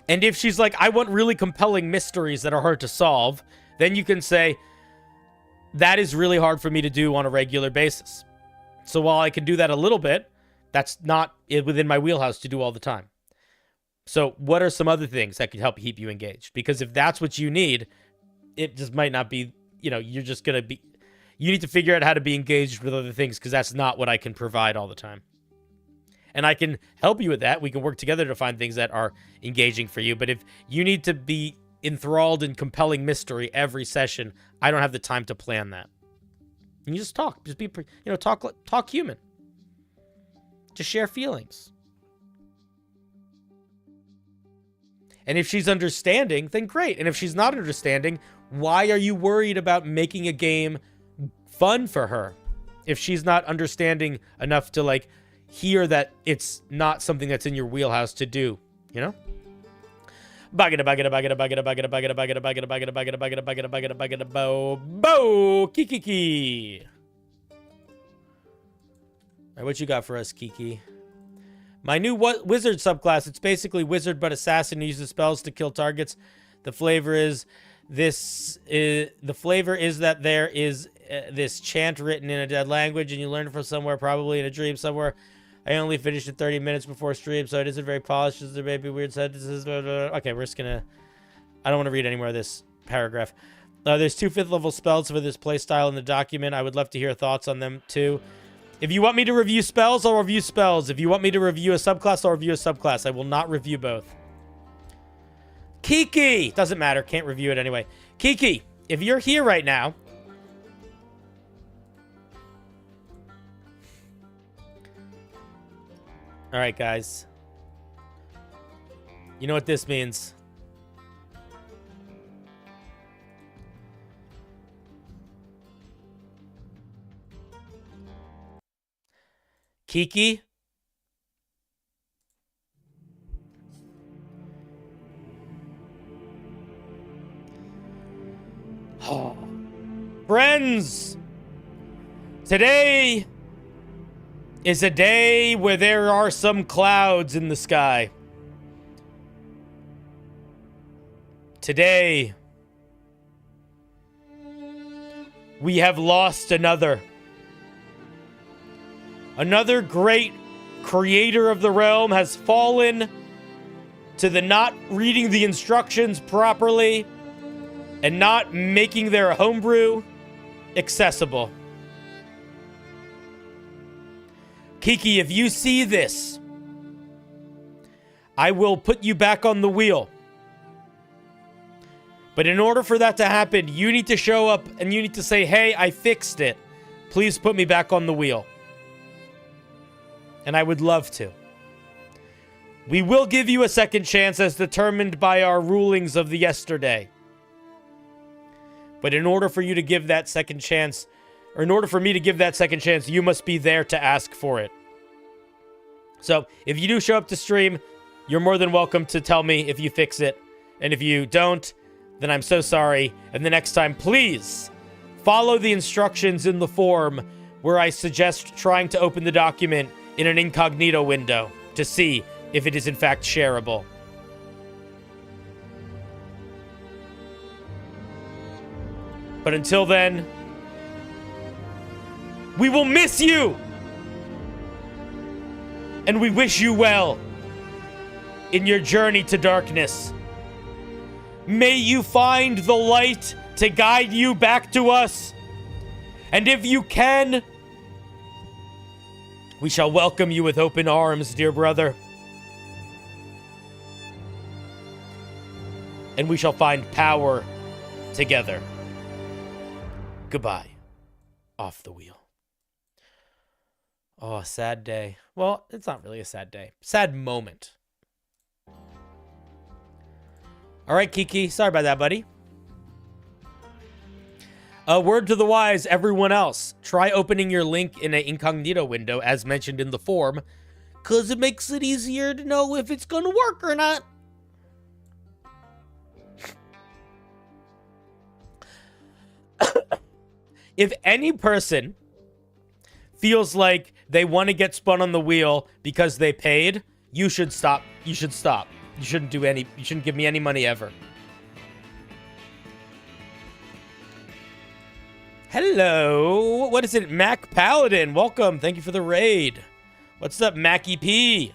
And if she's like, I want really compelling mysteries that are hard to solve, then you can say, that is really hard for me to do on a regular basis. So while I can do that a little bit, that's not within my wheelhouse to do all the time. So what are some other things that could help keep you engaged? Because if that's what you need, it just might not be, you're just going to be, you need to figure out how to be engaged with other things because that's not what I can provide all the time. And I can help you with that. We can work together to find things that are engaging for you. But if you need to be enthralled in compelling mystery every session, I don't have the time to plan that. And you just talk. Just be, talk human. Just share feelings. And if she's understanding, then great. And if she's not understanding, why are you worried about making a game fun for her? If she's not understanding enough to, like, hear that it's not something that's in your wheelhouse to do, you know? Kiki. All right, what you got for us, Kiki? My new wizard subclass. It's basically wizard but assassin who uses spells to kill targets. The flavor is that there is this chant written in a dead language, and you learn it from somewhere, probably in a dream somewhere. I only finished it 30 minutes before stream, so it isn't very polished. There may be weird sentences. Okay, we're just gonna... I don't want to read any more of this paragraph. There's 2 5th level spells for this playstyle in the document. I would love to hear thoughts on them, too. If you want me to review spells, I'll review spells. If you want me to review a subclass, I'll review a subclass. I will not review both. Kiki! Doesn't matter. Can't review it anyway. Kiki, if you're here right now... Alright, guys. You know what this means. Kiki? friends, today is a day where there are some clouds in the sky. Today, we have lost another great creator of the realm has fallen to the not reading the instructions properly and not making their homebrew accessible. Kiki, if you see this, I will put you back on the wheel. But in order for that to happen, you need to show up and you need to say, hey, I fixed it. Please put me back on the wheel. And I would love to. We will give you a second chance as determined by our rulings of the yesterday. But in order for you to give that second chance, or in order for me to give that second chance, you must be there to ask for it. So, if you do show up to stream, you're more than welcome to tell me if you fix it. And if you don't, then I'm so sorry. And the next time, please follow the instructions in the form where I suggest trying to open the document in an incognito window to see if it is in fact shareable. But until then, we will miss you! And we wish you well in your journey to darkness. May you find the light to guide you back to us. And if you can, we shall welcome you with open arms, dear brother. And we shall find power together. Goodbye. Off the wheel. Oh, a sad day. Well, it's not really a sad day. Sad moment. All right, Kiki. Sorry about that, buddy. A word to the wise, everyone else. Try opening your link in an incognito window, as mentioned in the form, because it makes it easier to know if it's going to work or not. If any person feels like they want to get spun on the wheel because they paid, you should stop. You should stop. You shouldn't give me any money ever. Hello. What is it? Mac Paladin. Welcome. Thank you for the raid. What's up, Mackie P?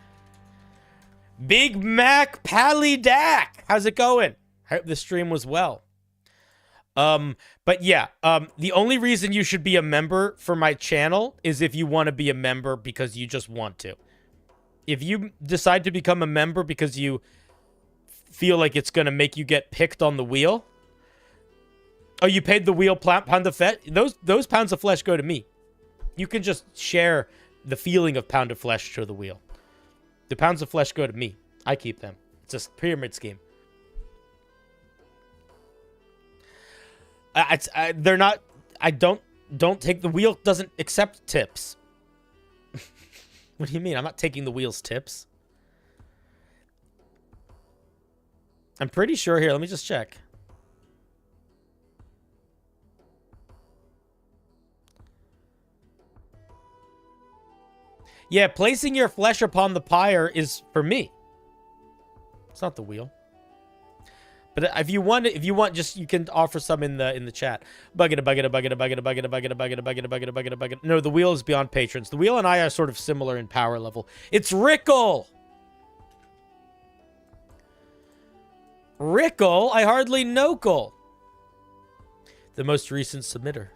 Big Mac Palidak. How's it going? I hope the stream was well. But yeah, the only reason you should be a member for my channel is if you want to be a member because you just want to. If you decide to become a member because you feel like it's going to make you get picked on the wheel. Oh, you paid the wheel pound of flesh? Those pounds of flesh go to me. You can just share the feeling of pound of flesh to the wheel. The pounds of flesh go to me. I keep them. It's a pyramid scheme. They're not. I don't take the wheel. Doesn't accept tips. What do you mean? I'm not taking the wheel's tips. I'm pretty sure here. Let me just check. Yeah, placing your flesh upon the pyre is for me. It's not the wheel. But if you want, just you can offer some in the chat. Bucket. No, the wheel is beyond patrons. The wheel and I are sort of similar in power level. It's Rickle. Rickle, I hardly know Cole. The most recent submitter.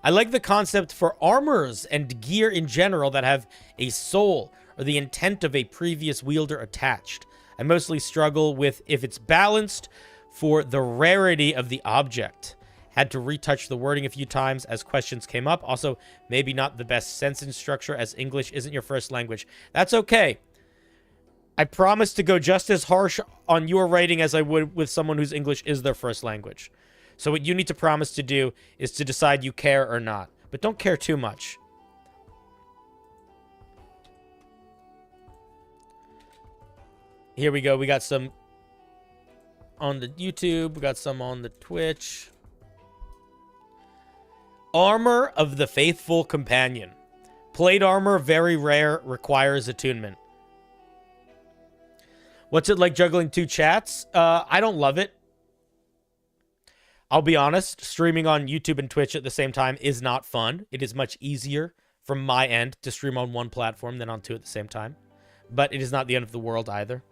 I like the concept for armors and gear in general that have a soul or the intent of a previous wielder attached. I mostly struggle with if it's balanced for the rarity of the object. Had to retouch the wording a few times as questions came up. Also, maybe not the best sentence structure as English isn't your first language. That's okay. I promise to go just as harsh on your writing as I would with someone whose English is their first language. So what you need to promise to do is to decide you care or not. But don't care too much. Here we go. We got some on the YouTube. We got some on the Twitch. Armor of the Faithful Companion. Plate armor, very rare, requires attunement. What's it like juggling 2 chats? I don't love it. I'll be honest, streaming on YouTube and Twitch at the same time is not fun. It is much easier from my end to stream on one platform than on 2 at the same time. But it is not the end of the world either.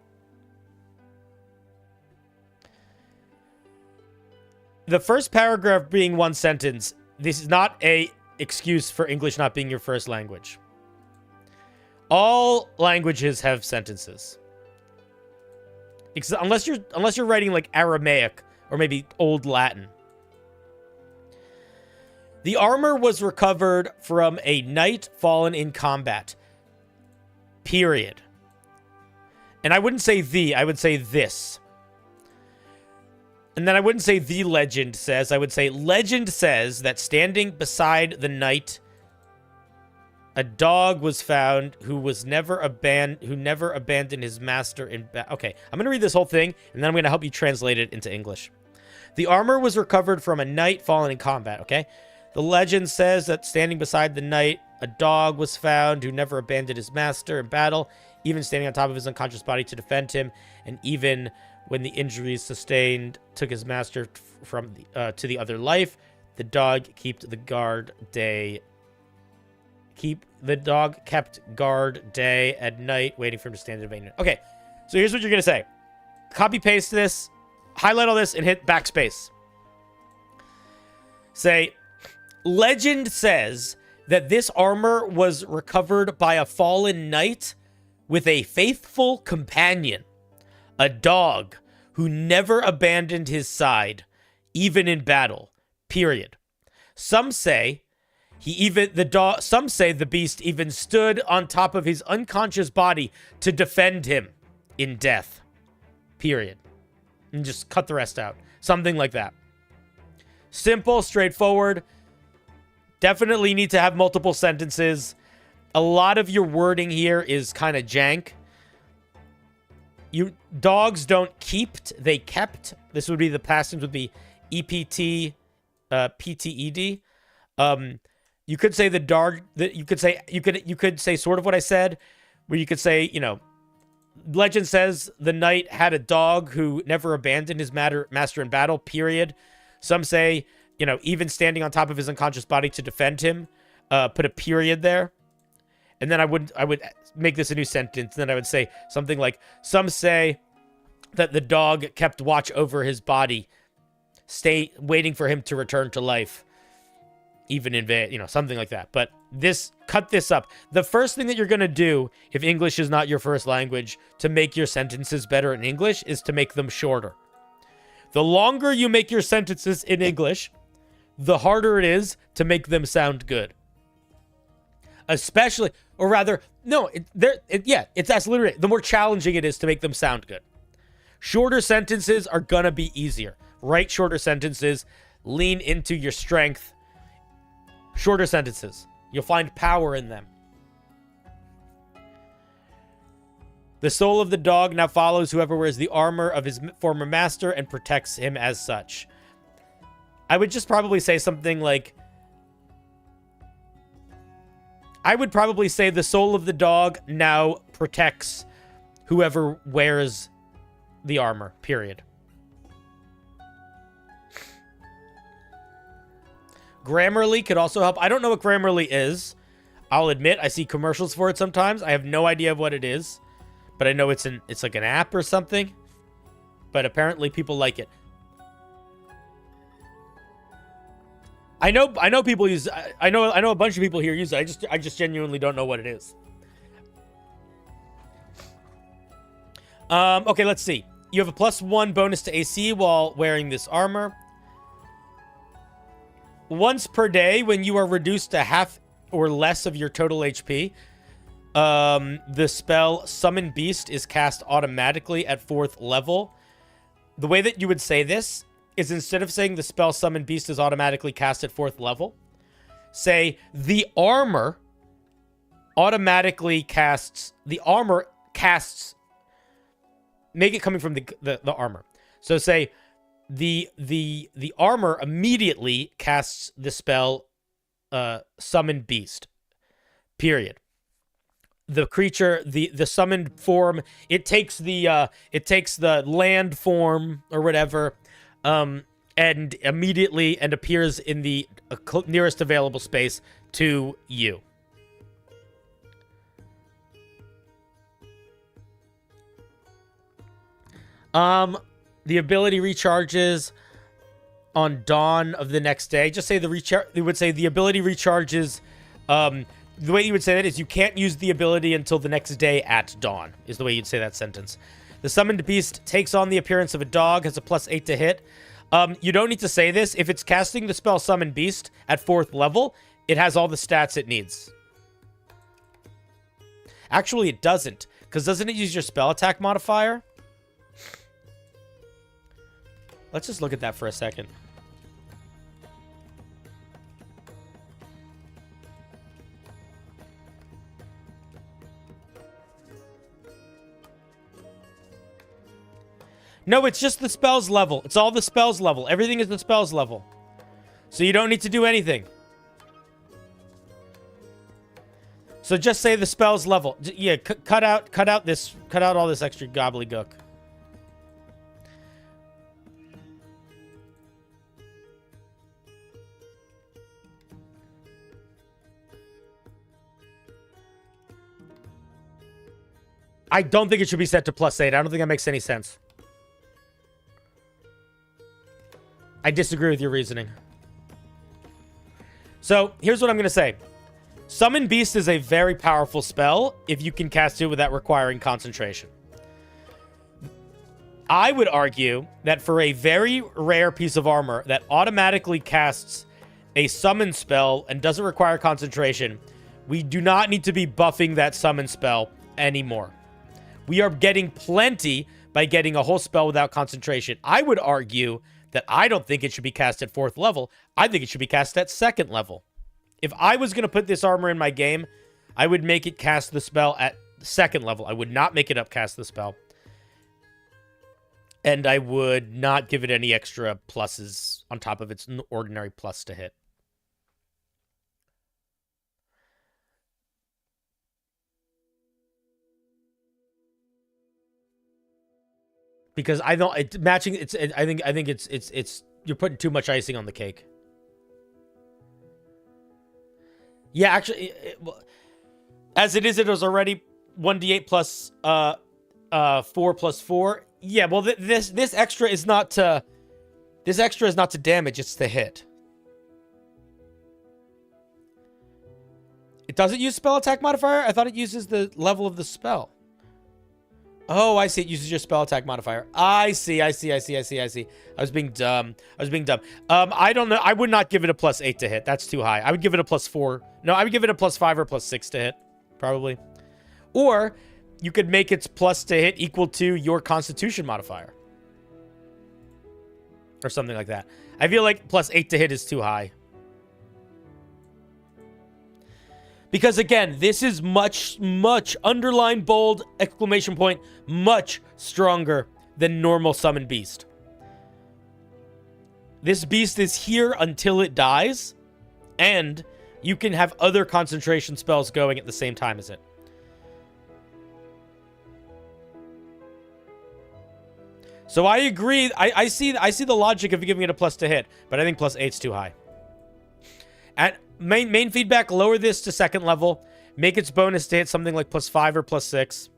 The first paragraph being 1 sentence, this is not a excuse for English not being your first language. All languages have sentences. Unless you're writing like Aramaic or maybe Old Latin. The armor was recovered from a knight fallen in combat. Period. And I wouldn't say the, I would say this. And then I wouldn't say the legend says, I would say legend says that standing beside the knight, a dog was found who never abandoned his master in okay, I'm going to read this whole thing, and then I'm going to help you translate it into English. The armor was recovered from a knight fallen in combat, okay? The legend says that standing beside the knight, a dog was found who never abandoned his master in battle, even standing on top of his unconscious body to defend him, and even when the injuries sustained took his master from to the other life, the dog kept guard day and night, waiting for him to stand in vain. Okay, so here's what you're gonna say. Copy paste this, highlight all this, and hit backspace. Say, legend says that this armor was recovered by a fallen knight with a faithful companion, a dog who never abandoned his side, even in battle. Period. Some say the beast even stood on top of his unconscious body to defend him in death. Period. And just cut the rest out. Something like that. Simple, straightforward. Definitely need to have multiple sentences. A lot of your wording here is kind of jank. Dogs don't keeped, they kept. This would be the past tense would be EPT, PTED. You could say the dog that you could say sort of what I said, where you could say, legend says the knight had a dog who never abandoned his master in battle, period. Some say, even standing on top of his unconscious body to defend him, put a period there. And then I would make this a new sentence. And then I would say something like, some say that the dog kept watch over his body, waiting for him to return to life, even in vain, something like that. But cut this up. The first thing that you're going to do, if English is not your first language, to make your sentences better in English is to make them shorter. The longer you make your sentences in English, the harder it is to make them sound good. Especially, or rather, no, that's literally, the more challenging it is to make them sound good. Shorter sentences are gonna be easier. Write shorter sentences, lean into your strength. Shorter sentences. You'll find power in them. The soul of the dog now follows whoever wears the armor of his former master and protects him as such. I would just probably say something like, the soul of the dog now protects whoever wears the armor, period. Grammarly could also help. I don't know what Grammarly is. I'll admit, I see commercials for it sometimes. I have no idea what it is, but I know it's like an app or something. But apparently people like it. I know people use. I know a bunch of people here use it. I just genuinely don't know what it is. Okay, let's see. You have a +1 bonus to AC while wearing this armor. Once per day, when you are reduced to half or less of your total HP, the spell Summon Beast is cast automatically at 4th level. The way that you would say this is, instead of saying the spell Summon Beast is automatically cast at 4th level, say the armor automatically casts. The armor casts. Make it coming from the armor. So say the armor immediately casts the spell summoned beast. Period. The creature, the summoned form, it takes the land form or whatever, and immediately appears in the nearest available space to you. The ability recharges on dawn of the next day. Just say it would say the ability recharges. The way you would say that is you can't use the ability until the next day at dawn, is the way you'd say that sentence. The summoned beast takes on the appearance of a dog, has a +8 to hit. You don't need to say this. If it's casting the spell Summon Beast at 4th level, it has all the stats it needs. Actually, it doesn't, because doesn't it use your spell attack modifier? Let's just look at that for a second. No, it's just the spells level. It's all the spells level. Everything is the spells level. So you don't need to do anything. So just say the spells level. Yeah, cut out all this extra gobbledygook. I don't think it should be set to +8. I don't think that makes any sense. I disagree with your reasoning. So, here's what I'm going to say. Summon Beast is a very powerful spell if you can cast it without requiring concentration. I would argue that for a very rare piece of armor that automatically casts a summon spell and doesn't require concentration, we do not need to be buffing that summon spell anymore. We are getting plenty by getting a whole spell without concentration. I would argue that I don't think it should be cast at 4th level. I think it should be cast at 2nd level. If I was going to put this armor in my game, I would make it cast the spell at 2nd level. I would not make it upcast the spell. And I would not give it any extra pluses on top of its ordinary plus to hit. Because I don't I think it's you're putting too much icing on the cake. Yeah, actually, as it is, it was already 1d8 plus 4 plus 4. Yeah, well, this extra is not to damage; it's to hit. It doesn't use spell attack modifier. I thought it uses the level of the spell. Oh, I see. It uses your spell attack modifier. I see. I was being dumb. I don't know. I would not give it a +8 to hit. That's too high. I would give it a +4. No, I would give it a +5 or +6 to hit, probably. Or you could make its plus to hit equal to your Constitution modifier, or something like that. I feel like +8 to hit is too high. Because, again, this is much, underline, bold, exclamation point, much stronger than normal Summon Beast. This beast is here until it dies, and you can have other concentration spells going at the same time as it. So I agree. I see the logic of giving it a plus to hit, but I think +8's too high. At main feedback, lower this to 2nd level. Make its bonus to hit something like +5 or +6.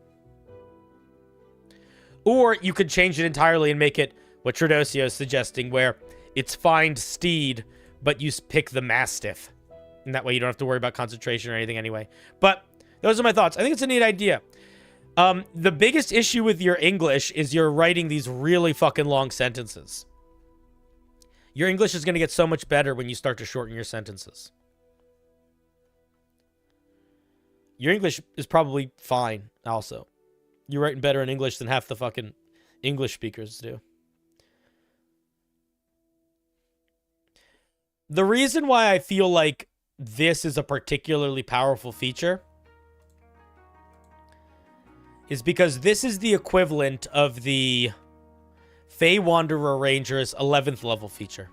Or you could change it entirely and make it what Tradosio is suggesting, where it's Find Steed, but you pick the Mastiff. And that way you don't have to worry about concentration or anything anyway. But those are my thoughts. I think it's a neat idea. The biggest issue with your English is you're writing these really fucking long sentences. Your English is going to get so much better when you start to shorten your sentences. Your English is probably fine, also. You're writing better in English than half the fucking English speakers do. The reason why I feel like this is a particularly powerful feature is because this is the equivalent of the Fey Wanderer Ranger's 11th level feature.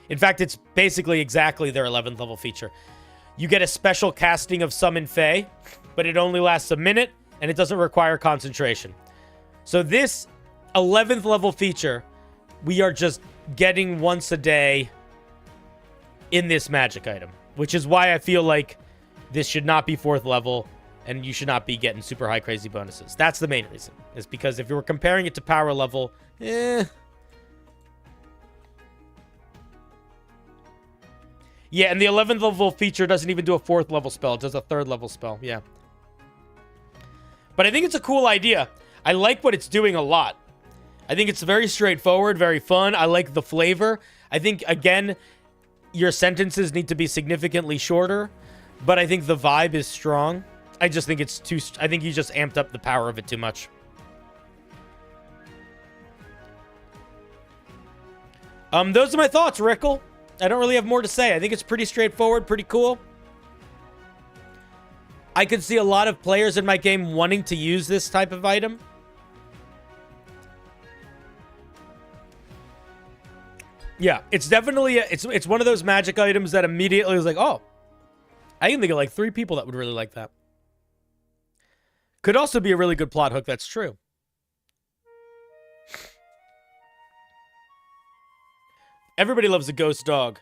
In fact, it's basically exactly their 11th level feature. You get a special casting of Summon Fae, but it only lasts a minute, and it doesn't require concentration. So this 11th level feature, we are just getting once a day in this magic item, which is why I feel like this should not be 4th level, and you should not be getting super high crazy bonuses. That's the main reason, is because if you were comparing it to power level, Yeah, and the 11th level feature doesn't even do a 4th level spell. It does a 3rd level spell, yeah. But I think it's a cool idea. I like what it's doing a lot. I think it's very straightforward, very fun. I like the flavor. I think, again, your sentences need to be significantly shorter, but I think the vibe is strong. I just think it's too... I think you just amped up the power of it too much. Those are my thoughts, Rickle. I don't really have more to say. I think it's pretty straightforward, pretty cool. I could see a lot of players in my game wanting to use this type of item. Yeah, it's definitely... It's one of those magic items that immediately is like, oh, I can think of like 3 people that would really like that. Could also be a really good plot hook, that's true. Everybody loves a ghost dog.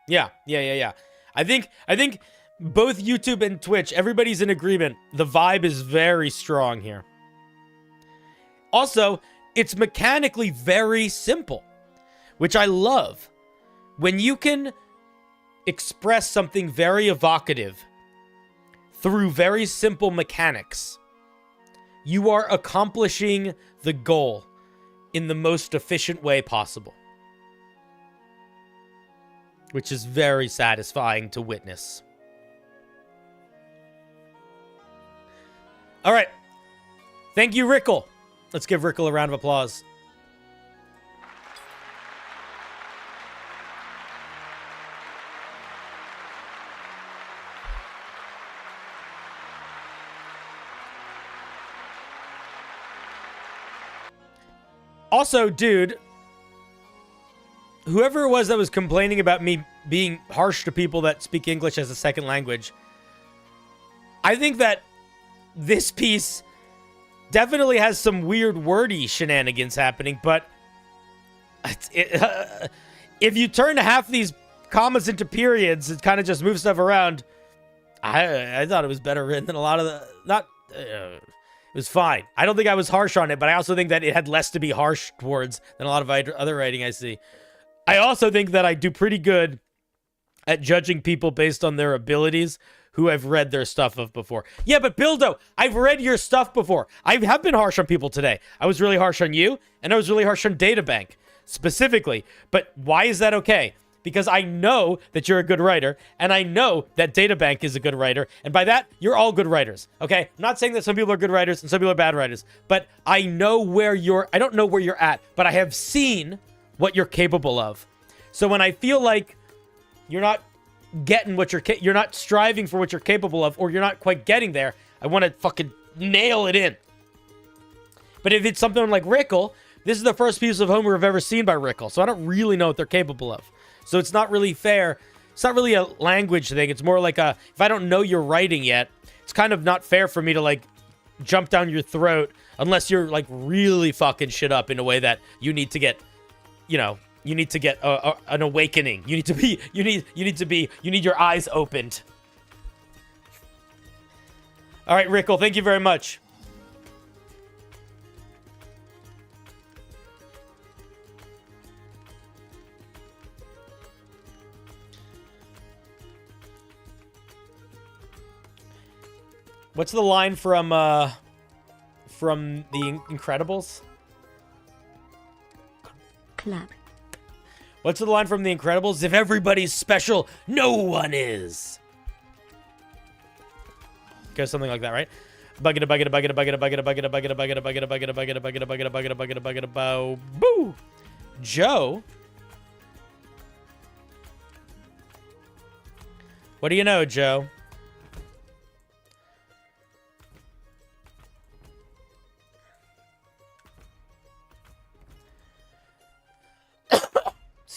Yeah. I think both YouTube and Twitch, everybody's in agreement. The vibe is very strong here. Also, it's mechanically very simple, which I love. When you can express something very evocative through very simple mechanics, you are accomplishing the goal in the most efficient way possible, which is very satisfying to witness. All right. Thank you, Rickle. Let's give Rickle a round of applause. Also, dude, whoever it was that was complaining about me being harsh to people that speak English as a second language, I think that this piece definitely has some weird wordy shenanigans happening, but if you turn half these commas into periods, it kind of just moves stuff around. I thought it was better written than a lot of the... It was fine. I don't think I was harsh on it, but I also think that it had less to be harsh towards than a lot of other writing I see. I also think that I do pretty good at judging people based on their abilities who I've read their stuff of before. Yeah, but Bildo, I've read your stuff before. I have been harsh on people today. I was really harsh on you, and I was really harsh on Databank specifically. But why is that okay? Because I know that you're a good writer, and I know that Databank is a good writer, and by that, you're all good writers, okay? I'm not saying that some people are good writers and some people are bad writers, but I know where I don't know where you're at, but I have seen what you're capable of. So when I feel like you're not getting what you're not striving for what you're capable of, or you're not quite getting there, I want to fucking nail it in. But if it's something like Rickle, this is the first piece of homework I've ever seen by Rickle, so I don't really know what they're capable of. So it's not really fair. It's not really a language thing. It's more like if I don't know your writing yet, it's kind of not fair for me to like jump down your throat unless you're like really fucking shit up in a way that you need to get, you need to get an awakening. You need your eyes opened. All right, Rickle, thank you very much. What's the line from The Incredibles? Clap. What's the line from The Incredibles? If everybody's special, no one is. Goes something like that, right? Bucket a bucket a bucket a bucket a bucket a bucket a bucket a bucket a bucket a bucket a bucket a bucket a bucket a bucket a bucket a bucket a bow. Boo! Joe? What do you know, Joe?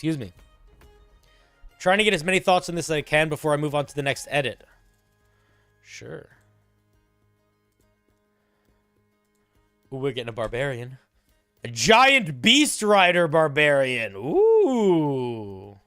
Excuse me. Trying to get as many thoughts on this as I can before I move on to the next edit. Sure. Ooh, we're getting a barbarian. A giant beast rider barbarian. Ooh.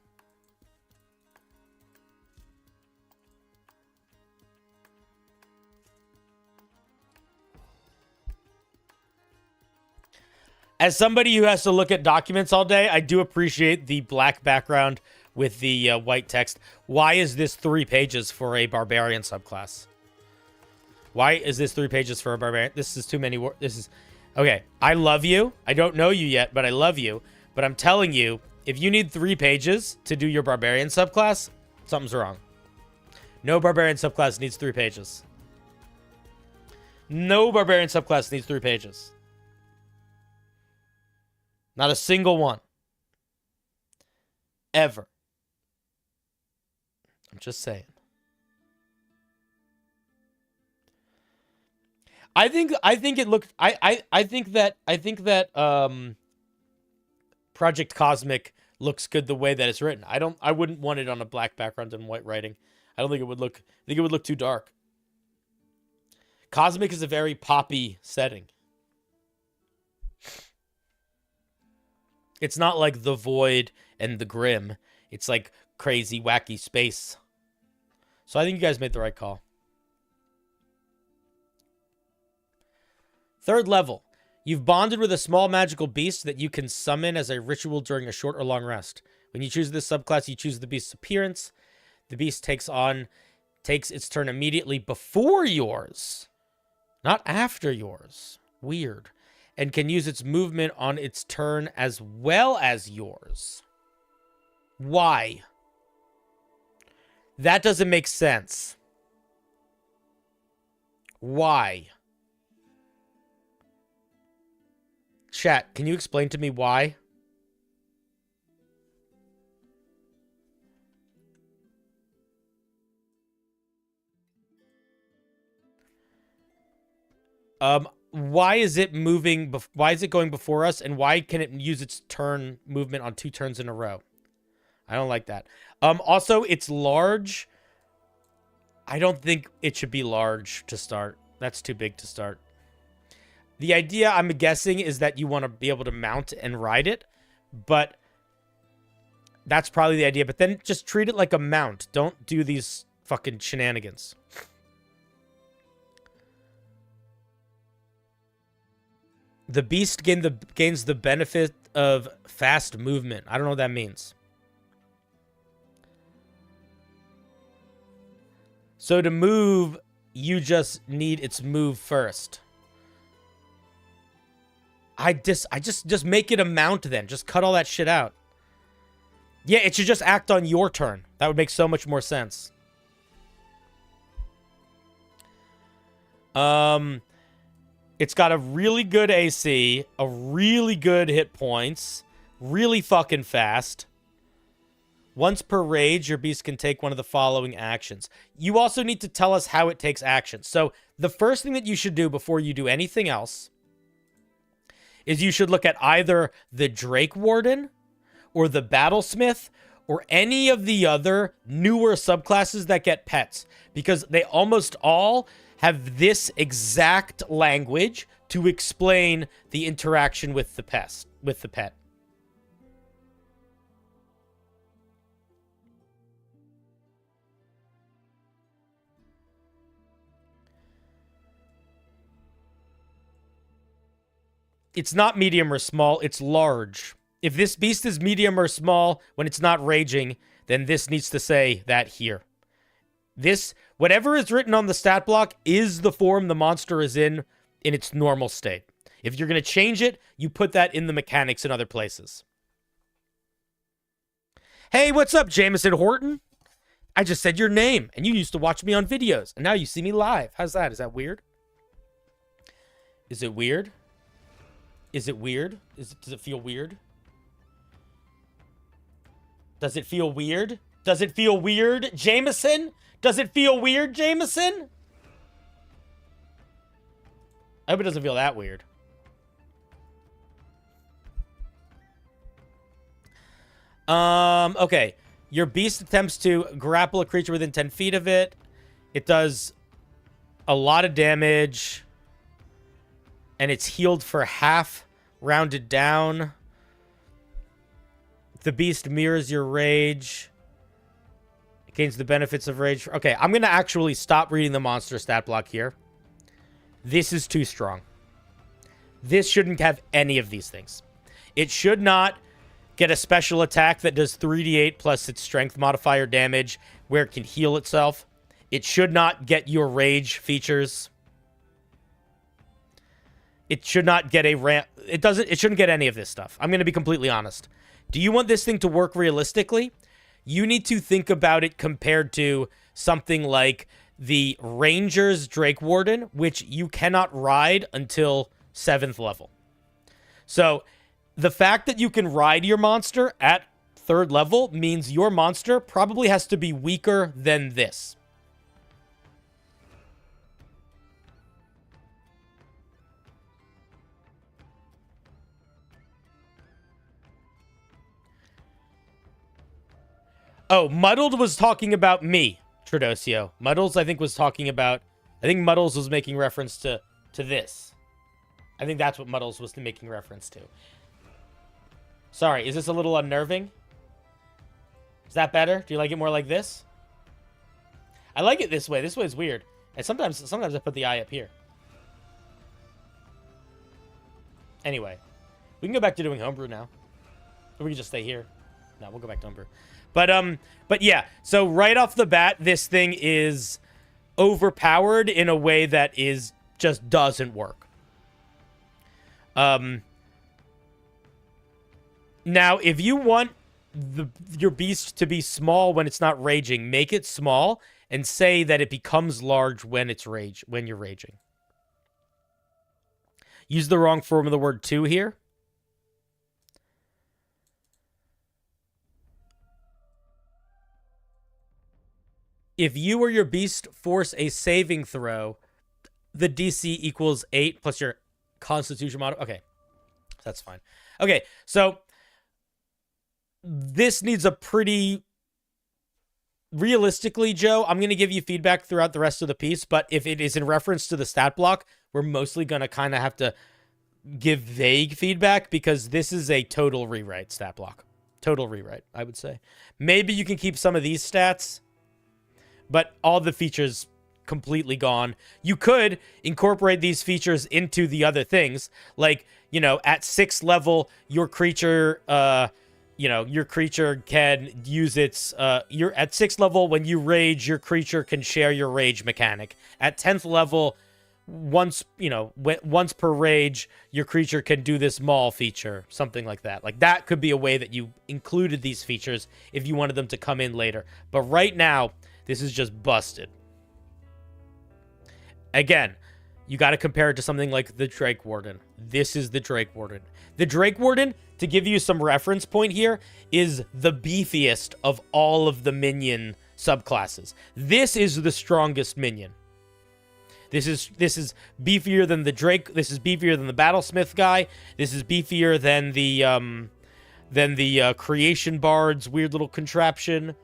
As somebody who has to look at documents all day, I do appreciate the black background with the white text. Why is this 3 pages for a barbarian subclass? Why is this 3 pages for a barbarian? This is too many words. This is... Okay, I love you. I don't know you yet, but I love you. But I'm telling you, if you need 3 pages to do your barbarian subclass, something's wrong. No barbarian subclass needs 3 pages. No barbarian subclass needs 3 pages. Not a single one. Ever. I'm just saying. I think it looked I think that Project Cosmic looks good the way that it's written. I wouldn't want it on a black background and white writing. I don't think it would look too dark. Cosmic is a very poppy setting. It's not like the Void and the Grim. It's like crazy, wacky space. So I think you guys made the right call. 3rd level. You've bonded with a small magical beast that you can summon as a ritual during a short or long rest. When you choose this subclass, you choose the beast's appearance. The beast takes its turn immediately before yours, not after yours. Weird. And can use its movement on its turn as well as yours. Why? That doesn't make sense. Why? Chat, can you explain to me why? Why is it moving? Why is it going before us? And why can it use its turn movement on 2 turns in a row? I don't like that. Also, it's large. I don't think it should be large to start. That's too big to start. The idea, I'm guessing, is that you want to be able to mount and ride it. But that's probably the idea. But then just treat it like a mount. Don't do these fucking shenanigans. The beast gains the benefit of fast movement. I don't know what that means. So to move, you just need its move first. I just make it a mount then. Just cut all that shit out. Yeah, it should just act on your turn. That would make so much more sense. It's got a really good AC, a really good hit points, really fucking fast. Once per rage, your beast can take one of the following actions. You also need to tell us how it takes actions. So the first thing that you should do before you do anything else is you should look at either the Drake Warden or the Battlesmith or any of the other newer subclasses that get pets, because they almost all have this exact language to explain the interaction with the pet. It's not medium or small, it's large. If this beast is medium or small when it's not raging, then this needs to say that here. This, whatever is written on the stat block, is the form the monster is in its normal state. If you're going to change it, you put that in the mechanics in other places. Hey, what's up, Jameson Horton? I just said your name, and you used to watch me on videos, and now you see me live. How's that? Is that weird? Is it weird? Is it weird? Does it feel weird? Does it feel weird? Does it feel weird, Jameson? Does it feel weird, Jameson? I hope it doesn't feel that weird. Okay. Your beast attempts to grapple a creature within 10 feet of it. It does a lot of damage. And it's healed for half, rounded down. The beast mirrors your rage. It gains the benefits of rage. Okay, I'm going to actually stop reading the monster stat block here. This is too strong. This shouldn't have any of these things. It should not get a special attack that does 3d8 plus its strength modifier damage, where it can heal itself. It should not get your rage features. It should not get a ramp. It shouldn't get any of this stuff. I'm going to be completely honest. Do you want this thing to work realistically? You need to think about it compared to something like the Ranger's Drake Warden, which you cannot ride until 7th level. So the fact that you can ride your monster at 3rd level means your monster probably has to be weaker than this. Oh, Muddled was talking about me, Tradosio. Muddles, I think, was talking about... I think Muddles was making reference to this. I think that's what Muddles was making reference to. Sorry, is this a little unnerving? Is that better? Do you like it more like this? I like it this way. This way is weird. And sometimes I put the eye up here. Anyway, we can go back to doing Homebrew now. Or we can just stay here. No, we'll go back to Homebrew. But yeah, so right off the bat, this thing is overpowered in a way that just doesn't work. Now, if you want your beast to be small when it's not raging, make it small and say that it becomes large when you're raging. Use the wrong form of the word "to" here. If you or your beast force a saving throw, the DC equals 8 plus your Constitution mod. Okay, that's fine. Okay, so this needs a pretty... Realistically, Joe, I'm going to give you feedback throughout the rest of the piece, but if it is in reference to the stat block, we're mostly going to kind of have to give vague feedback because this is a total rewrite stat block. Total rewrite, I would say. Maybe you can keep some of these stats, but all the features completely gone. You could incorporate these features into the other things. Like, you know, at 6th level, your creature, your creature can use its, you're at 6th level, when you rage, your creature can share your rage mechanic. At 10th level, once per rage, your creature can do this maul feature, something like that. Like, that could be a way that you included these features if you wanted them to come in later. But right now, this is just busted. Again, you got to compare it to something like the Drake Warden. This is the Drake Warden. The Drake Warden, to give you some reference point here, is the beefiest of all of the minion subclasses. This is the strongest minion. This is beefier than the Drake. This is beefier than the Battlesmith guy. This is beefier than the Creation Bard's weird little contraption.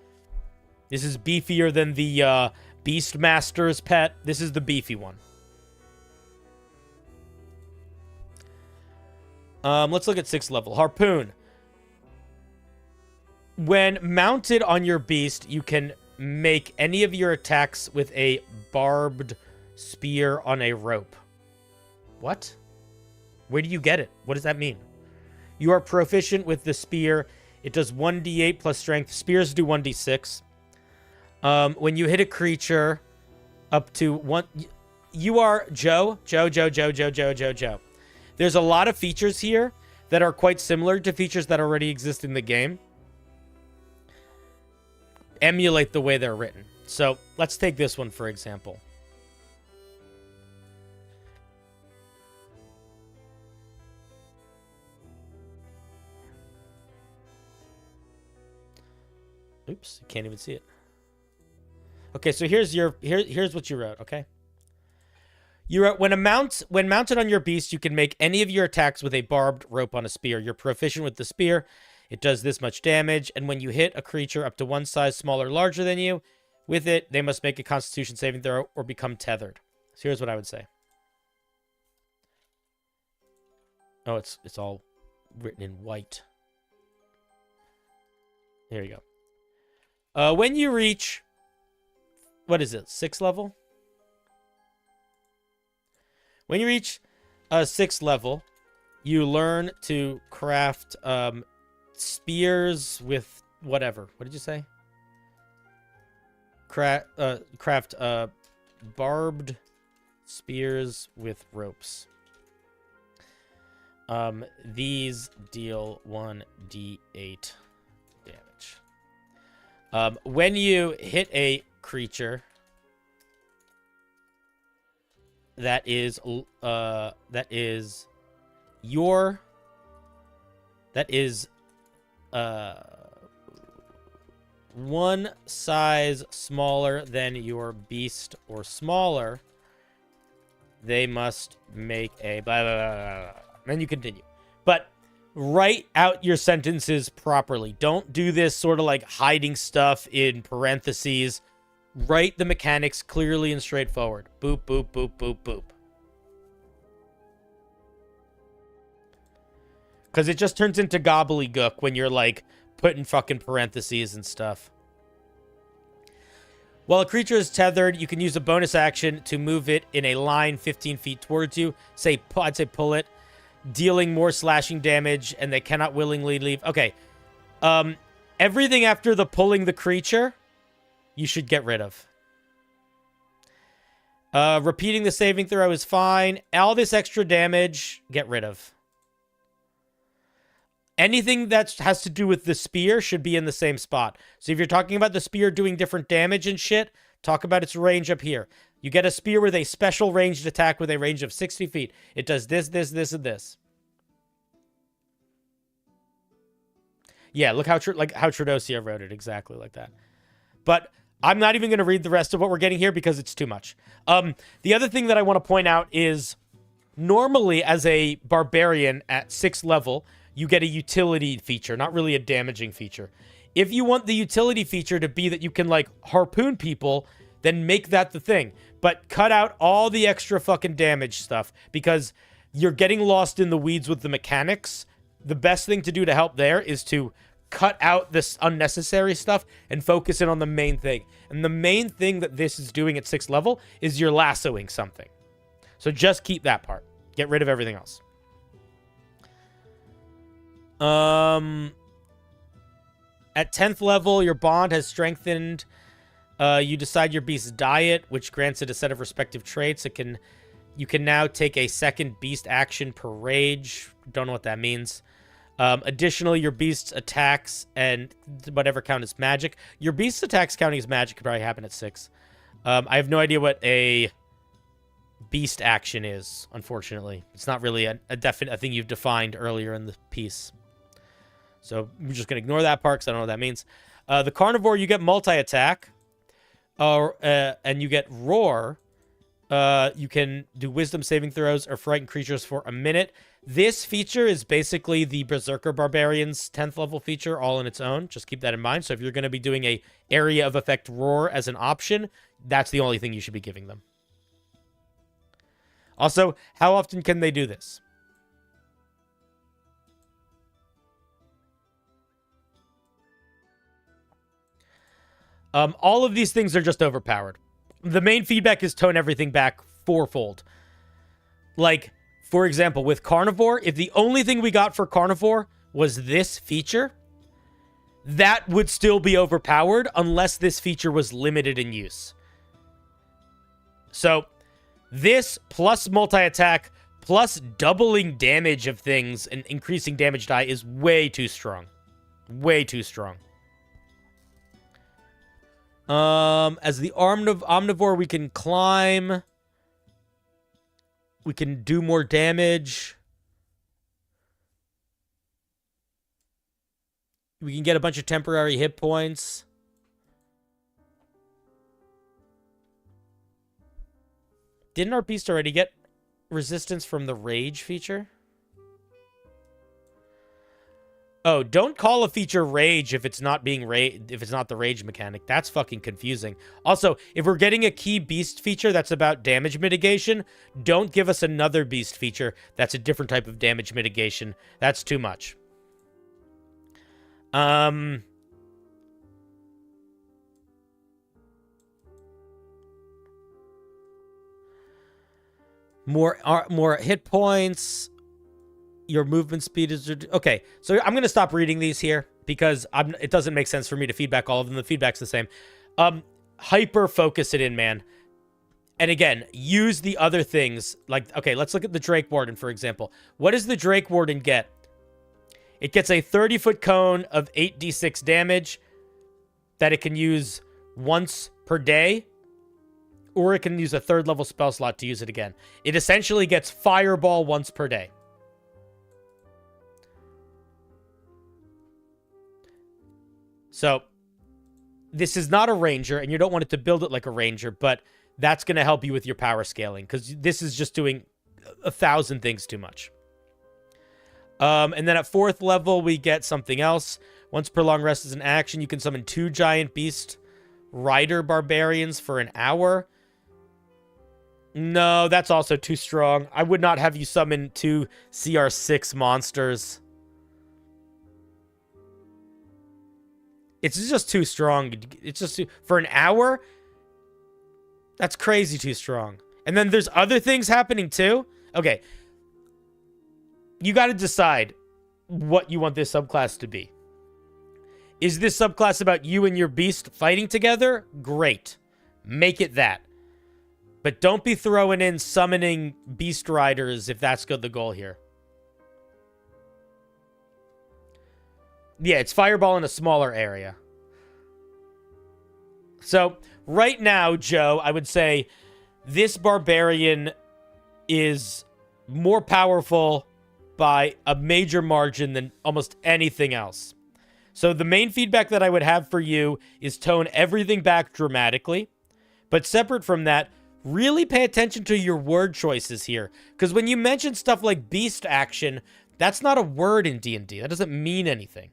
This is beefier than the Beastmaster's pet. This is the beefy one. Let's look at 6th level. Harpoon. When mounted on your beast, you can make any of your attacks with a barbed spear on a rope. What? Where do you get it? What does that mean? You are proficient with the spear. It does 1d8 plus strength. Spears do 1d6. When you hit a creature up to one... You are Joe. There's a lot of features here that are quite similar to features that already exist in the game. Emulate the way they're written. So, let's take this one, for example. Oops, you can't even see it. Okay, so here's what you wrote, okay? You wrote, when mounted on your beast, you can make any of your attacks with a barbed rope on a spear. You're proficient with the spear. It does this much damage, and when you hit a creature up to one size smaller or larger than you, with it, they must make a Constitution saving throw or become tethered. So here's what I would say. Oh, it's all written in white. Here you go. When you reach, what is it, 6th level? When you reach 6th level, you learn to craft spears with whatever. What did you say? Craft barbed spears with ropes. These deal 1d8 damage. When you hit a creature that is one size smaller than your beast or smaller, they must make a blah, blah, blah, blah, blah. Then you continue. But write out your sentences properly. Don't do this sort of like hiding stuff in parentheses. Write the mechanics clearly and straightforward. Boop, boop, boop, boop, boop. Because it just turns into gobbledygook when you're like putting fucking parentheses and stuff. While a creature is tethered, you can use a bonus action to move it in a line 15 feet towards you. I'd say pull it. Dealing more slashing damage, and they cannot willingly leave. Okay. Everything after the pulling the creature, you should get rid of. Repeating the saving throw is fine. All this extra damage, get rid of. Anything that has to do with the spear should be in the same spot. So if you're talking about the spear doing different damage and shit, talk about its range up here. You get a spear with a special ranged attack with a range of 60 feet. It does this, this, this, and this. Yeah, look how Tradosia wrote it exactly like that. But I'm not even going to read the rest of what we're getting here because it's too much. The other thing that I want to point out is normally as a barbarian at 6th level, you get a utility feature, not really a damaging feature. If you want the utility feature to be that you can like harpoon people, then make that the thing. But cut out all the extra fucking damage stuff because you're getting lost in the weeds with the mechanics. The best thing to do to help there is to cut out this unnecessary stuff and focus in on the main thing. And the main thing that this is doing at 6th level is you're lassoing something. So just keep that part. Get rid of everything else. At 10th level, your bond has strengthened. You decide your beast's diet, which grants it a set of respective traits. You can now take a second beast action per rage. Don't know what that means. Additionally, your beast's attacks and whatever count as magic. Your beast's attacks counting as magic could probably happen at 6. I have no idea what a beast action is, unfortunately. It's not really a definite thing you've defined earlier in the piece. So we're just going to ignore that part because I don't know what that means. The carnivore, you get multi-attack. And you get roar. You can do wisdom saving throws or frighten creatures for a minute. This feature is basically the Berserker Barbarian's 10th level feature all on its own. Just keep that in mind. So if you're going to be doing a area of effect roar as an option, that's the only thing you should be giving them. Also, how often can they do this? All of these things are just overpowered. The main feedback is tone everything back fourfold. Like, for example, with Carnivore, if the only thing we got for Carnivore was this feature, that would still be overpowered unless this feature was limited in use. So, this plus multi-attack plus doubling damage of things and increasing damage die is way too strong. Way too strong. As the omnivore, we can climb. We can do more damage. We can get a bunch of temporary hit points. Didn't our beast already get resistance from the rage feature? Oh, don't call a feature rage if it's not being if it's not the rage mechanic. That's fucking confusing. Also, if we're getting a key beast feature that's about damage mitigation, don't give us another beast feature that's a different type of damage mitigation. That's too much. More hit points. Your movement speed is... Okay, so I'm going to stop reading these here because it doesn't make sense for me to feedback all of them. The feedback's the same. Hyper focus it in, man. And again, use the other things. Like, okay, let's look at the Drake Warden, for example. What does the Drake Warden get? It gets a 30-foot cone of 8d6 damage that it can use once per day, or it can use a 3rd level spell slot to use it again. It essentially gets Fireball once per day. So, this is not a ranger, and you don't want it to build it like a ranger, but that's going to help you with your power scaling, because this is just doing 1,000 things too much. And then at 4th level, we get something else. Once per long rest is an action, you can summon 2 giant beast rider barbarians for an hour. No, that's also too strong. I would not have you summon 2 CR6 monsters. It's just too strong. It's just for an hour? That's crazy too strong. And then there's other things happening too? Okay. You got to decide what you want this subclass to be. Is this subclass about you and your beast fighting together? Great. Make it that. But don't be throwing in summoning beast riders if that's the goal here. Yeah, it's Fireball in a smaller area. So, right now, Joe, I would say this Barbarian is more powerful by a major margin than almost anything else. So, the main feedback that I would have for you is tone everything back dramatically. But separate from that, really pay attention to your word choices here. Because when you mention stuff like beast action, that's not a word in D&D. That doesn't mean anything.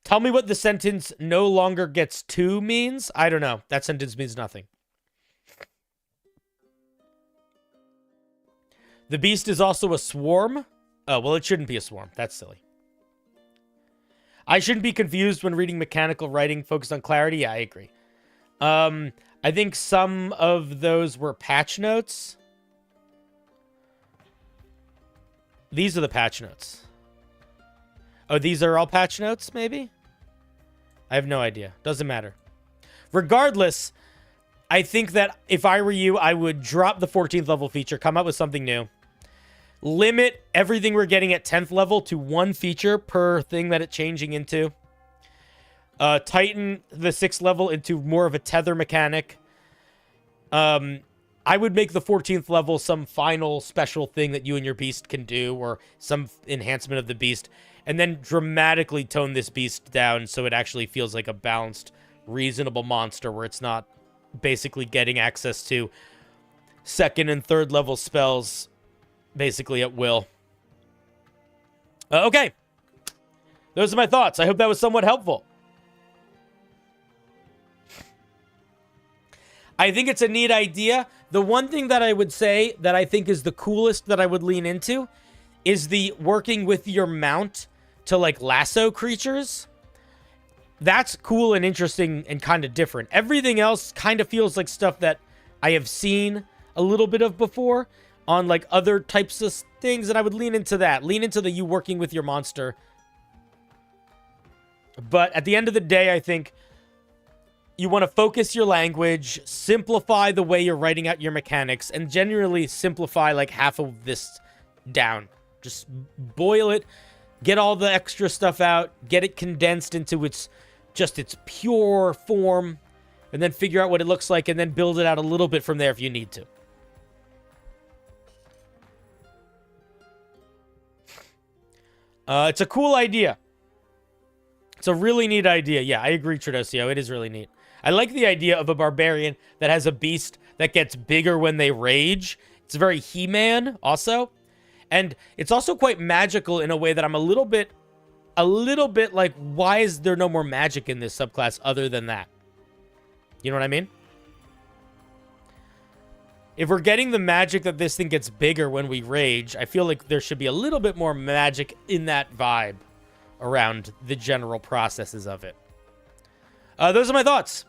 Tell me what the sentence "no longer gets 2" means. I don't know. That sentence means nothing. The beast is also a swarm. Oh, well, it shouldn't be a swarm. That's silly. I shouldn't be confused when reading mechanical writing focused on clarity. Yeah, I agree. I think some of those were patch notes. These are the patch notes. Oh, these are all patch notes, maybe? I have no idea. Doesn't matter. Regardless, I think that if I were you, I would drop the 14th level feature, come up with something new. Limit everything we're getting at 10th level to 1 feature per thing that it's changing into. Tighten the 6th level into more of a tether mechanic. I would make the 14th level some final special thing that you and your beast can do, or some enhancement of the beast, and then dramatically tone this beast down so it actually feels like a balanced, reasonable monster where it's not basically getting access to 2nd and 3rd level spells basically at will. Okay. Those are my thoughts. I hope that was somewhat helpful. I think it's a neat idea. The one thing that I would say that I think is the coolest that I would lean into is the working with your mount to, like, lasso creatures. That's cool and interesting and kind of different. Everything else kind of feels like stuff that I have seen a little bit of before on, like, other types of things, and I would lean into that. Lean into the you working with your monster. But at the end of the day, I think you want to focus your language, simplify the way you're writing out your mechanics, and generally simplify like half of this down. Just boil it, get all the extra stuff out, get it condensed into its pure form, and then figure out what it looks like, and then build it out a little bit from there if you need to. It's a cool idea. It's a really neat idea. Yeah, I agree, Tradosio. It is really neat. I like the idea of a barbarian that has a beast that gets bigger when they rage. It's very He-Man also. And it's also quite magical in a way that I'm a little bit like, why is there no more magic in this subclass other than that? You know what I mean? If we're getting the magic that this thing gets bigger when we rage, I feel like there should be a little bit more magic in that vibe around the general processes of it. Those are my thoughts.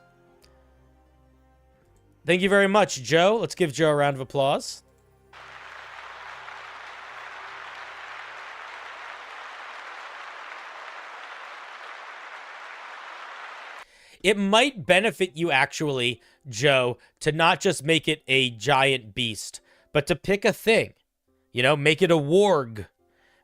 Thank you very much, Joe. Let's give Joe a round of applause. It might benefit you, actually, Joe, to not just make it a giant beast, but to pick a thing. You know, make it a warg.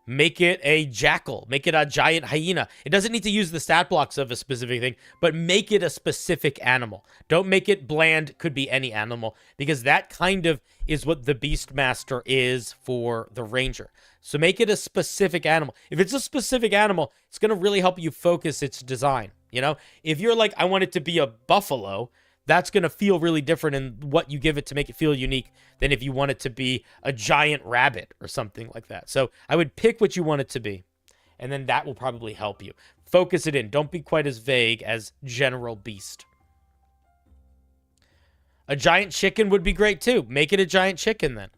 Make it a jackal. Make it a giant hyena. It doesn't need to use the stat blocks of a specific thing, but make it a specific animal. Don't make it bland. Could be any animal, because that kind of is what the Beastmaster is for the Ranger. So make it a specific animal. If it's a specific animal, it's going to really help you focus its design. You know, if you're like, I want it to be a buffalo, that's going to feel really different in what you give it to make it feel unique than if you want it to be a giant rabbit or something like that. So I would pick what you want it to be, and then that will probably help you. Focus it in. Don't be quite as vague as general beast. A giant chicken would be great too. Make it a giant chicken then.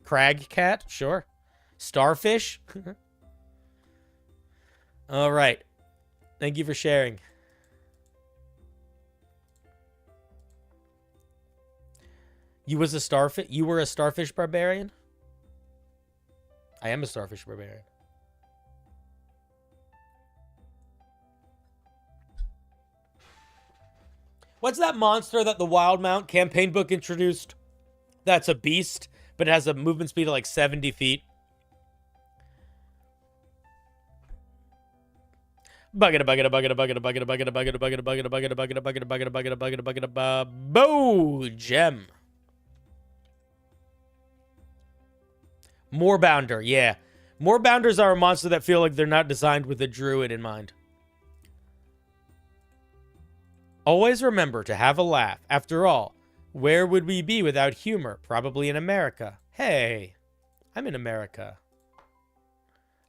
Crag cat, sure. Starfish. All right. Thank you for sharing. You were a starfish barbarian? I am a starfish barbarian. What's that monster that the Wildmount campaign book introduced? That's a beast, but it has a movement speed of like 70 feet. Boo, gem. Moorbounder, yeah. Moorbounders are a monster that feel like they're not designed with a druid in mind. Always remember to have a laugh. After all, where would we be without humor? Probably in America. Hey, I'm in America.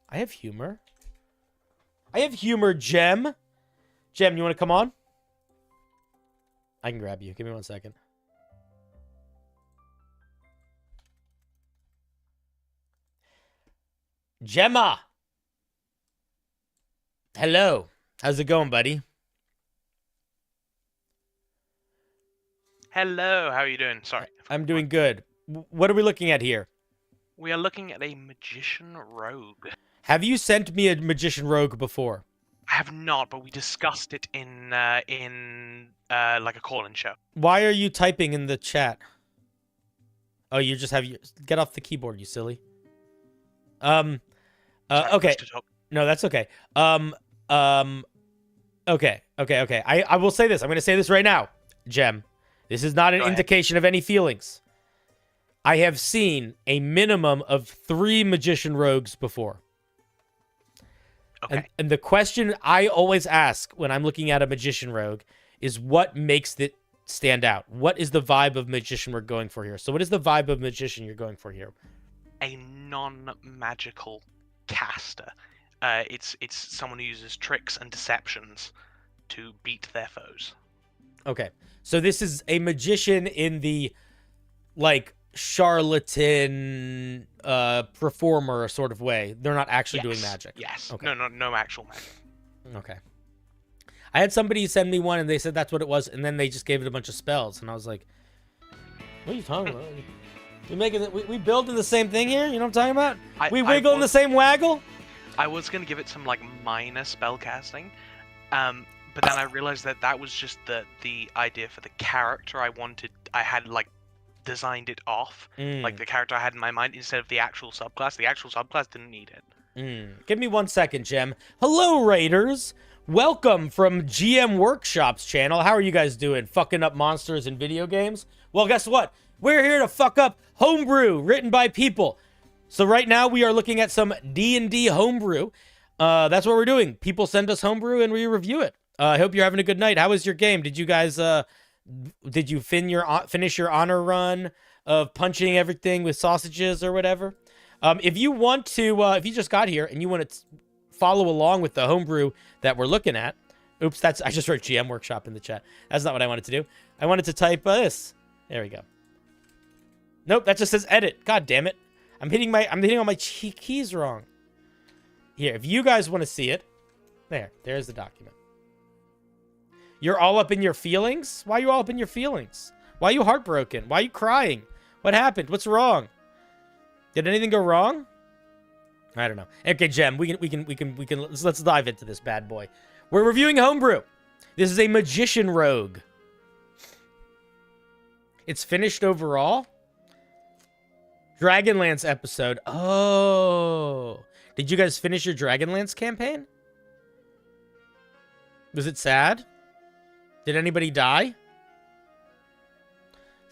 I have humor. I have humor, Gem. Gem, you want to come on? I can grab you. Give me 1 second. Gemma. Hello. How's it going, buddy? Hello, how are you doing? Sorry. I'm doing good. What are we looking at here? We are looking at a magician rogue. Have you sent me a magician rogue before? I have not, but we discussed it in like a call-in show. Why are you typing in the chat? Oh, you just have your... Get off the keyboard, you silly. Sorry, okay. No, that's okay. Okay. I will say this. I'm going to say this right now, Gem. This is not an indication of any feelings. I have seen a minimum of 3 magician rogues before. Okay. And the question I always ask when I'm looking at a magician rogue is what makes it stand out? What is the vibe of magician we're going for here? So what is the vibe of magician you're going for here? A non-magical caster. It's someone who uses tricks and deceptions to beat their foes. Okay. So this is a magician in the, like, charlatan performer sort of way. They're not actually doing magic. Yes. Okay. No actual magic. Okay. I had somebody send me one and they said that's what it was, and then they just gave it a bunch of spells, and I was like, what are you talking about? We building the same thing here? You know what I'm talking about? We wiggle in the same waggle? I was gonna give it some like minor spell casting, but then I realized that was just the idea for the character I wanted. I had like designed it off, like the character I had in my mind, instead of the actual subclass. The actual subclass didn't need it. Give me 1 second, Gem. Hello, Raiders. Welcome from GM Workshop's channel. How are you guys doing? Fucking up monsters in video games? Well, guess what? We're here to fuck up Homebrew, written by people. So right now we are looking at some D&D Homebrew. That's what we're doing. People send us Homebrew and we review it. I hope you're having a good night. How was your game? Did you guys, did you finish your honor run of punching everything with sausages or whatever? If you want to, if you just got here and you want to follow along with the homebrew that we're looking at, oops, I just wrote GM Workshop in the chat. That's not what I wanted to do. I wanted to type this. There we go. Nope, that just says edit. God damn it. I'm hitting all my keys wrong. Here, if you guys want to see it, there's the document. You're all up in your feelings? Why are you all up in your feelings? Why are you heartbroken? Why are you crying? What happened? What's wrong? Did anything go wrong? I don't know. Okay, Gem, let's dive into this bad boy. We're reviewing Homebrew. This is a Magician Rogue. It's finished overall. Dragonlance episode. Oh. Did you guys finish your Dragonlance campaign? Was it sad? Did anybody die?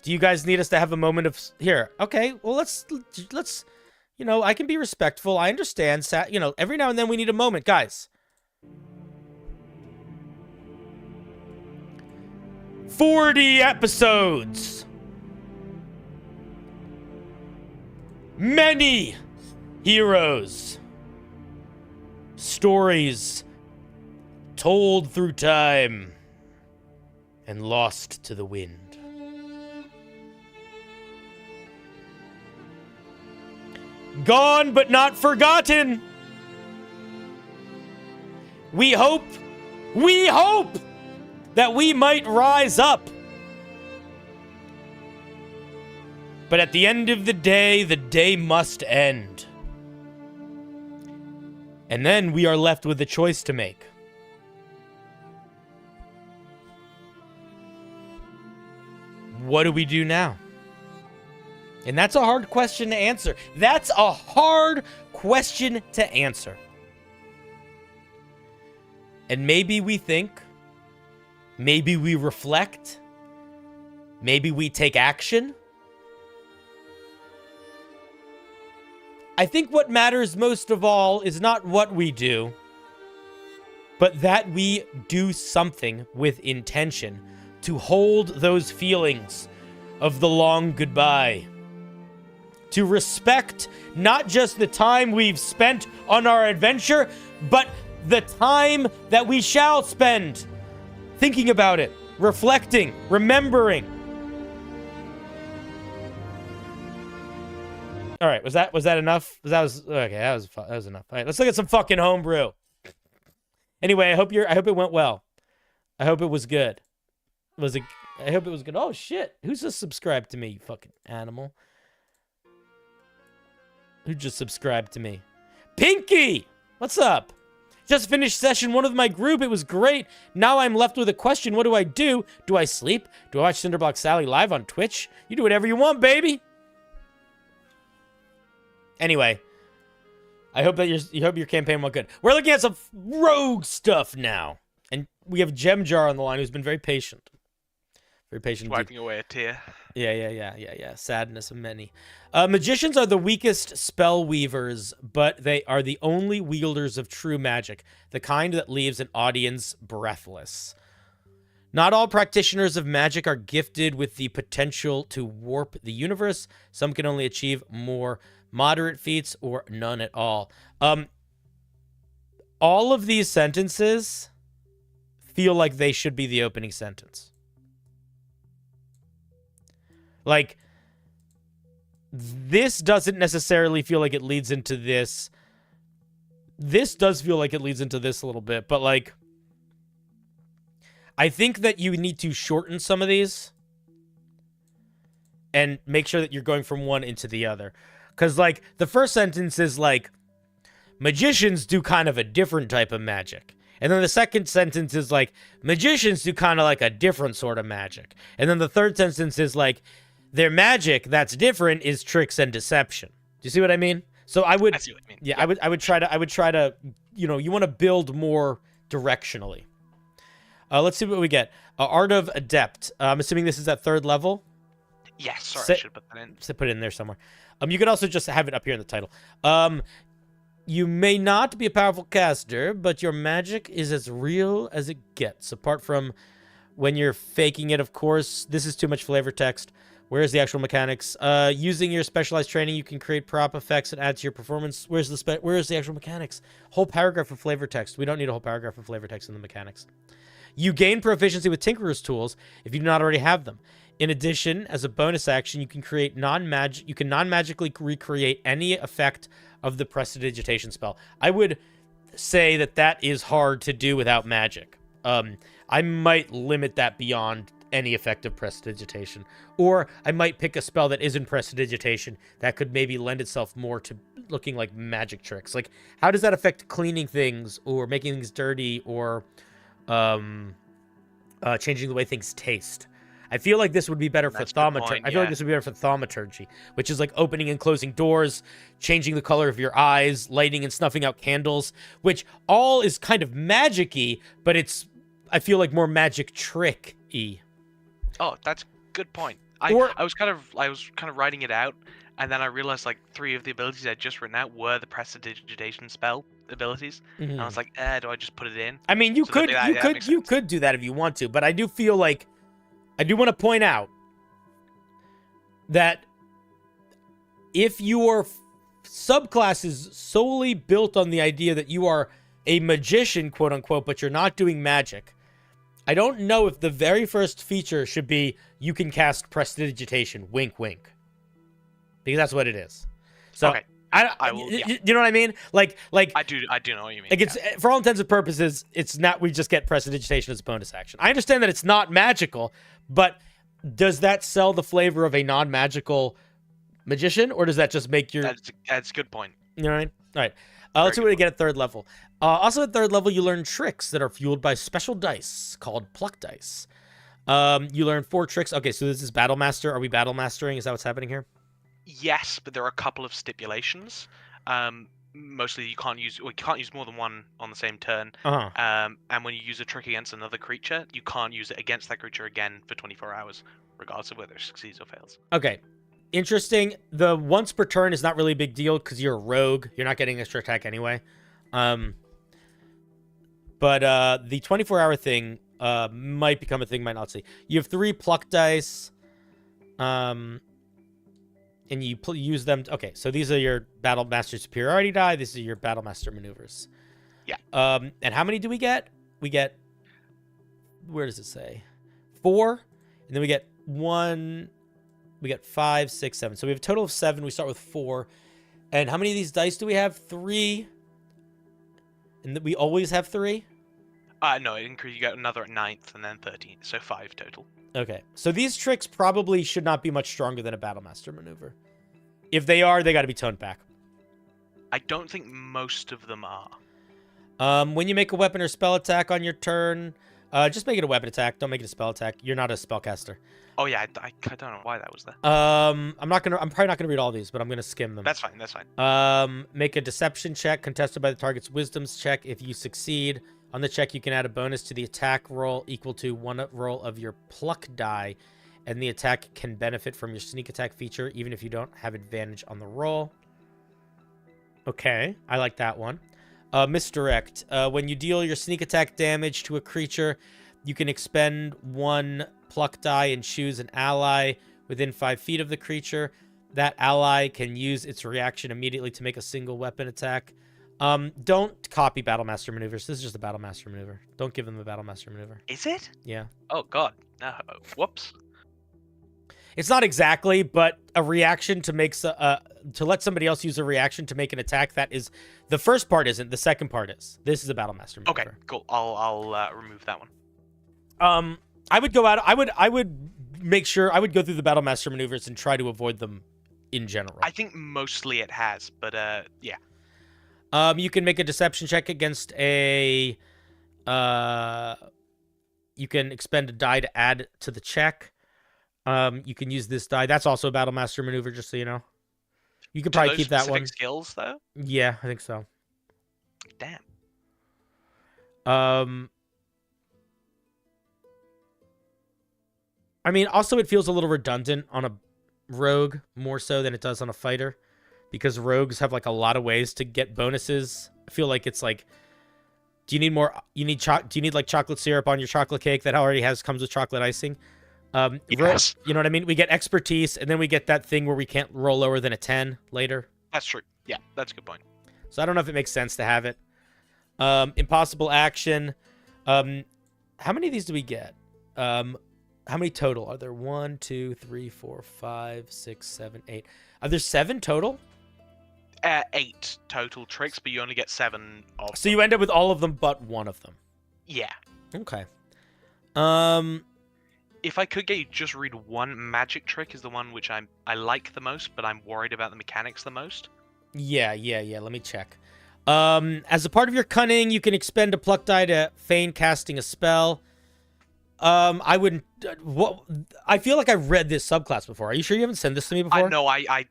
Do you guys need us to have a moment of... Here, okay, well, let's... You know, I can be respectful. I understand. You know, every now and then we need a moment. Guys. 40 episodes. Many heroes. Stories told through time and lost to the wind. Gone but not forgotten. We hope that we might rise up. But at the end of the day must end. And then we are left with a choice to make. What do we do now? And that's a hard question to answer. That's a hard question to answer. And maybe we think, maybe we reflect, maybe we take action. I think what matters most of all is not what we do, but that we do something with intention to hold those feelings of the long goodbye. To respect not just the time we've spent on our adventure, but the time that we shall spend thinking about it, reflecting, remembering. All right, was that enough? That was enough. All right, let's look at some fucking homebrew. Anyway, I hope it went well. I hope it was good. I hope it was good. Oh shit! Who's just subscribed to me? You fucking animal. Who just subscribed to me? Pinky! What's up? Just finished session 1 of my group. It was great. Now I'm left with a question. What do I do? Do I sleep? Do I watch CinderBlocksally live on Twitch? You do whatever you want, baby. Anyway, I hope that your campaign went good. We're looking at some rogue stuff now. And we have Gem Jar on the line who's been very patient. Very patient. Wiping away a tear. Yeah. Sadness of many. Magicians are the weakest spell weavers, but they are the only wielders of true magic, the kind that leaves an audience breathless. Not all practitioners of magic are gifted with the potential to warp the universe. Some can only achieve more moderate feats or none at all. All of these sentences feel like they should be the opening sentence. Like, this doesn't necessarily feel like it leads into this. This does feel like it leads into this a little bit, but like, I think that you need to shorten some of these and make sure that you're going from one into the other. Because, like, the first sentence is like, magicians do kind of a different type of magic. And then the second sentence is like, magicians do kind of like a different sort of magic. And then the third sentence is like, their magic that's different is tricks and deception. Do you see what I mean? So I see what you mean. Yeah, I would try to, you know, you want to build more directionally. Let's see what we get. Art of Adept. I'm assuming this is at 3rd level. Yes, sorry, I should put that in. Put it in there somewhere. You could also just have it up here in the title. You may not be a powerful caster, but your magic is as real as it gets. Apart from when you're faking it, of course. This is too much flavor text. Where's the actual mechanics? Using your specialized training, you can create prop effects and add to your performance. Where's the actual mechanics? Whole paragraph of flavor text. We don't need a whole paragraph of flavor text in the mechanics. You gain proficiency with Tinkerer's tools if you do not already have them. In addition, as a bonus action, you can create non-magically recreate any effect of the prestidigitation spell. I would say that is hard to do without magic. I might limit that beyond any effect of prestidigitation, or I might pick a spell that isn't prestidigitation that could maybe lend itself more to looking like magic tricks. Like, how does that affect cleaning things or making things dirty or changing the way things taste? I feel like this would be better for thaumaturgy. I feel like this would be better for thaumaturgy, which is like opening and closing doors, changing the color of your eyes, lighting and snuffing out candles, which all is kind of magic-y, but it's, I feel like, more magic trick-y. Oh, that's a good point. I was kind of writing it out, and then I realized like 3 of the abilities I'd just written out were the prestidigitation spell abilities, and I was like, do I just put it in? I mean, you could do that if you want to, but I do feel like I do want to point out that if your subclass is solely built on the idea that you are a magician, quote unquote, but you're not doing magic, I don't know if the very first feature should be you can cast prestidigitation, wink, wink, because that's what it is. So okay. I will, yeah. You know what I mean? Like I do know what you mean. Like, it's, for all intents and purposes, it's not, we just get prestidigitation as a bonus action. I understand that it's not magical, but does that sell the flavor of a non-magical magician, or does that just make your... That's a good point. You know what I mean? All right. Let's see what we get at 3rd level. Also at 3rd level, you learn tricks that are fueled by special dice called pluck dice. You learn 4 tricks. Okay, so this is Battle Master. Are we Battle Mastering? Is that what's happening here? Yes, but there are a couple of stipulations. Mostly you can't use more than one on the same turn. And when you use a trick against another creature, you can't use it against that creature again for 24 hours, regardless of whether it succeeds or fails. Okay. Interesting. The once per turn is not really a big deal because you're a rogue. You're not getting extra attack anyway. But the 24-hour thing might become a thing, might not see. You have 3 pluck dice. And you use them. Okay, so these are your Battle Master Superiority die. These are your Battle Master Maneuvers. Yeah. And how many do we get? We get... Where does it say? 4. And then we get 1... We get 5, 6, 7. So we have a total of 7. We start with 4. And how many of these dice do we have? 3. And we always have 3? No, it increases. You get another at 9th and then 13th. So 5 total. Okay, so these tricks probably should not be much stronger than a Battle Master maneuver. If they are, they got to be toned back. I don't think most of them are. When you make a weapon or spell attack on your turn, just make it a weapon attack. Don't make it a spell attack. You're not a spellcaster. Oh yeah, I don't know why that was there. I'm probably not gonna read all these, but I'm gonna skim them. That's fine. That's fine. Make a deception check contested by the target's wisdom's check. If you succeed on the check, you can add a bonus to the attack roll equal to 1 roll of your pluck die, and the attack can benefit from your sneak attack feature even if you don't have advantage on the roll. Okay, I like that one. Misdirect. When you deal your sneak attack damage to a creature, you can expend 1 pluck die and choose an ally within 5 feet of the creature. That ally can use its reaction immediately to make a single weapon attack. Don't copy Battle Master maneuvers. This is just a Battle Master maneuver. Don't give them a Battle Master maneuver. Is it? Yeah. Oh god. No. Whoops. It's not exactly, but a reaction to make to let somebody else use a reaction to make an attack. That is, the first part isn't. The second part is. This is a Battle Master maneuver. Okay. Cool. I'll remove that one. I would go out. I would make sure. I would go through the Battle Master maneuvers and try to avoid them in general. I think mostly it has, but yeah. You can make a deception check against a... you can expend a die to add to the check. You can use this die. That's also a Battle Master maneuver, just so you know. You could probably keep that one. Skills, though? Yeah, I think so. Damn. I mean, also it feels a little redundant on a rogue, more so than it does on a fighter. Because rogues have like a lot of ways to get bonuses. I feel like it's like, do you need more? Do you need like chocolate syrup on your chocolate cake that already comes with chocolate icing? Yes. You know what I mean? We get expertise, and then we get that thing where we can't roll lower than a 10 later. That's true. Yeah, that's a good point. So I don't know if it makes sense to have it. Impossible action. How many of these do we get? How many total are there? 1, 2, 3, 4, 5, 6, 7, 8. Are there 7 total? 8 total tricks, but you only get 7 of So you end up with all of them but one of them. Yeah. Okay. If I could get you to just read one magic trick is the one which I like the most, but I'm worried about the mechanics the most. Yeah. Let me check. As a part of your cunning, you can expend a pluck die to feign casting a spell. I wouldn't. I feel like I've read this subclass before. Are you sure you haven't sent this to me before? No, I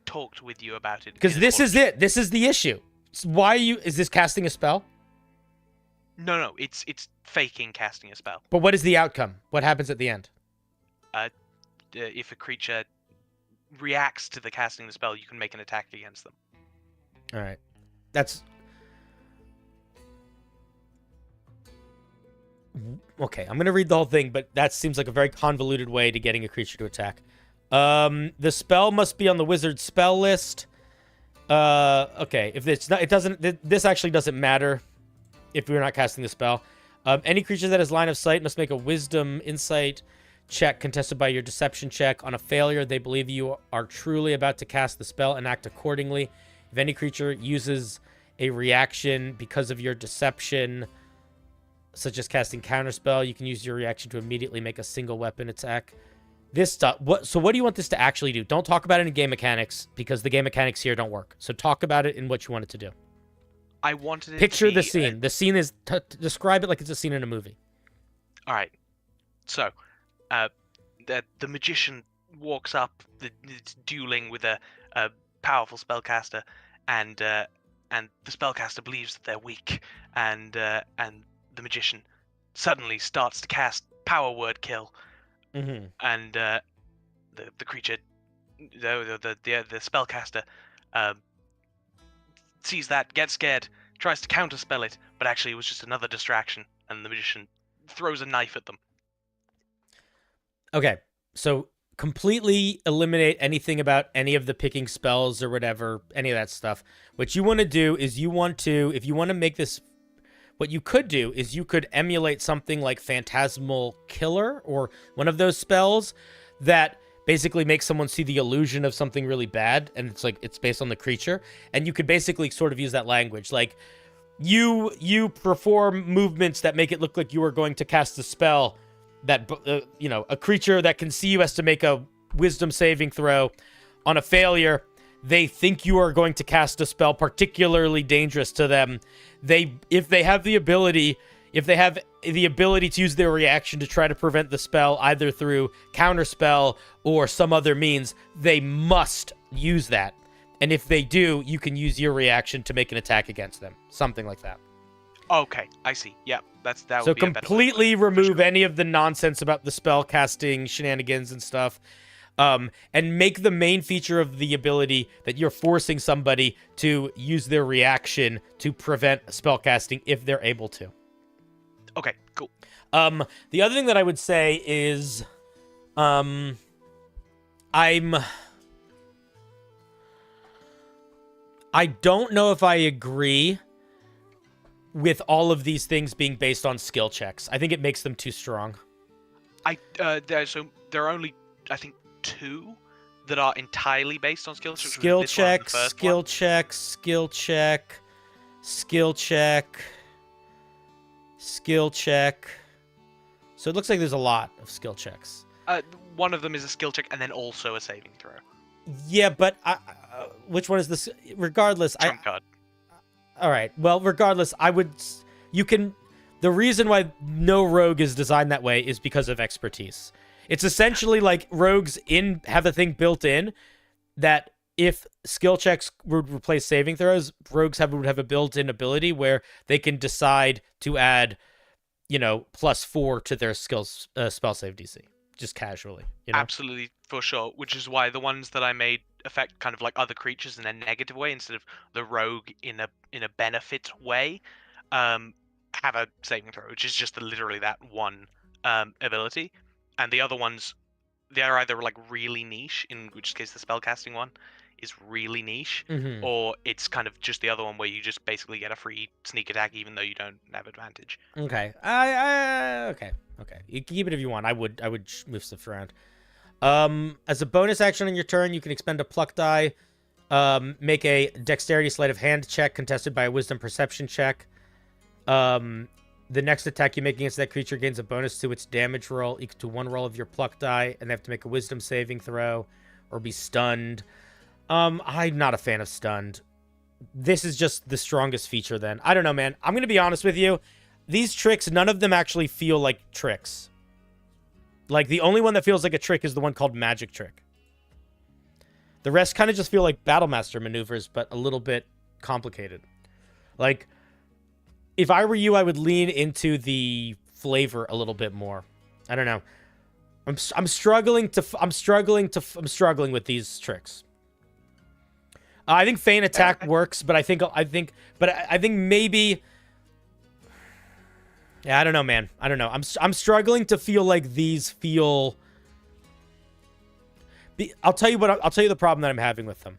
talked with you about it. Because this is it. This is the issue. Why is this casting a spell? No, it's faking casting a spell. But what is the outcome? What happens at the end? If a creature reacts to the casting of the spell, you can make an attack against them. All right. That's... Okay, I'm going to read the whole thing, but that seems like a very convoluted way to getting a creature to attack. The spell must be on the wizard's spell list. Okay, if it's not, it doesn't, this actually doesn't matter if we're not casting the spell. Any creature that has line of sight must make a wisdom insight check contested by your deception check. On a failure, they believe you are truly about to cast the spell and act accordingly. If any creature uses a reaction because of your deception, such as casting counterspell, you can use your reaction to immediately make a single weapon attack. This stuff. So what do you want this to actually do? Don't talk about it in game mechanics, because the game mechanics here don't work. So talk about it in what you want it to do. I wanted it Picture to be, the scene. The scene is... describe it like it's a scene in a movie. All right. So, the magician walks up, it's dueling with a powerful spellcaster, and the spellcaster believes that they're weak, and the magician suddenly starts to cast power word kill, and the creature, the spellcaster, sees that, gets scared, tries to counterspell it, but actually it was just another distraction, and the magician throws a knife at them. Okay, so completely eliminate anything about any of the picking spells or whatever, any of that stuff. What you want to do is if you want to make this, what you could do is you could emulate something like Phantasmal Killer or one of those spells that basically makes someone see the illusion of something really bad, and it's like it's based on the creature, and you could basically sort of use that language, like you perform movements that make it look like you are going to cast a spell that a creature that can see you has to make a wisdom saving throw. On a failure, they think you are going to cast a spell particularly dangerous to them. If they have the ability to use their reaction to try to prevent the spell, either through counterspell or some other means, they must use that. And if they do, you can use your reaction to make an attack against them. Something like that. Okay, I see. Yeah, that would be a better way. So completely remove any of the nonsense about the spell casting shenanigans and stuff. And make the main feature of the ability that you're forcing somebody to use their reaction to prevent spellcasting if they're able to. Okay, cool. The other thing that I would say is, I don't know if I agree with all of these things being based on skill checks. I think it makes them too strong. So there are only, I think, 2 that are entirely based on skill checks. Skill check, skill check, skill check, skill check, skill check. So it looks like there's a lot of skill checks. One of them is a skill check and then also a saving throw. Yeah, but which one is this? Regardless, Trump card. All right. Well, regardless, the reason why no rogue is designed that way is because of expertise. It's essentially like rogues have a thing built in that if skill checks would replace saving throws, rogues would have a built-in ability where they can decide to add, +4 to their skills spell save DC, just casually. Absolutely, for sure. Which is why the ones that I made affect kind of like other creatures in a negative way instead of the rogue in a benefit way. Have a saving throw, which is just literally that one ability. and the other ones, they're either like really niche, in which case the spellcasting one is really niche, or it's kind of just the other one where you just basically get a free sneak attack even though you don't have advantage. Okay. Okay. You can keep it if you want. I would move stuff around. As a bonus action on your turn, you can expend a pluck die. Make a dexterity sleight of hand check contested by a wisdom perception check. The next attack you make against that creature gains a bonus to its damage roll equal to 1 roll of your pluck die, and they have to make a wisdom saving throw or be stunned. I'm not a fan of stunned. This is just the strongest feature then. I don't know, man. I'm going to be honest with you. These tricks, none of them actually feel like tricks. Like, the only one that feels like a trick is the one called Magic Trick. The rest kind of just feel like Battlemaster maneuvers, but a little bit complicated. Like, if I were you, I would lean into the flavor a little bit more. I don't know. I'm struggling with these tricks. I think Feign Attack works, but I think maybe. Yeah, I don't know, man. I don't know. I'm struggling to feel like these feel. I'll tell you the problem that I'm having with them.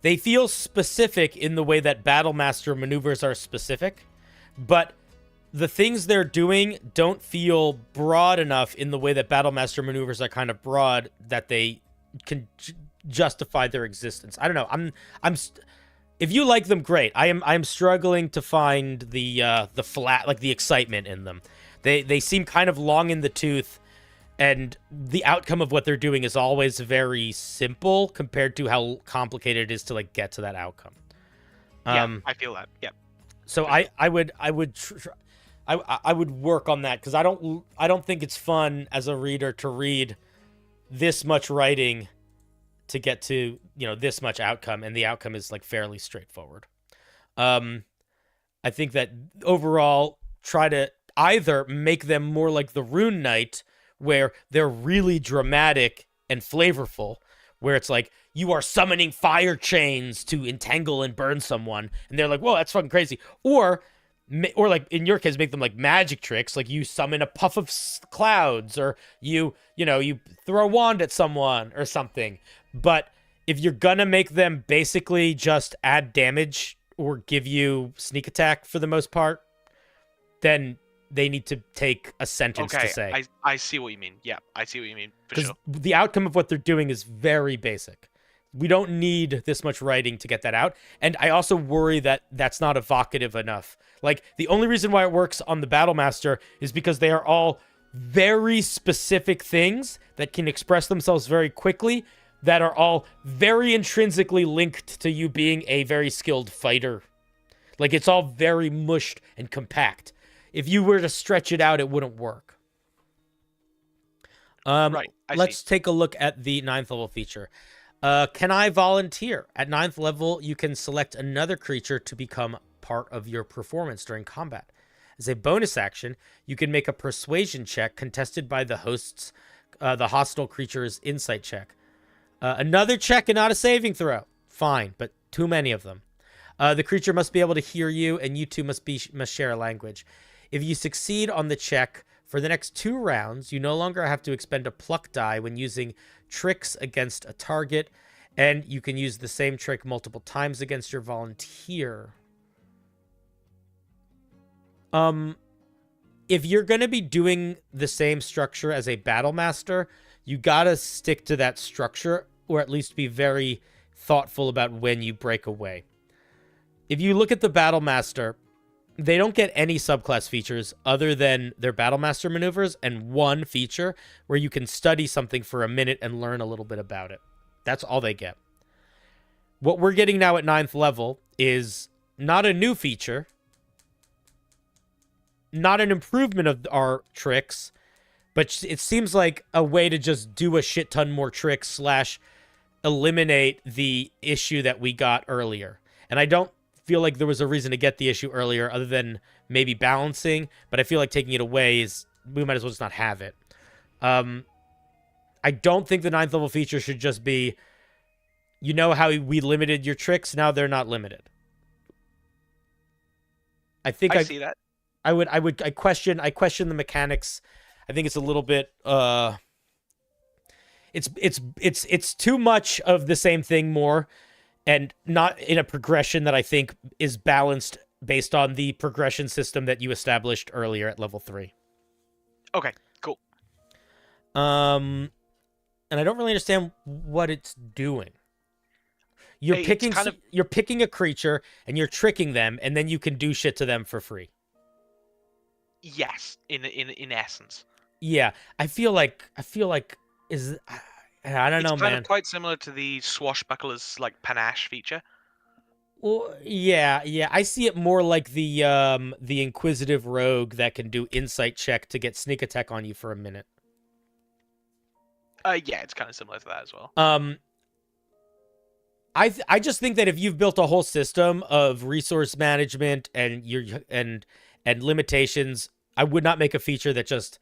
They feel specific in the way that Battlemaster maneuvers are specific, but the things they're doing don't feel broad enough in the way that Battlemaster maneuvers are kind of broad that they can justify their existence. I don't know. If you like them, great. I'm struggling to find the flat, like the excitement in them. They seem kind of long in the tooth. And the outcome of what they're doing is always very simple compared to how complicated it is to like get to that outcome. Yeah, I feel that. Yeah. So I would work on that, because I don't think it's fun as a reader to read this much writing to get to, you know, this much outcome, and the outcome is like fairly straightforward. I think that overall, try to either make them more like the Rune Knight, where they're really dramatic and flavorful, where it's like you are summoning fire chains to entangle and burn someone, and they're like, whoa, that's fucking crazy. Or like in your case, make them like magic tricks, like you summon a puff of clouds, or you throw a wand at someone or something. But if you're gonna make them basically just add damage or give you sneak attack for the most part, then they need to take a sentence to say. I see what you mean. Yeah, I see what you mean, for sure. The outcome of what they're doing is very basic. We don't need this much writing to get that out. And I also worry that that's not evocative enough. Like, the only reason why it works on the Battlemaster is because they are all very specific things that can express themselves very quickly, that are all very intrinsically linked to you being a very skilled fighter. Like, it's all very mushed and compact. If you were to stretch it out, it wouldn't work. Right. Let's take a look at the 9th level feature. Can I volunteer? At 9th level, you can select another creature to become part of your performance during combat. As a bonus action, you can make a persuasion check contested by the hostile creature's insight check. Another check and not a saving throw. Fine, but too many of them. The creature must be able to hear you, and you two must share a language. If you succeed on the check, for the next 2 rounds, you no longer have to expend a pluck die when using tricks against a target, and you can use the same trick multiple times against your volunteer. If you're going to be doing the same structure as a Battlemaster, you got to stick to that structure, or at least be very thoughtful about when you break away. If you look at the Battlemaster, they don't get any subclass features other than their Battlemaster maneuvers and one feature where you can study something for a minute and learn a little bit about it. That's all they get. What we're getting now at 9th level is not a new feature, not an improvement of our tricks, but it seems like a way to just do a shit ton more tricks / eliminate the issue that we got earlier. And I don't feel like there was a reason to get the issue earlier other than maybe balancing, but I feel like taking it away is, we might as well just not have it. I don't think the 9th level feature should just be, you know how we limited your tricks, now they're not limited. I think I see that. I question the mechanics. I think it's a little bit it's too much of the same thing more, and not in a progression that I think is balanced based on the progression system that you established earlier at level 3. Okay, cool. And I don't really understand what it's doing. You're picking a creature and you're tricking them, and then you can do shit to them for free. Yes, in essence. Yeah, I feel like is I don't know, It's kind man. of quite similar to the Swashbuckler's like panache feature. Well, yeah. I see it more like the Inquisitive Rogue that can do insight check to get sneak attack on you for a minute. Yeah, it's kind of similar to that as well. I just think that if you've built a whole system of resource management and limitations, I would not make a feature that just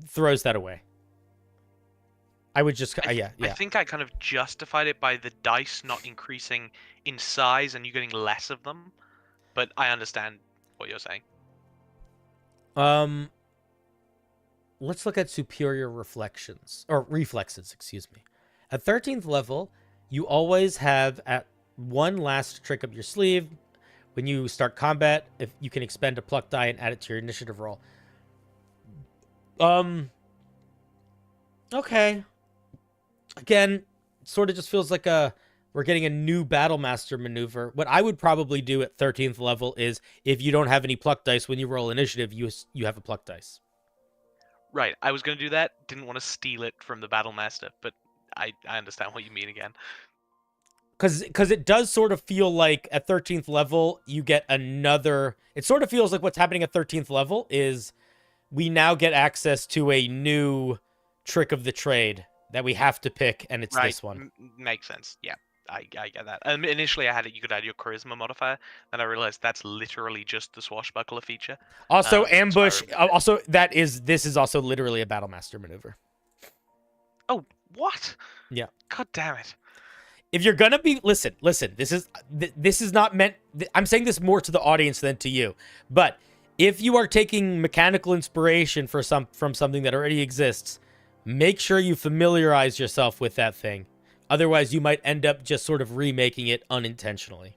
throws that away. I would just yeah. I think I kind of justified it by the dice not increasing in size and you getting less of them, but I understand what you're saying. Let's look at superior reflections or reflexes, excuse me. At 13th level, you always have at one last trick up your sleeve. When you start combat, if you can expend a pluck die and add it to your initiative roll. Okay. Again, sort of just feels like we're getting a new Battlemaster maneuver. What I would probably do at 13th level is if you don't have any pluck dice when you roll initiative, you have a pluck dice. Right, I was going to do that. Didn't want to steal it from the Battlemaster, but I understand what you mean again. Because it does sort of feel like at 13th level, you get another... It sort of feels like what's happening at 13th level is we now get access to a new trick of the trade that we have to pick, and it's this one. Makes sense. Yeah, I get that. Initially, I had it. You could add your charisma modifier, and I realized that's literally just the Swashbuckler feature. Also, ambush. Also, this is also literally a Battlemaster maneuver. Oh, what? Yeah. God damn it. If you're gonna be listen. This is not meant. I'm saying this more to the audience than to you. But if you are taking mechanical inspiration from something that already exists, make sure you familiarize yourself with that thing. Otherwise, you might end up just sort of remaking it unintentionally.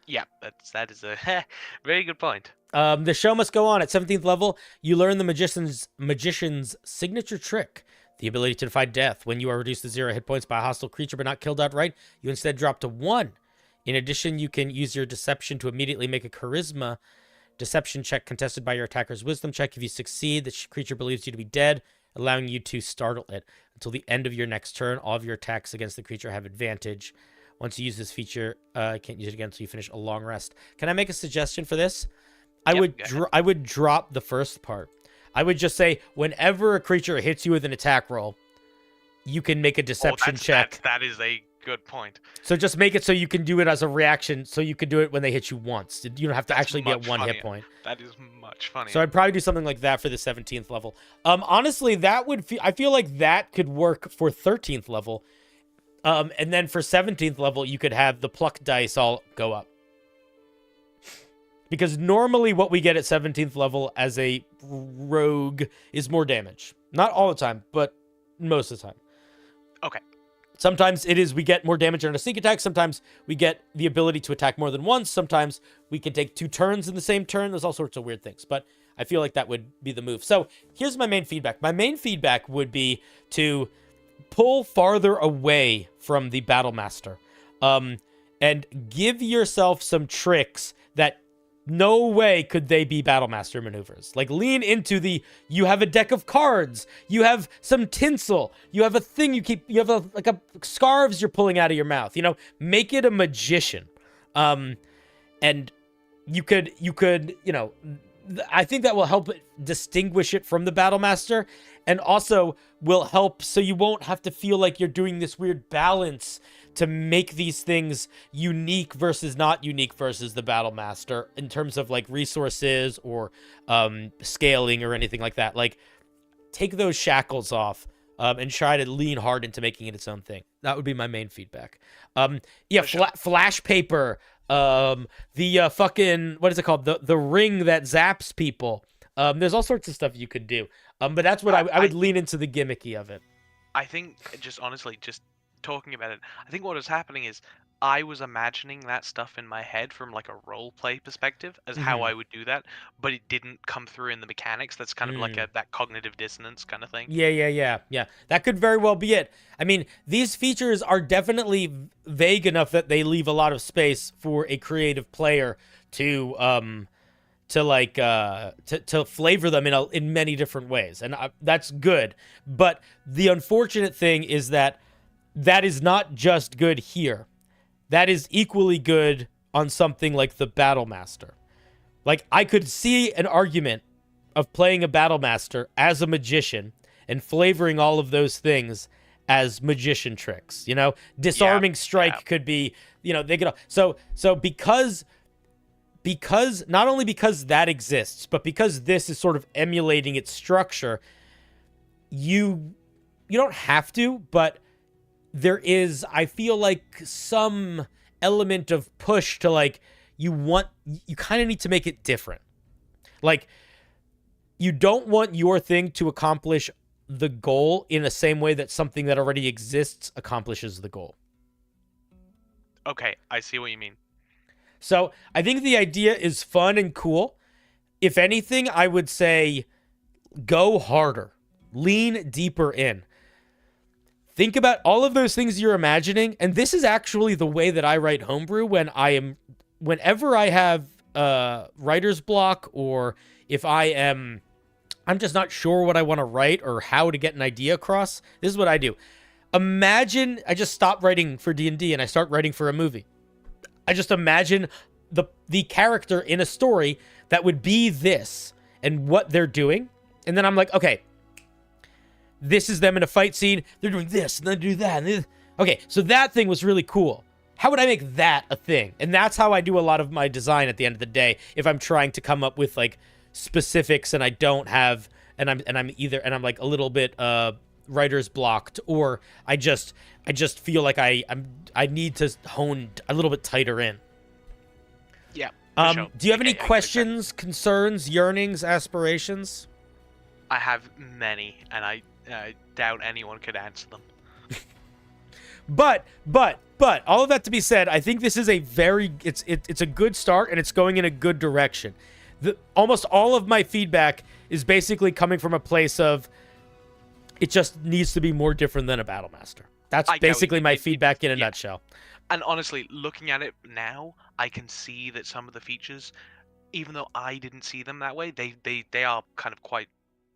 Yeah, that is a very good point. The show must go on. At 17th level, you learn the magician's signature trick. The ability to defy death. When you are reduced to 0 hit points by a hostile creature but not killed outright, you instead drop to 1. In addition, you can use your deception to immediately make a charisma deception check contested by your attacker's wisdom check. If you succeed, the creature believes you to be dead, allowing you to startle it. Until the end of your next turn, all of your attacks against the creature have advantage. Once you use this feature, you can't use it again until you finish a long rest. Can I make a suggestion for this? I would drop the first part. I would just say, whenever a creature hits you with an attack roll, you can make a deception check. That is a good point. So just make it so you can do it as a reaction, so you can do it when they hit you once. You don't have to actually be at 1 hit point. That is much funnier. So I'd probably do something like that for the 17th level. Honestly, I feel like that could work for 13th level. And then for 17th level, you could have the pluck dice all go up. Because normally what we get at 17th level as a rogue is more damage. Not all the time, but most of the time. Okay. Sometimes it is we get more damage on a sneak attack. Sometimes we get the ability to attack more than once. Sometimes we can take 2 turns in the same turn. There's all sorts of weird things. But I feel like that would be the move. So here's my main feedback. My main feedback would be to pull farther away from the Battlemaster. And give yourself some tricks that no way could they be Battlemaster maneuvers. Like, lean into you have a deck of cards, you have some tinsel, you have a thing you have a scarves you're pulling out of your mouth, make it a magician. And you could, I think that will help distinguish it from the Battlemaster, and also will help so you won't have to feel like you're doing this weird balance to make these things unique versus not unique versus the Battlemaster in terms of like resources or scaling or anything like that. Like, take those shackles off and try to lean hard into making it its own thing. That would be my main feedback. Flash paper, the fucking, what is it called? The ring that zaps people. There's all sorts of stuff you could do. But that's what I would lean into the gimmicky of it. I think, just honestly, just talking about it, I think what was happening is I was imagining that stuff in my head from like a role play perspective as how I would do that, but it didn't come through in the mechanics. That's kind of like that cognitive dissonance kind of thing. Yeah. That could very well be it. I mean, these features are definitely vague enough that they leave a lot of space for a creative player to flavor them in many different ways, and that's good. But the unfortunate thing is that is not just good here. That is equally good on something like the Battlemaster. Like, I could see an argument of playing a Battlemaster as a magician and flavoring all of those things as magician tricks. You know, disarming strike could be, they could. So because not only because that exists, but because this is sort of emulating its structure, you don't have to, but there is, I feel like, some element of push to, like, you kind of need to make it different. Like, you don't want your thing to accomplish the goal in the same way that something that already exists accomplishes the goal. Okay, I see what you mean. So I think the idea is fun and cool. If anything, I would say go harder, lean deeper in. Think about all of those things you're imagining, and this is actually the way that I write Homebrew whenever I have writer's block, or if I'm just not sure what I want to write or how to get an idea across. This is what I do. Imagine I just stop writing for D&D and I start writing for a movie. I just imagine the character in a story that would be this and what they're doing, and then I'm like, okay, this is them in a fight scene. They're doing this, and then do that. Okay, so that thing was really cool. How would I make that a thing? And that's how I do a lot of my design at the end of the day. If I'm trying to come up with like specifics and I don't have, and I'm like a little bit writer's blocked, or I just feel like I need to hone a little bit tighter in. Yeah. Sure. Do you have any questions, concerns, yearnings, aspirations? I have many, and I doubt anyone could answer them. But all of that to be said, I think this is it's a good start, and it's going in a good direction. Almost all of my feedback is basically coming from a place of it just needs to be more different than a Battlemaster. That's basically my feedback in a nutshell. And honestly, looking at it now, I can see that some of the features, even though I didn't see them that way, they are kind of quite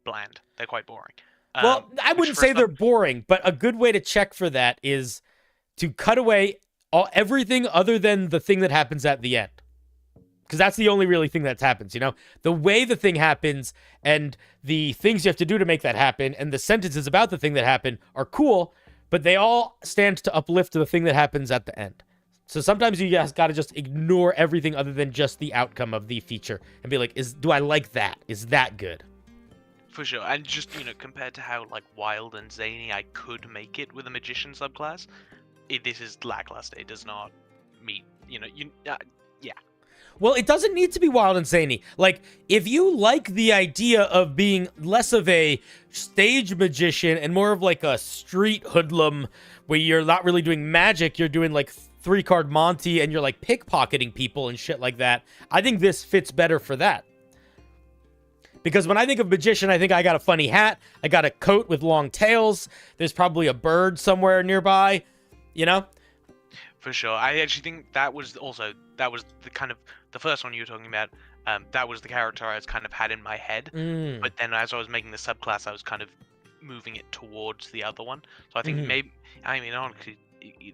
bland. They're quite boring. Well, I wouldn't say they're boring, but a good way to check for that is to cut away everything other than the thing that happens at the end. Because that's the only really thing that happens, The way the thing happens and the things you have to do to make that happen and the sentences about the thing that happened are cool, but they all stand to uplift to the thing that happens at the end. So sometimes you just got to just ignore everything other than just the outcome of the feature and be like, do I like that? Is that good? For sure. And just, compared to how, like, wild and zany I could make it with a magician subclass, this is lackluster. It does not meet, yeah. Well, it doesn't need to be wild and zany. Like, if you like the idea of being less of a stage magician and more of like a street hoodlum where you're not really doing magic, you're doing like 3-card Monty and you're like pickpocketing people and shit like that, I think this fits better for that. Because when I think of magician, I think I got a funny hat, I got a coat with long tails, there's probably a bird somewhere nearby, For sure. I actually think that was the kind of the first one you were talking about. That was the character I was kind of had in my head. But then as I was making the subclass, I was kind of moving it towards the other one. So I think honestly,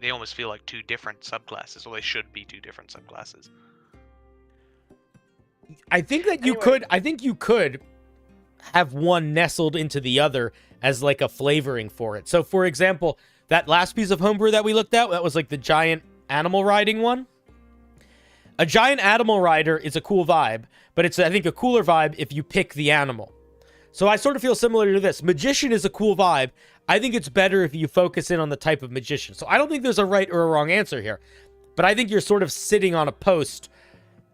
they almost feel like two different subclasses, or they should be two different subclasses. I think that you could have one nestled into the other as like a flavoring for it. So for example, that last piece of Homebrew that we looked at, that was like the giant animal riding one. A giant animal rider is a cool vibe, but it's, I think, a cooler vibe if you pick the animal. So I sort of feel similar to this. Magician is a cool vibe. I think it's better if you focus in on the type of magician. So I don't think there's a right or a wrong answer here, but I think you're sort of sitting on a post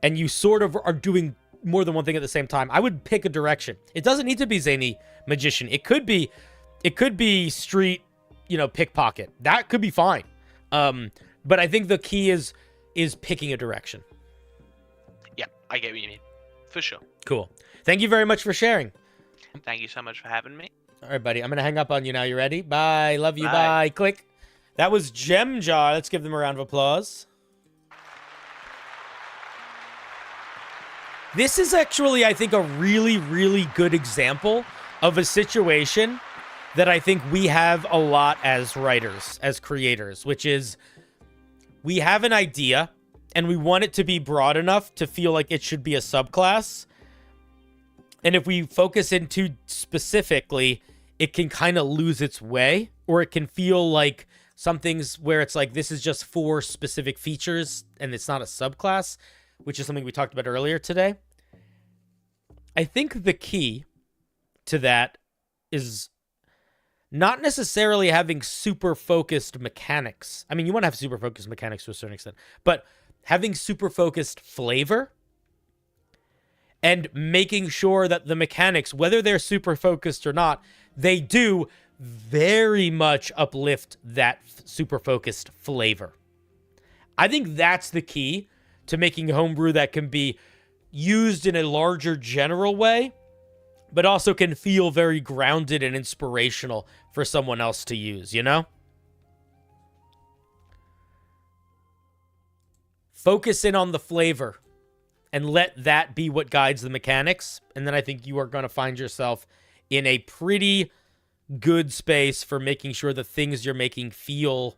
and you sort of are doing more than one thing at the same time. I would pick a direction. It doesn't need to be zany magician. It could be street, pickpocket. That could be fine. But I think the key is picking a direction. Yeah, I get what you mean. For sure. Cool. Thank you very much for sharing. Thank you so much for having me. All right, buddy. I'm going to hang up on you now. You ready? Bye. Love you. Bye. Bye. Click. That was Gem Jar. Let's give them a round of applause. This is actually, I think, a really, really good example of a situation that I think we have a lot as writers, as creators, which is we have an idea and we want it to be broad enough to feel like it should be a subclass. And if we focus in too specifically, it can kind of lose its way, or it can feel like something's where it's like, this is just 4 specific features and it's not a subclass, which is something we talked about earlier today. I think the key to that is not necessarily having super focused mechanics. I mean, you want to have super focused mechanics to a certain extent, but having super focused flavor and making sure that the mechanics, whether they're super focused or not, they do very much uplift that super focused flavor. I think that's the key to making homebrew that can be used in a larger general way, but also can feel very grounded and inspirational for someone else to use, Focus in on the flavor and let that be what guides the mechanics. And then I think you are going to find yourself in a pretty good space for making sure the things you're making feel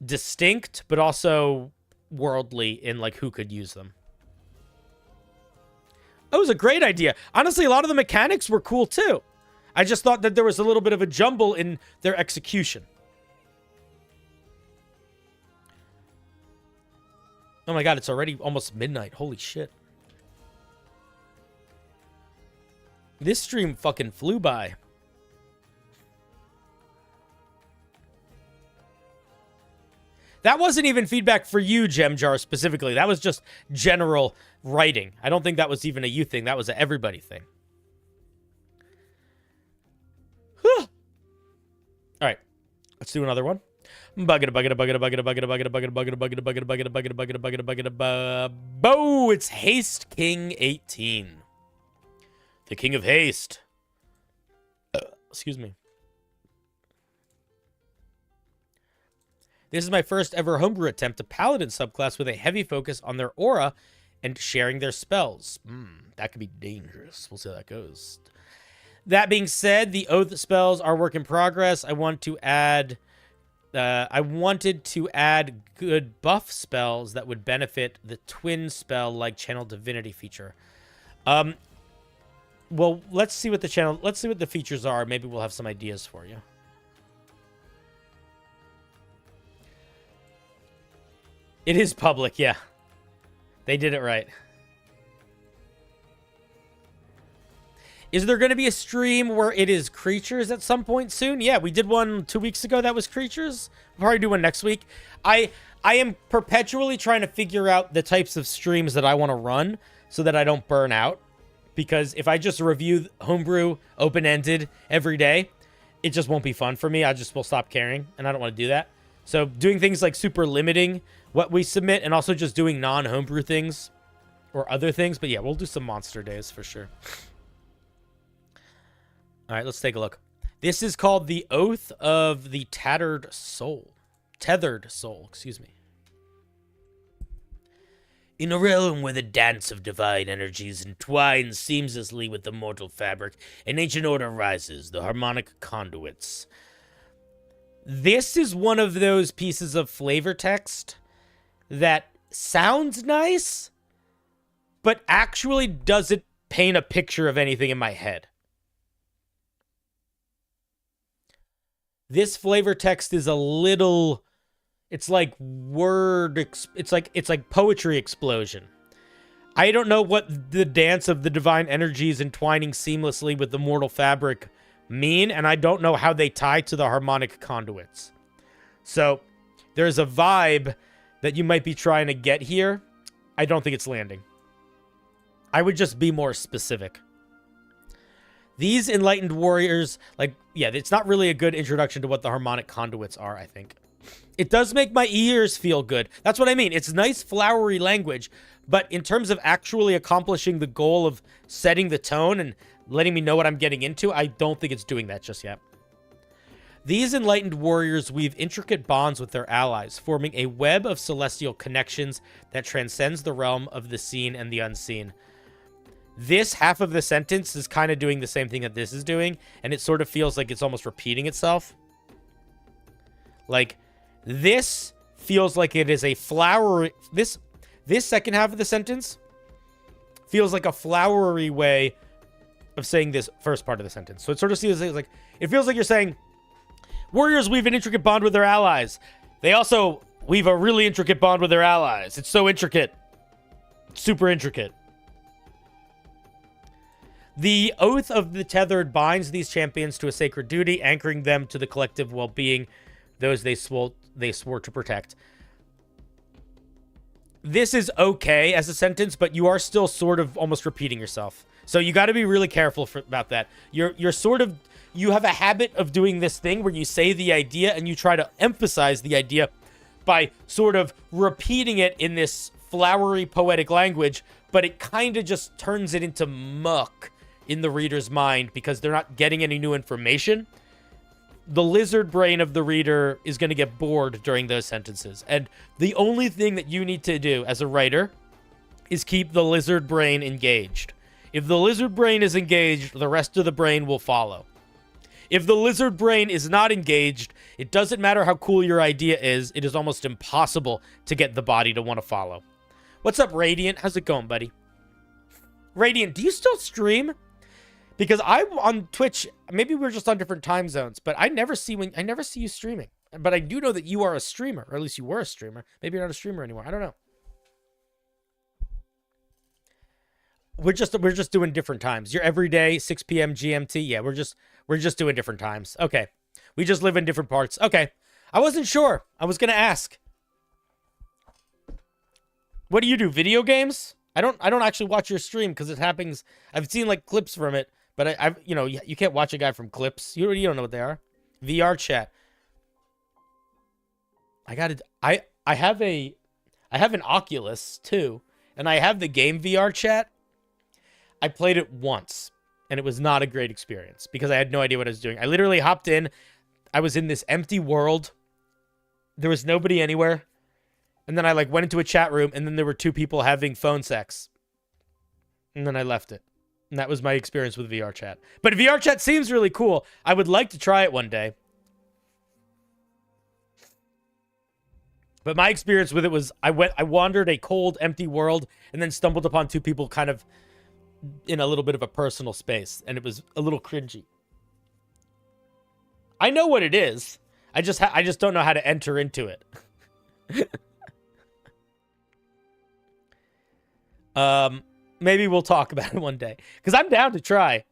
distinct, but also worldly in like who could use them. That was a great idea. Honestly, a lot of the mechanics were cool too. I just thought that there was a little bit of a jumble in their execution. Oh my god, it's already almost midnight. Holy shit. This stream fucking flew by. That wasn't even feedback for you, Gemjar, specifically. That was just general writing. I don't think that was even a you thing. That was an everybody thing. All right. Let's do another one. Bo, it's Haste King 18. The King of Haste. Excuse me. This is my first ever homebrew attempt to Paladin subclass with a heavy focus on their aura and sharing their spells. That could be dangerous. We'll see how that goes. That being said, the Oath spells are work in progress. I wanted to add good buff spells that would benefit the twin spell like Channel Divinity feature. Well, let's see what the features are. Maybe we'll have some ideas for you. It is public, yeah. They did it right. Is there going to be a stream where it is creatures at some point soon? Yeah, we did one 2 weeks ago that was creatures. We'll probably do one next week. I am perpetually trying to figure out the types of streams that I want to run so that I don't burn out. Because if I just review homebrew open-ended every day, it just won't be fun for me. I just will stop caring, and I don't want to do that. So doing things like super limiting what we submit and also just doing non-homebrew things or other things. But yeah, we'll do some monster days for sure. All right, let's take a look. This is called the Oath of the Tethered Soul, excuse me. In a realm where the dance of divine energies entwines seamlessly with the mortal fabric, an ancient order rises, the harmonic conduits. This is one of those pieces of flavor text that sounds nice, but actually doesn't paint a picture of anything in my head. This flavor text is a little, it's like it's like poetry explosion. I don't know what the dance of the divine energies entwining seamlessly with the mortal fabric mean, and I don't know how they tie to the harmonic conduits. So there's a vibe that you might be trying to get here. I don't think it's landing. I would just be more specific. These enlightened warriors, like, yeah, it's not really a good introduction to what the harmonic conduits are, I think. It does make my ears feel good. That's what I mean. It's nice, flowery language, but in terms of actually accomplishing the goal of setting the tone and letting me know what I'm getting into, I don't think it's doing that just yet. These enlightened warriors weave intricate bonds with their allies, forming a web of celestial connections that transcends the realm of the seen and the unseen. This half of the sentence is kind of doing the same thing that this is doing, and it sort of feels like it's almost repeating itself. Like, this feels like it is a flowery... This second half of the sentence feels like a flowery way of saying this first part of the sentence. So it sort of feels like... It feels like you're saying, warriors weave an intricate bond with their allies. They also weave a really intricate bond with their allies. It's so intricate. Super intricate. The oath of the tethered binds these champions to a sacred duty, anchoring them to the collective well-being, those they swore to protect. This is okay as a sentence, but you are still sort of almost repeating yourself. So you got to be really careful about that. You're sort of, you have a habit of doing this thing where you say the idea and you try to emphasize the idea by sort of repeating it in this flowery poetic language, but it kind of just turns it into muck in the reader's mind because they're not getting any new information. The lizard brain of the reader is going to get bored during those sentences. And the only thing that you need to do as a writer is keep the lizard brain engaged. If the lizard brain is engaged, the rest of the brain will follow. If the lizard brain is not engaged, it doesn't matter how cool your idea is. It is almost impossible to get the body to want to follow. What's up, Radiant? How's it going, buddy? Radiant, do you still stream? Because I'm on Twitch. Maybe we're just on different time zones, but I never see you streaming. But I do know that you are a streamer, or at least you were a streamer. Maybe you're not a streamer anymore. I don't know. We're just doing different times. You're every day 6 p.m. GMT. Yeah, we're just doing different times. Okay, we just live in different parts. Okay, I wasn't sure. I was gonna ask. What do you do? Video games? I don't actually watch your stream because it happens. I've seen like clips from it. But I've you can't watch a guy from clips. You don't know what they are. VR chat. I have an Oculus too, and I have the game VR chat. I played it once, and it was not a great experience because I had no idea what I was doing. I literally hopped in. I was in this empty world. There was nobody anywhere. And then I went into a chat room, and then there were two people having phone sex. And then I left it. And that was my experience with VR chat. But VR chat seems really cool. I would like to try it one day. But my experience with it was I wandered a cold, empty world and then stumbled upon two people kind of in a little bit of a personal space. And it was a little cringy. I know what it is. I just don't know how to enter into it. Maybe we'll talk about it one day. Because I'm down to try.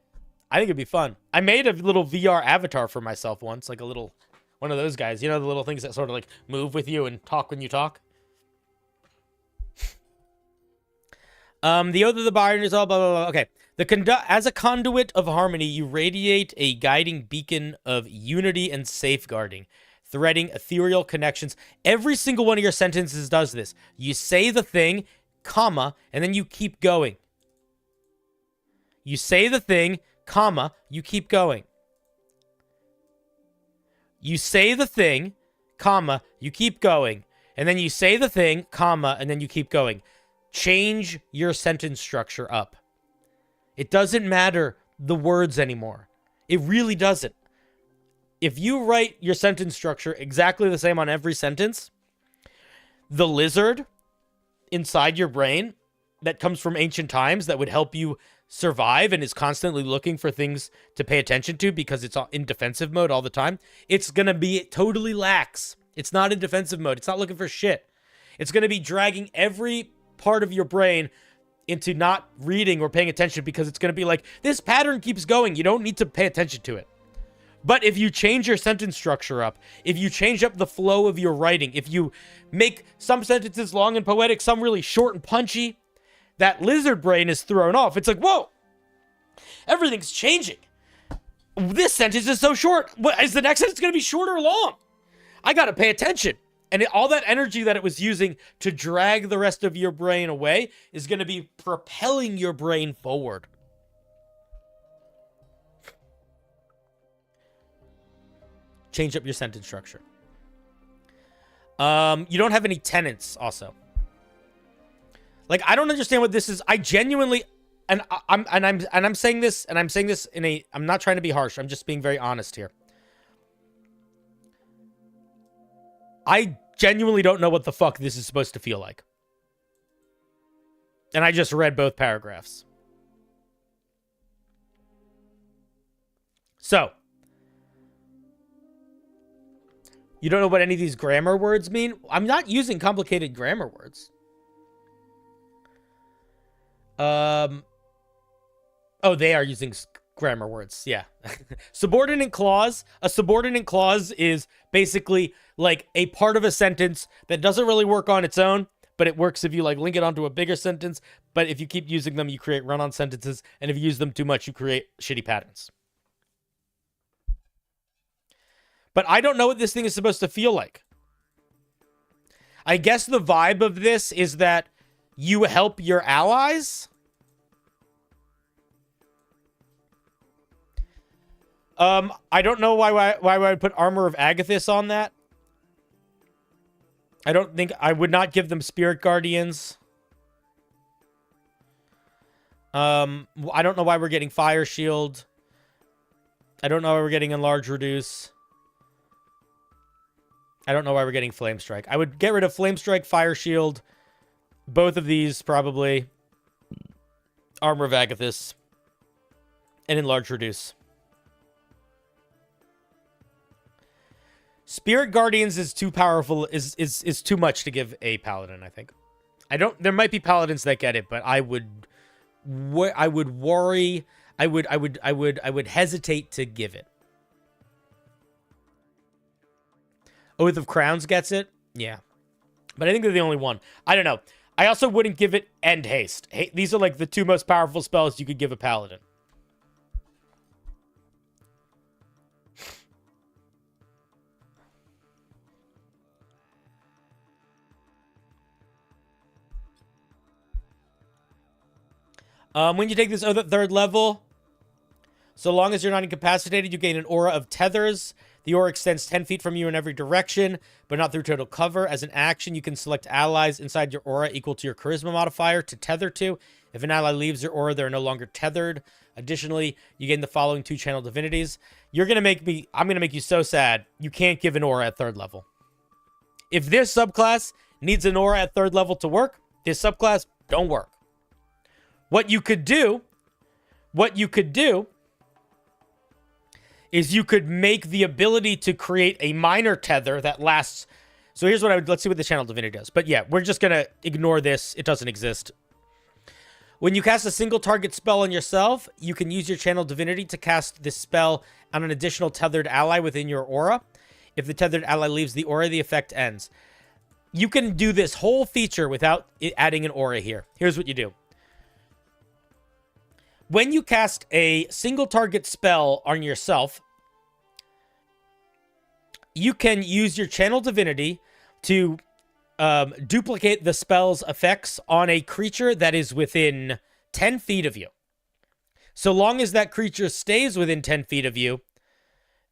I think it'd be fun. I made a little VR avatar for myself once. Like a little... One of those guys. You know the little things that sort of move with you and talk when you talk? The oath of the Byron is all blah, blah, blah. Okay. As a conduit of harmony, you radiate a guiding beacon of unity and safeguarding, threading ethereal connections. Every single one of your sentences does this. You say the thing... comma, and then you keep going. You say the thing, comma, you keep going. You say the thing, comma, you keep going. And then you say the thing, comma, and then you keep going. Change your sentence structure up. It doesn't matter the words anymore. It really doesn't. If you write your sentence structure exactly the same on every sentence, the lizard inside your brain that comes from ancient times that would help you survive and is constantly looking for things to pay attention to because it's in defensive mode all the time, it's going to be totally lax. It's not in defensive mode. It's not looking for shit. It's going to be dragging every part of your brain into not reading or paying attention because it's going to be like, this pattern keeps going. You don't need to pay attention to it. But if you change your sentence structure up, if you change up the flow of your writing, if you make some sentences long and poetic, some really short and punchy, that lizard brain is thrown off. It's like, whoa, everything's changing. This sentence is so short. Is the next sentence going to be short or long? I got to pay attention. And all that energy that it was using to drag the rest of your brain away is going to be propelling your brain forward. Change up your sentence structure. You don't have any tenants also. Like, I don't understand what this is. I genuinely, and I'm saying this, and I'm saying this in a, I'm not trying to be harsh. I'm just being very honest here. I genuinely don't know what the fuck this is supposed to feel like. And I just read both paragraphs. So, you don't know what any of these grammar words mean? I'm not using complicated grammar words. Oh, they are using grammar words. Yeah. Subordinate clause. A subordinate clause is basically like a part of a sentence that doesn't really work on its own, but it works if you like link it onto a bigger sentence. But if you keep using them, you create run-on sentences. And if you use them too much, you create shitty patterns. But I don't know what this thing is supposed to feel like. I guess the vibe of this is that you help your allies. I don't know why I would put Armor of Agathis on that. I don't think I would not give them Spirit Guardians. I don't know why we're getting Fire Shield. I don't know why we're getting Enlarge Reduce. I don't know why we're getting Flame Strike. I would get rid of Flame Strike, Fire Shield. Both of these, probably. Armor of Agathis. And Enlarge Reduce. Spirit Guardians is too powerful, is too much to give a Paladin, I think. There might be Paladins that get it, but I would worry, I would hesitate to give it. Oath of Crowns gets it? Yeah. But I think they're the only one. I don't know. I also wouldn't give it End Haste. These are like the two most powerful spells you could give a Paladin. When you take this oath at 3rd level, so long as you're not incapacitated, you gain an aura of tethers. The aura extends 10 feet from you in every direction, but not through total cover. As an action, you can select allies inside your aura equal to your charisma modifier to tether to. If an ally leaves your aura, they're no longer tethered. Additionally, you gain the following 2 channel divinities. I'm going to make you so sad. You can't give an aura at 3rd level. If this subclass needs an aura at 3rd level to work, this subclass don't work. What you could do is you could make the ability to create a minor tether that lasts. So here's what let's see what the channel divinity does. But yeah, we're just going to ignore this. It doesn't exist. When you cast a single target spell on yourself, you can use your channel divinity to cast this spell on an additional tethered ally within your aura. If the tethered ally leaves the aura, the effect ends. You can do this whole feature without adding an aura here. Here's what you do. When you cast a single target spell on yourself, you can use your channel divinity to duplicate the spell's effects on a creature that is within 10 feet of you. So long as that creature stays within 10 feet of you,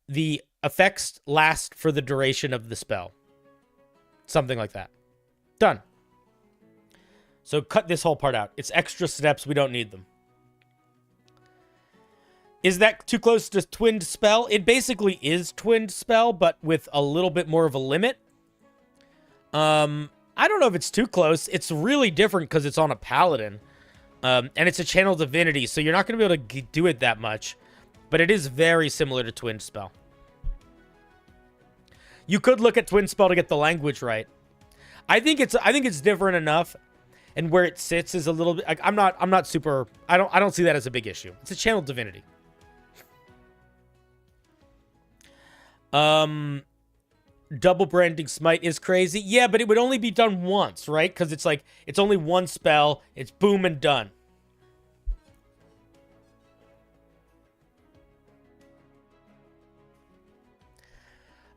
the effects last for the duration of the spell. Something like that. Done. So cut this whole part out. It's extra steps. We don't need them. Is that too close to Twinned Spell? It basically is Twinned Spell, but with a little bit more of a limit. I don't know if it's too close. It's really different because it's on a Paladin. And it's a channel divinity, so you're not going to be able to do it that much. But it is very similar to Twinned Spell. You could look at Twinned Spell to get the language right. I think it's different enough, and where it sits is a little bit. Like, I'm not super. I don't see that as a big issue. It's a channel divinity. double branding smite is crazy. Yeah, but it would only be done once, right? Because it's like, it's only one spell. It's boom and done.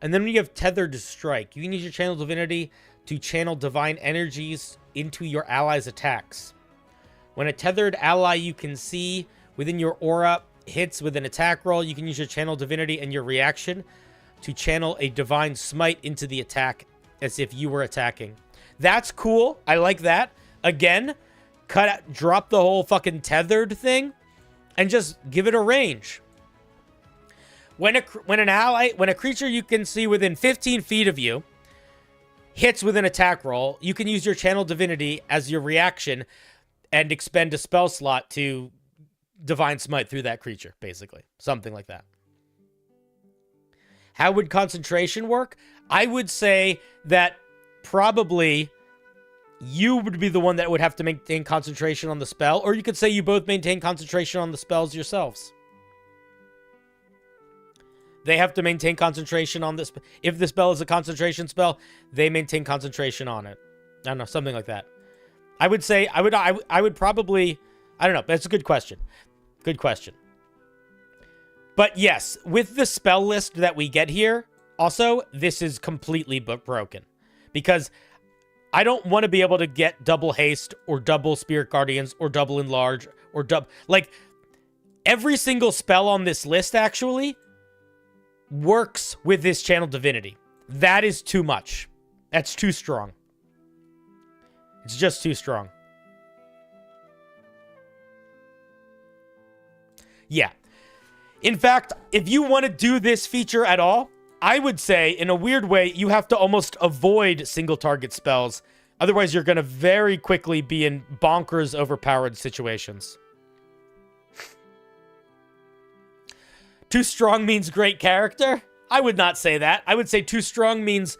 And then when you have Tethered Strike, you can use your Channel Divinity to channel divine energies into your allies' attacks. When a tethered ally you can see within your aura hits with an attack roll, you can use your Channel Divinity and your reaction to channel a divine smite into the attack as if you were attacking. That's cool. I like that. Again, drop the whole fucking tethered thing and just give it a range. When a creature you can see within 15 feet of you hits with an attack roll, you can use your Channel Divinity as your reaction and expend a spell slot to Divine Smite through that creature, basically. Something like that. How would concentration work? I would say that probably you would be the one that would have to maintain concentration on the spell, or you could say you both maintain concentration on the spells yourselves. They have to maintain concentration on this. If the spell is a concentration spell, they maintain concentration on it. I don't know, something like that. I would say, I would probably, I don't know, that's a good question. Good question. But yes, with the spell list that we get here, also, this is completely broken. Because I don't want to be able to get double haste or double Spirit Guardians or double enlarge or double, like, every single spell on this list actually works with this Channel Divinity. That is too much. That's too strong. It's just too strong. Yeah. In fact, if you want to do this feature at all, I would say, in a weird way, you have to almost avoid single target spells. Otherwise, you're going to very quickly be in bonkers overpowered situations. Too strong means great character? I would not say that. I would say too strong means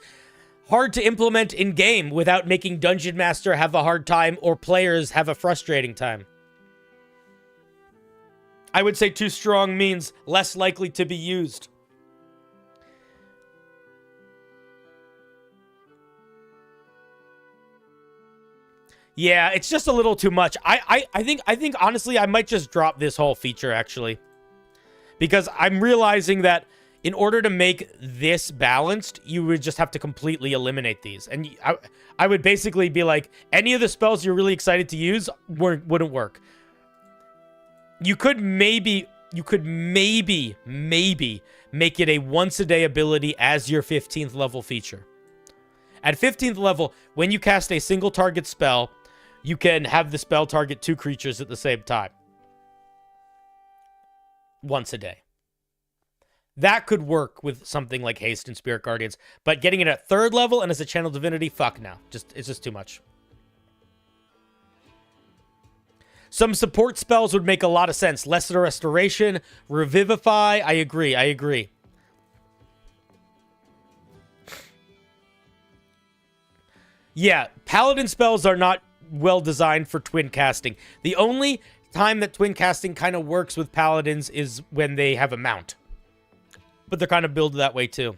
hard to implement in-game without making Dungeon Master have a hard time or players have a frustrating time. I would say too strong means less likely to be used. Yeah, it's just a little too much. I think honestly I might just drop this whole feature actually. Because I'm realizing that in order to make this balanced, you would just have to completely eliminate these. And I would basically be like, any of the spells you're really excited to use wouldn't work. You could maybe make it a once-a-day ability as your 15th level feature. At 15th level, when you cast a single target spell, you can have the spell target 2 creatures at the same time. Once a day. That could work with something like Haste and Spirit Guardians, but getting it at 3rd level and as a Channel Divinity, fuck no. It's just too much. Some support spells would make a lot of sense. Lesser Restoration, Revivify, I agree. Yeah, Paladin spells are not well designed for twin casting. The only time that twin casting kind of works with Paladins is when they have a mount. But they're kind of built that way too.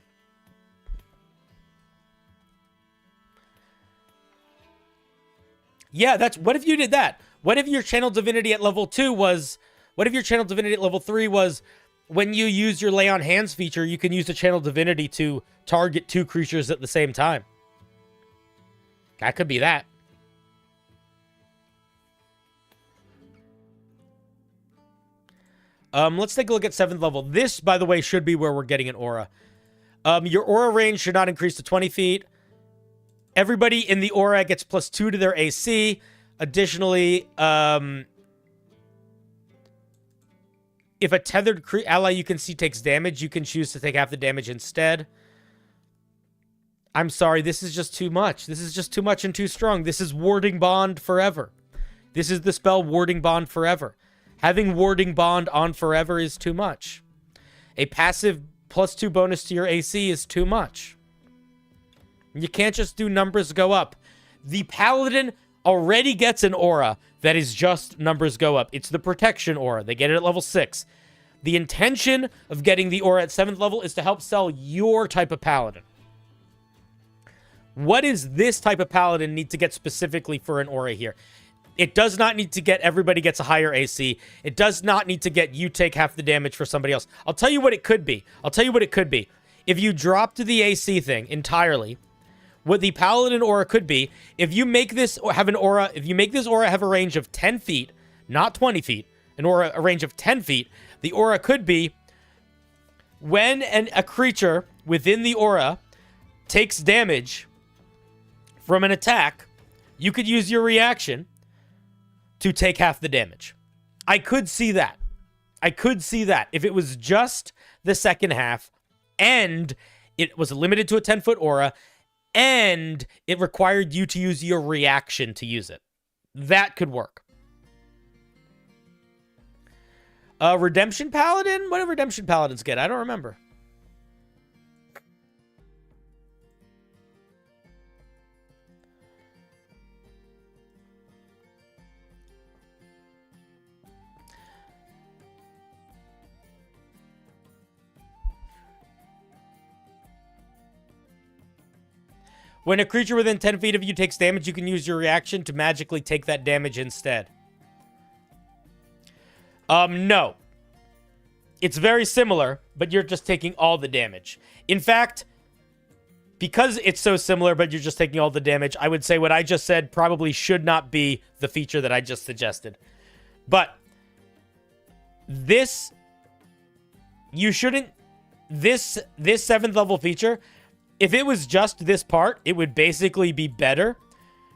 Yeah, what if you did that? What if your Channel Divinity at level 2 was... What if your Channel Divinity at level 3 was... When you use your Lay on Hands feature, you can use the Channel Divinity to target 2 creatures at the same time. That could be that. Let's take a look at 7th level. This, by the way, should be where we're getting an aura. Your aura range should not increase to 20 feet. Everybody in the aura gets +2 to their AC. Additionally, if a tethered ally you can see takes damage, you can choose to take half the damage instead. I'm sorry, this is just too much. This is just too much and too strong. This is Warding Bond forever. This is the spell Warding Bond forever. Having Warding Bond on forever is too much. A passive +2 bonus to your AC is too much. You can't just do numbers go up. The Paladin already gets an aura that is just numbers go up. It's the protection aura. They get it at level 6. The intention of getting the aura at 7th level is to help sell your type of Paladin. What does this type of paladin need to get specifically for an aura here? It does not need to get everybody gets a higher AC. It does not need to get you take half the damage for somebody else. I'll tell you what it could be. If you dropped the AC thing entirely, what the paladin aura could be, if you make this have an aura, if you make this aura have a range of 10 feet, not 20 feet, a range of 10 feet, the aura could be when a creature within the aura takes damage from an attack, you could use your reaction to take half the damage. I could see that. If it was just the second half and it was limited to a 10-foot aura and it required you to use your reaction to use it. That could work. Redemption Paladin? What do Redemption Paladins get? I don't remember. When a creature within 10 feet of you takes damage, you can use your reaction to magically take that damage instead. No. It's very similar, but you're just taking all the damage. In fact, because it's so similar, but you're just taking all the damage, I would say what I just said probably should not be the feature that I just suggested. But this, you shouldn't, this 7th level feature, if it was just this part, it would basically be better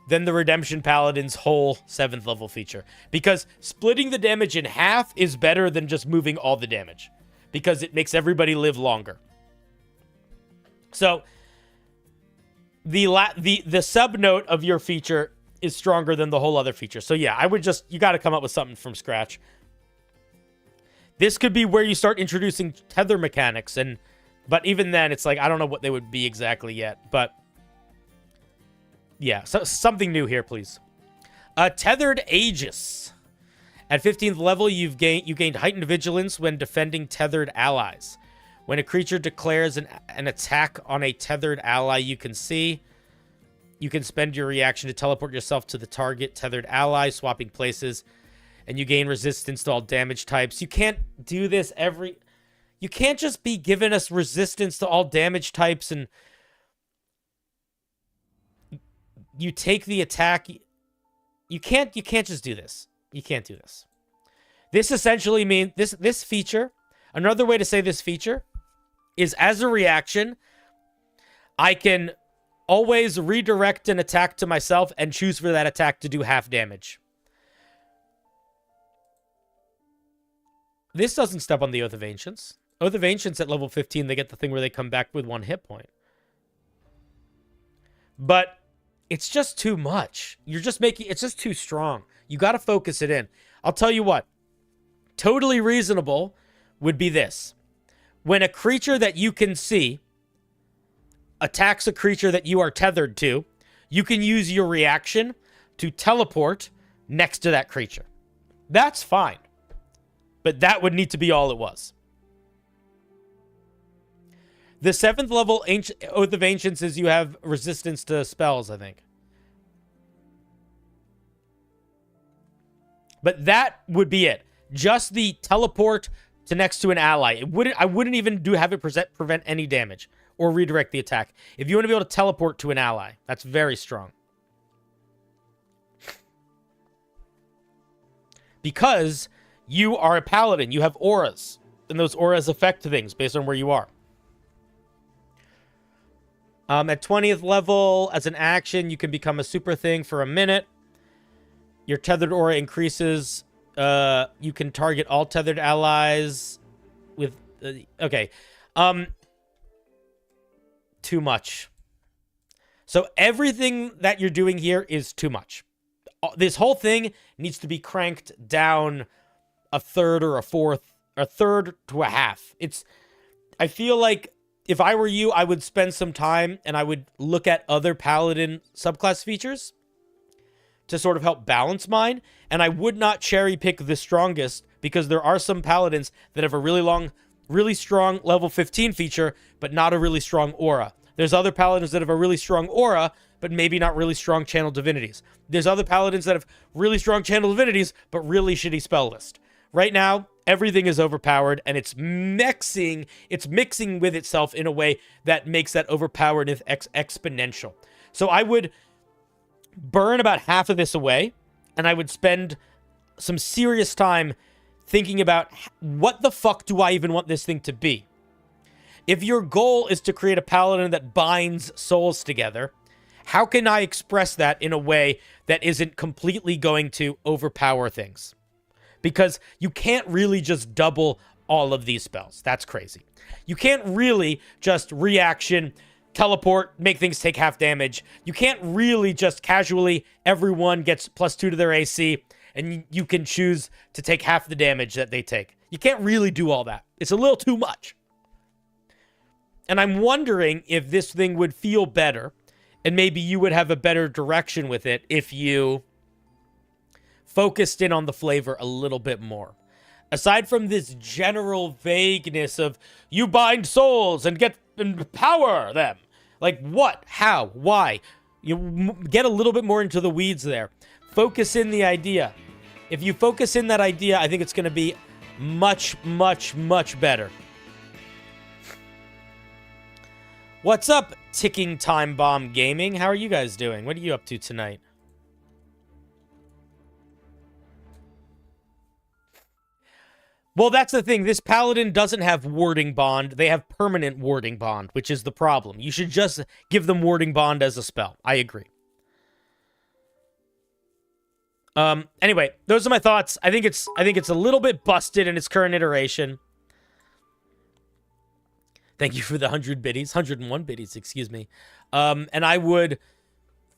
than the Redemption Paladin's whole 7th level feature. Because splitting the damage in half is better than just moving all the damage. Because it makes everybody live longer. So, the sub-note of your feature is stronger than the whole other feature. So yeah, I would just, you got to come up with something from scratch. This could be where you start introducing tether mechanics, but even then, it's like, I don't know what they would be exactly yet, but yeah, so something new here, please. Tethered Aegis. At 15th level, you gained heightened vigilance when defending tethered allies. When a creature declares an attack on a tethered ally you can see, you can spend your reaction to teleport yourself to the target tethered ally, swapping places, and you gain resistance to all damage types. You can't do this you can't just be giving us resistance to all damage types and you take the attack. You can't just do this. You can't do this. This essentially means this feature, another way to say this feature is as a reaction, I can always redirect an attack to myself and choose for that attack to do half damage. This doesn't step on the Oath of Ancients. Oath of Ancients at level 15, they get the thing where they come back with 1 hit point. But it's just too much. It's just too strong. You got to focus it in. I'll tell you what. Totally reasonable would be this. When a creature that you can see attacks a creature that you are tethered to, you can use your reaction to teleport next to that creature. That's fine. But that would need to be all it was. The 7th level Oath of Ancients is you have resistance to spells, I think. But that would be it. Just the teleport to next to an ally. I wouldn't even have it prevent any damage or redirect the attack. If you want to be able to teleport to an ally, that's very strong. Because you are a paladin, you have auras, and those auras affect things based on where you are. At 20th level, as an action, you can become a super thing for a minute. Your tethered aura increases. You can target all tethered allies with... okay. Too much. So everything that you're doing here is too much. This whole thing needs to be cranked down a third or a fourth, a third to a half. I feel like if I were you, I would spend some time and I would look at other paladin subclass features to sort of help balance mine. And I would not cherry pick the strongest because there are some paladins that have a really strong level 15 feature, but not a really strong aura. There's other paladins that have a really strong aura, but maybe not really strong channel divinities. There's other paladins that have really strong channel divinities, but really shitty spell list. Right now, everything is overpowered, and it's mixing with itself in a way that makes that overpoweredness exponential. So I would burn about half of this away, and I would spend some serious time thinking about what the fuck do I even want this thing to be? If your goal is to create a paladin that binds souls together, how can I express that in a way that isn't completely going to overpower things? Because you can't really just double all of these spells. That's crazy. You can't really just reaction, teleport, make things take half damage. You can't really just casually, everyone gets +2 to their AC, and you can choose to take half the damage that they take. You can't really do all that. It's a little too much. And I'm wondering if this thing would feel better, and maybe you would have a better direction with it if you focused in on the flavor a little bit more. Aside from this general vagueness of you bind souls and get and power them. Like what? How? Why? You get a little bit more into the weeds there. Focus in the idea. If you focus in that idea, I think it's going to be much, much, much better. What's up, Ticking Time Bomb Gaming? How are you guys doing? What are you up to tonight? Well, that's the thing. This paladin doesn't have warding bond. They have permanent warding bond, which is the problem. You should just give them warding bond as a spell. I agree. Anyway, those are my thoughts. I think it's a little bit busted in its current iteration. Thank you for the 100 biddies, 101 biddies, excuse me. And I would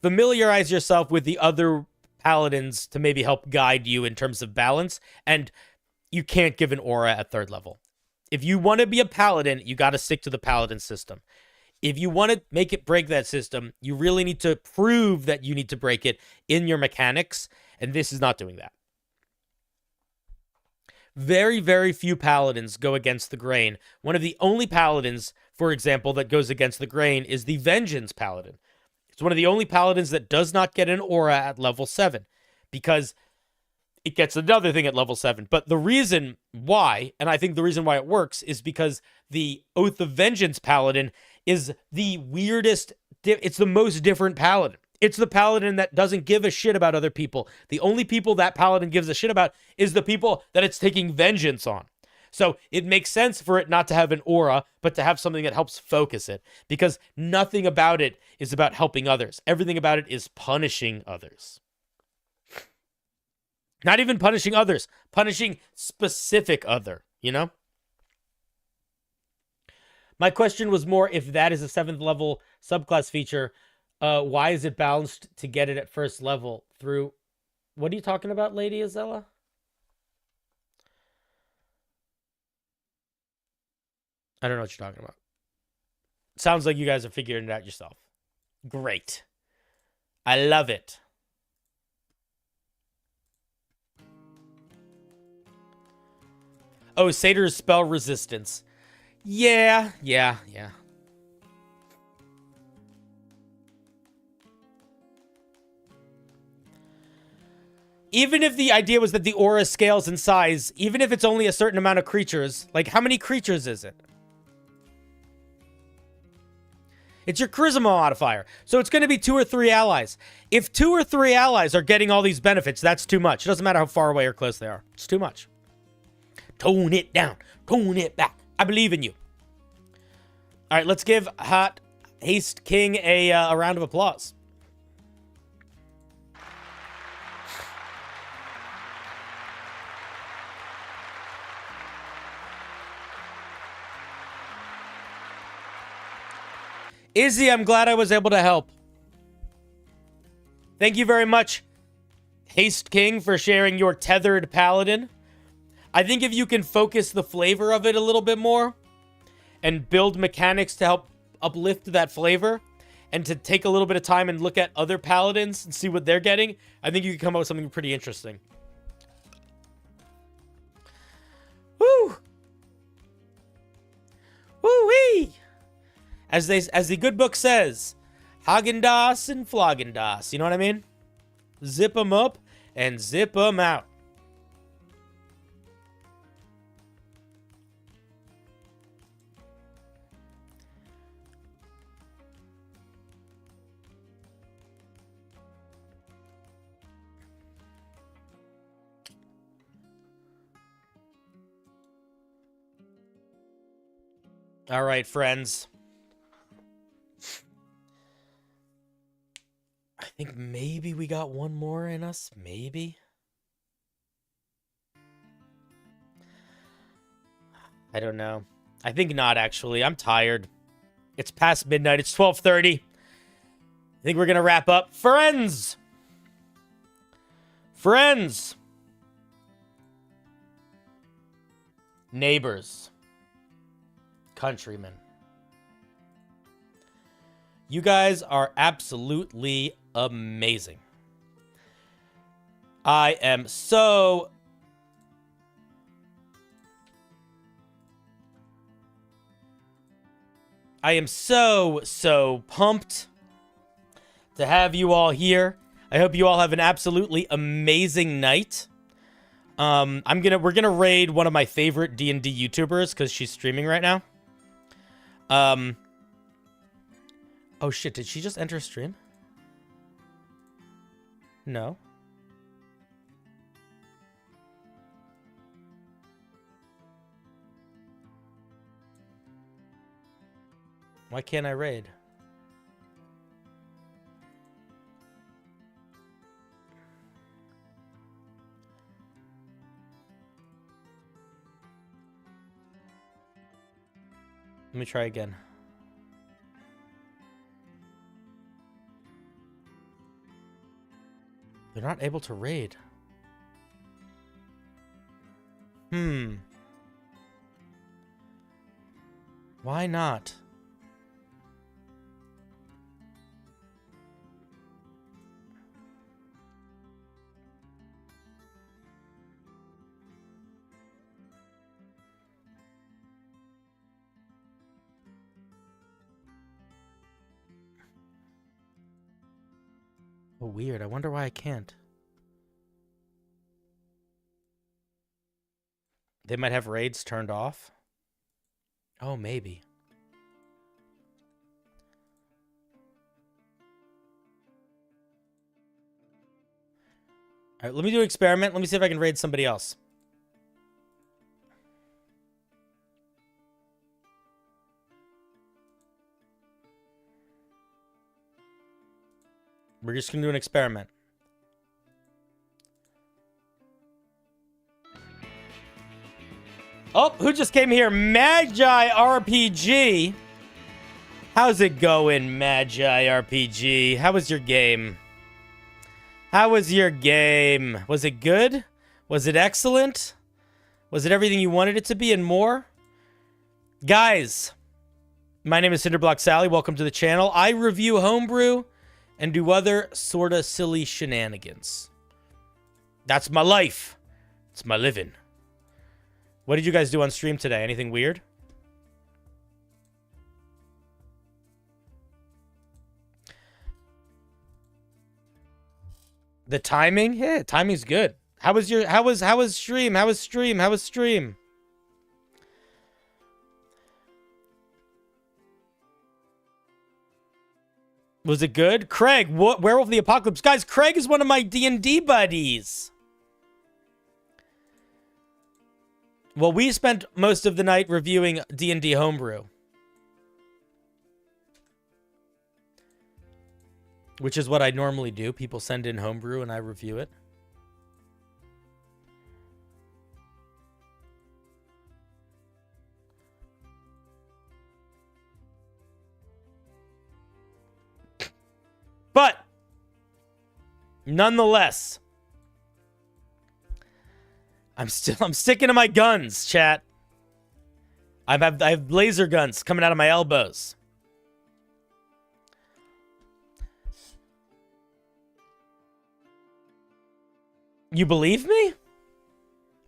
familiarize yourself with the other paladins to maybe help guide you in terms of balance. And you can't give an aura at 3rd level. If you want to be a paladin, you got to stick to the paladin system. If you want to make it break that system, you really need to prove that you need to break it in your mechanics, and this is not doing that. Very, very few paladins go against the grain. One of the only paladins, for example, that goes against the grain is the Vengeance Paladin. It's one of the only paladins that does not get an aura at level 7, because it gets another thing at level 7. But the reason why, and I think the reason why it works, is because the Oath of Vengeance Paladin is the weirdest, it's the most different paladin. It's the paladin that doesn't give a shit about other people. The only people that paladin gives a shit about is the people that it's taking vengeance on. So it makes sense for it not to have an aura, but to have something that helps focus it. Because nothing about it is about helping others. Everything about it is punishing others. Not even punishing others, punishing specific other, you know? My question was more if that is a 7th level subclass feature, why is it balanced to get it at 1st level through... What are you talking about, Lady Azella? I don't know what you're talking about. Sounds like you guys are figuring it out yourself. Great. I love it. Oh, Satyr's spell resistance. Yeah. Even if the idea was that the aura scales in size, even if it's only a certain amount of creatures, like how many creatures is it? It's your charisma modifier. So it's going to be 2 or 3 allies. If 2 or 3 allies are getting all these benefits, that's too much. It doesn't matter how far away or close they are. It's too much. Tone it down. Tone it back. I believe in you. All right, let's give Hot Haste King a round of applause. Izzy, I'm glad I was able to help. Thank you very much, Haste King, for sharing your tethered paladin. I think if you can focus the flavor of it a little bit more and build mechanics to help uplift that flavor and to take a little bit of time and look at other paladins and see what they're getting, I think you can come up with something pretty interesting. Woo! Woo-wee! As the good book says, Haagen-Dazs and Flaagen-Dazs. You know what I mean? Zip them up and zip them out. All right, friends. I think maybe we got one more in us. Maybe. I don't know. I think not, actually. I'm tired. It's past midnight. It's 12:30. I think we're going to wrap up. Friends! Friends! Neighbors. Countrymen. You guys are absolutely amazing. I am so pumped to have you all here. I hope you all have an absolutely amazing night. We're gonna raid one of my favorite D&D YouTubers because she's streaming right now. Oh shit, did she just enter stream? No. Why can't I raid? Let me try again. They're not able to raid. Why not? Oh, weird. I wonder why I can't. They might have raids turned off. Oh, maybe. All right, let me do an experiment. Let me see if I can raid somebody else. We're just going to do an experiment. Oh, who just came here? Magi RPG. How's it going, Magi RPG? How was your game? How was your game? Was it good? Was it excellent? Was it everything you wanted it to be and more? Guys, my name is CinderBlocksally. Welcome to the channel. I review Homebrew and do other sorta silly shenanigans. That's my life. It's my living. What did you guys do on stream today? Anything weird? The timing? Yeah, timing's good. How was stream? How was stream? Was it good? Craig, what Werewolf of the Apocalypse. Guys, Craig is one of my D&D buddies. Well, we spent most of the night reviewing D&D Homebrew. Which is what I normally do. People send in Homebrew and I review it. But, nonetheless, I'm sticking to my guns, chat. I have laser guns coming out of my elbows. You believe me?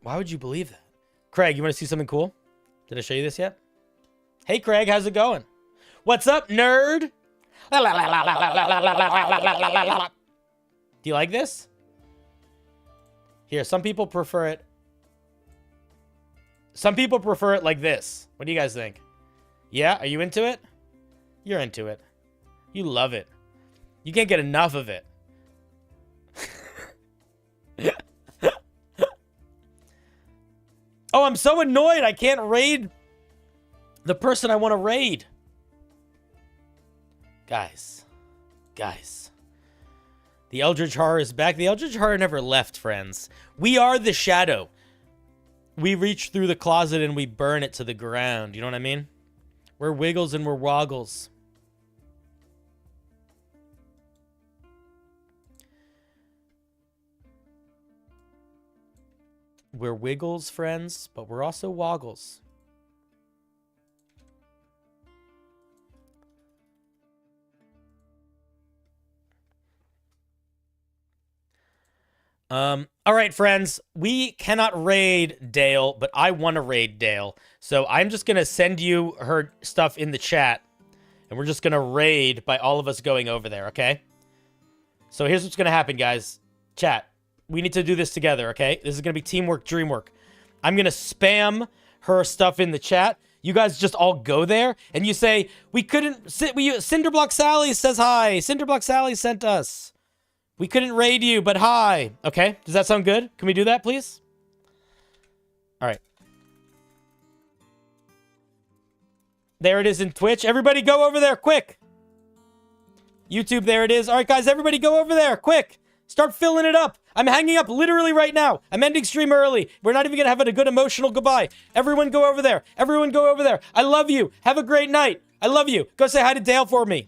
Why would you believe that? Craig, you want to see something cool? Did I show you this yet? Hey, Craig, how's it going? What's up, nerd? Do you like this? Here, some people prefer it. Some people prefer it like this. What do you guys think? Yeah? Are you into it? You're into it. You love it. You can't get enough of it. Oh, I'm so annoyed. I can't raid the person I want to raid. Guys. The Eldritch Horror is back. The Eldritch Horror never left, friends. We are the shadow. We reach through the closet and we burn it to the ground. You know what I mean? We're wiggles and we're woggles. We're wiggles, friends, but we're also woggles. All right, friends, we cannot raid Dale, but I want to raid Dale. So I'm just going to send you her stuff in the chat, and we're just going to raid by all of us going over there, okay? So here's what's going to happen, guys. Chat, we need to do this together, okay? This is going to be teamwork, dreamwork. I'm going to spam her stuff in the chat. You guys just all go there, and you say, CinderBlocksally says hi. CinderBlocksally sent us. We couldn't raid you, but hi. Okay, does that sound good? Can we do that, please? All right. There it is in Twitch. Everybody go over there, quick. YouTube, there it is. All right, guys, everybody go over there, quick. Start filling it up. I'm hanging up literally right now. I'm ending stream early. We're not even going to have a good emotional goodbye. Everyone go over there. Everyone go over there. I love you. Have a great night. I love you. Go say hi to Dale for me.